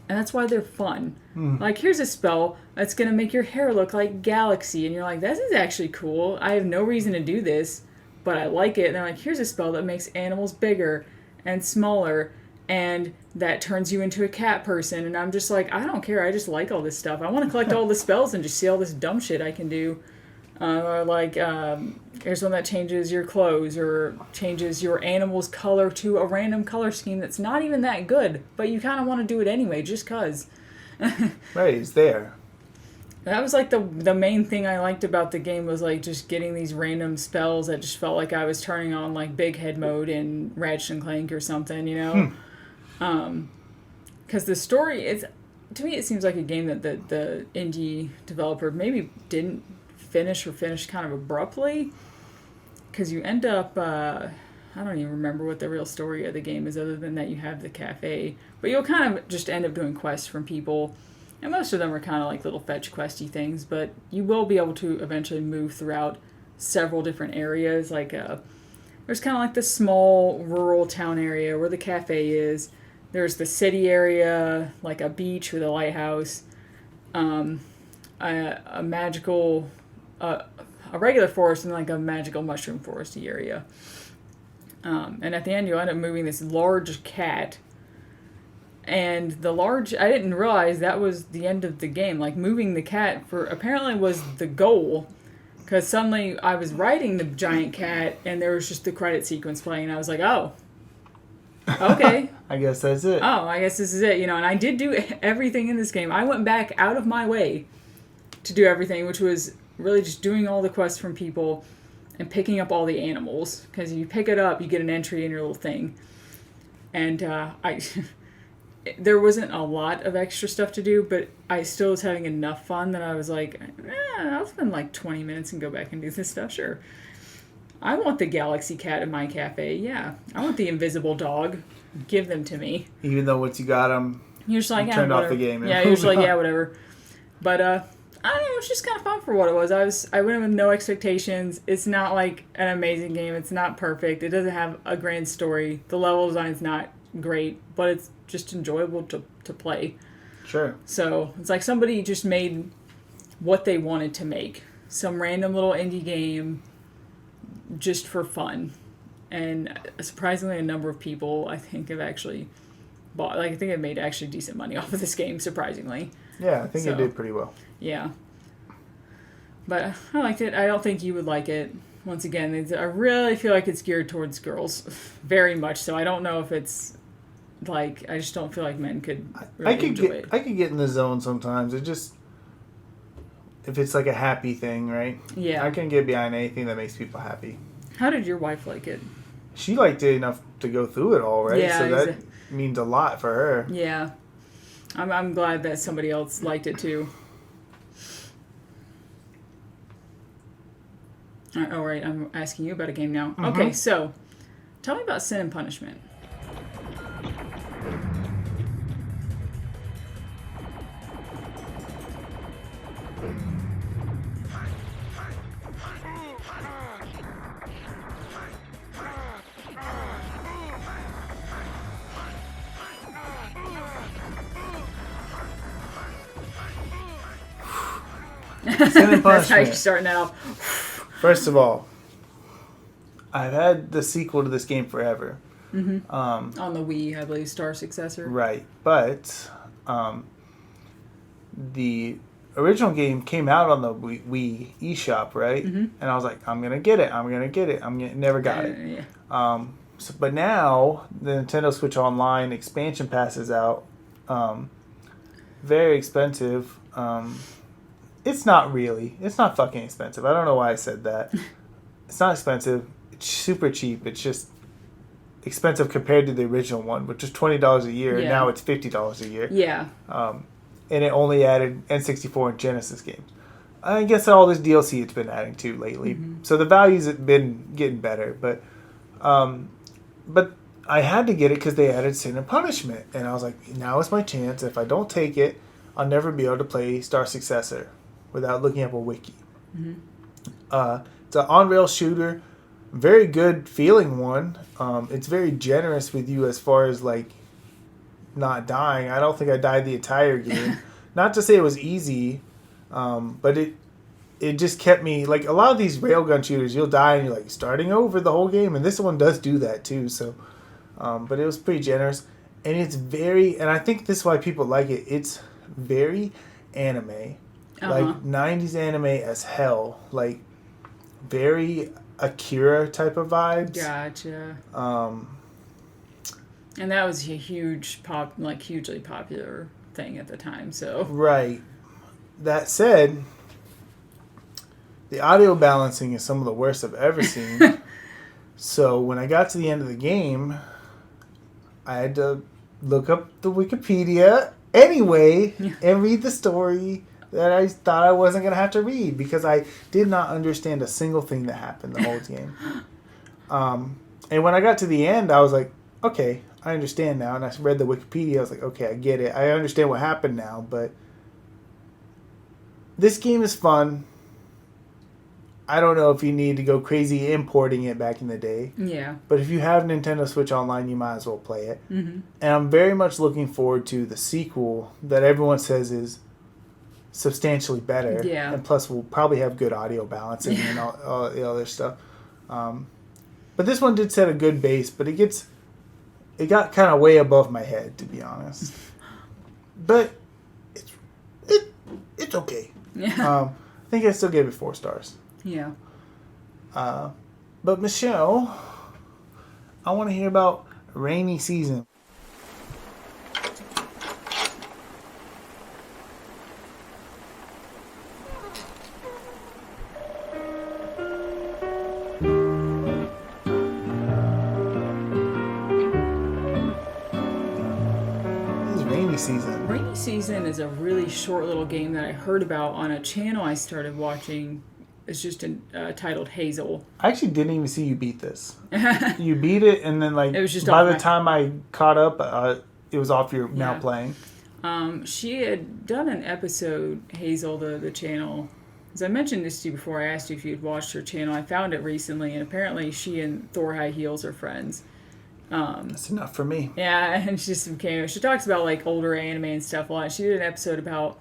and that's why they're fun. Like, here's a spell that's gonna make your hair look like galaxy, and you're like, this is actually cool. I have no reason to do this, but I like it. And they're like, here's a spell that makes animals bigger and smaller, and that turns you into a cat person. And I'm just like, I don't care. I just like all this stuff. I want to collect all the spells and just see all this dumb shit I can do. Here's one that changes your clothes or changes your animal's color to a random color scheme that's not even that good, but you kind of want to do it anyway just because. Right, it's there. That was like the main thing I liked about the game, was like just getting these random spells that just felt like I was turning on like Big Head mode in Ratchet and Clank or something, Because the story is, to me, it seems like a game that the indie developer maybe didn't finish kind of abruptly. Because you end up, I don't even remember what the real story of the game is, other than that you have the cafe. But you'll kind of just end up doing quests from people. And most of them are kind of like little fetch questy things, but you will be able to eventually move throughout several different areas. There's kind of like the small rural town area where the cafe is. There's the city area, like a beach with a lighthouse, a magical, a regular forest, and like a magical mushroom foresty area. And at the end, you end up moving this large cat. And I didn't realize that was the end of the game. Like, moving the cat apparently was the goal. Because suddenly I was riding the giant cat and there was just the credit sequence playing. And I was like, oh, okay. I guess that's it. Oh, I guess this is it. And I did do everything in this game. I went back out of my way to do everything, which was really just doing all the quests from people and picking up all the animals. Because if you pick it up, you get an entry in your little thing. And there wasn't a lot of extra stuff to do, but I still was having enough fun that I was like, I'll spend like 20 minutes and go back and do this stuff, sure. I want the galaxy cat in my cafe, yeah. I want the invisible dog. Give them to me. Even though once you got them, you're just like, you turned off the game. Yeah, you're just like, yeah, whatever. But, I don't know, it was just kind of fun for what it was. I went in with no expectations. It's not like an amazing game. It's not perfect. It doesn't have a grand story. The level design's not great, but it's just enjoyable to play. Sure. So it's like somebody just made what they wanted to make. Some random little indie game just for fun. And surprisingly, a number of people, I think, have actually bought, like, I think it made actually decent money off of this game, surprisingly. Yeah, I think it did pretty well. Yeah. But I liked it. I don't think you would like it. Once again, I really feel like it's geared towards girls. Very much so. I don't know if it's, like, I just don't feel like men could really enjoy it. I could get in the zone sometimes. It just, if it's like a happy thing, right? Yeah. I can get behind anything that makes people happy. How did your wife like it? She liked it enough to go through it all, right? Yeah, so that means a lot for her. Yeah. I'm glad that somebody else liked it too. All right, I'm asking you about a game now. Mm-hmm. Okay, so tell me about Sin and Punishment. Sin and Punishment. That's how you're starting that off. First of all, I've had the sequel to this game forever. Mm-hmm. On the Wii, I believe, Star Successor. Right, but the original game came out on the Wii eShop, right? Mm-hmm. And I was like, I'm gonna get it. Never got it. Yeah. But now the Nintendo Switch Online expansion pass is out. Very expensive. It's not really. It's not fucking expensive. I don't know why I said that. It's not expensive. It's super cheap. It's just expensive compared to the original one, which is $20 a year. Yeah. Now it's $50 a year. Yeah. And it only added N64 and Genesis games. I guess all this DLC it's been adding to lately. Mm-hmm. So the values have been getting better. But I had to get it because they added Sin and Punishment. And I was like, now is my chance. If I don't take it, I'll never be able to play Star Successor without looking up a wiki. Mm-hmm. It's an on-rail shooter. Very good feeling one. It's very generous with you as far as, like, not dying. I don't think I died the entire game. Not to say it was easy, but it just kept me, like, a lot of these railgun shooters, you'll die and you're, like, starting over the whole game, and this one does do that too, so, but it was pretty generous, and it's very, and I think this is why people like it, it's very anime, like 90s anime as hell, like, very Akira type of vibes. Gotcha. And that was a hugely popular thing at the time, so. Right. That said, the audio balancing is some of the worst I've ever seen. So when I got to the end of the game, I had to look up the Wikipedia anyway and read the story that I thought I wasn't going to have to read because I did not understand a single thing that happened the whole game. And when I got to the end, I was like, okay, I understand now. And I read the Wikipedia. I was like, okay, I get it. I understand what happened now. But this game is fun. I don't know if you need to go crazy importing it back in the day. Yeah. But if you have Nintendo Switch Online, you might as well play it. Mm-hmm. And I'm very much looking forward to the sequel that everyone says is substantially better. Yeah. And plus, we'll probably have good audio balancing and all the other stuff. But this one did set a good base, but it got kind of way above my head, to be honest. But it's okay. Yeah. I think I still gave it 4 stars. Yeah. But Michelle, I want to hear about Rainy Season. Season? Rainy Season is a really short little game that I heard about on a channel I started watching. It's just titled Hazel. I actually didn't even see you beat this. You beat it, and then like It was just by off the my- time I caught up, it was off your now playing. She had done an episode, Hazel, the channel. As I mentioned this to you before, I asked you if you had watched her channel. I found it recently, and apparently she and Thor High Heels are friends. That's enough for me. Yeah, and she just became. She talks about like older anime and stuff a lot. She did an episode about.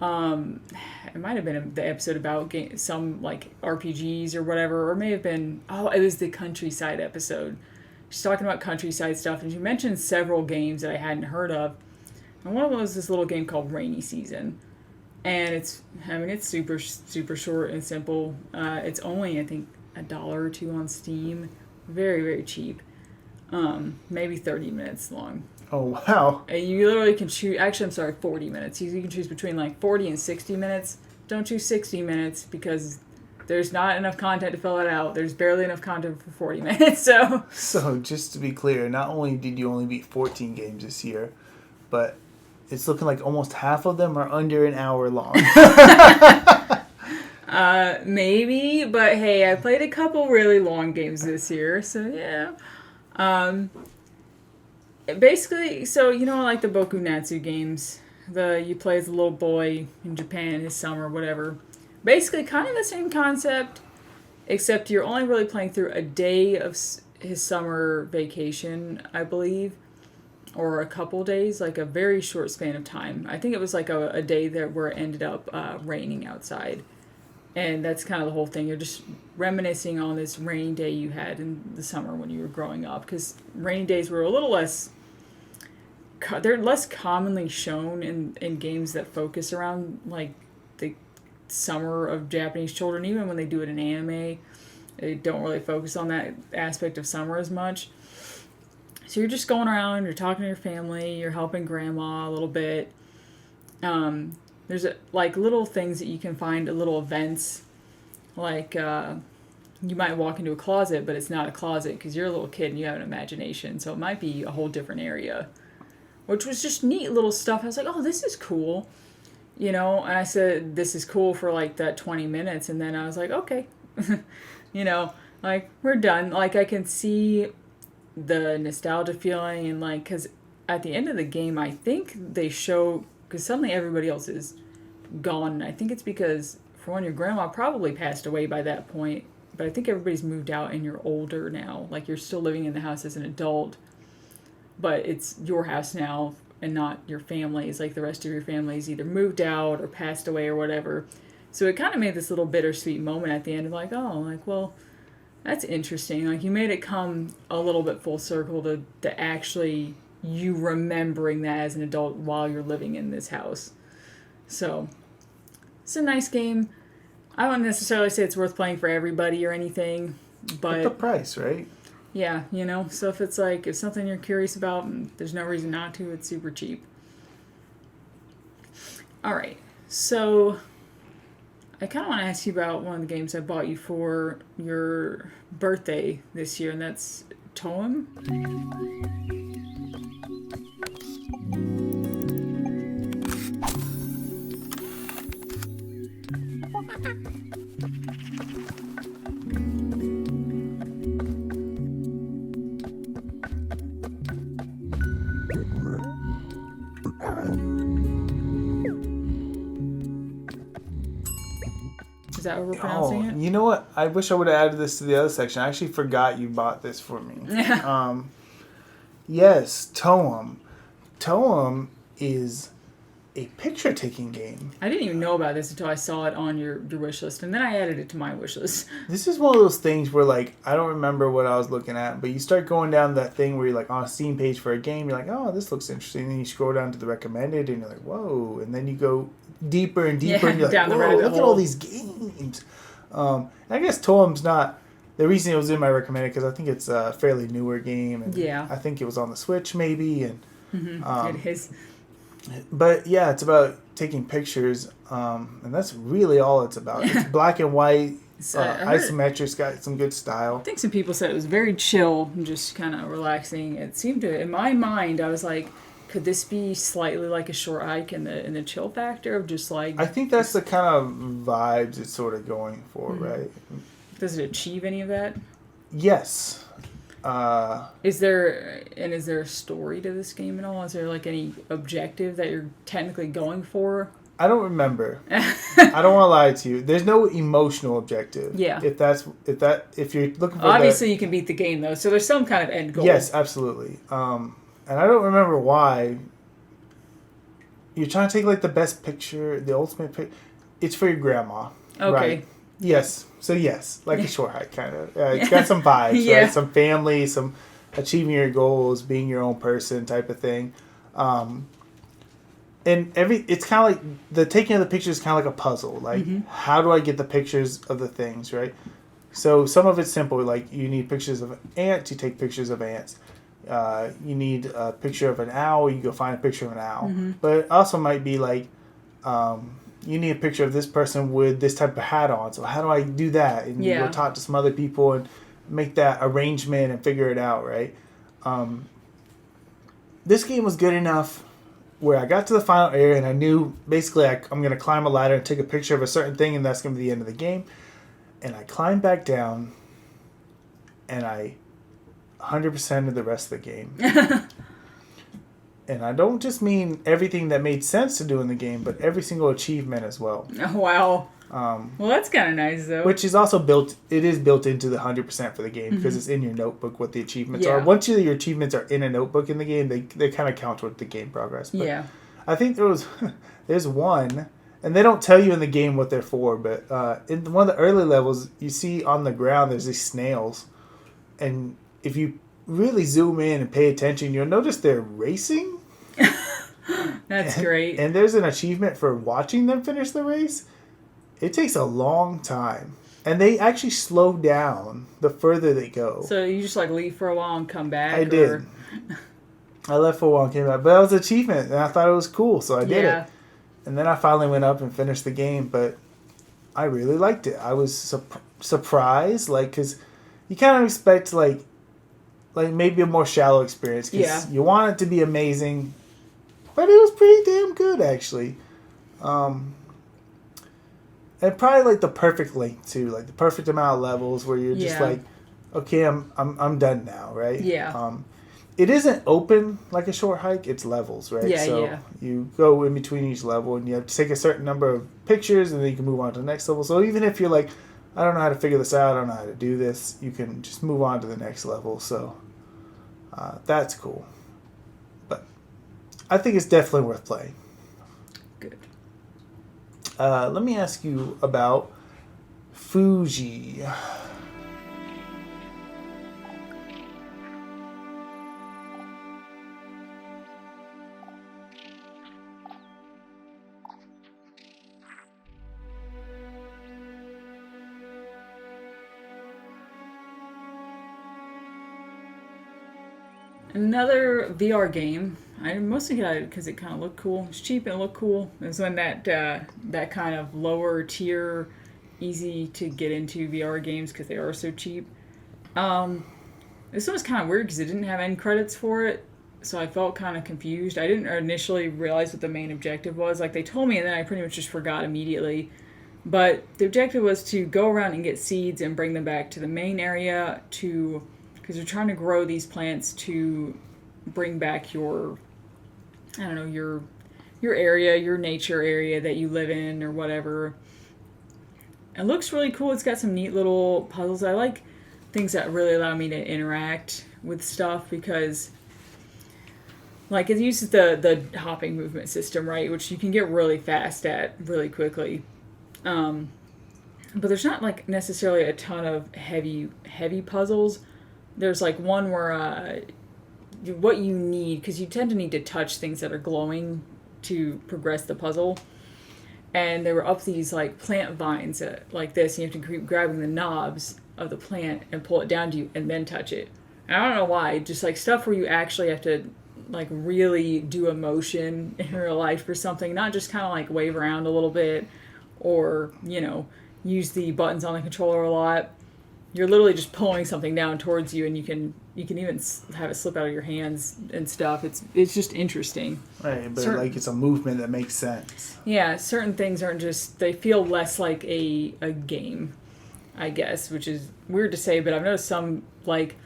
It might have been the episode about some like RPGs or whatever, or may have been. Oh, it was the Countryside episode. She's talking about Countryside stuff, and she mentioned several games that I hadn't heard of. And one of them was this little game called Rainy Season, and it's super short and simple. It's only I think $1 or $2 on Steam, very very cheap. Maybe 30 minutes long. Oh, wow. You literally can choose, actually, I'm sorry, 40 minutes. You can choose between like 40 and 60 minutes. Don't choose 60 minutes because there's not enough content to fill it out. There's barely enough content for 40 minutes, so. So, just to be clear, not only did you only beat 14 games this year, but it's looking like almost half of them are under an hour long. Maybe, but hey, I played a couple really long games this year, so yeah. Basically, so you know, like the Boku Natsu games, you play as a little boy in Japan in his summer, whatever. Basically, kind of the same concept, except you're only really playing through a day of his summer vacation, I believe, or a couple days, like a very short span of time. I think it was like a day there where it ended up raining outside. And that's kind of the whole thing. You're just reminiscing on this rainy day you had in the summer when you were growing up. Because rainy days were a little less... They're less commonly shown in games that focus around, like, the summer of Japanese children. Even when they do it in anime, they don't really focus on that aspect of summer as much. So you're just going around, you're talking to your family, you're helping grandma a little bit. There's like little things that you can find, little events, like you might walk into a closet, but it's not a closet because you're a little kid and you have an imagination, so it might be a whole different area, which was just neat little stuff. I was like, oh, this is cool, you know, and I said, this is cool for like that 20 minutes, and then I was like, okay, you know, like, we're done. Like, I can see the nostalgia feeling, and like, because at the end of the game, I think they show... Because suddenly everybody else is gone. And I think it's because, for one, your grandma probably passed away by that point. But I think everybody's moved out and you're older now. Like, you're still living in the house as an adult. But it's your house now and not your family's. Like, the rest of your family's either moved out or passed away or whatever. So it kind of made this little bittersweet moment at the end of like, oh, like, well, that's interesting. Like, you made it come a little bit full circle to actually... you remembering that as an adult while you're living in this house. So, it's a nice game. I wouldn't necessarily say it's worth playing for everybody or anything, but... the price, right? Yeah, you know, so if it's like, if something you're curious about, there's no reason not to, it's super cheap. Alright, so... I kind of want to ask you about one of the games I bought you for your birthday this year, and that's Toem. Is that what we're pronouncing it? You know what? I wish I would have added this to the other section. I actually forgot you bought this for me. Yes, Toem. Toem is a picture-taking game. I didn't even know about this until I saw it on your wish list, and then I added it to my wish list. This is one of those things where, like, I don't remember what I was looking at, but you start going down that thing where you're, like, on a Steam page for a game, you're like, oh, this looks interesting, and then you scroll down to the recommended, and you're like, whoa, and then you go deeper and deeper, and you're like, whoa, look at all these games. I guess Toem's not... The reason it was in my recommended, because I think it's a fairly newer game, and yeah. I think it was on the Switch, maybe, and... It is. But yeah, it's about taking pictures, and that's really all it's about. It's black and white, isometric, it's got some good style. I think some people said it was very chill and just kind of relaxing. It seemed to, in my mind, I was like, could this be slightly like a short hike in the chill factor of just like? I think that's the kind of vibes it's sort of going for, right? Does it achieve any of that? Yes. Is there a story to this game at all? Is there like any objective that you're technically going for? I don't remember. I don't want to lie to you. There's no emotional objective. Yeah. If you're looking for obviously you can beat the game though, so there's some kind of end goal. Yes, absolutely. And I don't remember why. You're trying to take like the best picture, the ultimate picture. It's for your grandma. Okay. Right? Yes. So yes, like a short hike kind of. It's got some vibes, Yeah. right? Some family, some achieving your goals, being your own person type of thing. And it's kind of like the taking of the pictures is kind of like a puzzle. Like, how do I get the pictures of the things, right? So some of it's simple. Like, you need pictures of ants, you take pictures of ants. You need a picture of an owl, you go find a picture of an owl. But it also might be like, you need a picture of this person with this type of hat on. So how do I do that? And you go talk to some other people and make that arrangement and figure it out, right? This game was good enough where I got to the final area and I knew basically I'm going to climb a ladder and take a picture of a certain thing and that's going to be the end of the game. And I climbed back down and I 100% of the rest of the game. And I don't just mean everything that made sense to do in the game, but every single achievement as well. Oh, wow. Well, that's kind of nice, though. Which is also built into the 100% for the game because it's in your notebook what the achievements are. Once your achievements are in a notebook in the game, they kind of count toward the game progress. But I think there's one, and they don't tell you in the game what they're for, but in one of the early levels, you see on the ground there's these snails. And if you really zoom in and pay attention, you'll notice they're racing. That's great. And there's an achievement for watching them finish the race. It takes a long time. And they actually slow down the further they go. So you just like leave for a while and come back? I did. I left for a while and came back. But that was an achievement. And I thought it was cool. So I did it. And then I finally went up and finished the game. But I really liked it. I was surprised. Like, because you kind of expect like maybe a more shallow experience. Because you want it to be amazing. But it was pretty damn good, actually. And probably like the perfect length too, like the perfect amount of levels where you're just like, okay, I'm done now, right? Yeah. It isn't open like a short hike; it's levels, right? Yeah, so you go in between each level, and you have to take a certain number of pictures, and then you can move on to the next level. So even if you're like, I don't know how to figure this out, I don't know how to do this, you can just move on to the next level. So that's cool. I think it's definitely worth playing. Good. Let me ask you about Fuji. Another VR game. I mostly got it because it kind of looked cool. It's cheap and it looked cool. It was when that kind of lower tier, easy to get into VR games because they are so cheap. This one was kind of weird because it didn't have end credits for it, so I felt kind of confused. I didn't initially realize what the main objective was. Like, they told me and then I pretty much just forgot immediately. But the objective was to go around and get seeds and bring them back to the main area because you're trying to grow these plants to bring back your area, your nature area that you live in or whatever. It looks really cool. It's got some neat little puzzles. I like things that really allow me to interact with stuff because, like, it uses the hopping movement system, right, which you can get really fast at really quickly. But there's not, like, necessarily a ton of heavy puzzles. There's, like, one where what you need, because you tend to need to touch things that are glowing to progress the puzzle. And there were up these like plant vines like this, and you have to keep grabbing the knobs of the plant and pull it down to you and then touch it. And I don't know why, just like stuff where you actually have to like really do a motion in real life for something, not just kind of like wave around a little bit or, use the buttons on the controller a lot. you're literally just pulling something down towards you, and you can even have it slip out of your hands and stuff. It's just interesting. Right, but like it's a movement that makes sense. Yeah, certain things aren't just, they feel less like a game, I guess, which is weird to say, but I've noticed some, like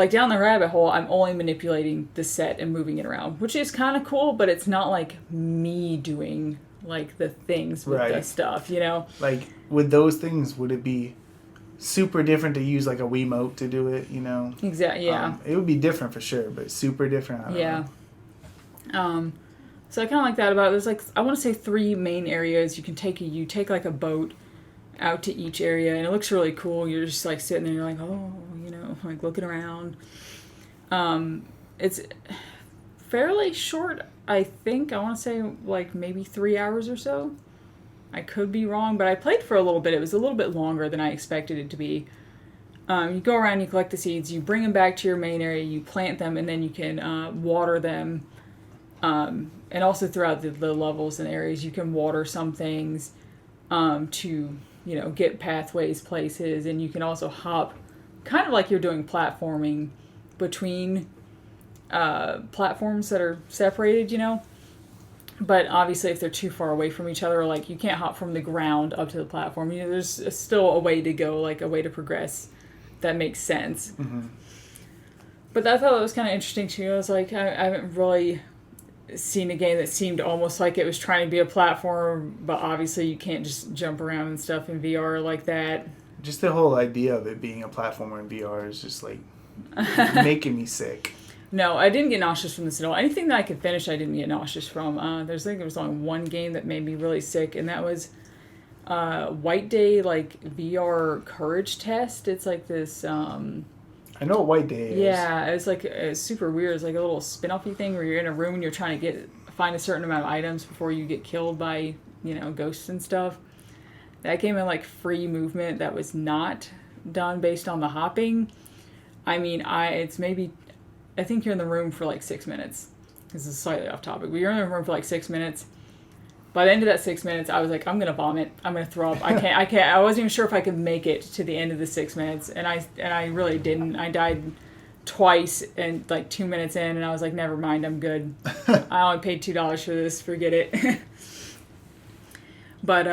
down the rabbit hole, I'm only manipulating the set and moving it around, which is kind of cool, but it's not like me doing like the things with the stuff, you know? Like with those things, would it be super different to use like a Wiimote to do it, you know? Exactly, yeah. It would be different for sure, but super different, I don't know. So I kind of like that about it. There's like, I want to say 3 main areas. You take like a boat out to each area, and it looks really cool. You're just like sitting there, you're like, oh, you know, like looking around. It's fairly short, I think. I want to say like maybe 3 hours or so. I could be wrong, but I played for a little bit. It was a little bit longer than I expected it to be. You go around, you collect the seeds, you bring them back to your main area, you plant them, and then you can water them. And also throughout the levels and areas, you can water some things to, you know, get pathways places. And you can also hop, kind of like you're doing platforming, between platforms that are separated, you know. But obviously, if they're too far away from each other, like you can't hop from the ground up to the platform. You know, there's still a way to go, like a way to progress that makes sense. Mm-hmm. But I thought that was kind of interesting too. I was like, I haven't really seen a game that seemed almost like it was trying to be a platform, but obviously you can't just jump around and stuff in VR like that. Just the whole idea of it being a platformer in VR is just like making me sick. No, I didn't get nauseous from this at all. Anything that I could finish, I didn't get nauseous from. There was only one game that made me really sick, and that was White Day, like VR courage test. It's like this. I know what White Day is. Yeah, it's super weird. It's like a little spin-offy thing where you're in a room and you're trying to find a certain amount of items before you get killed by, you know, ghosts and stuff. That came in like free movement that was not done based on the hopping. I mean, I think you're in the room for like 6 minutes. This is slightly off topic, but you're in the room for like 6 minutes. By the end of that 6 minutes, I was like, I'm gonna vomit. I'm gonna throw up. I can't. I wasn't even sure if I could make it to the end of the 6 minutes, and I really didn't. I died twice and like 2 minutes in, and I was like, never mind, I'm good. I only paid $2 for this. Forget it. But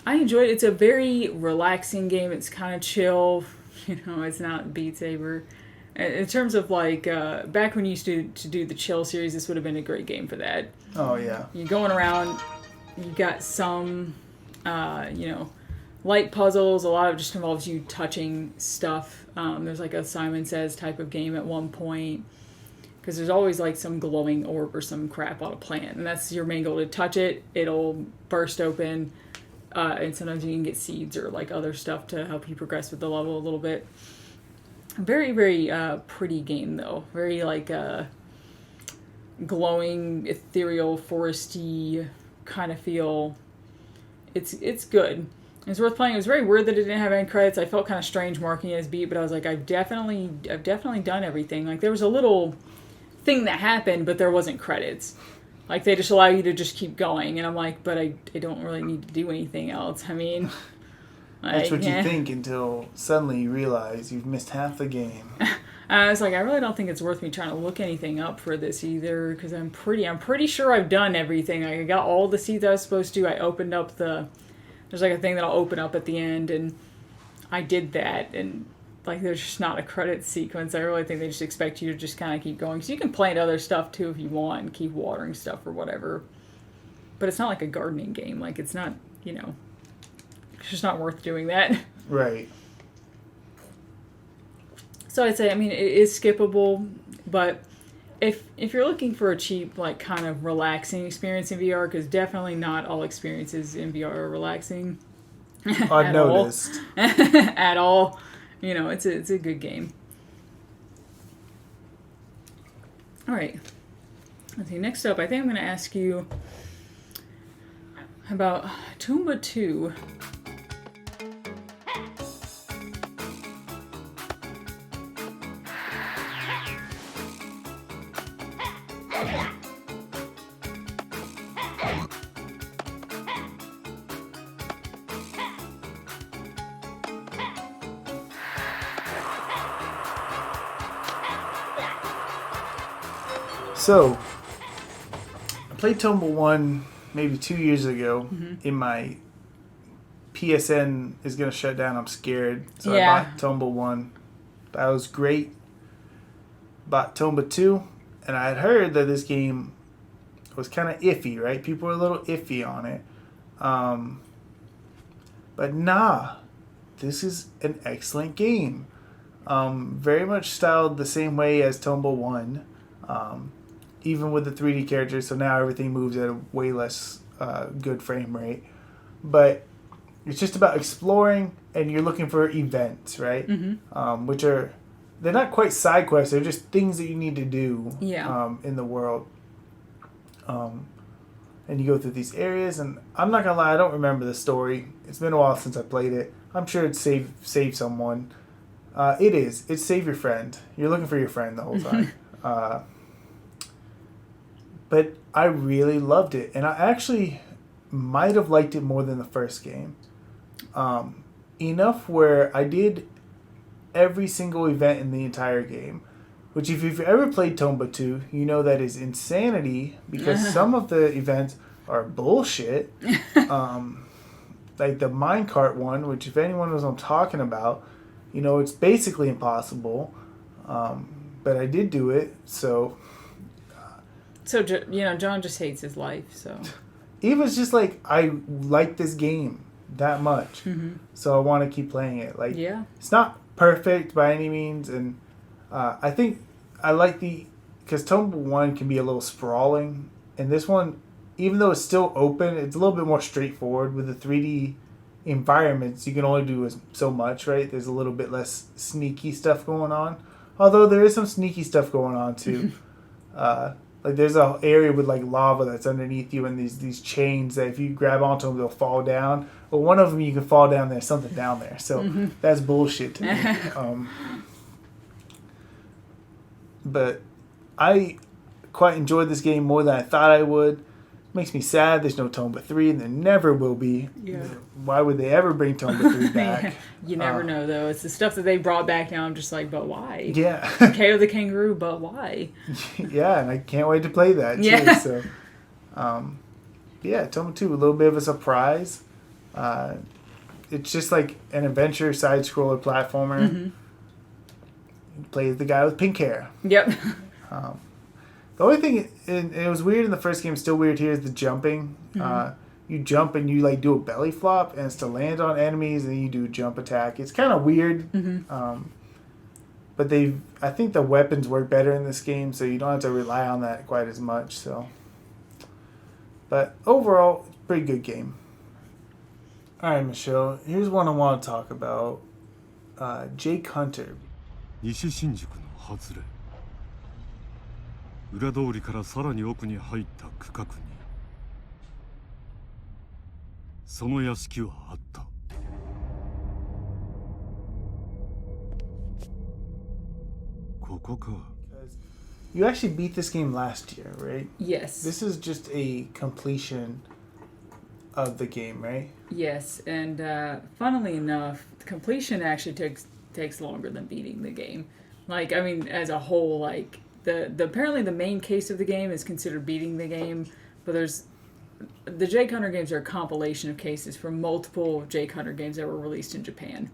I enjoyed it. It's a very relaxing game. It's kind of chill. You know, it's not Beat Saber. In terms of like, back when you used to do the chill series, this would have been a great game for that. Oh, yeah. You're going around, you got some, you know, light puzzles. A lot of it just involves you touching stuff. There's like a Simon Says type of game at one point. Because there's always like some glowing orb or some crap on a plant. And that's your main goal, to touch it, it'll burst open. And sometimes you can get seeds or like other stuff to help you progress with the level a little bit. Very, very pretty game, though. Very, like, glowing, ethereal, foresty kind of feel. It's good. It's worth playing. It was very weird that it didn't have any credits. I felt kind of strange marking it as beat, but I was like, I've definitely done everything. Like, there was a little thing that happened, but there wasn't credits. Like, they just allow you to just keep going. And I'm like, but I don't really need to do anything else. I mean... That's what you think until suddenly you realize you've missed half the game. I was like, I really don't think it's worth me trying to look anything up for this either, because I'm pretty sure I've done everything. I got all the seeds I was supposed to. I opened up there's like a thing that I'll open up at the end, and I did that, and like there's just not a credit sequence. I really think they just expect you to just kind of keep going. So you can plant other stuff too if you want and keep watering stuff or whatever. But it's not like a gardening game. Like it's not, you know... It's just not worth doing that. Right. So I'd say, I mean, it is skippable, but if you're looking for a cheap, like, kind of relaxing experience in VR, because definitely not all experiences in VR are relaxing. I've noticed. At all. You know, it's a good game. All right. Let's see, next up, I think I'm going to ask you about Tomba 2. So, I played Tomba 1 maybe 2 years ago. In my PSN is going to shut down. I'm scared. So I bought Tomba 1. That was great. Bought Tomba 2. And I had heard that this game was kind of iffy, right? People were a little iffy on it. But nah. This is an excellent game. Very much styled the same way as Tomba 1. Even with the 3D characters. So now everything moves at a way less good frame rate. But it's just about exploring, and you're looking for events, right? Which are, they're not quite side quests. They're just things that you need to do in the world. And you go through these areas, and I'm not gonna lie, I don't remember the story. It's been a while since I played it. I'm sure it's save someone. It is. It's save your friend. You're looking for your friend the whole time. But I really loved it, and I actually might have liked it more than the first game. Enough where I did every single event in the entire game. Which, if you've ever played Tomba 2, you know that is insanity, because some of the events are bullshit. Like the minecart one, which if anyone knows what I'm talking about, you know, it's basically impossible. But I did do it, so... So, you know, John just hates his life, so... It was just like, I like this game that much. So I want to keep playing it. Like, it's not perfect by any means, and I think I like because Tomba 1 can be a little sprawling, and this one, even though it's still open, it's a little bit more straightforward. With the 3D environments, you can only do so much, right? There's a little bit less sneaky stuff going on, although there is some sneaky stuff going on too. Like there's an area with like lava that's underneath you, and these chains that if you grab onto them, they'll fall down. But one of them you can fall down, there's something down there, so that's bullshit to me. But I quite enjoyed this game more than I thought I would. Makes me sad there's no Tomba 3, and there never will be. Why would they ever bring Tomba 3 back? You never know, though. It's the stuff that they brought back now. I'm just like, but why? Yeah. KO the Kangaroo, but why? Yeah, and I can't wait to play that, too. So, yeah, Tomba 2, a little bit of a surprise. It's just like an adventure side-scroller platformer. You play the guy with pink hair. Yep. The only thing, and it was weird in the first game, still weird here, is the jumping. You jump and you like do a belly flop, and it's to land on enemies, and then you do a jump attack. It's kind of weird. But I think the weapons work better in this game, so you don't have to rely on that quite as much. So, but overall, it's a pretty good game. All right, Michelle, here's one I want to talk about. Jake Hunter. 西新宿の外れ裏通りからさらに奥に入った区画にその屋敷はあった。ここか。You actually beat this game last year, right? Yes. This is just a completion of the game, right? Yes, and funnily enough, completion actually takes longer than beating the game. Like, I mean, as a whole, like the apparently the main case of the game is considered beating the game, but the Jake Hunter games are a compilation of cases from multiple Jake Hunter games that were released in Japan.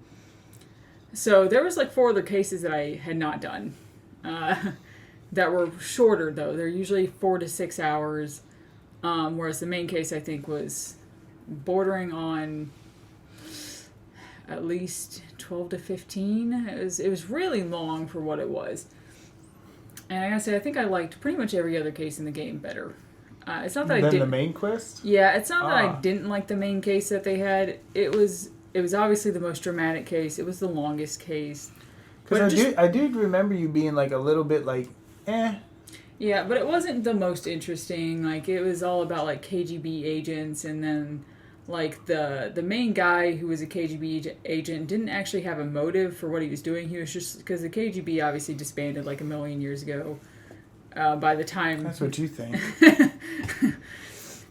So there was like 4 other cases that I had not done that were shorter, though. They're usually 4 to 6 hours, whereas the main case I think was bordering on at least 12 to 15. It was really long for what it was. And I gotta say, I think I liked pretty much every other case in the game better. It's not that I didn't. the main quest? Yeah, it's not that I didn't like the main case that they had. It was obviously the most dramatic case. It was the longest case. Because I did remember you being like a little bit like, eh. Yeah, but it wasn't the most interesting. Like, it was all about like KGB agents, and then like the main guy who was a KGB agent didn't actually have a motive for what he was doing. He was just, because the KGB obviously disbanded like a million years ago. By the time... That's what you think.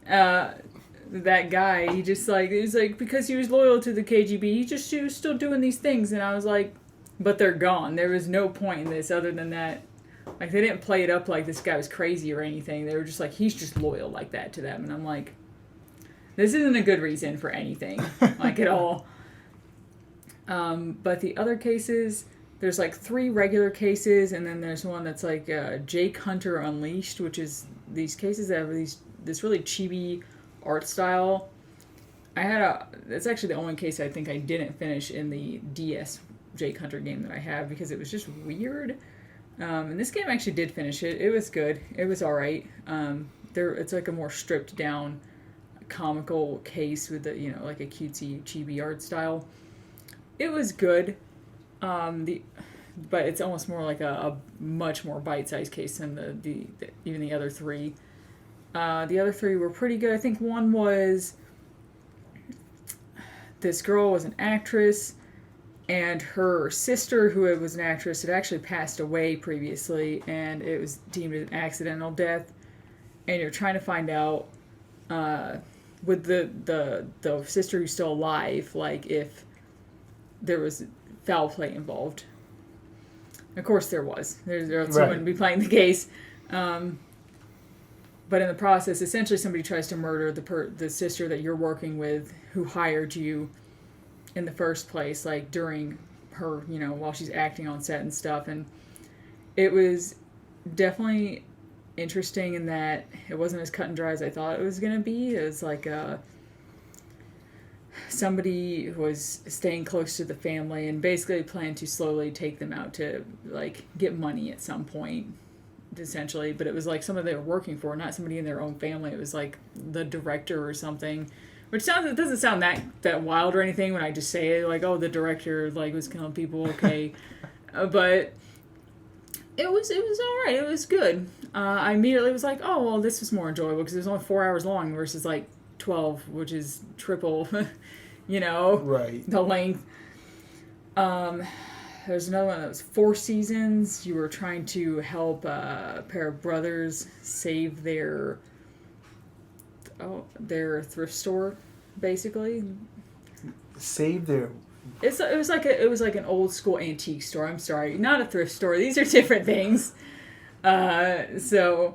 That guy, he just like, it was like, because he was loyal to the KGB, he was still doing these things, and I was like, but they're gone. There was no point in this other than that Like, they didn't play it up like this guy was crazy or anything. They were just like, he's just loyal like that to them. And I'm like, this isn't a good reason for anything, like, at all. But the other cases, there's like 3 regular cases, and then there's one that's like Jake Hunter Unleashed, which is these cases that have this really chibi art style. That's actually the only case I think I didn't finish in the DS Jake Hunter game that I have, because it was just weird. And this game actually did finish it. It was good. It was alright. It's like a more stripped down comical case with like a cutesy chibi art style. It was good. But it's almost more like a much more bite-sized case than even the other 3. The other 3 were pretty good. I think one was this girl was an actress, and her sister, who was an actress, had actually passed away previously, and it was deemed an accidental death. And you're trying to find out with the sister who's still alive, like, if there was foul play involved. Of course there was. Someone would be playing the case. But in the process, essentially somebody tries to murder the sister that you're working with, who hired you in the first place, like, during her, while she's acting on set and stuff. And it was definitely interesting in that it wasn't as cut and dry as I thought it was going to be. It was like somebody who was staying close to the family and basically planned to slowly take them out to, like, get money at some point, essentially. But it was like somebody they were working for, not somebody in their own family. It was like the director or something, which it doesn't sound that wild or anything when I just say it, like, oh, the director, like, was killing people, okay. But it was all right. It was good. I immediately was like, oh, well, this was more enjoyable because it was only 4 hours long versus like 12, which is triple, right, the length. There's another one that was 4 seasons. You were trying to help a pair of brothers save their thrift store, basically. Save their... It was like an old school antique store. I'm sorry, not a thrift store. These are different things. So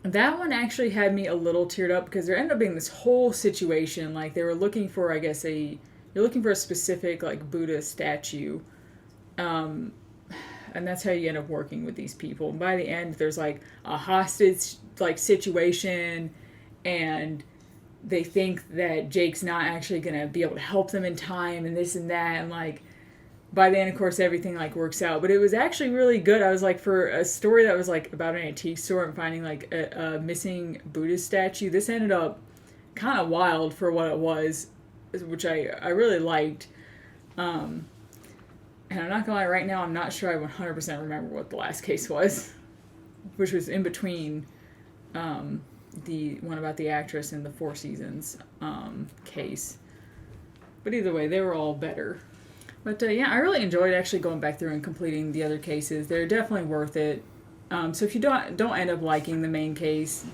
that one actually had me a little teared up because there ended up being this whole situation. Like, they were looking for, I guess, you're looking for a specific, like, Buddha statue. And that's how you end up working with these people. And by the end, there's, like, a hostage, like, situation, and they think that Jake's not actually going to be able to help them in time, and this and that, and, like, by the end, of course, everything, like, works out. But it was actually really good. I was like, for a story that was, like, about an antique store and finding, like, a missing Buddhist statue, this ended up kind of wild for what it was, which I really liked. And I'm not gonna lie, right now, I'm not sure I 100% remember what the last case was, which was in between the one about the actress and the 4 seasons case. But either way, they were all better. But yeah, I really enjoyed actually going back through and completing the other cases. They're definitely worth it. So if you don't end up liking the main case,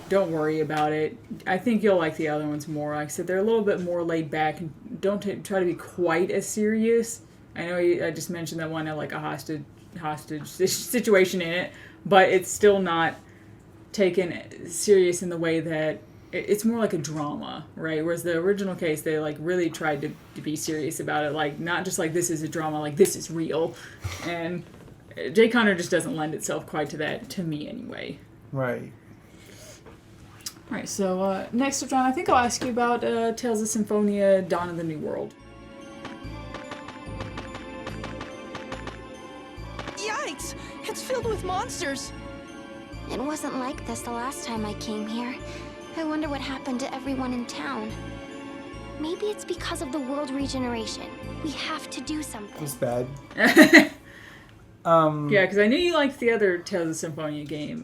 don't worry about it. I think you'll like the other ones more. Like I said, they're a little bit more laid back and don't try to be quite as serious. I know I just mentioned that one had like a hostage situation in it, but it's still not taken serious in the way that it's more like a drama, right? Whereas the original case, they like really tried to be serious about it, like not just like this is a drama, like this is real. And Jay Connor just doesn't lend itself quite to that, to me anyway. Right. All right, so next up, John, I think I'll ask you about Tales of Symphonia, Dawn of the New World. Yikes! It's filled with monsters! It wasn't like this the last time I came here. I wonder what happened to everyone in town. Maybe it's because of the world regeneration. We have to do something. It's bad. Yeah, because I knew you liked the other Tales of Symphonia game,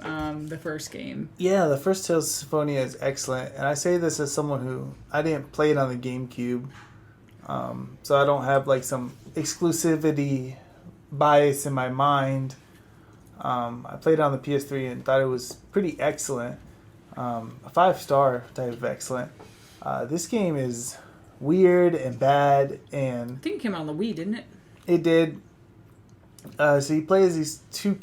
the first game. Yeah, the first Tales of Symphonia is excellent. And I say this as someone who... I didn't play it on the GameCube. So I don't have like some exclusivity bias in my mind. I played it on the PS3 and thought it was pretty excellent. A 5-star type of excellent. This game is weird and bad, and I think it came out on the Wii, didn't it? it did. So he plays these two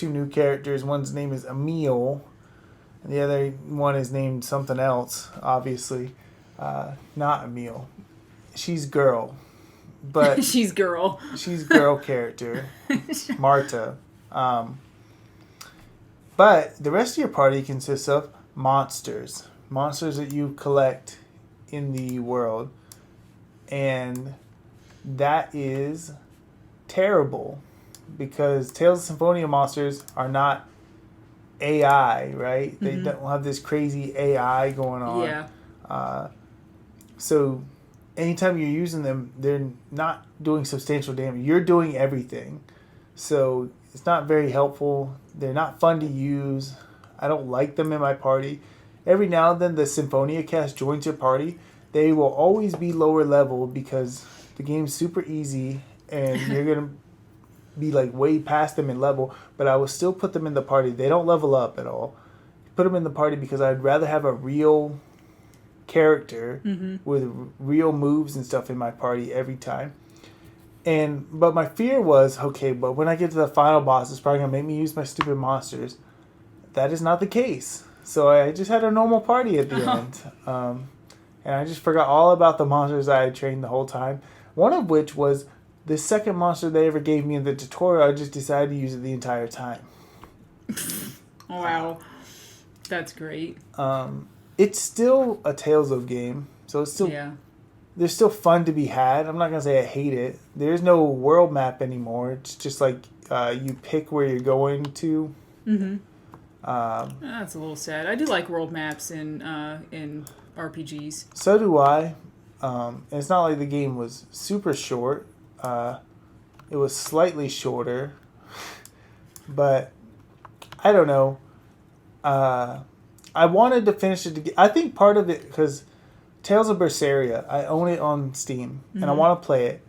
new characters. One's name is Emil, and the other one is named something else, obviously. Not Emil. She's girl. But She's girl. She's girl character. Marta. But the rest of your party consists of monsters. Monsters that you collect in the world. And that is terrible. Because Tales of Symphonia monsters are not AI, right? They don't have this crazy AI going on. Yeah. So anytime you're using them, they're not doing substantial damage. You're doing everything. So it's not very helpful. They're not fun to use. I don't like them in my party. Every now and then the Symphonia cast joins your party. They will always be lower level because the game's super easy and you're going to be like way past them in level, but I will still put them in the party. They don't level up at all. Put them in the party because I'd rather have a real character with real moves and stuff in my party every time. But my fear was, okay, but when I get to the final boss, it's probably going to make me use my stupid monsters. That is not the case. So I just had a normal party at the end. And I just forgot all about the monsters I had trained the whole time. One of which was the second monster they ever gave me in the tutorial. I just decided to use it the entire time. Wow. That's great. It's still a Tales of game. So it's still... Yeah. There's still fun to be had. I'm not going to say I hate it. There's no world map anymore. It's just like you pick where you're going to. That's a little sad. I do like world maps in RPGs. So do I. And it's not like the game was super short. It was slightly shorter. But I don't know. I wanted to finish it. I think part of it, because Tales of Berseria, I own it on Steam, and I want to play it.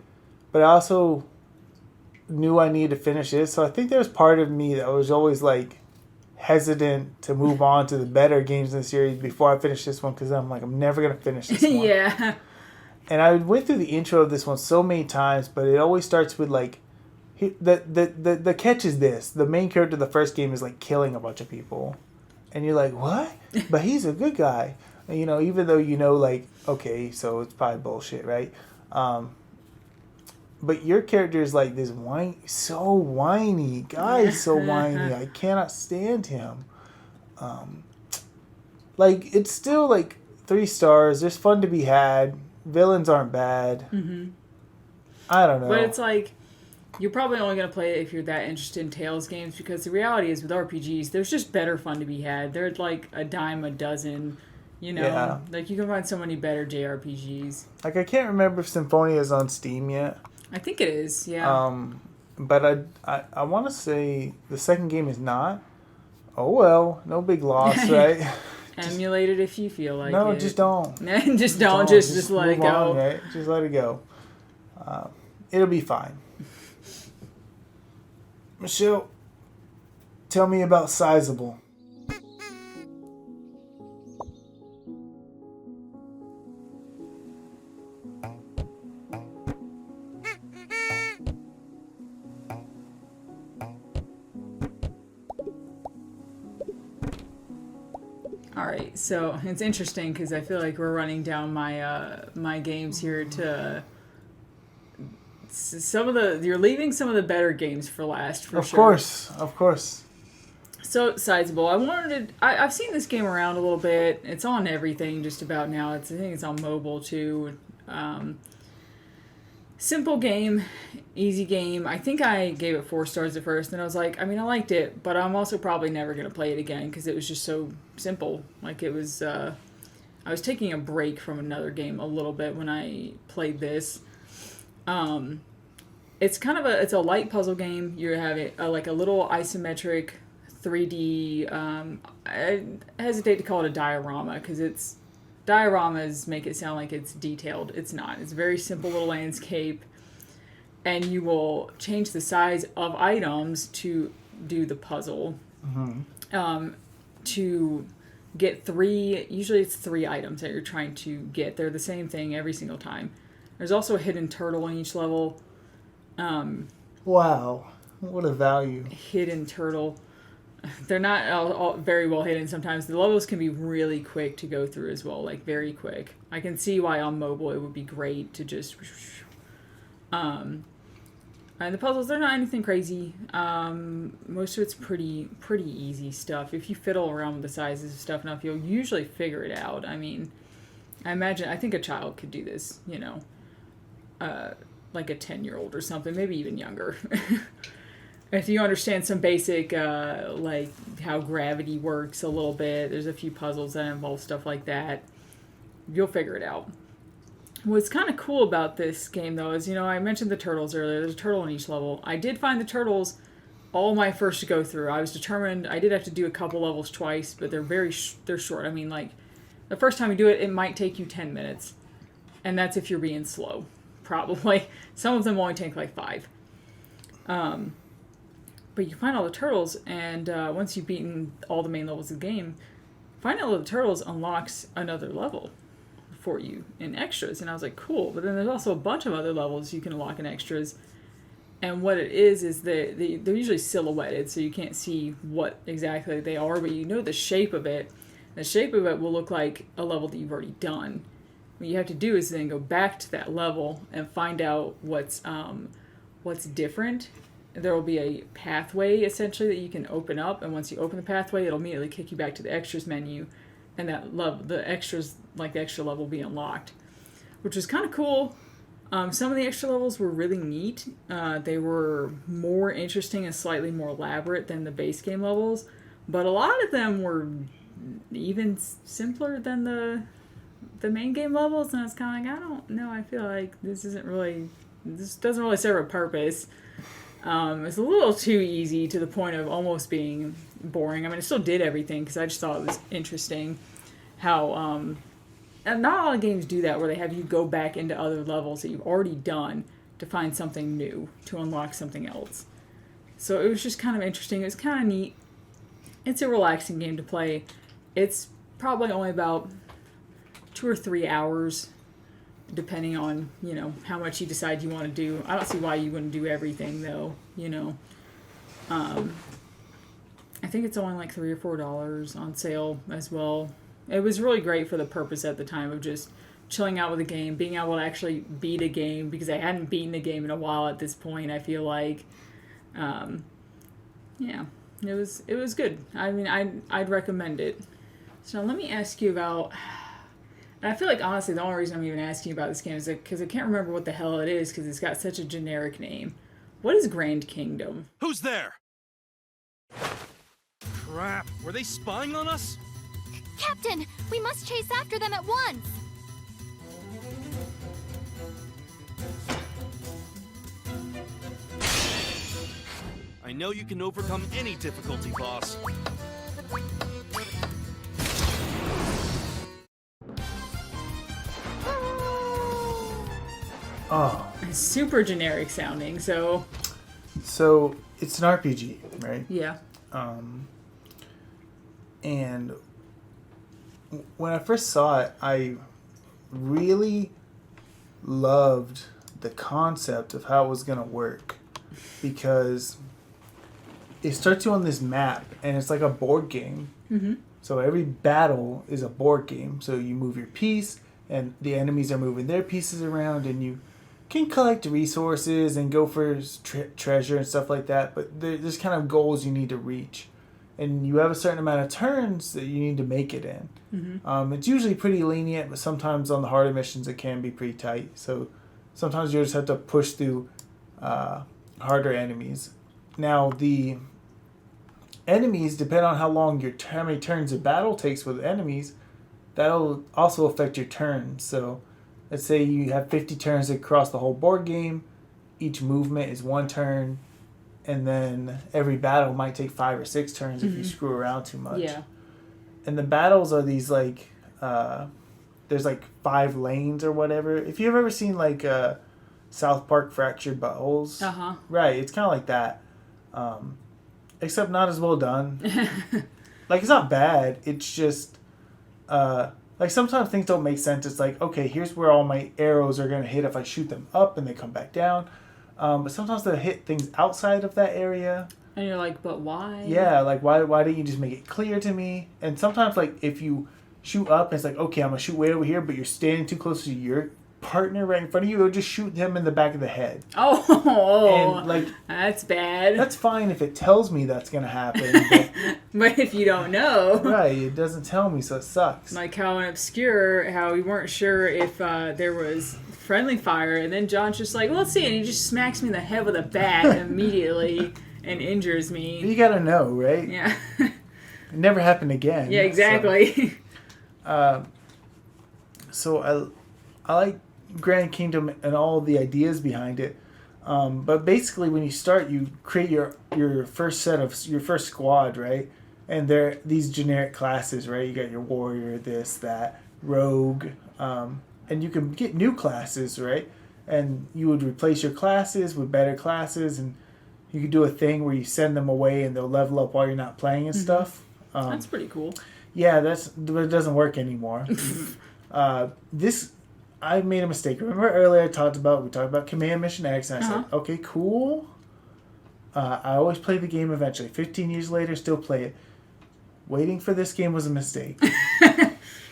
But I also knew I needed to finish it. So I think there's part of me that was always like hesitant to move on to the better games in the series before I finish this one, because I'm like, I'm never going to finish this one. Yeah. And I went through the intro of this one so many times, but it always starts with like, the catch is this. The main character of the first game is like killing a bunch of people. And you're like, what? But he's a good guy. And, you know, even though you know, like, okay, so it's probably bullshit, right? But your character is like this so whiny. Guy's so whiny. I cannot stand him. Like, it's still like 3 stars. There's fun to be had. Villains aren't bad. I don't know. But it's like, you're probably only going to play it if you're that interested in Tales games, because the reality is with RPGs, there's just better fun to be had. They're like a dime a dozen, you know? Yeah. Like, you can find so many better JRPGs. Like, I can't remember if Symphonia is on Steam yet. I think it is, yeah. But I want to say the second game is not. Oh, well. No big loss, right? Emulate it if you feel like it. No, just don't. just don't. Just let it move go. on, right? Just let it go. It'll be fine. Michelle, tell me about Sizable. All right, so it's interesting because I feel like we're running down my my games here to you're leaving some of the better games for last, for sure. Of course. So, Sizable, I've seen this game around a little bit. It's on everything just about now. I think it's on mobile too. Simple game, easy game. I think I gave it 4 stars at first, and I was like, I mean, I liked it, but I'm also probably never going to play it again because it was just so simple. Like, it was, I was taking a break from another game a little bit when I played this. It's kind of it's a light puzzle game. You're having like a little isometric 3D, I hesitate to call it a diorama because dioramas make it sound like it's detailed. It's not. It's a very simple little landscape, and you will change the size of items to do the puzzle. To get 3, usually it's 3 items that you're trying to get. They're the same thing every single time. There's also a hidden turtle in each level. Wow. What a value. hidden turtle. They're not all very well hidden sometimes. The levels can be really quick to go through as well, like very quick. I can see why on mobile it would be great to just... And the puzzles, they're not anything crazy. Most of it's pretty easy stuff. If you fiddle around with the sizes of stuff enough, you'll usually figure it out. I mean, I think a child could do this, you know, like a 10-year-old or something, maybe even younger. If you understand some basic, like how gravity works a little bit, there's a few puzzles that involve stuff like that, you'll figure it out. What's kind of cool about this game, though, is, you know, I mentioned the turtles earlier. There's a turtle in each level. I did find the turtles all my first to go through. I was determined. I did have to do a couple levels twice, but they're short. I mean, like, the first time you do it, it might take you 10 minutes. And that's if you're being slow, probably. Some of them only take, like, 5. But you find all the turtles, and once you've beaten all the main levels of the game, finding all the turtles unlocks another level for you in extras. And I was like, cool. But then there's also a bunch of other levels you can unlock in extras. And what it is they're usually silhouetted, so you can't see what exactly they are, but you know the shape of it. The shape of it will look like a level that you've already done. What you have to do is then go back to that level and find out what's different. There will be a pathway, essentially, that you can open up, and once you open the pathway, it'll immediately kick you back to the extras menu, and the extras, like the extra level, will be unlocked, which was kind of cool. Some of the extra levels were really neat. They were more interesting and slightly more elaborate than the base game levels, but a lot of them were even simpler than the main game levels, and I was kind of like, I don't know, I feel like this doesn't really serve a purpose. It's a little too easy to the point of almost being boring. I mean, I still did everything because I just thought it was interesting how, and not a lot of games do that, where they have you go back into other levels that you've already done to find something new, to unlock something else. So it was just kind of interesting. It was kind of neat. It's a relaxing game to play. It's probably only about 2 or 3 hours, depending on, you know, how much you decide you want to do. I don't see why you wouldn't do everything, though, you know. I think it's only like $3 or $4 on sale as well. It was really great for the purpose at the time of just chilling out with a game, being able to actually beat a game, because I hadn't beaten a game in a while at this point, I feel like. Yeah, it was good. I mean, I'd recommend it. So now let me ask you about... And I feel like, honestly, the only reason I'm even asking you about this game is because I can't remember what the hell it is, because it's got such a generic name. What is Grand Kingdom? Who's there? Crap, were they spying on us? Captain, we must chase after them at once! I know you can overcome any difficulty, boss. Oh. It's super generic sounding, so it's an RPG, right? Yeah. And when I first saw it, I really loved the concept of how it was going to work, because it starts you on this map, and it's like a board game. Mm-hmm. So every battle is a board game. So you move your piece, and the enemies are moving their pieces around, and you can collect resources and go for treasure and stuff like that. But there's kind of goals you need to reach, and you have a certain amount of turns that you need to make it in. Mm-hmm. It's usually pretty lenient, but sometimes on the harder missions it can be pretty tight. So sometimes you just have to push through harder enemies. Now the enemies depend on how many turns a battle takes with enemies. That'll also affect your turns. So let's say you have 50 turns across the whole board game. Each movement is 1 turn. And then every battle might take 5 or 6 turns if you screw around too much. Yeah. And the battles are these like, there's like 5 lanes or whatever. If you've ever seen like South Park Fractured Buttholes. Uh-huh. Right, it's kind of like that. Except not as well done. Like, it's not bad. It's just, like, sometimes things don't make sense. It's like, okay, here's where all my arrows are going to hit if I shoot them up and they come back down. But sometimes they'll hit things outside of that area. And you're like, but why? Yeah, like why didn't you just make it clear to me? And sometimes like if you shoot up, it's like, okay, I'm gonna shoot way over here, but you're standing too close to your partner right in front of you, it'll just shoot him in the back of the head. Oh, and like that's bad. That's fine if it tells me that's gonna happen. But if you don't know, right, it doesn't tell me, so it sucks. Like how in Obscure, how we weren't sure if there was friendly fire, and then John's just like, well, let's see, and he just smacks me in the head with a bat immediately and injures me. You gotta know, right? Yeah. It never happened again. Yeah, exactly. So I like Grand Kingdom and all the ideas behind it. But basically, when you start, you create your first squad, right? And they're these generic classes, right? You got your warrior, this, that, rogue, and you can get new classes, right? And you would replace your classes with better classes, and you could do a thing where you send them away and they'll level up while you're not playing and stuff. That's pretty cool. Yeah, but it doesn't work anymore. I made a mistake. Remember earlier we talked about Command Mission X, and I said, okay, cool. I always play the game eventually. 15 years later, still play it. Waiting for this game was a mistake.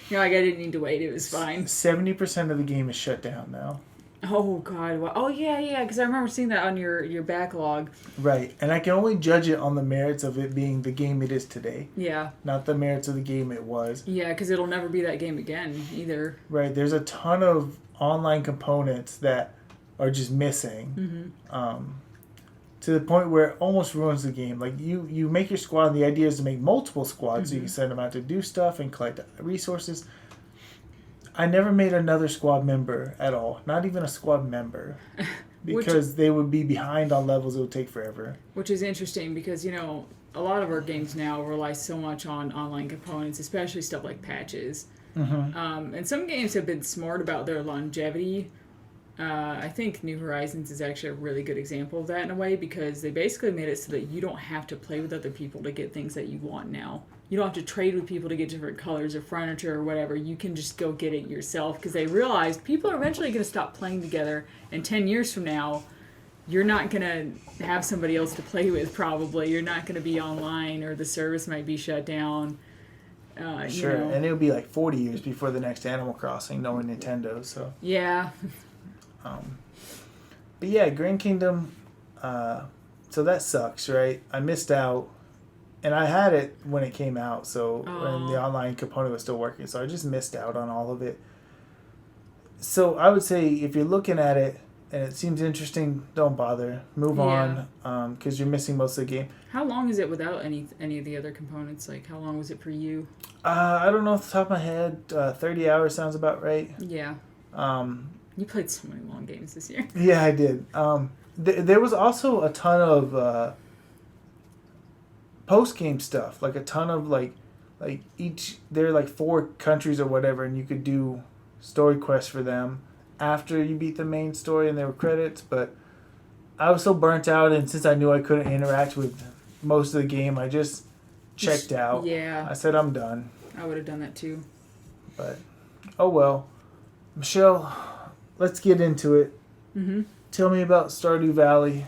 You're like, I didn't need to wait. It was fine. 70% of the game is shut down now. Oh, God. Wow. Oh, yeah, because I remember seeing that on your backlog. Right, and I can only judge it on the merits of it being the game it is today. Yeah. Not the merits of the game it was. Yeah, because it'll never be that game again, either. Right, there's a ton of online components that are just missing. To the point where it almost ruins the game. Like, you make your squad, and the idea is to make multiple squads so you can send them out to do stuff and collect resources. I never made another squad member at all. Not even a squad member. Because they would be behind on levels it would take forever. Which is interesting because, a lot of our games now rely so much on online components, especially stuff like patches. And some games have been smart about their longevity. I think New Horizons is actually a really good example of that in a way, because they basically made it so that you don't have to play with other people to get things that you want now. You don't have to trade with people to get different colors or furniture or whatever. You can just go get it yourself, because they realized people are eventually going to stop playing together, and 10 years from now, you're not going to have somebody else to play with probably. You're not going to be online, or the service might be shut down. Sure, and it'll be like 40 years before the next Animal Crossing, knowing Nintendo, so... Yeah. But yeah, Grand Kingdom, so that sucks, right? I missed out, and I had it when it came out, so when the online component was still working, so I just missed out on all of it. So I would say if you're looking at it and it seems interesting, don't bother. Move on, because you're missing most of the game. How long is it without any of the other components? Like, how long was it for you? I don't know off the top of my head. 30 hours sounds about right. Yeah. You played so many long games this year. Yeah, I did. There was also a ton of post-game stuff. Like a ton of there are like 4 countries or whatever, and you could do story quests for them after you beat the main story, and there were credits. But I was so burnt out, and since I knew I couldn't interact with most of the game, I just checked out. Yeah. I said I'm done. I would have done that too. But, oh well. Michelle, let's get into it. Tell me about Stardew Valley.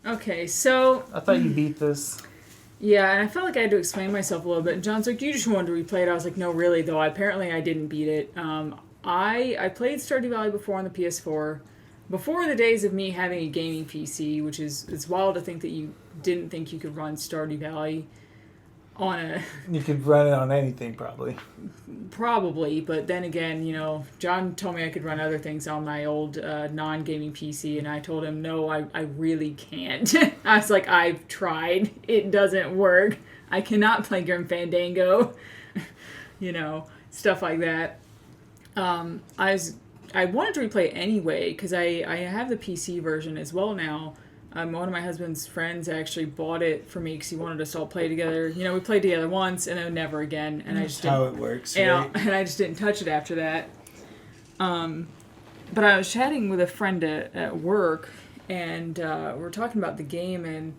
Okay, so... I thought you beat this. Yeah, and I felt like I had to explain myself a little bit. And John's like, you just wanted to replay it. I was like, no, really, though. Apparently, I didn't beat it. I played Stardew Valley before on the PS4. Before the days of me having a gaming PC, which it's wild to think that you didn't think you could run Stardew Valley on a... You could run it on anything, probably. Probably, but then again, John told me I could run other things on my old non-gaming PC, and I told him, no, I really can't. I was like, I've tried. It doesn't work. I cannot play Grim Fandango. Stuff like that. I wanted to replay it anyway, because I have the PC version as well now. One of my husband's friends actually bought it for me because he wanted us to all play together. We played together once and then never again. And I just didn't, how it works, right? And I just didn't touch it after that. But I was chatting with a friend at work, and we were talking about the game, and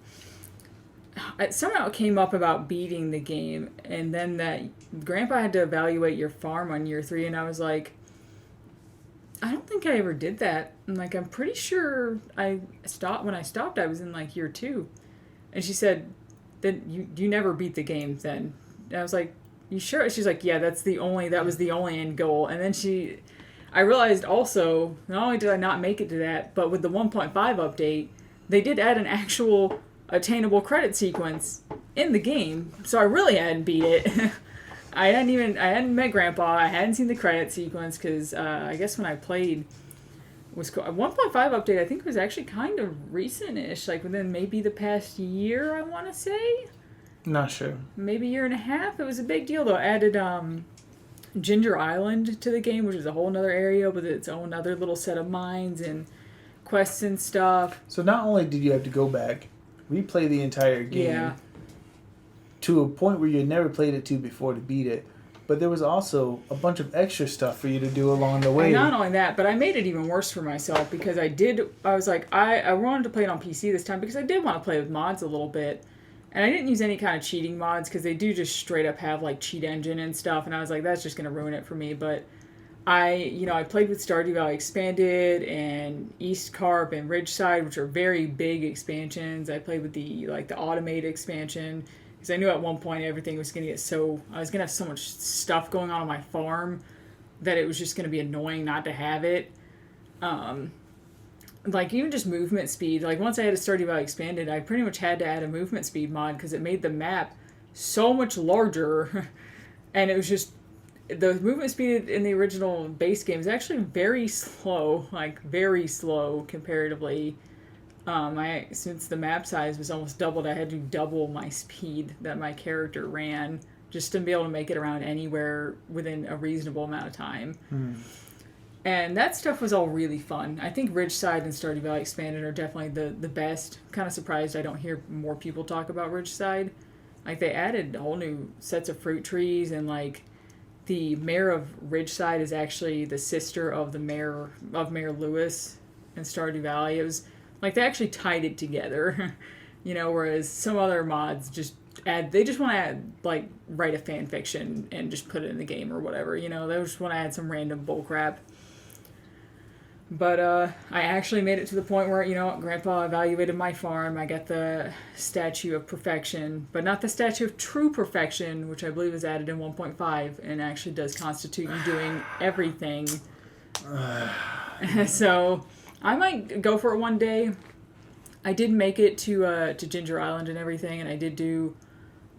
somehow it came up about beating the game, and then that Grandpa had to evaluate your farm on year 3, and I was like, I don't think I ever did that. I'm pretty sure when I stopped, I was in year 2. And she said, then you never beat the game then. And I was like, you sure? She's like, yeah, that was the only end goal. And then I realized also, not only did I not make it to that, but with the 1.5 update, they did add an actual attainable credit sequence in the game. So I really hadn't beat it. I hadn't met Grandpa. I hadn't seen the credit sequence because I guess when I played was 1.5 update. I think was actually kind of recent-ish, within maybe the past year. I want to say. Not sure. Maybe a year and a half. It was a big deal though. It added Ginger Island to the game, which is a whole other area with its own other little set of mines and quests and stuff. So not only did you have to go back, replay the entire game to a point where you had never played it to before to beat it, but there was also a bunch of extra stuff for you to do along the way. And not only that, but I made it even worse for myself because I was like, I wanted to play it on PC this time because I did want to play with mods a little bit. And I didn't use any kind of cheating mods because they do just straight up have cheat engine and stuff. And I was like, that's just going to ruin it for me. But I played with Stardew Valley Expanded and East Carp and Ridgeside, which are very big expansions. I played with the automated expansion because I knew at one point everything was going to get I was going to have so much stuff going on my farm that it was just going to be annoying not to have it. Even just movement speed. Once I had a Stardew Valley Expanded, I pretty much had to add a movement speed mod because it made the map so much larger. And it was just, the movement speed in the original base game is actually very slow, very slow comparatively. Since the map size was almost doubled, I had to double my speed that my character ran just to be able to make it around anywhere within a reasonable amount of time. And that stuff was all really fun. I think Ridgeside and Stardew Valley Expanded are definitely the best. I'm kind of surprised I don't hear more people talk about Ridgeside. They added whole new sets of fruit trees, and the mayor of Ridgeside is actually the sister of the mayor of Mayor Lewis in Stardew Valley. It was they actually tied it together, whereas some other mods just want to add write a fan fiction and just put it in the game or whatever. They just want to add some random bullcrap. But I actually made it to the point where, Grandpa evaluated my farm. I got the Statue of Perfection, but not the Statue of True Perfection, which I believe is added in 1.5 and actually does constitute you doing everything. So I might go for it one day. I did make it to Ginger Island and everything, and I did do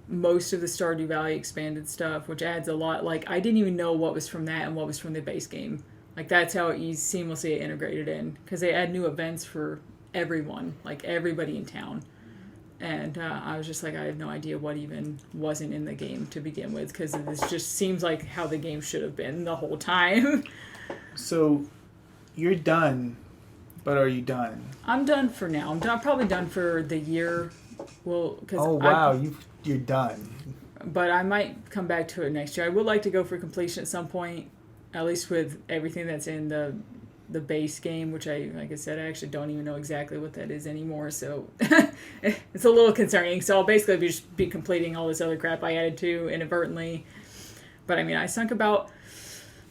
most of the Stardew Valley Expanded stuff, which adds a lot. I didn't even know what was from that and what was from the base game. That's how it seamlessly integrated in, because they add new events for everyone, everybody in town. And I was just I have no idea what even wasn't in the game to begin with, because this just seems like how the game should have been the whole time. So, you're done, but are you done? I'm done for now. I'm probably done for the year. Well, you're done. But I might come back to it next year. I would like to go for completion at some point. At least with everything that's in the base game, which like I said, I actually don't even know exactly what that is anymore, so it's a little concerning. So I'll basically just be completing all this other crap I added to inadvertently. But I sunk about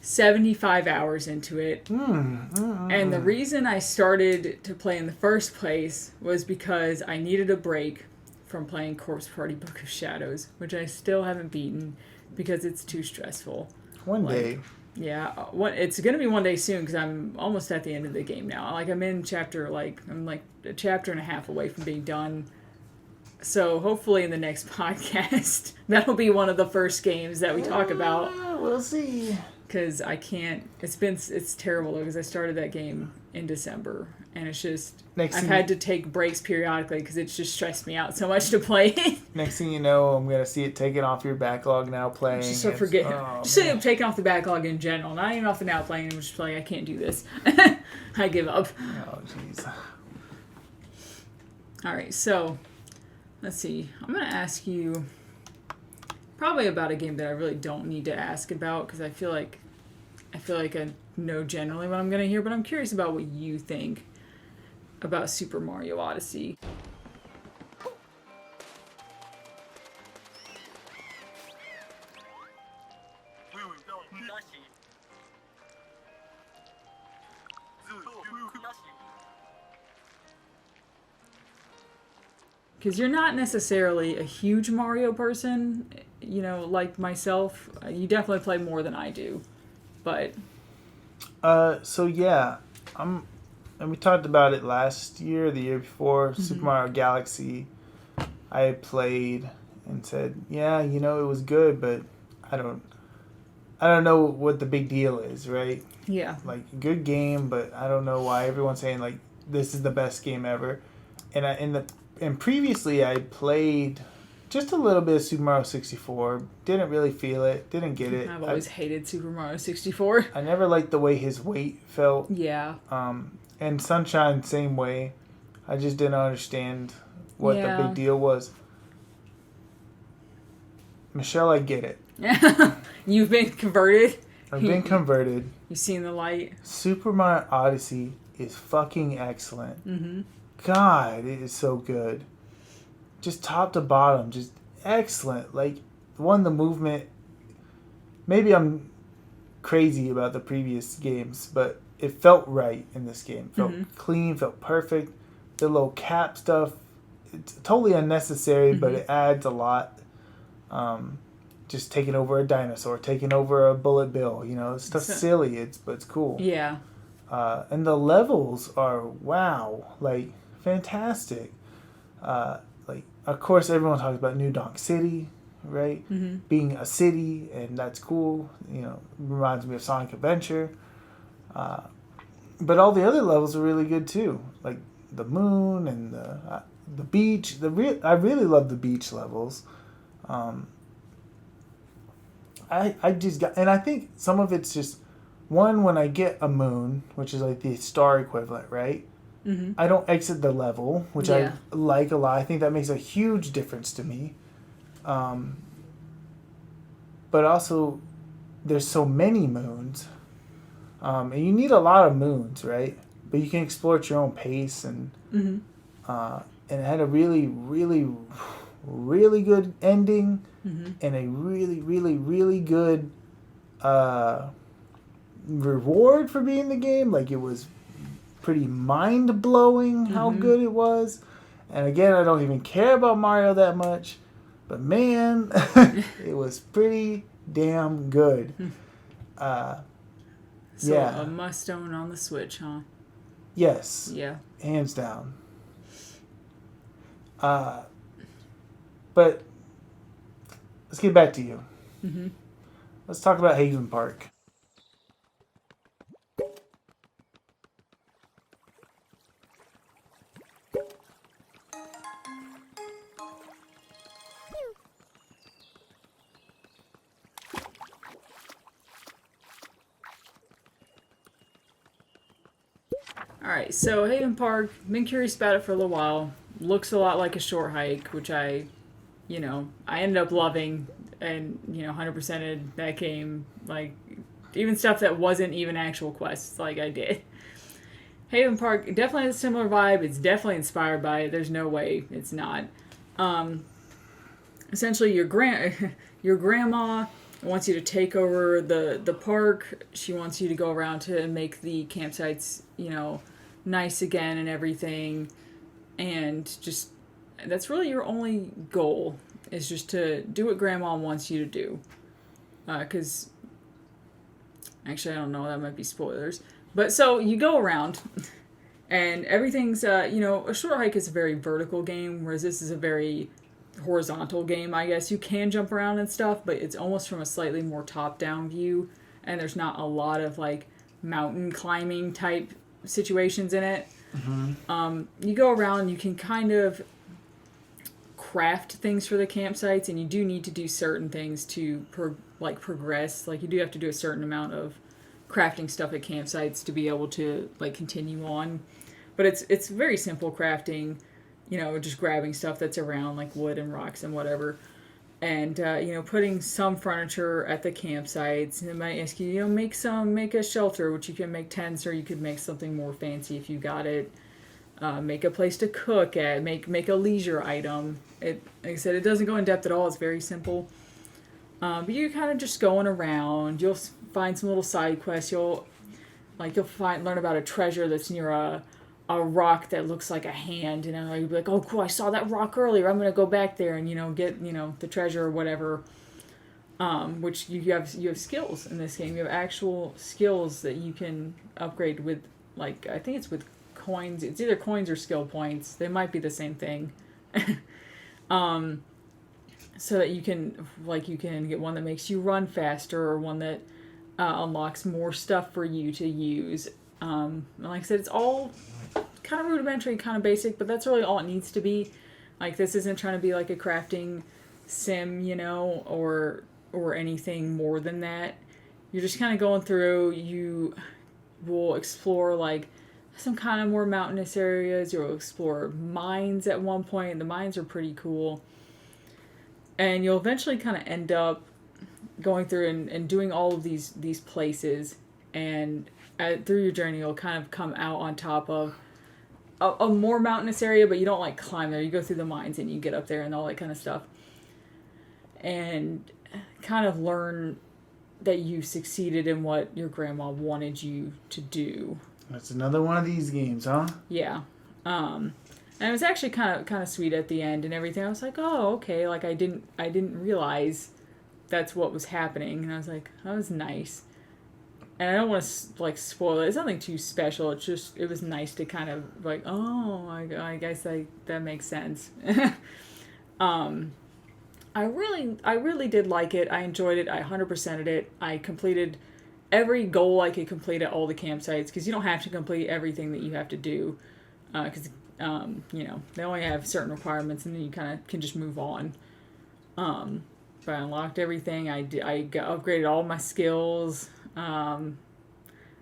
75 hours into it. And the reason I started to play in the first place was because I needed a break from playing Corpse Party Book of Shadows, which I still haven't beaten because it's too stressful. One day. Yeah, it's going to be one day soon because I'm almost at the end of the game now. I'm in chapter, I'm a chapter and a half away from being done. So hopefully in the next podcast, that'll be one of the first games that we talk about. We'll see. Because I can't, it's terrible though, because I started that game in December. And it's just, I've had to take breaks periodically because it's just stressed me out so much to play. Next thing you know, I'm going to see it taken off your backlog now playing. Just say taking off the backlog in general, not even off the now playing. I'm just I can't do this. I give up. Oh, jeez. Alright, so, let's see. I'm going to ask you probably about a game that I really don't need to ask about because I feel like I feel like I know generally what I'm going to hear, but I'm curious about what you think about Super Mario Odyssey. Because you're not necessarily a huge Mario person, you know, like myself. You definitely play more than I do, but So yeah, and we talked about it last year, the year before, Super Mario Galaxy. I had played and said, yeah, you know, it was good, but I don't know what the big deal is, right? yeah. Like, good game, but I don't know why everyone's saying like this is the best game ever. And previously I played just a little bit of Super Mario 64. Didn't really feel it. Didn't get it. I've always hated Super Mario 64. I never liked the way his weight felt. Yeah. And Sunshine, same way. I just didn't understand what the big deal was. Michelle, I get it. You've been converted. I've been converted. You've seen the light. Super Mario Odyssey is fucking excellent. Mm-hmm. God, it is so good. Just top to bottom, just excellent. Like, the movement. Maybe I'm crazy about the previous games, but it felt right in this game. Felt clean, felt perfect. The little cap stuff, it's totally unnecessary, but it adds a lot. Just taking over a dinosaur, taking over a bullet bill, you know, it's just silly, but it's cool. Yeah. And the levels are, wow, like, fantastic. Like, of course, everyone talks about New Donk City, right? Being a city, and that's cool. You know, reminds me of Sonic Adventure. But all the other levels are really good too, like the moon and the beach. I really love the beach levels. I just got, and I think some of it's just when I get a moon, which is like the star equivalent, right? I don't exit the level, which I like a lot. I think that makes a huge difference to me. But also, there's so many moons, and you need a lot of moons, right? But you can explore at your own pace, and it had a really, really, really good ending, and a really, really, really good reward for beating the game. Like, it was pretty mind-blowing how good it was. And again, I don't even care about Mario that much, but man, it was pretty damn good. So yeah. a must-own on the Switch, huh? Yes. Yeah. Hands down. But let's get back to you. Let's talk about Haven Park. Alright, so Haven Park, been curious about it for a little while. Looks a lot like a short hike, which I ended up loving and, 100%ed that game. Like, even stuff that wasn't even actual quests, like I did. Haven Park definitely has a similar vibe. It's definitely inspired by it. There's no way it's not. Essentially, your grandma wants you to take over the park. She wants you to go around to make the campsites, nice again and everything. And just, that's really your only goal, is just to do what grandma wants you to do. Because, actually, I don't know, that might be spoilers. But so you go around, and everything's, a short hike is a very vertical game, whereas this is a very horizontal game, I guess. You can jump around and stuff, but it's almost from a slightly more top-down view, and there's not a lot of, like, mountain climbing type situations in it. You go around, you can kind of craft things for the campsites, and you do need to do certain things to progress. Like, you do have to do a certain amount of crafting stuff at campsites to be able to, like, continue on. But it's very simple crafting, just grabbing stuff that's around, like wood and rocks and whatever. and putting some furniture at the campsites. And it might ask you, make a shelter, which you can make tents, or you could make something more fancy if you got it. Make a place to cook at. Make a leisure item. Like I said, it doesn't go in depth at all. It's very simple. But you're kind of just going around. You'll find some little side quests. You'll learn about a treasure that's near a rock that looks like a hand, and you'll be like, oh cool, I saw that rock earlier, I'm gonna go back there and get the treasure or whatever. Which you have skills in this game. You have actual skills that you can upgrade with, like, I think it's with coins. It's either coins or skill points. They might be the same thing. So that you can get one that makes you run faster, or one that unlocks more stuff for you to use. And like I said, it's all kind of rudimentary, kind of basic, but that's really all it needs to be. Like, this isn't trying to be like a crafting sim, or anything more than that. You're just kind of going through. You will explore like some kind of more mountainous areas. You'll explore mines at one point. The mines are pretty cool. And you'll eventually kind of end up going through and doing all of these places. And through your journey, you'll kind of come out on top of a more mountainous area, but you don't like climb there. You go through the mines and you get up there and all that kind of stuff. And kind of learn that you succeeded in what your grandma wanted you to do. That's another one of these games, huh? Yeah. And it was actually kind of sweet at the end and everything. I was like, oh, okay. Like, I didn't realize that's what was happening. And I was like, that was nice. And I don't want to, like, spoil it. It's nothing too special. It's just, it was nice to kind of, like, oh, I guess that makes sense. I really did like it. I enjoyed it. I 100%ed it. I completed every goal I could complete at all the campsites, because you don't have to complete everything that you have to do. Because they only have certain requirements, and then you kind of can just move on. But I unlocked everything. I upgraded all my skills. And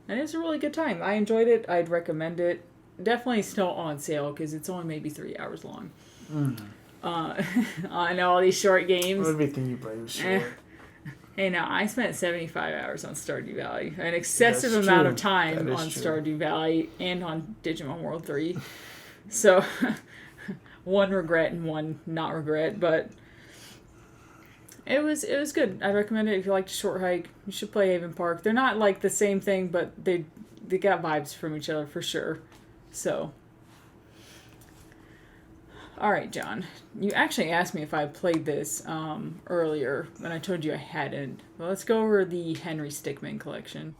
it was a really good time. I enjoyed it. I'd recommend it. Definitely still on sale, because it's only maybe 3 hours long. I know all these short games. Everything you play was short. Hey, now, I spent 75 hours on Stardew Valley. An excessive amount of time on Stardew Valley and on Digimon World 3. So, one regret and one not regret, but it was good. I recommend it if you like to short hike. You should play Haven Park. They're not like the same thing, but they got vibes from each other for sure. So, all right, John. You actually asked me if I played this earlier, and I told you I hadn't. Well, let's go over the Henry Stickmin collection.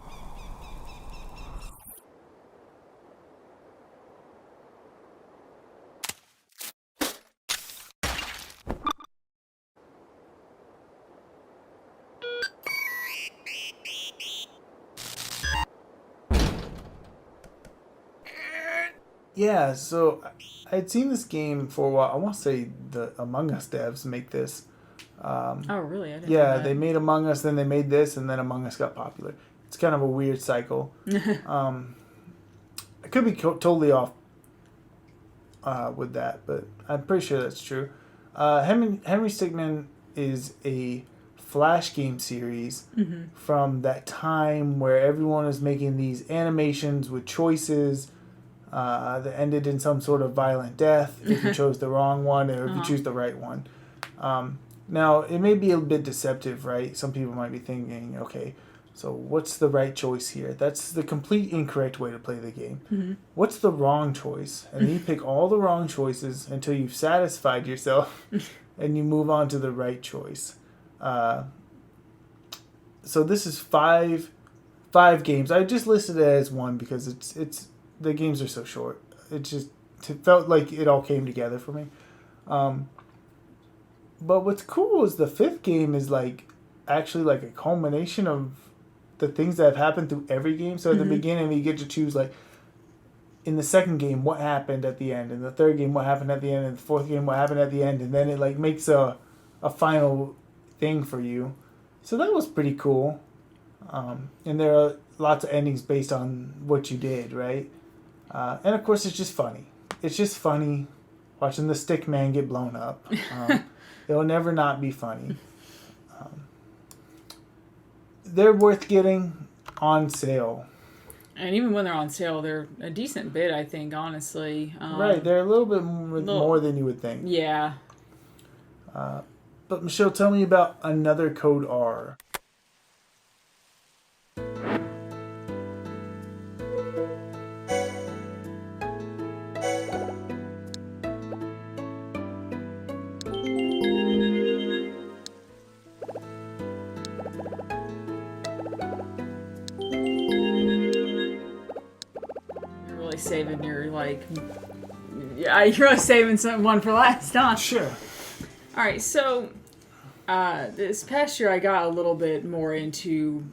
Yeah, so I'd seen this game for a while. I want to say the Among Us devs make this. Oh, really? I didn't Yeah, know that. they made Among Us, then they made this, and then Among Us got popular. It's kind of a weird cycle. I could be totally off with that, but I'm pretty sure that's true. Henry Stickmin is a Flash game series from that time where everyone was making these animations with choices that ended in some sort of violent death if you chose the wrong one, or if you choose the right one. Now, it may be a bit deceptive, right? Some people might be thinking, okay, so what's the right choice here? That's the complete incorrect way to play the game. What's the wrong choice? And you pick all the wrong choices until you've satisfied yourself, and you move on to the right choice. So this is five games. I just listed it as one because it's the games are so short. It felt like it all came together for me. But what's cool is the fifth game is actually like a culmination of the things that have happened through every game. So at the beginning, you get to choose in the second game what happened at the end, in the third game what happened at the end, and the fourth game what happened at the end, and then it makes a final thing for you. So that was pretty cool. And there are lots of endings based on what you did, right? And of course, it's just funny. It's just funny watching the stick man get blown up. They'll never not be funny. They're worth getting on sale. And even when they're on sale, they're a decent bit, I think, honestly. Right, they're a little bit more than you would think. Yeah. But Michelle, tell me about Another Code R. Saving your you're really saving one for last, huh? Sure. All right, so this past year I got a little bit more into,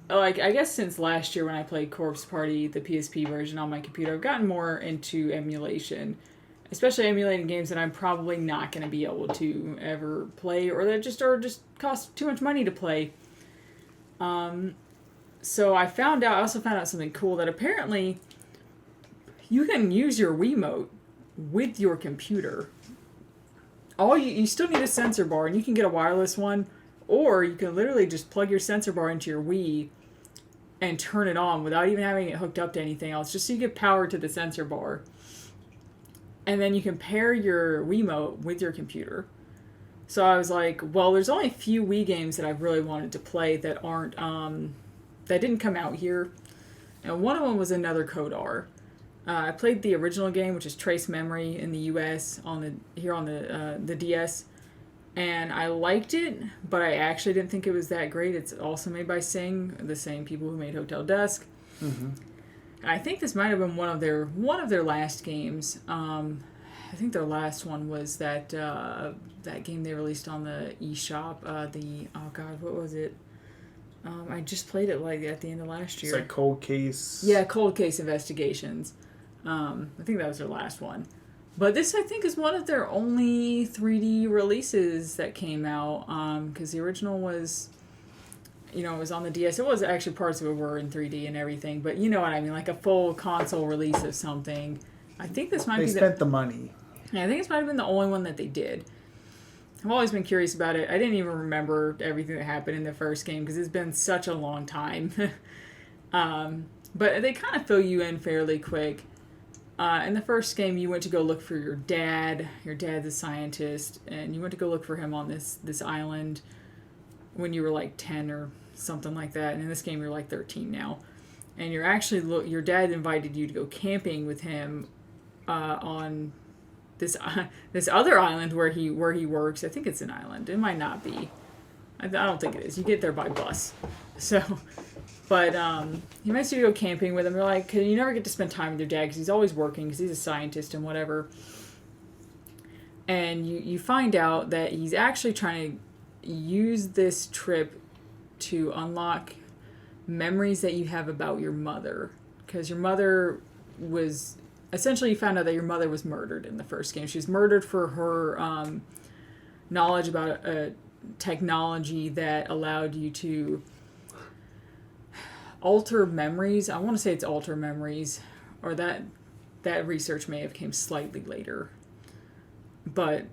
I guess since last year when I played Corpse Party, the PSP version on my computer, I've gotten more into emulation, especially emulating games that I'm probably not going to be able to ever play, or that just cost too much money to play. So I also found out something cool, that apparently you can use your Wiimote with your computer. You still need a sensor bar, and you can get a wireless one, or you can literally just plug your sensor bar into your Wii and turn it on without even having it hooked up to anything else, just so you get power to the sensor bar. And then you can pair your Wiimote with your computer. So I was like, well, there's only a few Wii games that I've really wanted to play that aren't, that didn't come out here. And one of them was Another Code R. I played the original game, which is Trace Memory in the US on the DS, and I liked it, but I actually didn't think it was that great. It's also made by Sing, the same people who made Hotel Dusk. Mm-hmm. I think this might have been one of their last games. I think their last one was that game they released on the eShop. What was it? I just played it at the end of last year. It's like Cold Case. Yeah, Cold Case Investigations. I think that was their last one. But this, I think, is one of their only 3D releases that came out. Because the original was, it was on the DS. It was actually, parts of it were in 3D and everything. But you know what I mean, like a full console release of something. I think this might be. They spent the money. Yeah, I think this might have been the only one that they did. I've always been curious about it. I didn't even remember everything that happened in the first game because it's been such a long time. But they kind of fill you in fairly quick. In the first game, you went to go look for your dad. Your dad's a scientist, and you went to go look for him on this island when you were 10 or something like that. And in this game, you're 13 now. And you're actually your dad invited you to go camping with him on this other island where he works. I think it's an island. It might not be. I don't think it is. You get there by bus. So, but he invites you to go camping with him. They're like, you never get to spend time with your dad because he's always working because he's a scientist and whatever. And you find out that he's actually trying to use this trip to unlock memories that you have about your mother. Because your mother was... Essentially, you found out that your mother was murdered in the first game. She was murdered for her knowledge about a technology that allowed you to alter memories. I want to say it's alter memories, or that research may have came slightly later. But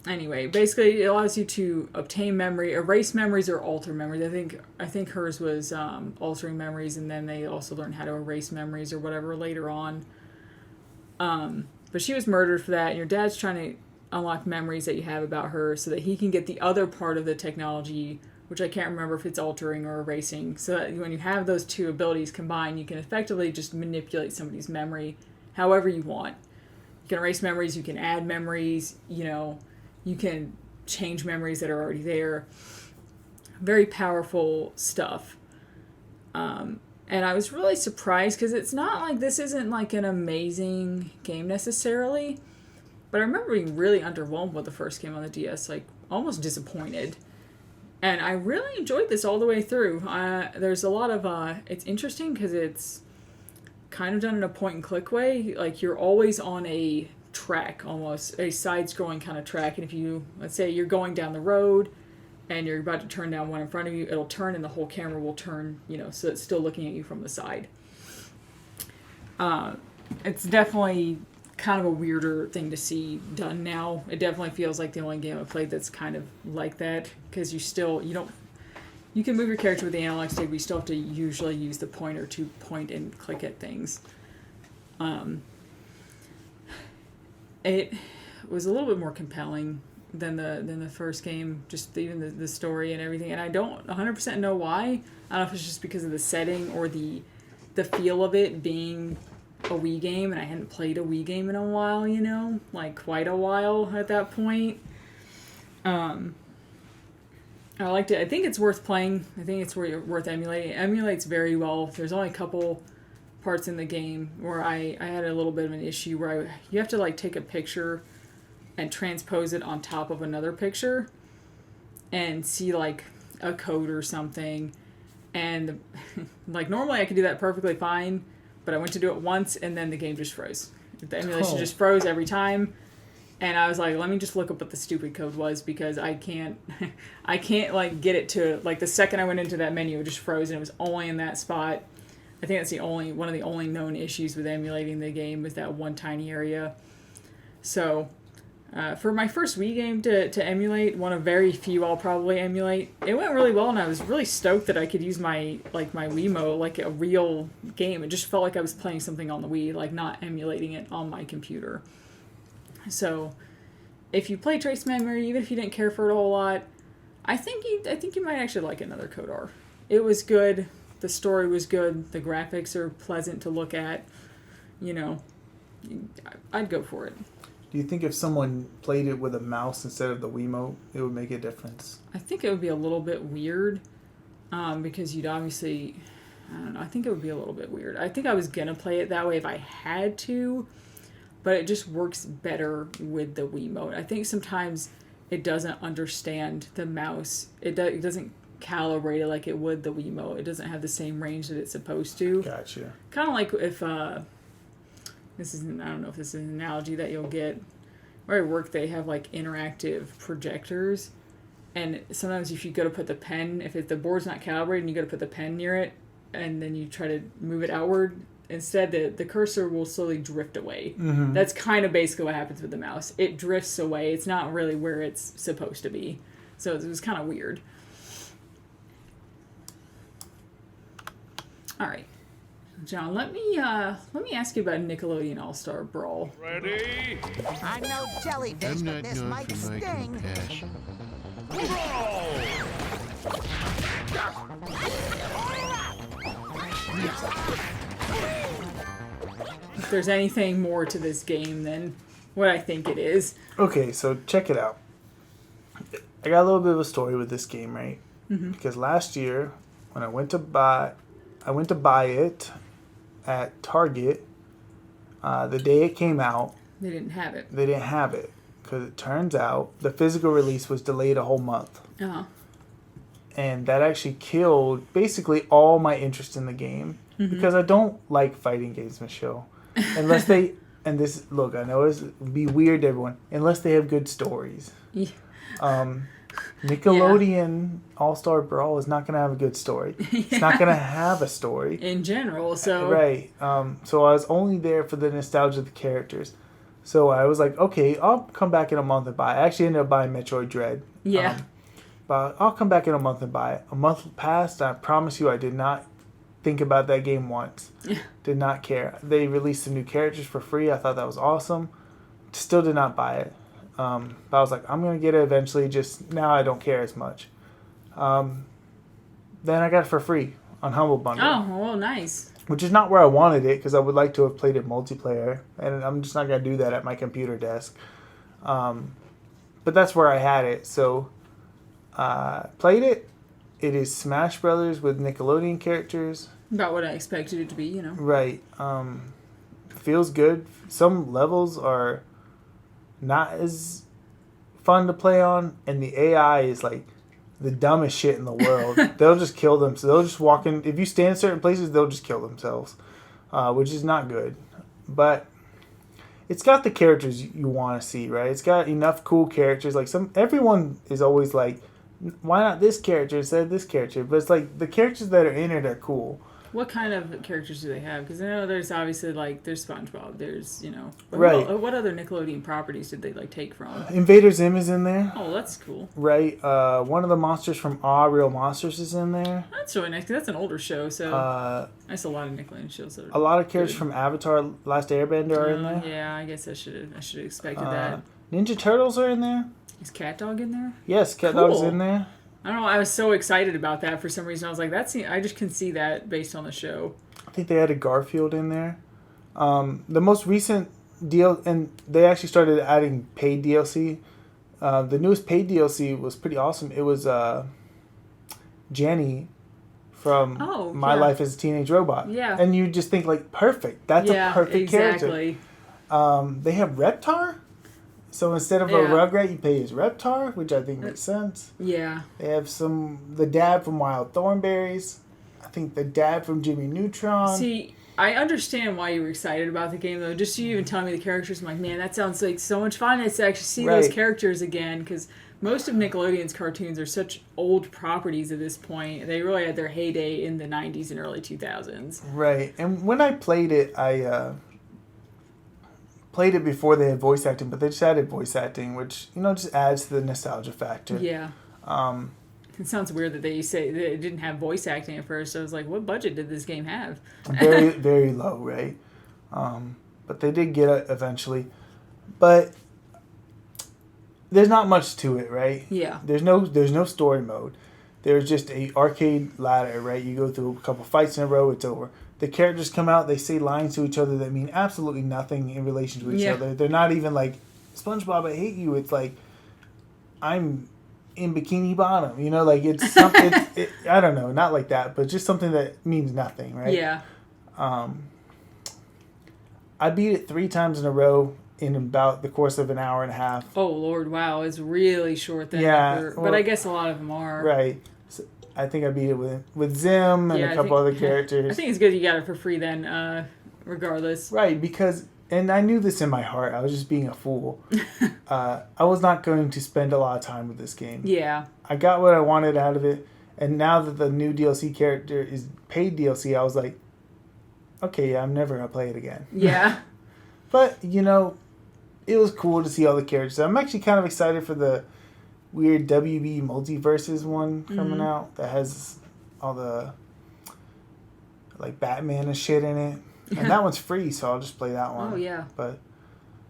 anyway, basically, it allows you to obtain memory, erase memories, or alter memories. I think hers was altering memories, and then they also learned how to erase memories or whatever later on. But she was murdered for that, and your dad's trying to unlock memories that you have about her so that he can get the other part of the technology, which I can't remember if it's altering or erasing, so that when you have those two abilities combined, you can effectively just manipulate somebody's memory however you want. You can erase memories, you can add memories, you can change memories that are already there. Very powerful stuff. And I was really surprised because it's not like this isn't an amazing game necessarily, but I remember being really underwhelmed with the first game on the DS, almost disappointed. And I really enjoyed this all the way through. There's a lot of, it's interesting because it's kind of done in a point and click way. You're always on a track, almost a side-scrolling kind of track. And if let's say you're going down the road and you're about to turn down one in front of you, it'll turn and the whole camera will turn, so it's still looking at you from the side. It's definitely kind of a weirder thing to see done now. It definitely feels like the only game I've played that's kind of like that, because you can move your character with the analog stick, but you still have to usually use the pointer to point and click at things. It was a little bit more compelling than the first game, just even the story and everything. And I don't 100% know why. I don't know if it's just because of the setting or the feel of it being a Wii game, and I hadn't played a Wii game in a while, like quite a while at that point. I liked it. I think it's worth playing. I think it's worth emulating. It emulates very well. There's only a couple parts in the game where I had a little bit of an issue where you have to like take a picture and transpose it on top of another picture and see like a code or something. And like normally I could do that perfectly fine, but I went to do it once and then the game just froze. The emulation just froze every time. And I was like, let me just look up what the stupid code was, because I can't like get it to, like, the second I went into that menu, it just froze and it was only in that spot. I think that's one of the only known issues with emulating the game, was that one tiny area. So, for my first Wii game to emulate, one of very few I'll probably emulate, it went really well, and I was really stoked that I could use my Wiimote like a real game. It just felt like I was playing something on the Wii, like not emulating it on my computer. So, if you play Trace Memory, even if you didn't care for it a whole lot, I think you might actually like another Kodar. It was good. The story was good. The graphics are pleasant to look at. I'd go for it. Do you think if someone played it with a mouse instead of the Wiimote, it would make a difference? I think it would be a little bit weird, because you'd obviously, I don't know, I think it would be a little bit weird. I think I was going to play it that way if I had to, but it just works better with the Wiimote. I think sometimes it doesn't understand the mouse. It doesn't calibrate it like it would the Wiimote. It doesn't have the same range that it's supposed to. Gotcha. Kind of like if, I don't know if this is an analogy that you'll get. Where I work, they have like interactive projectors. And sometimes if you go to put the pen, if the board's not calibrated and you go to put the pen near it, and then you try to move it outward, instead the cursor will slowly drift away. Mm-hmm. That's kind of basically what happens with the mouse. It drifts away. It's not really where it's supposed to be. So it was kind of weird. All right. John, let me ask you about Nickelodeon All-Star Brawl. Ready? I'm no jellyfish, but this might sting. If there's anything more to this game than what I think it is. Okay, so check it out. I got a little bit of a story with this game, right? Mm-hmm. Because last year, when I went to buy it at Target, the day it came out, They didn't have it. Because it turns out the physical release was delayed a whole month. Uh-huh. And that actually killed basically all my interest in the game. Mm-hmm. Because I don't like fighting games, Michelle. Unless they, and this, look, I know it'd be weird to everyone, unless they have good stories. Yeah. Nickelodeon All-Star Brawl is not going to have a good story. It's not going to have a story. In general, so. Right. So I was only there for the nostalgia of the characters. So I was like, okay, I'll come back in a month and buy it. I actually ended up buying Metroid Dread. Yeah. But I'll come back in a month and buy it. A month passed, and I promise you I did not think about that game once. Did not care. They released some new characters for free. I thought that was awesome. Still did not buy it. But I was like, I'm going to get it eventually. Just now I don't care as much. Then I got it for free on Humble Bundle. Oh, well, nice. Which is not where I wanted it, because I would like to have played it multiplayer. And I'm just not going to do that at my computer desk. But that's where I had it. So played it. It is Smash Brothers with Nickelodeon characters. About what I expected it to be, Right. Feels good. Some levels are not as fun to play on, and the AI is like the dumbest shit in the world. They'll just kill them. So they'll just walk in. If you stand in certain places, they'll just kill themselves, which is not good. But it's got the characters you want to see, right? It's got enough cool characters. Like everyone is always like, why not this character instead of this character? But it's like the characters that are in it are cool. What kind of characters do they have? Because I know there's obviously, like, there's SpongeBob, there's, Right. What other Nickelodeon properties did they, like, take from? Invader Zim is in there. Oh, that's cool. Right. One of the monsters from Aw Real Monsters is in there. That's really nice. 'Cause that's an older show, so that's a lot of Nickelodeon shows. That are A lot of characters good. from Avatar Last Airbender are in there. Yeah, I guess I should have expected that. Ninja Turtles are in there. Is Cat Dog in there? Yes, Cat Cool. Dog's in there. I don't know. I was so excited about that for some reason. I was like, I just can see that based on the show. I think they had a Garfield in there. The most recent deal, and they actually started adding paid DLC. The newest paid DLC was pretty awesome. It was Jenny from My yeah. Life as a Teenage Robot. Yeah. And you just think, like, perfect. That's a perfect character. Exactly. They have Reptar. So instead of a Rugrat, you pay as Reptar, which I think makes sense. Yeah. They have the dad from Wild Thornberries. I think the dad from Jimmy Neutron. See, I understand why you were excited about the game, though. Just you even telling me the characters, I'm like, man, that sounds like so much fun to actually see those characters again. Because most of Nickelodeon's cartoons are such old properties at this point. They really had their heyday in the 90s and early 2000s. Right. And when I played it, I played it before they had voice acting, but they just added voice acting, which, just adds to the nostalgia factor. Yeah. It sounds weird that they say that it didn't have voice acting at first. I was like, what budget did this game have? Very, very low, right? But they did get it eventually. But there's not much to it, right? Yeah. There's no story mode. There's just a arcade ladder, right? You go through a couple fights in a row, it's over. The characters come out, they say lines to each other that mean absolutely nothing in relation to each other. They're not even like, SpongeBob, I hate you. It's like, I'm in Bikini Bottom. Like it's something, I don't know, not like that, but just something that means nothing, right? Yeah. I beat it 3 times in a row in about the course of an hour and a half. Oh, Lord, wow. It's really short then. Yeah. But I guess a lot of them are. Right. So I think I beat it with Zim and a couple other characters. I think it's good you got it for free then, regardless. Right, because, and I knew this in my heart, I was just being a fool. I was not going to spend a lot of time with this game. Yeah. I got what I wanted out of it, and now that the new DLC character is paid DLC, I was like, okay, yeah, I'm never going to play it again. Yeah. But, it was cool to see all the characters. I'm actually kind of excited for the weird WB Multiverses one coming out that has all the, like, Batman and shit in it. And that one's free, so I'll just play that one. Oh, yeah. But,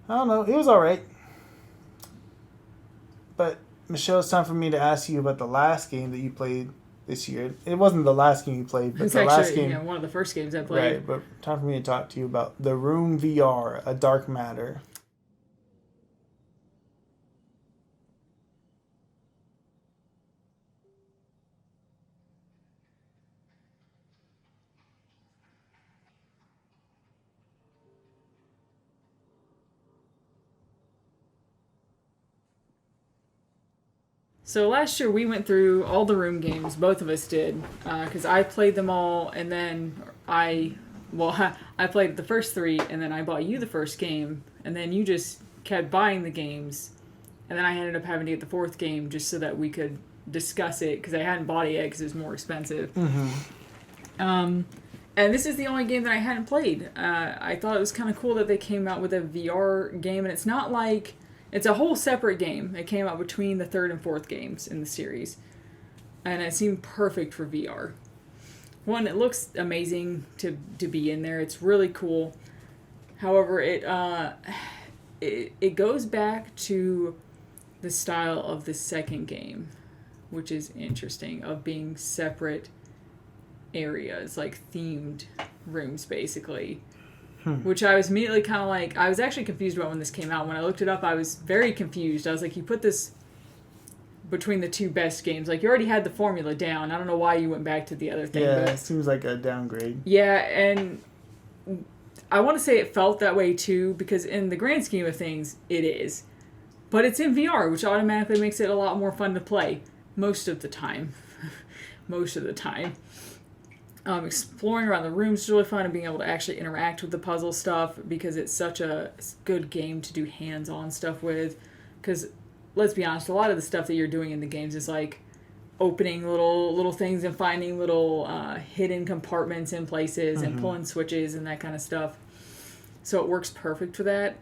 I don't know. It was alright. But, Michelle, it's time for me to ask you about the last game that you played this year. It wasn't the last game you played, but It's the actually, last game. one of the first games I played. Right, but time for me to talk to you about The Room VR, A Dark Matter. So last year we went through all the Room games, both of us did, because I played them all, and then I played the first 3, and then I bought you the first game, and then you just kept buying the games, and then I ended up having to get the 4th game just so that we could discuss it, because I hadn't bought it yet because it was more expensive. And this is the only game that I hadn't played. I thought it was kind of cool that they came out with a VR game, and it's not like... It's a whole separate game. It came out between the 3rd and 4th games in the series. And it seemed perfect for VR. One, it looks amazing to be in there. It's really cool. However, it goes back to the style of the 2nd game, which is interesting, of being separate areas, like themed rooms, basically. Which I was immediately kind of like... I was actually confused about when this came out. When I looked it up, I was very confused. I was like, you put this between the 2 best games. Like, you already had the formula down. I don't know why you went back to the other thing. Yeah, but it seems like a downgrade. Yeah, and I want to say it felt that way, too, because in the grand scheme of things, it is. But it's in VR, which automatically makes it a lot more fun to play. Most of the time. Most of the time. Exploring around the rooms is really fun, and being able to actually interact with the puzzle stuff, because it's such a good game to do hands-on stuff with. Because, let's be honest, a lot of the stuff that you're doing in the games is like opening little things and finding little hidden compartments in places and pulling switches and that kind of stuff. So it works perfect for that.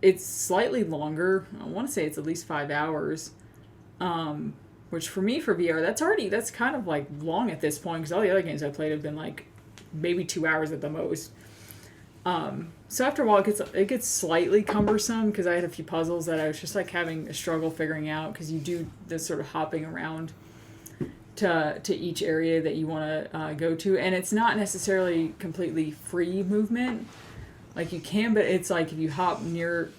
It's slightly longer. I want to say it's at least 5 hours. Which for me, for VR, that's kind of like long at this point, because all the other games I played have been like maybe 2 hours at the most. So after a while, it gets slightly cumbersome, because I had a few puzzles that I was just like having a struggle figuring out, because you do this sort of hopping around to each area that you want to go to, and it's not necessarily completely free movement. Like you can, but it's like if you hop near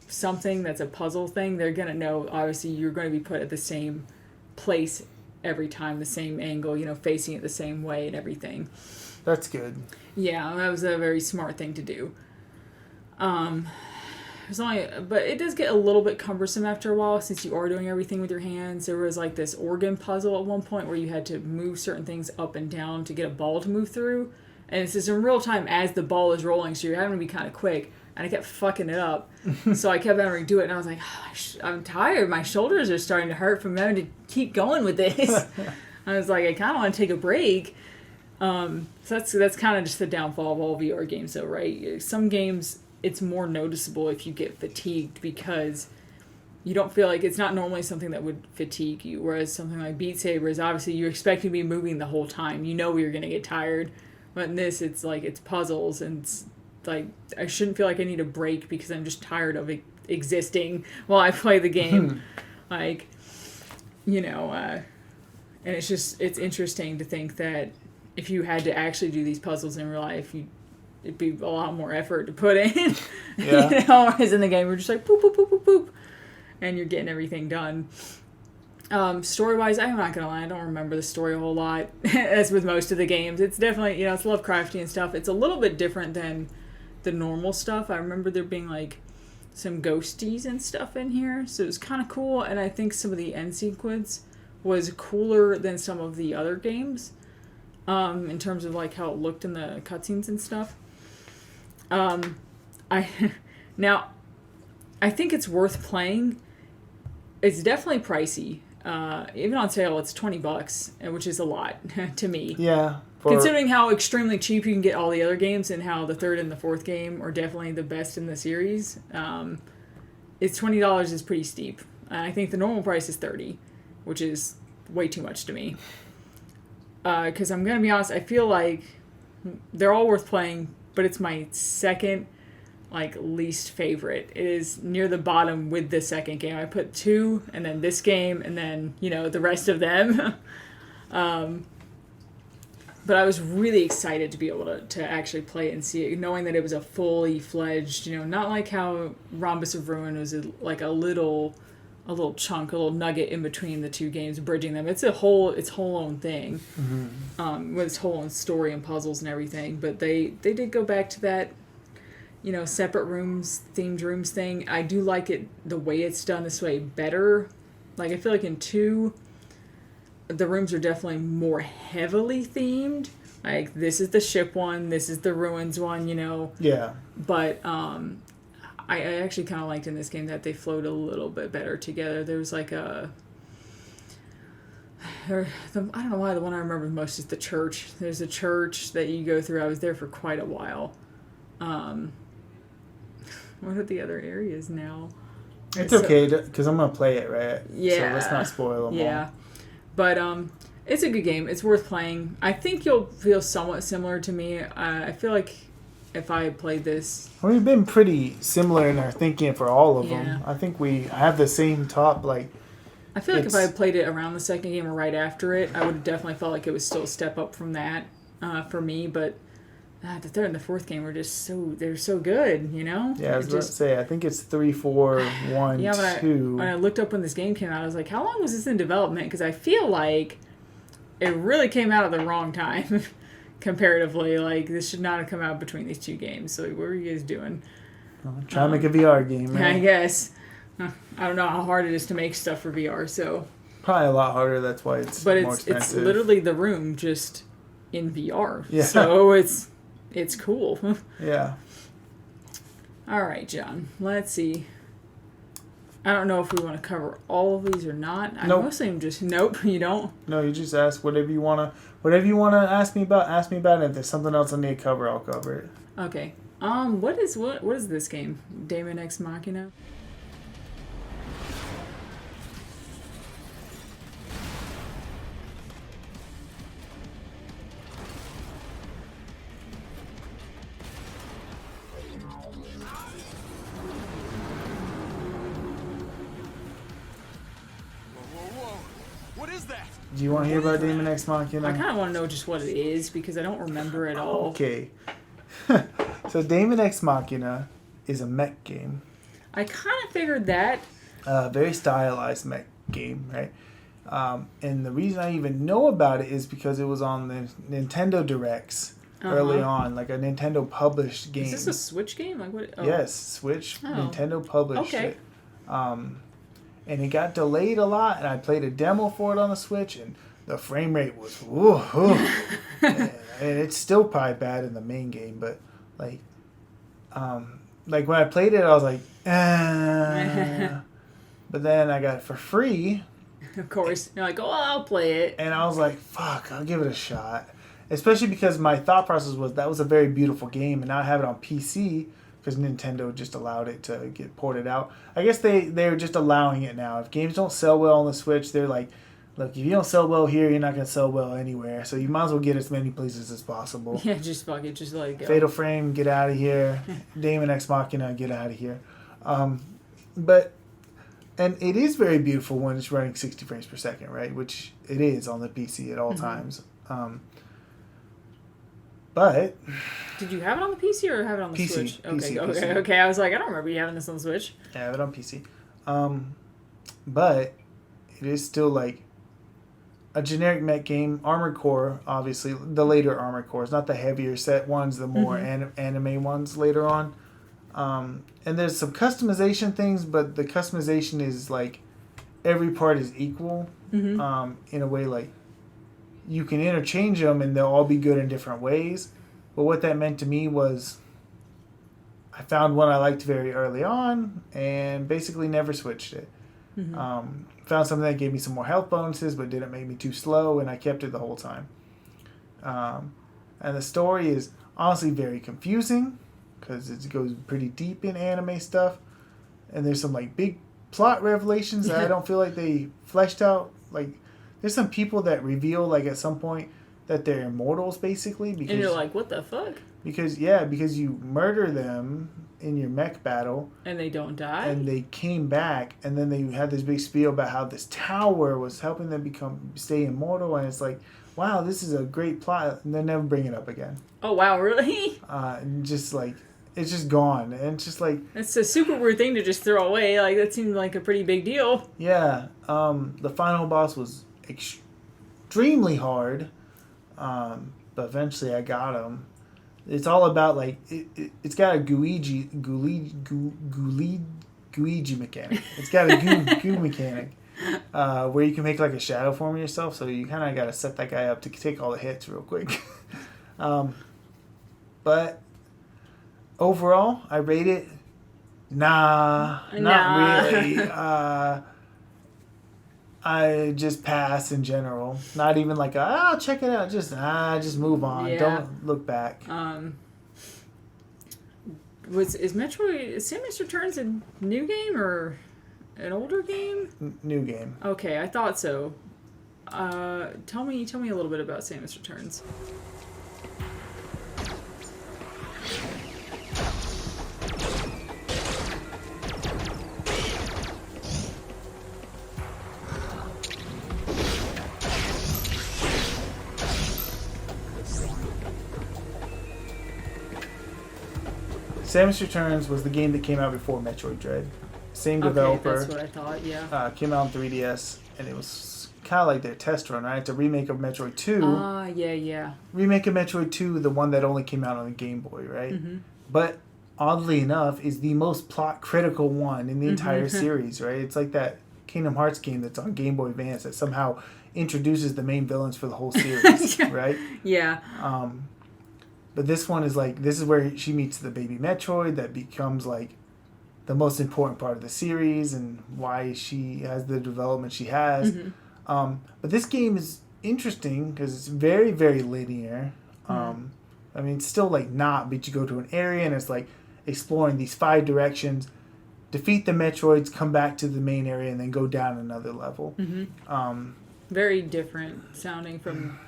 something that's a puzzle thing, they're gonna know obviously you're going to be put at the same place every time, the same angle, facing it the same way and everything. That's good. Yeah, that was a very smart thing to do. But it does get a little bit cumbersome after a while, since you are doing everything with your hands. There was like this organ puzzle at one point where you had to move certain things up and down to get a ball to move through, and it's just in real time as the ball is rolling, so you're having to be kind of quick. And I kept fucking it up. So I kept having to do it, and I was like, I'm tired. My shoulders are starting to hurt from having to keep going with this. I was like, I kind of want to take a break. So that's kind of just the downfall of all VR games, though, right? Some games, it's more noticeable if you get fatigued, because you don't feel like it's not normally something that would fatigue you. Whereas something like Beat Saber is obviously you're expecting to be moving the whole time. You know you're going to get tired. But in this, it's like it's puzzles, and it's like I shouldn't feel like I need a break because I'm just tired of existing while I play the game. And it's interesting to think that if you had to actually do these puzzles in real life, it'd be a lot more effort to put in. Yeah. Whereas in the game, we're just like boop, boop, boop, boop, boop, and you're getting everything done. Story-wise, I'm not gonna lie, I don't remember the story a whole lot, as with most of the games. It's definitely, it's Lovecrafty and stuff. It's a little bit different than the normal stuff. I remember there being, like, some ghosties and stuff in here, so it was kind of cool, and I think some of the end sequence was cooler than some of the other games, in terms of, like, how it looked in the cutscenes and stuff. I think it's worth playing. It's definitely pricey. Even on sale, it's $20, which is a lot to me. Yeah. Considering how extremely cheap you can get all the other games, and how the third and the fourth game are definitely the best in the series, it's $20 is pretty steep. I think the normal price is $30, which is way too much to me. Because I'm going to be honest, I feel like they're all worth playing, but it's my second least favorite. It is near the bottom with the second game. I put 2, and then this game, and then the rest of them. But I was really excited to be able to actually play it and see it, knowing that it was a fully fledged, not like how Rhombus of Ruin was like a little chunk, a little nugget in between the two games, bridging them. It's its whole own thing, with its whole own story and puzzles and everything. But they did go back to that, separate rooms, themed rooms thing. I do like it, the way it's done this way, better. Like, I feel like in 2, the rooms are definitely more heavily themed. Like, this is the ship one, this is the ruins one, Yeah. But I actually kind of liked in this game that they flowed a little bit better together. There was like I don't know why the one I remember most is the church. There's a church that you go through. I was there for quite a while. What are the other areas now? It's okay, because I'm going to play it, right? Yeah. So let's not spoil them all. But it's a good game. It's worth playing. I think you'll feel somewhat similar to me. I feel like if I had played this... We've been pretty similar in our thinking for all of them. I think we have the same top, I feel like if I had played it around the second game or right after it, I would have definitely felt like it was still a step up from that for me. But the third and the fourth game were just they're so good, Yeah, I was about to say, I think it's 3, 4, 1, 2. When I looked up when this game came out, I was like, how long was this in development? Because I feel like it really came out at the wrong time, comparatively. Like, this should not have come out between these two games. So what were you guys doing? Trying to make a VR game, right? I guess. I don't know how hard it is to make stuff for VR, so... Probably a lot harder, that's why it's more expensive. It's literally the room, just in VR. Yeah. So it's cool. Yeah. All right, John. Let's see. I don't know if we want to cover all of these or not. Nope. I mostly am just, nope, you don't. No, you just ask whatever you wanna ask me about. Ask me about it. If there's something else I need to cover, I'll cover it. Okay. What is this game? Daemon Ex Machina? What is that? Do you want to hear about Daemon Ex Machina? I kind of want to know just what it is because I don't remember at all. Okay. So Daemon Ex Machina is a mech game. I kind of figured that. Very stylized mech game, right? And the reason I even know about it is because it was on the Nintendo Directs early on, like a Nintendo published game. Is this a Switch game? Like what? Oh. Yes, Switch. Oh. Nintendo published Okay. it. And it got delayed a lot, and I played a demo for it on the Switch, and the frame rate was and it's still probably bad in the main game, but like when I played it, I was like, but then I got it for free. Of course, you're like, oh, I'll play it. And I was like, fuck, I'll give it a shot. Especially because my thought process was that was a very beautiful game, and now I have it on PC because Nintendo just allowed it to get ported out. I guess they're just allowing it now. If games don't sell well on the Switch, they're like, look, if you don't sell well here, you're not going to sell well anywhere. So you might as well get as many places as possible. Yeah, just fuck it. Just let it go. Fatal Frame, get out of here. Daemon Ex Machina, get out of here. And it is very beautiful when it's running 60 frames per second, right? Which it is on the PC at all times. But did you have it on the PC or have it on the PC, Switch? PC. Okay. I was like, I don't remember you having this on the Switch. I have it on PC. But it is still like a generic mech game. Armored Core, obviously, the later Armored Cores, not the heavier set ones, the more anime ones later on. And there's some customization things, but the customization is like every part is equal in a way like you can interchange them and they'll all be good in different ways. But what that meant to me was I found one I liked very early on and basically never switched it. Found something that gave me some more health bonuses but didn't make me too slow, and I kept it the whole time. And the story is honestly very confusing because it goes pretty deep in anime stuff, and there's some like big plot revelations that I don't feel like they fleshed out. Like there's some people that reveal like at some point that they're immortals basically, because And you're like, what the fuck? because you murder them in your mech battle And they don't die? and they came back, and then they had this big spiel about how this tower was helping them stay immortal, and it's like, wow, this is a great plot, and they never bring it up again. Oh, wow, really? And just like it's just gone, and it's just like It's a super weird thing to just throw away. Like, that seemed like a pretty big deal. yeah. The final boss was extremely hard, but eventually I got him. It's all about like it's got a Guiji mechanic. It's got a goo mechanic where you can make like a shadow form of yourself. So you kind of got to set that guy up to take all the hits real quick. But overall, I rate it. Not really. I just pass in general. Not even like I'll check it out. Just move on. Yeah. Don't look back. Is Samus Returns a new game or an older game? New game. Okay, I thought so. Tell me a little bit about Samus Returns. Samus Returns was the game that came out before Metroid Dread. Same developer. Okay, that's what I thought, yeah. Came out on 3DS, and it was kind of like their test run, right? It's a remake of Metroid 2. Yeah. Remake of Metroid 2, the one that only came out on the Game Boy, right? But oddly enough, is the most plot critical one in the entire series, right? It's like that Kingdom Hearts game that's on Game Boy Advance that somehow introduces the main villains for the whole series, right? Yeah. But this one is like, this is where she meets the baby Metroid that becomes like the most important part of the series and why she has the development she has. But this game is interesting because it's very, very linear. I mean, it's still like not, but you go to an area and it's like exploring these 5 directions, defeat the Metroids, come back to the main area, and then go down another level. Very different sounding from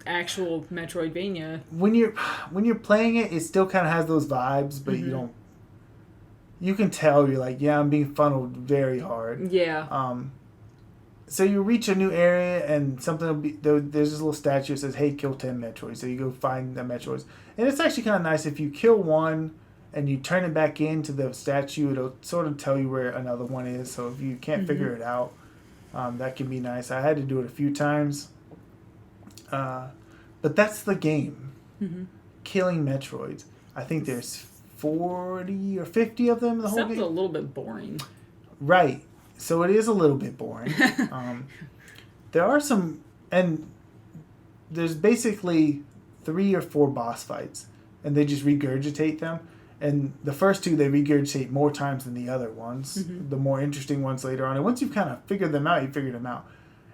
actual Metroidvania. When you're playing it, it still kind of has those vibes, but you don't. You can tell you're like, yeah, I'm being funneled very hard. Yeah. So you reach a new area and something will be there's this little statue that says, "Hey, kill 10 Metroids." So you go find the Metroids, and it's actually kind of nice if you kill one and you turn it back into the statue. It'll sort of tell you where another one is. So if you can't figure it out, that can be nice. I had to do it a few times, but that's the game. Killing Metroids. I think there's 40 or 50 of them in the whole Sounds game. a little bit boring. Right. So it is a little bit boring. There are some, and there's basically 3 or 4 boss fights, and they just regurgitate them. And the first 2 they regurgitate more times than the other ones, the more interesting ones later on. And once you've kind of figured them out, you figured them out.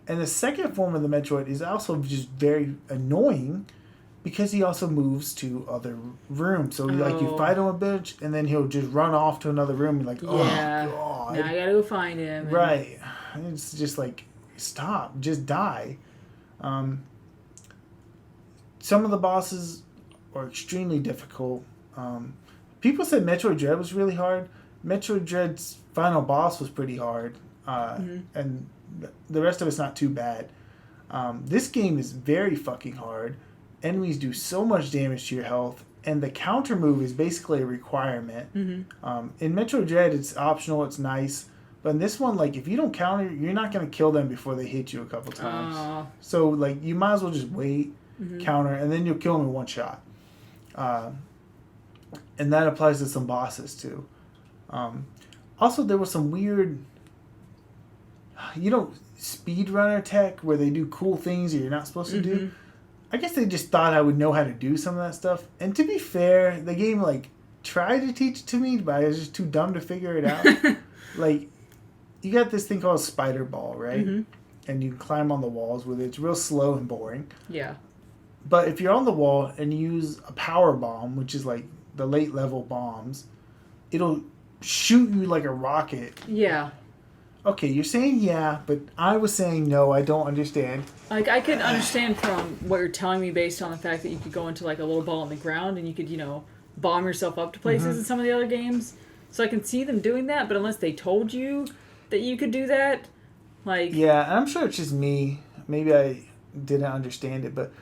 And the second form of the Metroid is also just very annoying because he also moves to other rooms. So like you fight him a bit, and then he'll just run off to another room. You're like, oh god, now I gotta go find him. Right. It's just like, stop, just die. Some of the bosses are extremely difficult. People said Metroid Dread was really hard. Metroid Dread's final boss was pretty hard, and the rest of it's not too bad. This game is very fucking hard. Enemies do so much damage to your health, and the counter move is basically a requirement. In Metroid Dread, it's optional, it's nice, but in this one, like, if you don't counter, you're not going to kill them before they hit you a couple times. So, like, you might as well just wait, counter, and then you'll kill them in one shot. And that applies to some bosses, too. Also, there was some weird, speedrunner tech where they do cool things that you're not supposed to do. I guess they just thought I would know how to do some of that stuff. And to be fair, the game, like, tried to teach it to me, but I was just too dumb to figure it out. Like, you got this thing called a spider ball, right? And you can climb on the walls with it. It's real slow and boring. Yeah. But if you're on the wall and you use a power bomb, which is, like, the late level bombs, it'll shoot you like a rocket. Yeah. Okay, you're saying yeah, but I was saying no, I don't understand. Like, I could understand from what you're telling me based on the fact that you could go into, like, a little ball on the ground and you could, bomb yourself up to places in some of the other games. So I can see them doing that, but unless they told you that you could do that, like... Yeah, and I'm sure it's just me. Maybe I didn't understand it, but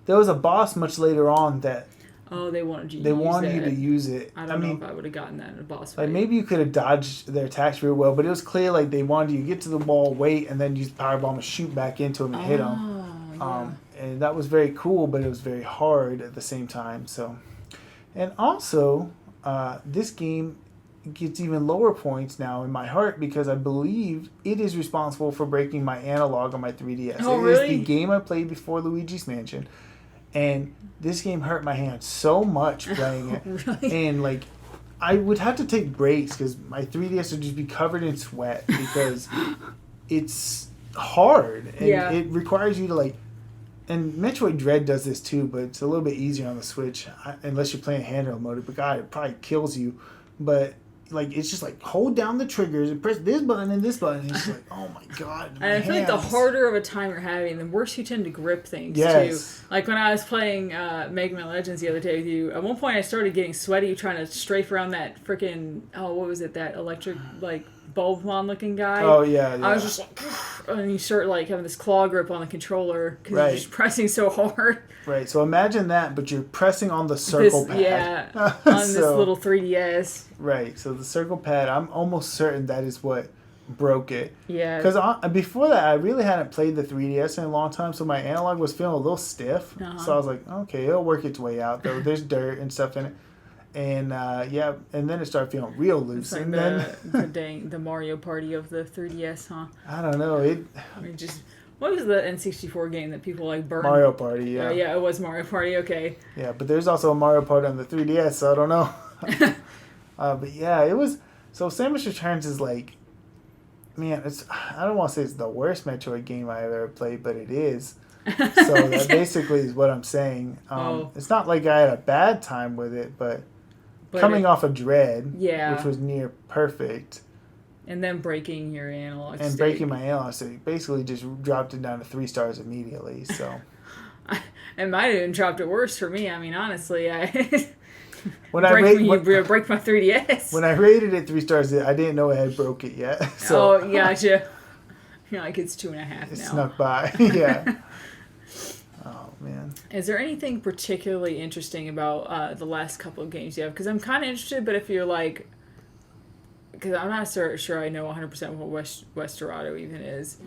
there was a boss much later on that... Oh, they wanted you to use it. I don't know if I would have gotten that in a boss fight. Like, maybe you could have dodged their attacks real well, but it was clear like they wanted you to get to the wall, wait, and then use the power bomb and shoot back into him and hit him. Yeah. And that was very cool, but it was very hard at the same time. So, and also, this game gets even lower points now in my heart because I believe it is responsible for breaking my analog on my 3DS. Oh, It really? is the game I played before Luigi's Mansion. And this game hurt my hand so much playing it. Really? And, like, I would have to take breaks because my 3DS would just be covered in sweat because it's hard. And it requires you to, like... And Metroid Dread does this too, but it's a little bit easier on the Switch unless you're playing handheld mode. But, God, it probably kills you. But... Like, it's just like, hold down the triggers and press this button and this button. And it's like, oh my god. And I feel like the harder of a time you're having, the worse you tend to grip things, yes. too. Like, when I was playing Mega Man Legends the other day with you, at one point I started getting sweaty trying to strafe around that freaking, what was it, that electric, like, Bulbmon-looking guy. Oh, yeah. I was just like, and you start, like, having this claw grip on the controller because you're just pressing so hard. Right, so imagine that, but you're pressing on the circle pad. Yeah, on this little 3DS. Right, so the circle pad, I'm almost certain that is what broke it. Yeah. Because before that, I really hadn't played the 3DS in a long time, so my analog was feeling a little stiff. So I was like, okay, it'll work its way out, though. There's dirt and stuff in it. And, and then it started feeling real loose. It's like the Mario Party of the 3DS, huh? I don't know. What was the N64 game that people like burned? Mario Party, yeah. Yeah, it was Mario Party, okay. Yeah, but there's also a Mario Party on the 3DS, so I don't know. But yeah, it was... So Samus Returns is like, man, I don't want to say it's the worst Metroid game I ever played, but it is. So that basically is what I'm saying. It's not like I had a bad time with it, but coming off of Dread, which was near perfect. And then breaking your analog stick. And breaking my analog stick. Basically just dropped it down to 3 stars immediately, so. It might have even dropped it worse for me. I mean, honestly, When I break my 3DS. When I rated it 3 stars, I didn't know I had broke it yet. So. Oh, gotcha. You're like, it's 2.5 now. It snuck by, yeah. Oh, man. Is there anything particularly interesting about the last couple of games you have? Because I'm kind of interested, but if you're like... Because I'm not sure I know 100% what Westerado even is.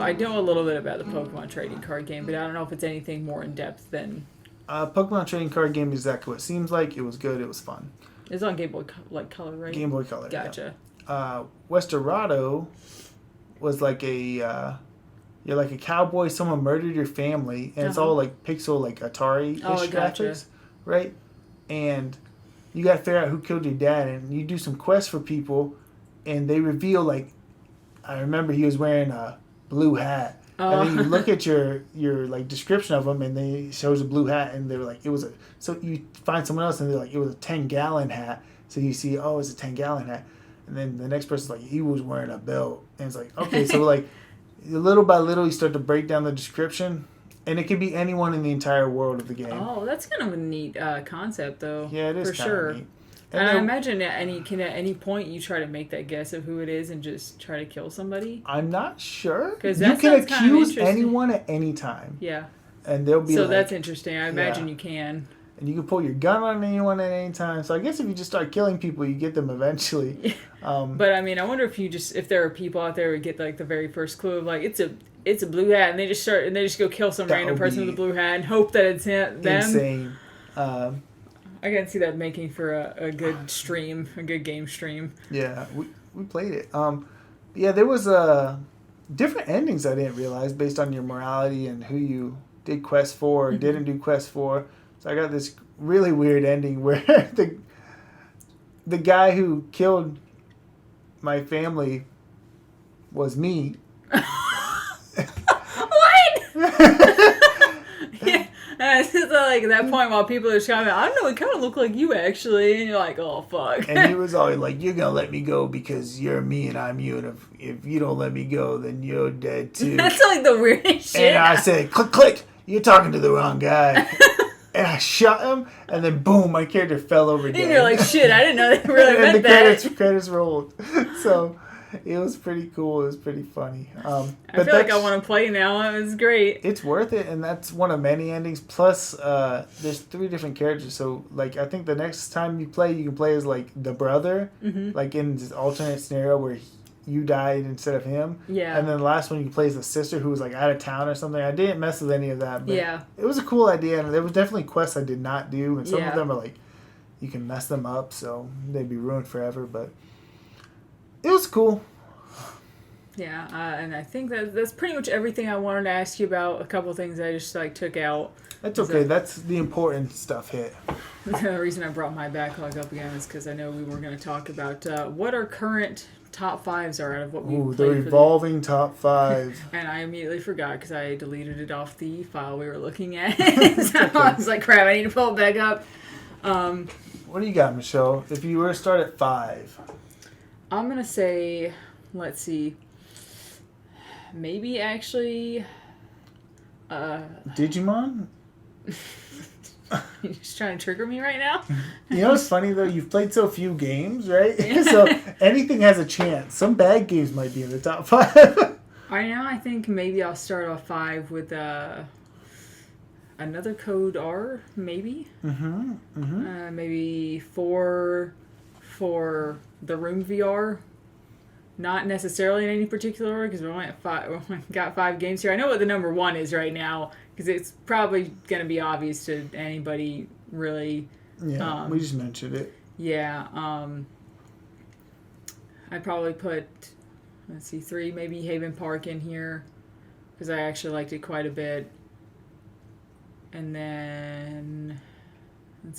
I know a little bit about the Pokemon trading card game, but I don't know if it's anything more in depth than... Pokemon trading card game is exactly what it seems like. It was good. It was fun. It's on Game Boy Color, right? Game Boy Color. Gotcha. Yeah. Westerado was like you're like a cowboy. Someone murdered your family, and it's all like pixel, like Atari-ish graphics, right? And you got to figure out who killed your dad, and you do some quests for people, and they reveal like, I remember he was wearing a blue hat. And then you look at your like description of them, and they shows a blue hat, and they were like, it was a. So you find someone else, and they're like, it was a 10-gallon hat. So you see, oh, it's a 10-gallon hat, and then the next person's like, he was wearing a belt, and it's like, okay, so like, little by little, you start to break down the description, and it could be anyone in the entire world of the game. Oh, that's kind of a neat concept, though. Yeah, it is for kind sure. of neat. And I imagine at any point you try to make that guess of who it is and just try to kill somebody. I'm not sure. Because you can accuse anyone at any time. Yeah. And they'll be so like, that's interesting. I imagine you can. And you can pull your gun on anyone at any time. So I guess if you just start killing people, you get them eventually. But I mean, I wonder if there are people out there who get like the very first clue of like it's a blue hat, and they just go kill some random person with a blue hat and hope that it's them. Insane. I can see that making for a good stream, a good game stream. Yeah, we played it. Yeah, there was different endings I didn't realize based on your morality and who you did quests for or didn't do quests for. So I got this really weird ending where the guy who killed my family was me. So like at that point while people are shouting, I don't know, it kind of looked like you actually, and you're like, oh fuck. And he was always like, you're gonna let me go because you're me and I'm you, and if you don't let me go, then you're dead too. That's like the weirdest shit. And I said, click, you're talking to the wrong guy. And I shot him, and then boom, my character fell over dead. And you're like, shit, I didn't know they really meant and the that. credits rolled. So it was pretty cool. It was pretty funny. I feel like I want to play now. It was great. It's worth it, and that's one of many endings. Plus, there's 3 different characters. So, like, I think the next time you can play as, like, the brother, like in this alternate scenario where you died instead of him. Yeah. And then the last one you can play as the sister who was, like, out of town or something. I didn't mess with any of that. But yeah. It was a cool idea, and there was definitely quests I did not do, and some of them are, like, you can mess them up, so they'd be ruined forever, but it was cool. Yeah, and I think that's pretty much everything I wanted to ask you about. A couple things I just like took out. That's okay. That's the important stuff hit. The reason I brought my backlog up again is because I know we were going to talk about what our current top 5s are out of what we played. The revolving top 5. And I immediately forgot because I deleted it off the file we were looking at. So I was like, crap, I need to pull it back up. What do you got, Michelle? If you were to start at 5. I'm going to say, let's see. Maybe actually Digimon? You're just trying to trigger me right now? You know what's funny though? You've played so few games, right? So anything has a chance. Some bad games might be in the top 5. Right now I think maybe I'll start off 5 with another Code R, maybe. Maybe 4 for the Room VR. Not necessarily in any particular order, because we only got 5 games here. I know what the number 1 is right now, because it's probably going to be obvious to anybody, really. Yeah, we just mentioned it. Yeah. I'd probably put, 3, maybe Haven Park in here, because I actually liked it quite a bit. And then,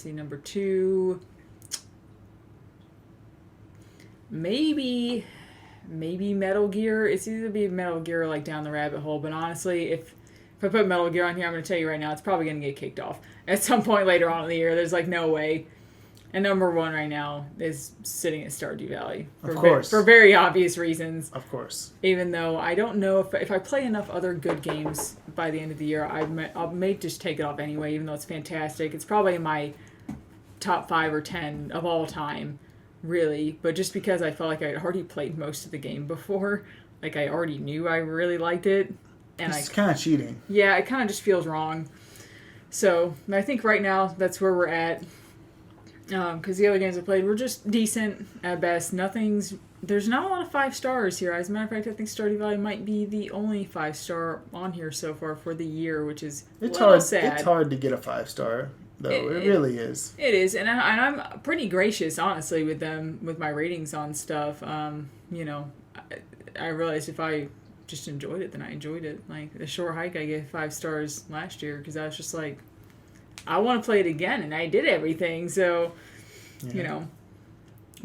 number 2. Maybe Metal Gear. It's either be Metal Gear or like Down the Rabbit Hole. But honestly, if I put Metal Gear on here, I'm going to tell you right now, it's probably going to get kicked off at some point later on in the year. There's like no way. And number 1 right now is sitting at Stardew Valley. Of course. For very obvious reasons. Of course. Even though I don't know if I play enough other good games by the end of the year, I may just take it off anyway, even though it's fantastic. It's probably in my top 5 or 10 of all time. Really, but just because I felt like I had already played most of the game before, like I already knew I really liked it, and it's kind of cheating. Yeah, it kind of just feels wrong. So I think right now that's where we're at, because the other games I played were just decent at best. There's not a lot of 5 stars here. As a matter of fact, I think Stardew Valley might be the only 5-star on here so far for the year, which is sad. It's hard to get a 5-star. Though it really is. It is, and I'm pretty gracious, honestly, with my ratings on stuff. I realized if I just enjoyed it, then I enjoyed it. Like the Short Hike, I gave 5 stars last year because I was just like, I want to play it again, and I did everything. So,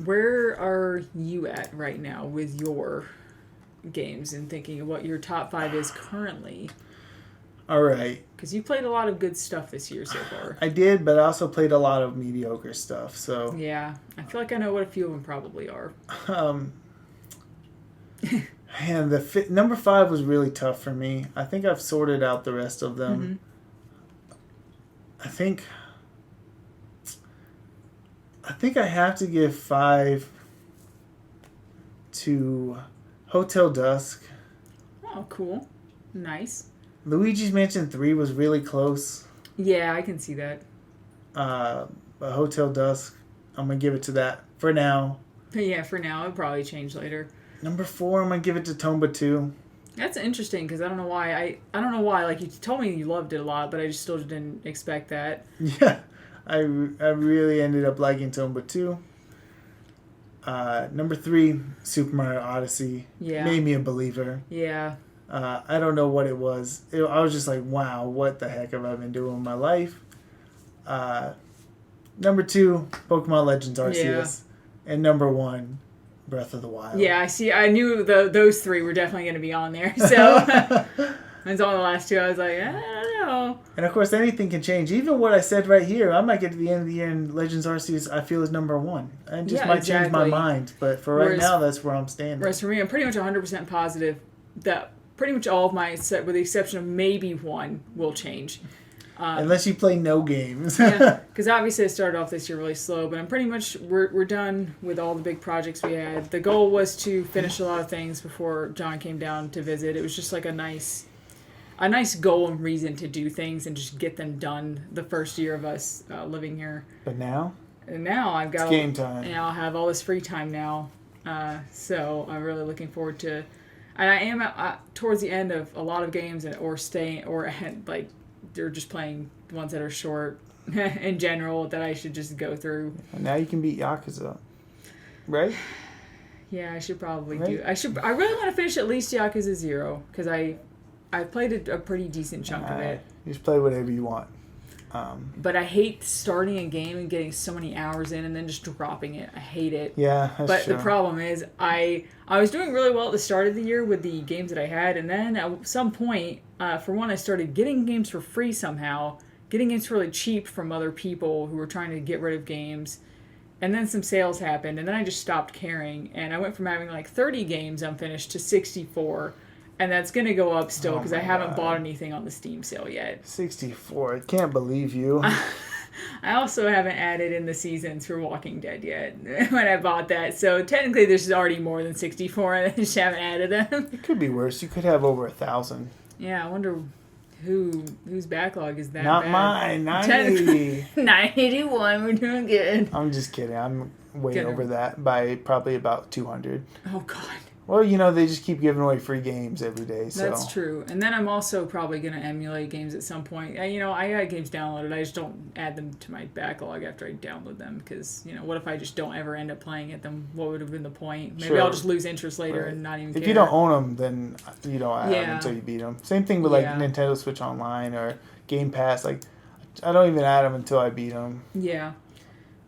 where are you at right now with your games and thinking of what your top 5 is currently? All right. Because you played a lot of good stuff this year so far. I did, but I also played a lot of mediocre stuff. So yeah, I feel like I know what a few of them probably are. Man, number 5 was really tough for me. I think I've sorted out the rest of them. Mm-hmm. I think I have to give 5 to Hotel Dusk. Oh, cool. Nice. Luigi's Mansion 3 was really close. Yeah, I can see that. But Hotel Dusk, I'm going to give it to that for now. Yeah, for now. It'll probably change later. Number 4, I'm going to give it to Tomba 2. That's interesting because I don't know why. I don't know why. Like, you told me you loved it a lot, but I just still didn't expect that. Yeah, I really ended up liking Tomba 2. Number 3, Super Mario Odyssey. Yeah. Made me a believer. Yeah. I don't know what it was. I was just like, wow, what the heck have I been doing with my life? Number 2, Pokemon Legends Arceus. Yeah. And number 1, Breath of the Wild. Yeah, I see. I knew those 3 were definitely going to be on there. So it's on the last 2. I was like, I don't know. And of course, anything can change. Even what I said right here, I might get to the end of the year and Legends Arceus I feel is number 1. I just might change my mind. But for right now, that's where I'm standing. Whereas for me, I'm pretty much 100% positive that pretty much all of my set, with the exception of maybe 1, will change. Unless you play no games. Yeah, because obviously I started off this year really slow, but I'm pretty much, we're done with all the big projects we had. The goal was to finish a lot of things before John came down to visit. It was just like a nice goal and reason to do things and just get them done the first year of us living here. But now? And now I've got... It's game time. And I'll have all this free time now. So I'm really looking forward to... And I am towards the end of a lot of games, or they're just playing the ones that are short in general that I should just go through. And now you can beat Yakuza, right? Yeah, I should probably do. I really want to finish at least Yakuza 0 because I played a pretty decent chunk of it. You just play whatever you want. But I hate starting a game and getting so many hours in and then just dropping it. I hate it. Yeah, that's true. The problem is I was doing really well at the start of the year with the games that I had, and then at some point, for one, I started getting games for free somehow, getting games really cheap from other people who were trying to get rid of games, and then some sales happened, and then I just stopped caring, and I went from having like 30 games unfinished to 64. And that's going to go up still because I haven't bought anything on the Steam sale yet. 64. I can't believe you. I also haven't added in the seasons for Walking Dead yet when I bought that. So technically there's already more than 64 and I just haven't added them. It could be worse. You could have over 1,000. Yeah, I wonder whose backlog is that Not bad. Mine. 980. 981. We're doing good. I'm just kidding. I'm way over that by probably about 200. Oh, God. Well, they just keep giving away free games every day. So. That's true. And then I'm also probably going to emulate games at some point. I got games downloaded. I just don't add them to my backlog after I download them because, what if I just don't ever end up playing it? Then what would have been the point? Maybe Sure. I'll just lose interest later Right. and not even If care. you don't own them, then you don't add them Yeah. until you beat them. Same thing with like Yeah. Nintendo Switch Online or Game Pass. Like, I don't even add them until I beat them. Yeah.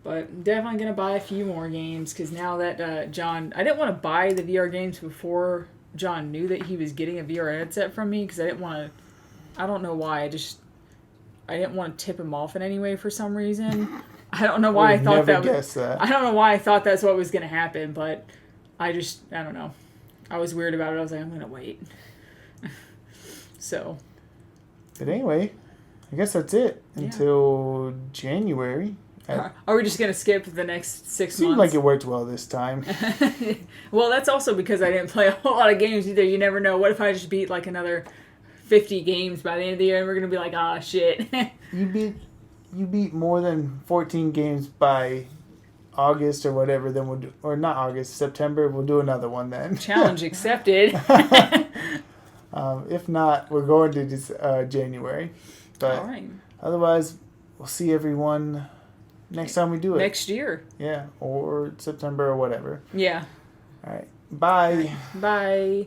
But definitely going to buy a few more games because now that John... I didn't want to buy the VR games before John knew that he was getting a VR headset from me because I didn't want to... I don't know why. I didn't want to tip him off in any way for some reason. I don't know why I thought that was... that. I don't know why I thought that's what was going to happen, but I don't know. I was weird about it. I was like, I'm going to wait. So... But anyway, I guess that's it until January. Are we just going to skip the next 6 Seemed months? like it worked well this time. Well, that's also because I didn't play a whole lot of games either. You never know. What if I just beat like another 50 games by the end of the year and we're going to be like, ah, shit. You beat more than 14 games by August or whatever, then we'll do, or not August, September, we'll do another one then. Challenge accepted. If not, we're going to this, January. But All right. otherwise, we'll see everyone next time we do it. Next year. Yeah, or September or whatever. Yeah. All right. Bye. Bye.